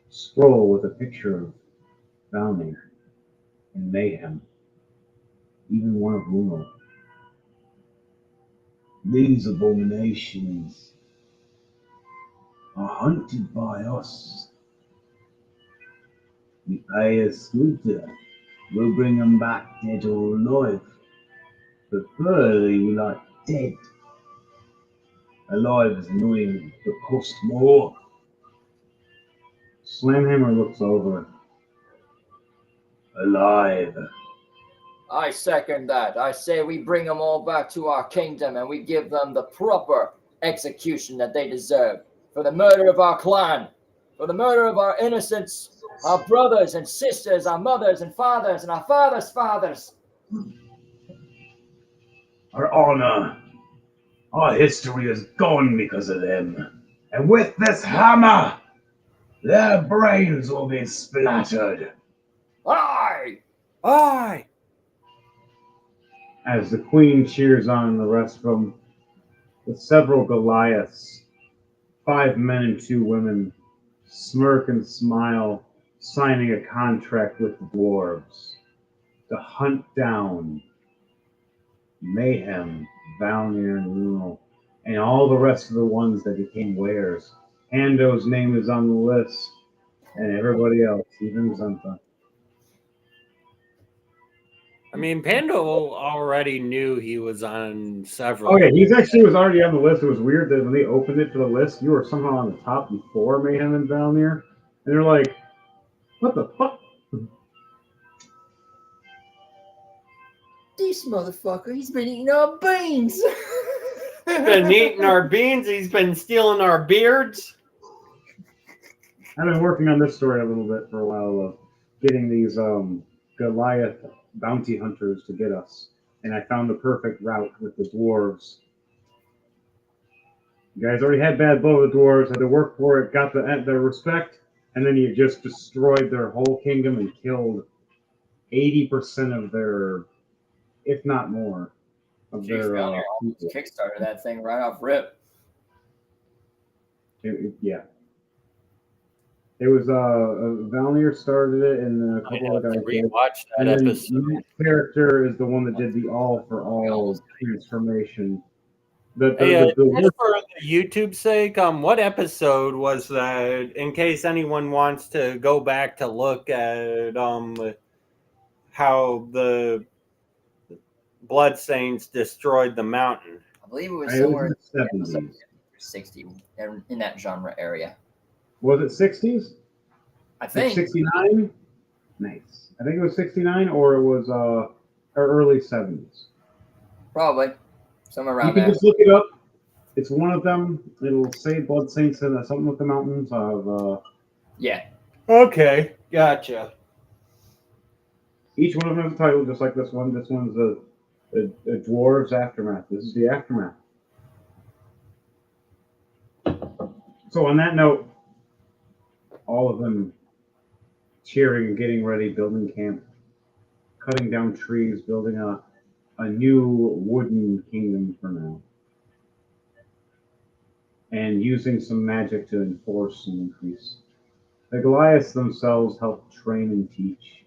scroll with a picture of Valnir and Mayhem, even one of Luno. These abominations are hunted by us. We pay a sculptor. We'll bring them back dead or alive. Preferably we like dead. Alive is annoying, but cost more. Slamhammer looks over. Alive. I second that. I say we bring them all back to our kingdom and we give them the proper execution that they deserve for the murder of our clan, for the murder of our innocents, our brothers and sisters, our mothers and fathers, and our fathers' fathers. Our honor, our history is gone because of them. And with this hammer, their brains will be splattered. Aye! Aye! As the queen cheers on the rest of them, with several Goliaths, 5 men and 2 women, smirk and smile, signing a contract with the dwarves to hunt down Mayhem, Valnir, and Luno, and all the rest of the ones that became wares. Hando's name is on the list, and everybody else, even Zunta. I mean, Pando already knew he was on several. Oh yeah, he's actually was already on the list. It was weird that when they opened it to the list, you were somehow on the top before Mayhem and Valnir, and they're like, "What the fuck?" This motherfucker, he's been eating our beans. He's been eating our beans. He's been stealing our beards. I've been working on this story a little bit for a while of getting these Goliath bounty hunters to get us, and I found the perfect route with the dwarves. You guys already had bad blood with the dwarves, had to work for it, got their respect, and then you just destroyed their whole kingdom and killed 80% of their, if not more, of Jeez, their Valnir almost people. kickstarted that thing right off rip. Yeah. It was Valnir started it, and then a couple of guys did. Rewatch that And then episode. the character is the one that did the all for all transformation. Hey, just for the YouTube sake, what episode was that? In case anyone wants to go back to look at how the Bloodstains destroyed the mountain. I believe it was It somewhere was in the in 70s. 60 in that genre area. Was it 60s? I think 69? Nice. I think it was 69 or it was early 70s. probably somewhere You around can there. just look it up. It's one of them. It'll say Blood Saints and something with the mountains of Yeah. Okay, gotcha. each one of them has a title just like this one. This one's a Dwarves Aftermath. This is the Aftermath. So on that note, all of them cheering, getting ready, building camp, cutting down trees, building a new wooden kingdom for now, and using some magic to enforce and increase. The Goliaths themselves help train and teach,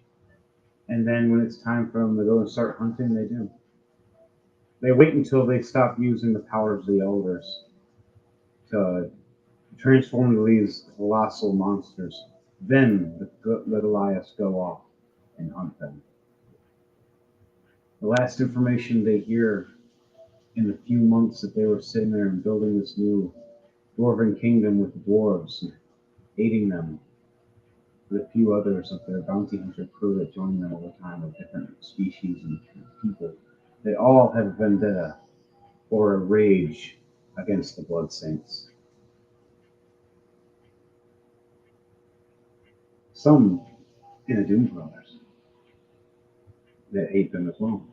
and then when it's time for them to go and start hunting, they do. They wait until they stop using the power of the elders to transform into these colossal monsters. Then the Goliaths go off and hunt them. The last information they hear in the few months that they were sitting there and building this new Dwarven kingdom with the dwarves, aiding them with a few others of their bounty hunter crew that joined them over time of different species and people. They all have vendetta or a rage against the Blood Saints. some in the Doom Brothers that hate them as well.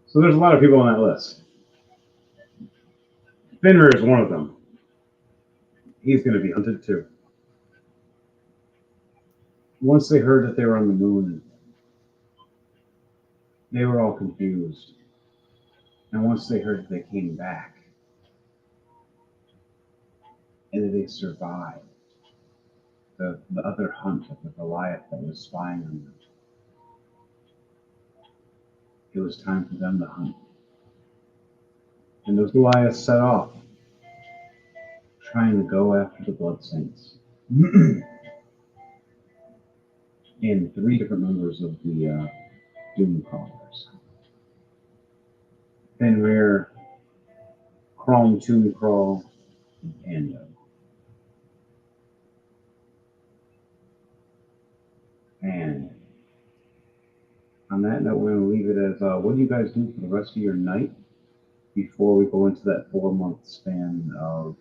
So there's a lot of people on that list. Fenrir is one of them. He's going to be hunted too. Once they heard that they were on the moon, they were all confused. And once they heard that they came back, and that they survived the other hunt of the Goliath that was spying on them, it was time for them to hunt. And those Goliaths set off, trying to go after the Blood Saints. And 3 different members of the Doom Crawlers. Fenrir, Chrome Tomb Crawl, and Pando. And on that note, we're going to leave it as what do you guys do for the rest of your night before we go into that 4-month span of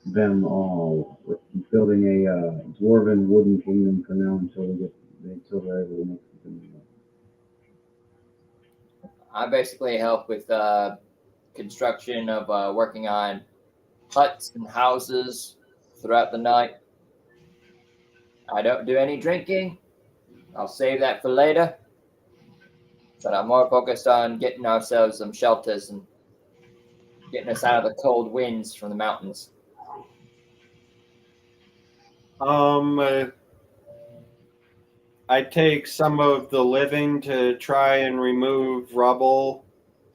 them all building a dwarven wooden kingdom for now until they're able to make something new. I basically help with construction of working on huts and houses throughout the night. I don't do any drinking. I'll save that for later. But I'm more focused on getting ourselves some shelters and getting us out of the cold winds from the mountains. I take some of the living to try and remove rubble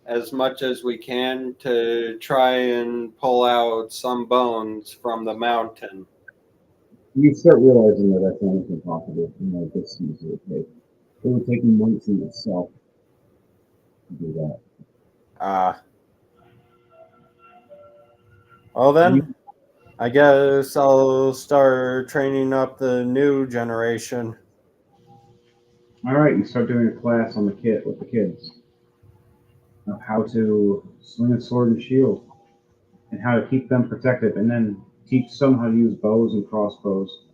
as much as we can to try and pull out some bones from the mountain. You start realizing that that's not impossible. This seems to take. It would take months in itself to do that. Well then, I guess I'll start training up the new generation. All right, you start doing a class on the kit with the kids of how to swing a sword and shield and how to keep them protected, and then teach some how to use bows and crossbows.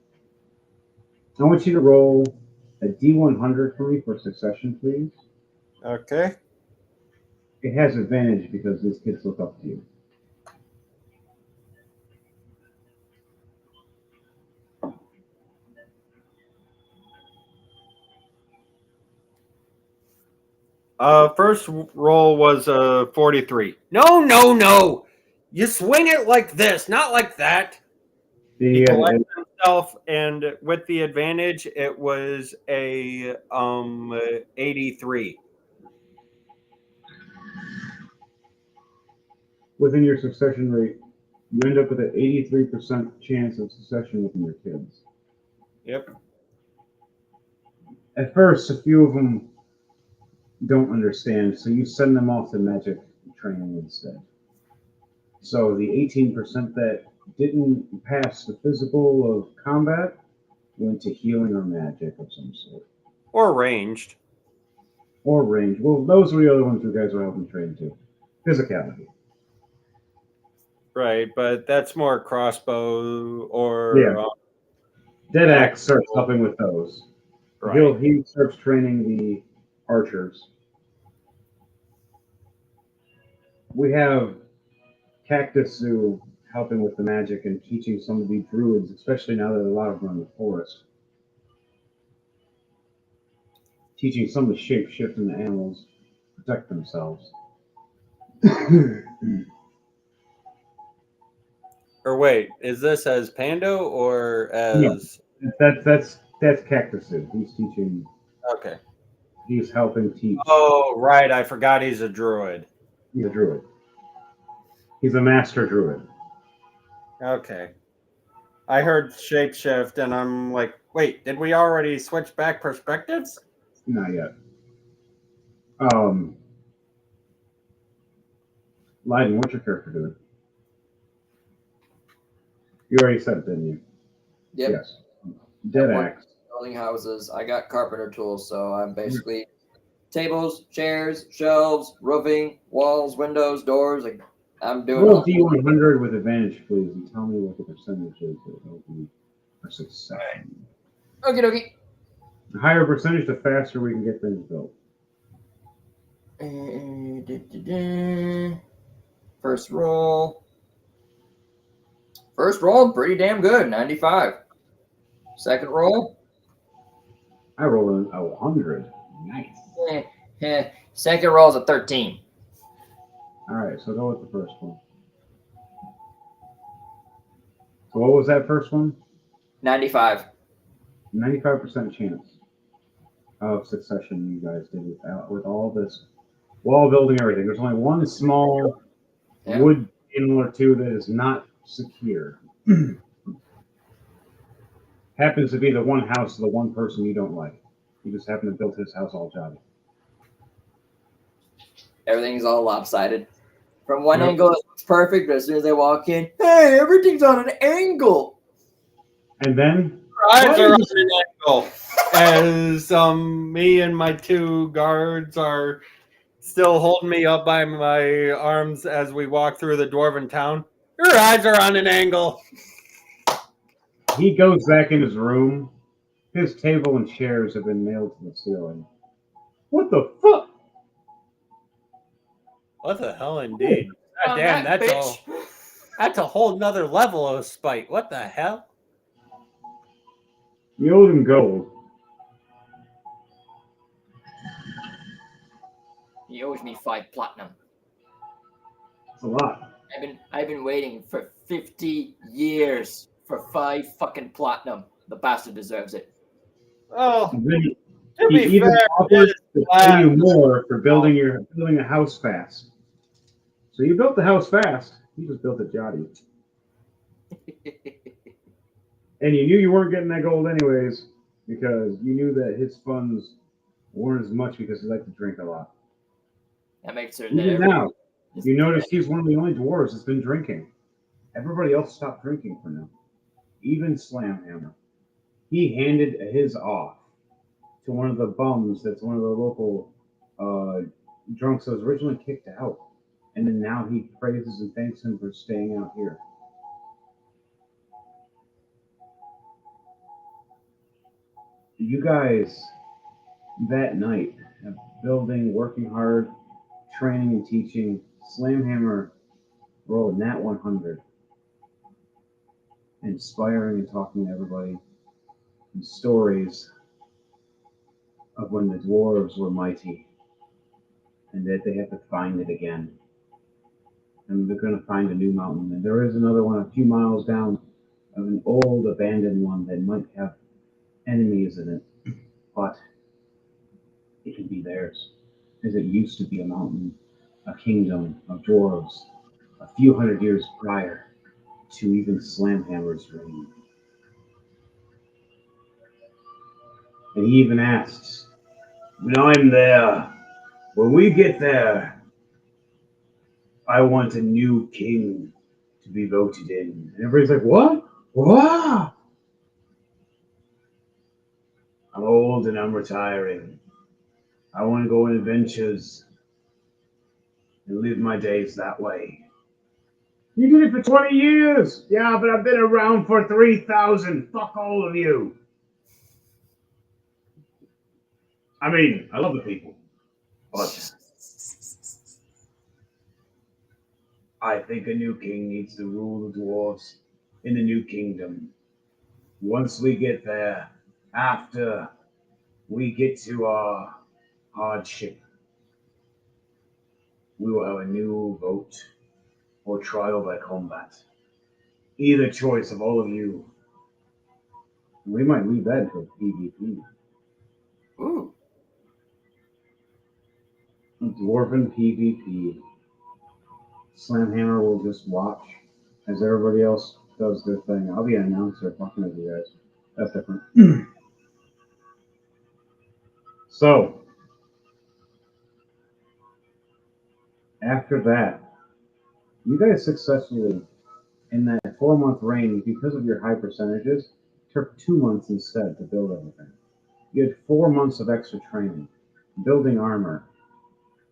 I want you to roll a D100 for me for succession, please. Okay. It has advantage because these kids look up to you. First roll was 43. No. You swing it like this, not like that. He collects himself, and with the advantage, it was a 83. Within your succession rate, you end up with an 83% chance of succession within your kids. Yep. At first, a few of them don't understand, so you send them off to magic training instead. So the 18% that didn't pass the physical of combat went to healing or magic of some sort. Or ranged. Or range. Well, those were the other ones you guys were helping train to. Physicality. Right, but that's more crossbow or... Yeah. Dead Axe starts helping with those. Right. He starts training the archers. We have Cactus Zoo helping with the magic and teaching some of the druids, especially now that a lot of them are in the forest. Teaching some of the shape-shifting the animals protect themselves. Or wait, is this as Pando or as... No, that's Cactus Zoo. He's teaching. Okay. He's helping teach. Oh, right. I forgot he's a druid. He's a druid. He's a master druid. Okay. I heard shapeshift, and I'm like, wait, did we already switch back perspectives? Not yet. Leiden, what's your character doing? You already said it, didn't you? Yep. Yes. Dead Axe. Building houses. I got carpenter tools, so I'm basically tables, chairs, shelves, roofing, walls, windows, doors. I'm doing Roll D100 with advantage, please, and tell me what the percentage is. for succession. Okie dokie. The higher percentage, the faster we can get things built. First roll. First roll, pretty damn good, 95. Second roll. I rolled a 100. Nice. Second roll is a 13. All right, so go with the first one. So what was that first one? 95. 95% chance of succession you guys did with all this wall building, everything. There's only one small wood panel or two that is not secure. Happens to be the one house of the one person you don't like. You just happen to build his house all jolly. Everything's all lopsided. From one angle, it looks perfect, but as soon as they walk in, hey, everything's on an angle. And then Eyes are on an angle as me and my two guards are still holding me up by my arms as we walk through the dwarven town. Your eyes are on an angle. he goes back in his room. His table and chairs have been nailed to the ceiling. What the fuck? What the hell, indeed? God damn, that's a whole nother level of spite. What the hell? You owed him gold. He owes me 5 platinum. It's a lot. I've been waiting for 50 years for 5 fucking platinum. The bastard deserves it. Oh, And then to he be even fair, offers to pay you more for building a house fast. So you built the house fast. He just built it jolly. And you knew you weren't getting that gold anyways, because you knew that his funds weren't as much because he liked to drink a lot. That makes certain that Even now, you notice he's one of the only dwarves that's been drinking. Everybody else stopped drinking for now. Even Slamhammer. He handed his off to one of the bums that's one of the local drunks that was originally kicked out. And then now he praises and thanks him for staying out here. You guys, that night, building, working hard, training and teaching, Slamhammer rolled nat 100. Inspiring and talking to everybody. And stories of when the dwarves were mighty. And that they have to find it again. And they're going to find a new mountain. And there is another one a few miles down of an old abandoned one that might have enemies in it. But it can be theirs. As it used to be a mountain, a kingdom of dwarves, a few hundred years prior to even Slamhammer's reign. And he even asks, when I'm there, when we get there, I want a new king to be voted in. And everybody's like, what? What? I'm old and I'm retiring. I want to go on adventures and live my days that way. You did it for 20 years. Yeah, but I've been around for 3,000. Fuck all of you. I mean, I love the people, but I think a new king needs to rule the dwarves in the new kingdom. Once we get there, after we get to our hardship, we will have a new vote or trial by combat. Either choice of all of you. We might leave that to PvP. Ooh. Dwarven PvP. Slamhammer will just watch as everybody else does their thing. I'll be an announcer talking to you guys. That's different. So, after that, you guys successfully, in that 4-month reign, because of your high percentages, took 2 months instead to build everything. You had 4 months of extra training, building armor,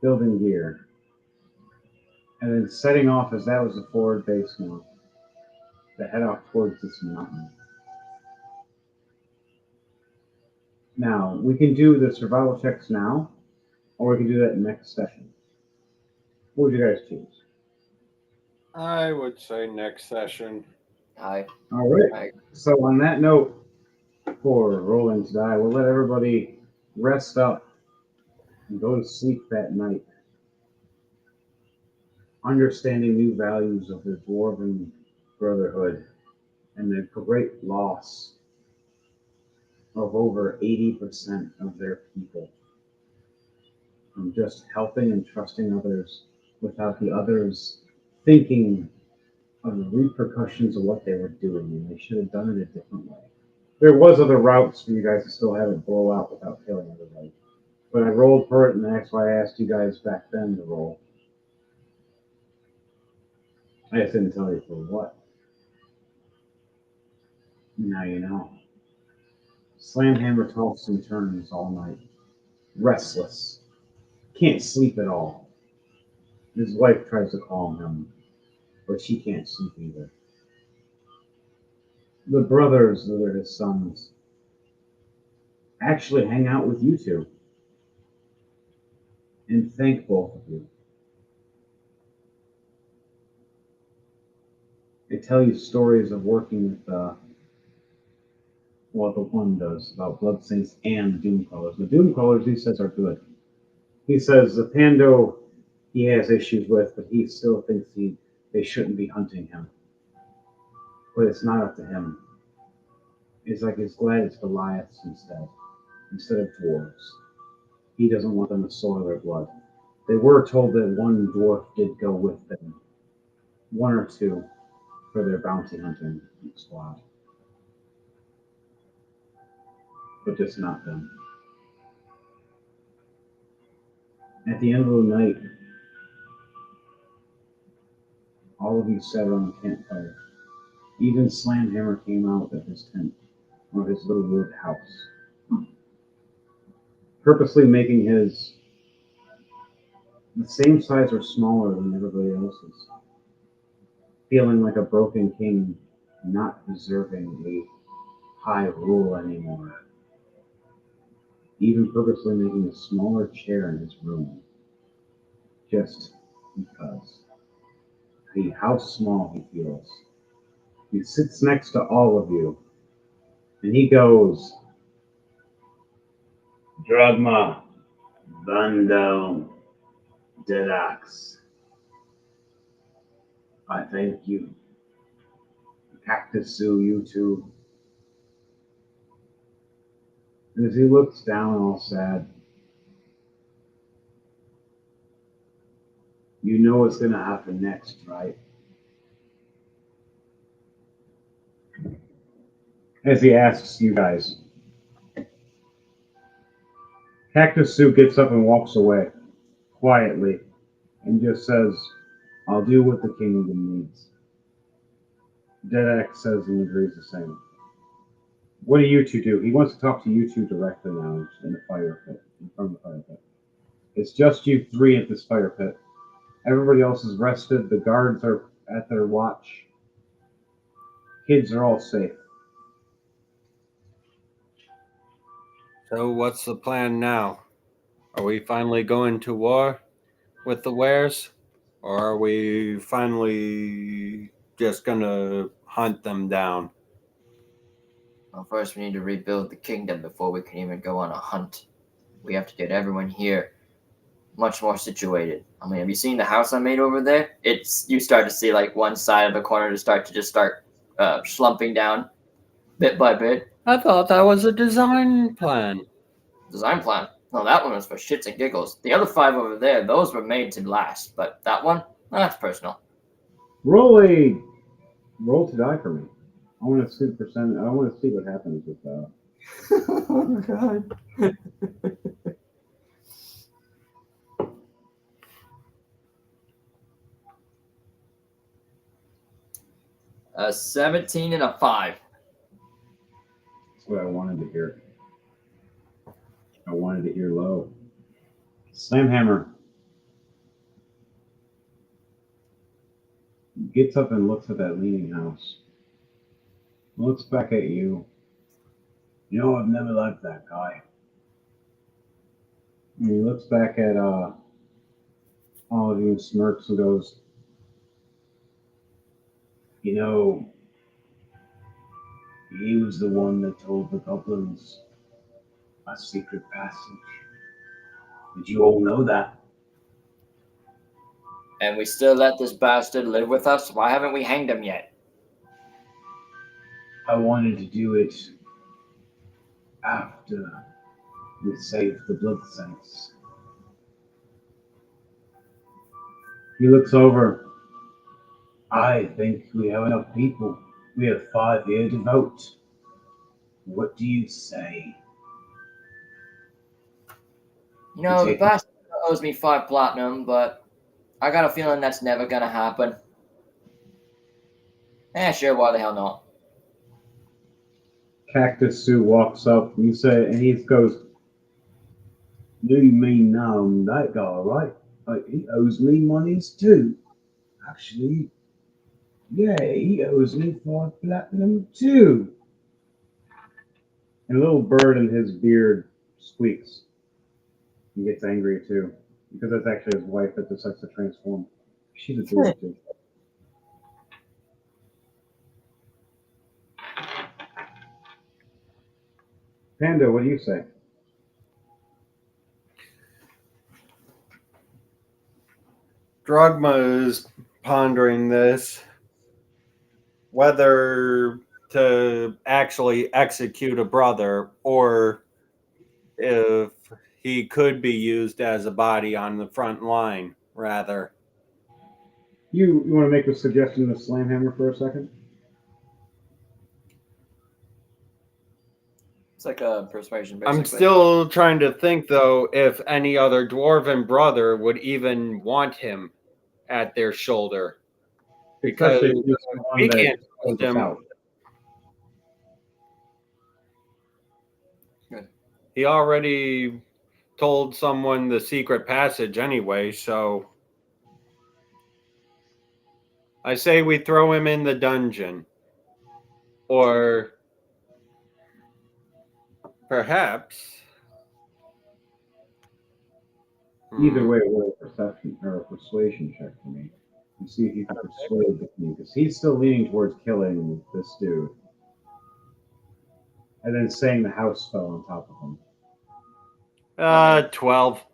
building gear, and then setting off as that was the forward base now to head off towards this mountain. Now, we can do the survival checks now, or we can do that next session. What would you guys choose? I would say next session. I All right. I So on that note, for Rolling2Die, we'll let everybody rest up and go to sleep that night, understanding new values of the Dwarven Brotherhood and the great loss of over 80% of their people from just helping and trusting others without the others thinking of the repercussions of what they were doing, and they should have done it a different way. There was other routes for you guys to still have it blow out without killing everybody. But I rolled for it, and that's why I asked you guys back then to roll. I just didn't tell you for what. Now you know. Slamhammer tossed and turns all night. Restless. Can't sleep at all. His wife tries to calm him, but she can't sleep either. The brothers that are his sons actually hang out with you two and thank both of you. They tell you stories of working with, well, the one does, about Blood Saints and Doomcrawlers. The Doomcrawlers, he says, are good. He says the Pando he has issues with, but he still thinks they shouldn't be hunting him. But it's not up to him. It's like he's glad it's Goliaths instead of dwarves. He doesn't want them to soil their blood. They were told that one dwarf did go with them, one or two, for their bounty hunting squad. But just not them. At the end of the night, all of you sat around the campfire. Even Slamhammer came out of his tent, or his little wood house, purposely making his the same size or smaller than everybody else's, feeling like a broken king, not deserving a high rule anymore. Even purposely making a smaller chair in his room, just because. See how small he feels. He sits next to all of you, and he goes, Drugma, Bundle, Dedax. I thank you. Cactus Sue, you too. And as he looks down all sad, you know what's going to happen next, right? As he asks you guys. Cactus Sue gets up and walks away, quietly, and just says, I'll do what the kingdom needs. Dedax says and agrees the same. What do you two do? He wants to talk to you two directly now in the fire pit, in front of the fire pit. It's just you three at this fire pit. Everybody else is rested. The guards are at their watch. Kids are all safe. So what's the plan now? Are we finally going to war with the wares? Or are we finally just gonna hunt them down? Well, first we need to rebuild the kingdom before we can even go on a hunt. We have to get everyone here much more situated. I mean, have you seen the house I made over there? You start to see like one side of the corner to start slumping down bit by bit. I thought that was a design plan. Design plan. No, that one was for shits and giggles. The other 5 over there, those were made to last. But that one, that's personal. Roll to die for me. I want to see percent. I want to see what happens with that. Oh God. 17 and a 5. That's what I wanted to hear. I wanted to hear low. Slamhammer gets up and looks at that leaning house. Looks back at you You know, I've never liked that guy. And he looks back at all of you and smirks and goes, You know, he was the one that told the goblins a secret passage. Did you all know that? And we still let this bastard live with us? Why haven't we hanged him yet? I wanted to do it after we saved the blood saints. he looks over. I think we have enough people. We have 5 here to vote. What do you say? You know, the Take- bastard owes me 5 platinum, but I got a feeling that's never gonna happen. Sure, why the hell not? Cactus Sue walks up and he goes, You mean that guy, right? He owes me monies too. Actually, yeah, he owes me 5 platinum too. and a little bird in his beard squeaks. He gets angry too. Because that's actually his wife that decides to transform. She's a dwarf too. Panda, what do you say? Drogma is pondering this, whether to actually execute a brother or if he could be used as a body on the front line, rather. You want to make a suggestion of Slamhammer for a second? It's like a persuasion, basically. I'm still trying to think, though, if any other dwarven brother would even want him at their shoulder. Because Especially if you're the one we that can't pulled trust us him. out. Good. He already told someone the secret passage anyway, so I say we throw him in the dungeon. Or perhaps Either way, roll a perception or a persuasion check for me. And see if you can persuade the king. Because he's still leaning towards killing this dude. And then saying the house spell on top of him. 12.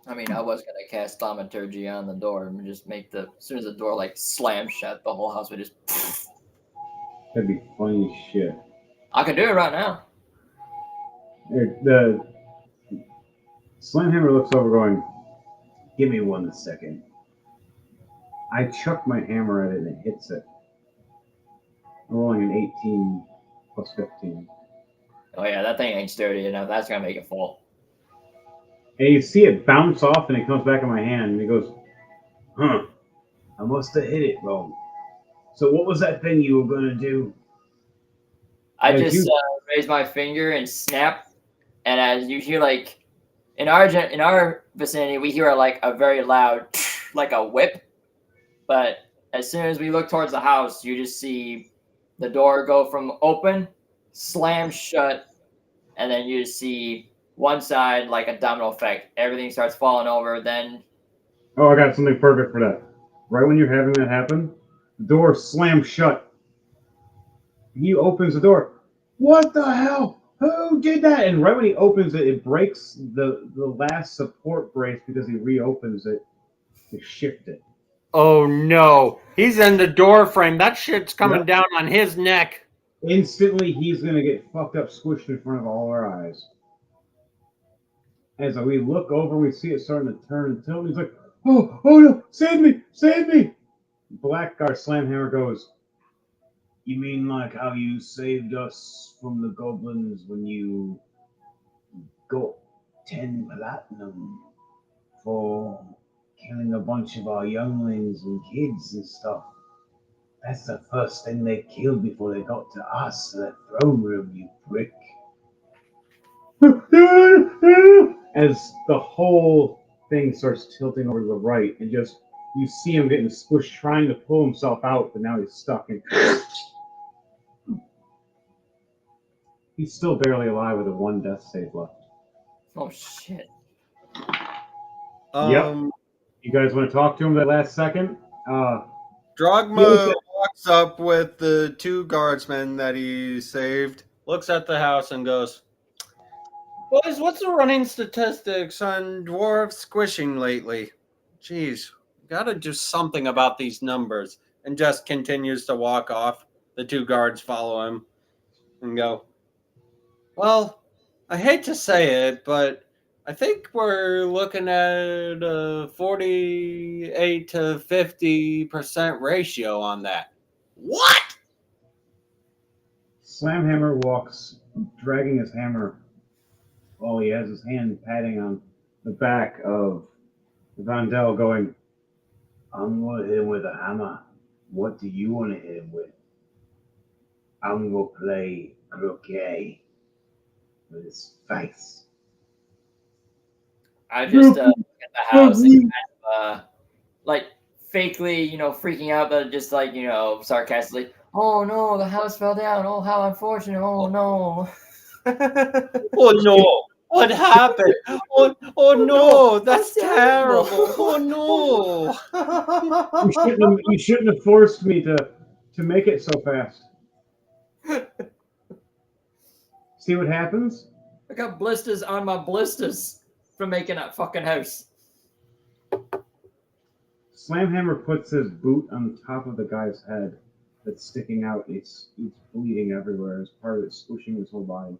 I mean, I was gonna cast Thaumaturgy on the door and just make as soon as the door like slams shut, the whole house would just. That'd be funny as shit. I could do it right now. The Slamhammer looks over going, Give me 1 second. I chuck my hammer at it and it hits it. I'm rolling an 18 plus 15. Oh yeah, that thing ain't sturdy enough. That's gonna make it fall. And you see it bounce off and it comes back in my hand and he goes, Huh. I must have hit it wrong. So what was that thing you were going to do? I As just you- raise my finger and snap, and as you hear like in our vicinity, we hear like a very loud like a whip. But as soon as we look towards the house, you just see the door go from open, slam shut, and then you just see one side like a domino effect. Everything starts falling over. Then Oh, I got something perfect for that. Right when you're having that happen, the door slams shut. He opens the door. What the hell? Who did that? And right when he opens it, it breaks the last support brace because he reopens it to shift it. Oh no, he's in the door frame. That shit's coming Yep. down on his neck. Instantly, he's going to get fucked up, squished in front of all our eyes. As we look over, we see it starting to turn and tilt. He's like, oh no, save me, save me. Blackguard Slamhammer goes, You mean like how you saved us from the goblins when you got 10 platinum for killing a bunch of our younglings and kids and stuff? That's the first thing they killed before they got to us, the throne room, you prick. as the whole thing starts tilting over to the right, and just you see him getting squished, trying to pull himself out, but now he's stuck. And He's still barely alive with a 1 death save left. Oh shit. Um, You guys want to talk to him that last second? Drogma walks up with the 2 guardsmen that he saved, looks at the house, and goes, "Boys, what's the running statistics on dwarves squishing lately? Jeez, gotta do something about these numbers." And just continues to walk off. The 2 guards follow him and go, "Well, I hate to say it, but I think we're looking at a 48 to 50% ratio on that." What? Slamhammer walks, dragging his hammer. Oh, he has his hand patting on the back of Vandel, going, I'm going to hit him with a hammer. What do you want to hit him with? I'm going to play croquet with his face. I just look at the house and kind of, like, fakely, freaking out, but just like, sarcastically, oh no, the house fell down. Oh, how unfortunate. Oh no. Oh no! What happened? Oh no! That's terrible! Oh no! You shouldn't have forced me to make it so fast. See what happens? I got blisters on my blisters from making that fucking house. Slamhammer puts his boot on top of the guy's head that's sticking out. It's bleeding everywhere as part of it squishing his whole body.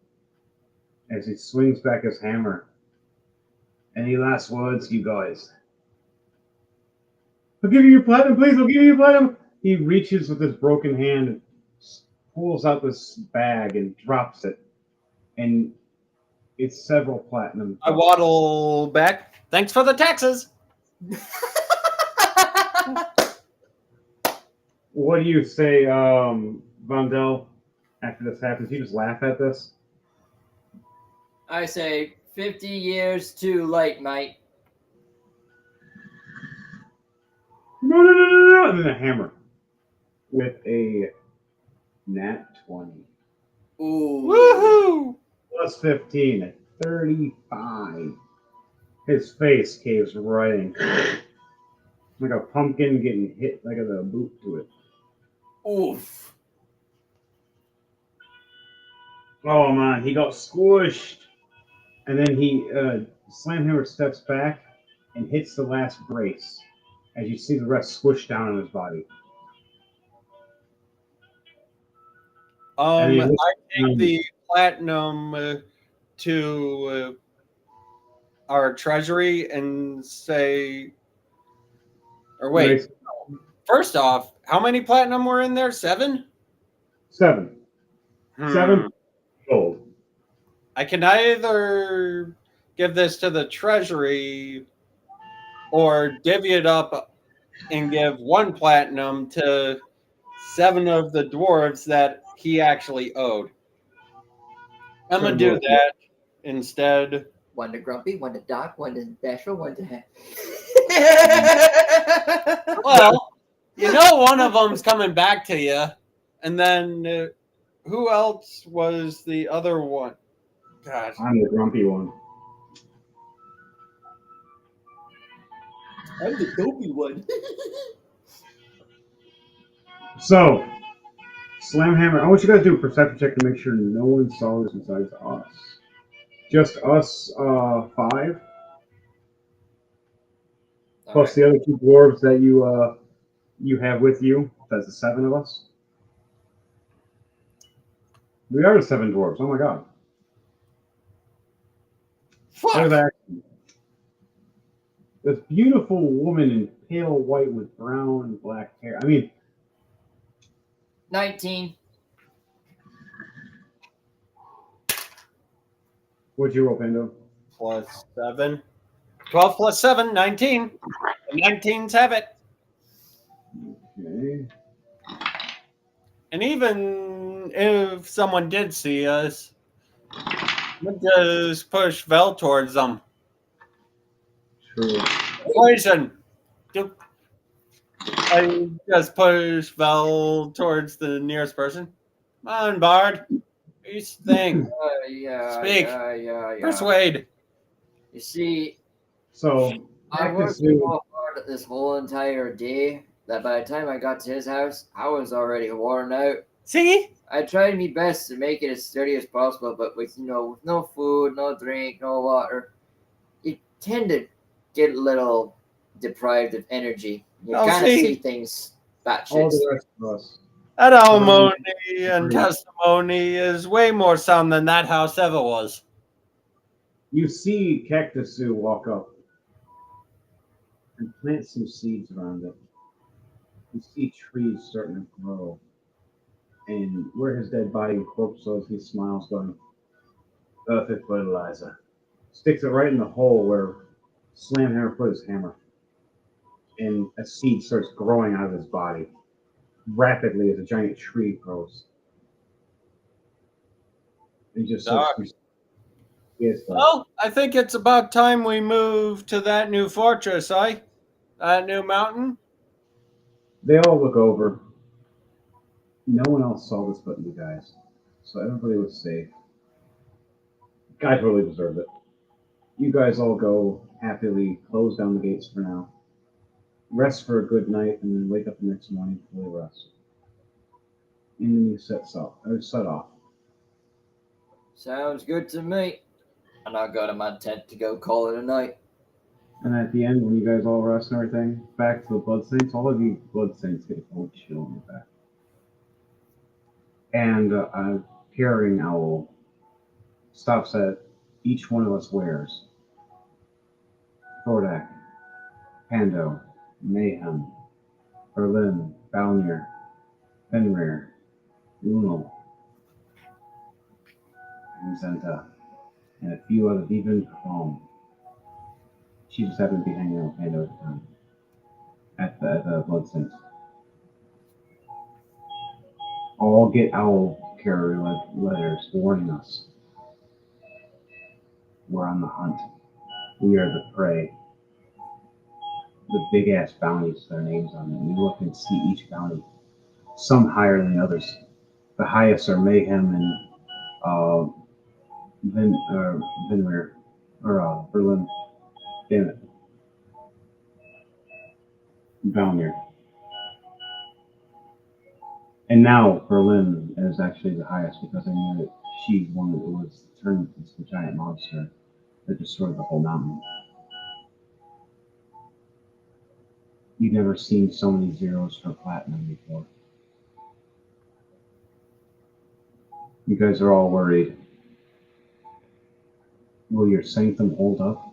As he swings back his hammer. Any last words, you guys? I'll give you your platinum, please. I'll give you your platinum. He reaches with his broken hand and pulls out this bag and drops it. And it's several platinum. I waddle back. Thanks for the taxes. What do you say, Vandel, after this happens? You just laugh at this? I say 50 years too late, mate. No. And then a hammer. With a nat 20. Ooh. Woohoo! Plus 15 at 35. His face caves right in. Like a pumpkin getting hit like a boot to it. Oof. Oh man, he got squished. And then he Slamhammer steps back and hits the last brace. As you see the rest squish down on his body. I take the platinum to our treasury and say, or wait, first off, how many platinum were in there? 7? 7. 7 gold. I can either give this to the treasury or divvy it up and give 1 platinum to 7 of the dwarves that he actually owed. I'm going to do that instead. 1 to Grumpy, 1 to Doc, 1 to Dasher, 1 to... Well, one of them's coming back to you. And then who else was the other one? God. I'm the grumpy one. I'm the dopey one. So, Slamhammer, I want you guys to do a perception check to make sure no one saw this besides us. Just us 5. Plus the other 2 dwarves that you have with you. That's the 7 of us. We are the 7 dwarves. Oh my god. Fuck. Look at that. This beautiful woman in pale white with brown and black hair. I mean, 19. what'd you roll, Pando? Plus 7. 12 plus 7, 19. The 19s have it. Okay. And even if someone did see us, we'll just push Vel towards them. True. Poison! I just push Vel towards the nearest person. Come on, Bard. You think. Yeah, Speak. yeah. Persuade. You see, So, I worked Cactus Sue, so hard this whole entire day that by the time I got to his house, I was already worn out. See? I tried my best to make it as sturdy as possible, but with with no food, no drink, no water, you tend to get a little deprived of energy. You I'll kind of see. see things all batshit. the rest of us. That alimony and Agreed. testimony is way more sound than that house ever was. You see Cactus Sue walk up and plant some seeds around it. You see trees starting to grow. And where his dead body and corpse was, he smiles, going, perfect fertilizer. Sticks it right in the hole where Slamhammer put his hammer. And a seed starts growing out of his body rapidly as a giant tree grows. And just starts. Doc. Yes, Doc. Well, I think it's about time we move to that new fortress, that new mountain. They all look over. No one else saw this but you guys. So everybody was safe. Guys really deserved it. You guys all go happily, close down the gates for now. Rest for a good night, and then wake up the next morning fully rested. And then you set off. Sounds good to me. And I'll go to my tent to go call it a night. And at the end, when you guys all rest and everything, back to the Blood Saints, all of you Blood Saints get a cold chill in your back. And a carrying owl stops at each one of us wears. Thordak, Pando, Mayhem, Berlin, Balnir, Fenrir, Lunal, and Zenta, and a few others, even Chrome. She just happened to be hanging out with Pando at the time. At the Blood Saints. All get owl carrier letters warning us. We're on the hunt. We are the prey. The big ass bounties with their names on them. You look and see each bounty. Some higher than the others. The highest are Mayhem and Vinrir or Berlin. Damn it. Valnir. And now Berlin is actually the highest because I knew that she's one that was turned into the giant monster that destroyed the whole mountain. You've never seen so many zeros for platinum before. You guys are all worried. Will your sanctum hold up?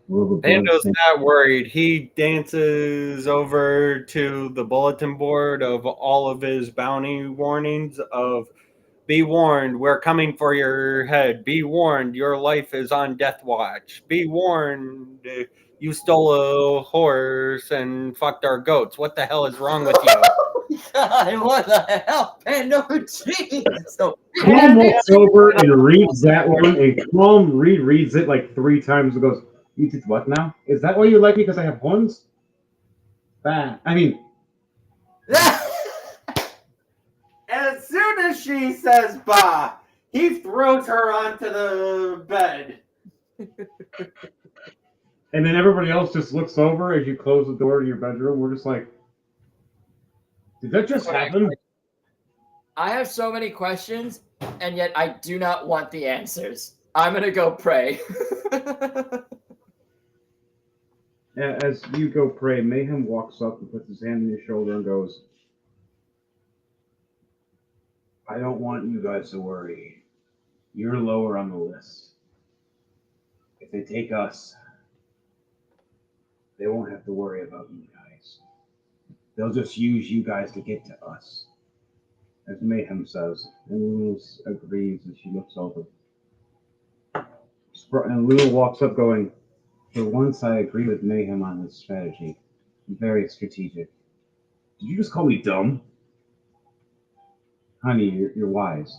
Will the blood Pando's sanctum... not worried. He dances over to the bulletin board of all of his bounty warnings of be warned, we're coming for your head. Be warned, your life is on death watch. Be warned, you stole a horse and fucked our goats. What the hell is wrong with you? God, what the hell? Pando, jeez. So, Chrome walks over and reads that one, and Chrome rereads it like 3 times and goes, you did what now? Is that why you like me because I have horns? I mean... As soon as she says bah, he throws her onto the bed. And then everybody else just looks over as you close the door to your bedroom. We're just like, did that just happen? I have so many questions, and yet I do not want the answers. I'm gonna go pray. As you go pray, Mayhem walks up and puts his hand on your shoulder and goes, I don't want you guys to worry. You're lower on the list. If they take us, they won't have to worry about you guys. They'll just use you guys to get to us. As Mayhem says, and Lulu agrees as she looks over. And Lulu walks up going, for once I agree with Mayhem on this strategy. Very strategic. Did you just call me dumb? Honey, you're wise.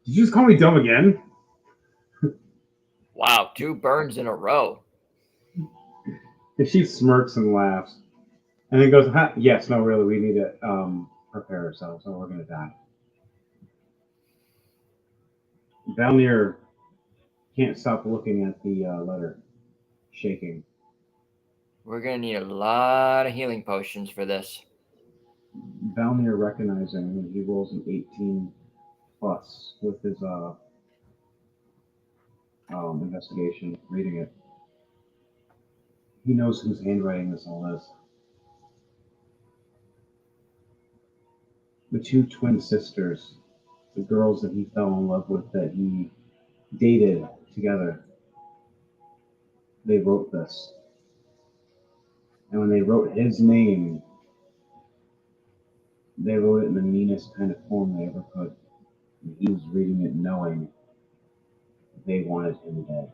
Did you just call me dumb again? Wow, 2 burns in a row. And she smirks and laughs. And then goes, yes, no, really, we need to prepare ourselves or we're going to die. Valnir can't stop looking at the letter, shaking. We're gonna need a lot of healing potions for this. Valnir recognizing when he rolls an 18 plus with his investigation, reading it. He knows whose handwriting this all is. The two twin sisters, the girls that he fell in love with, that he dated together, they wrote this. And when they wrote his name, they wrote it in the meanest kind of form they ever could. And he was reading it knowing they wanted him dead.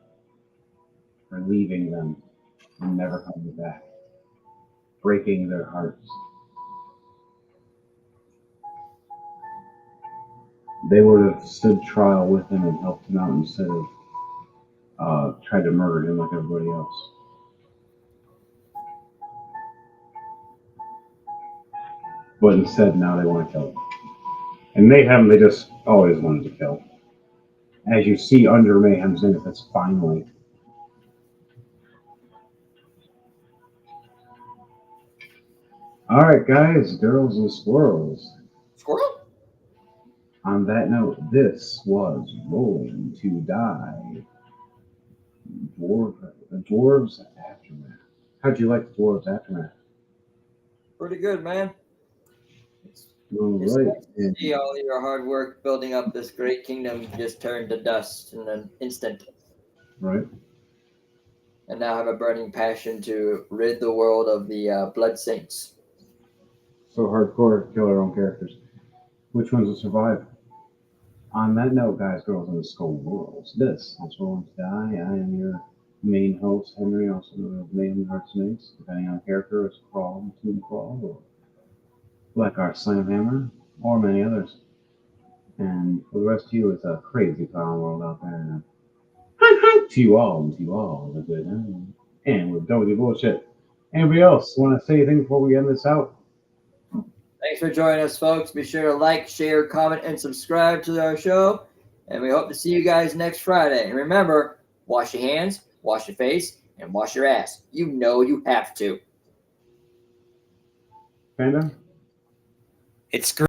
For leaving them and never coming back. Breaking their hearts. They would have stood trial with him and helped him out instead of tried to murder him like everybody else. But instead, now they want to kill him. And Mayhem, they just always wanted to kill. As you see under Mayhem's name, that's finally. Alright, guys, girls and squirrels. Squirrel? On that note, this was Rolling to Die. Dwarves Aftermath. How'd you like Dwarves Aftermath? Pretty good, man. It's Alright. nice to see all your hard work building up this great kingdom just turned to dust in an instant. Right. And now have a burning passion to rid the world of the Blood Saints. So hardcore to kill our own characters. Which ones will survive? On that note, guys, girls, and squirrels, this is Rolling to Die. I am your main host, Henry, also known as Mayhem Heart Snakes, depending on character, it's Crawl, Toon Crawl, or Blackheart Slamhammer, or many others. And for the rest of you, it's a crazy clown world out there. And to you all, the good night. And we're done with your bullshit. Anybody else want to say anything before we end this out? Thanks for joining us, folks. Be sure to like, share, comment, and subscribe to our show. And we hope to see you guys next Friday. And remember, wash your hands, wash your face, and wash your ass. You know you have to. Panda? It's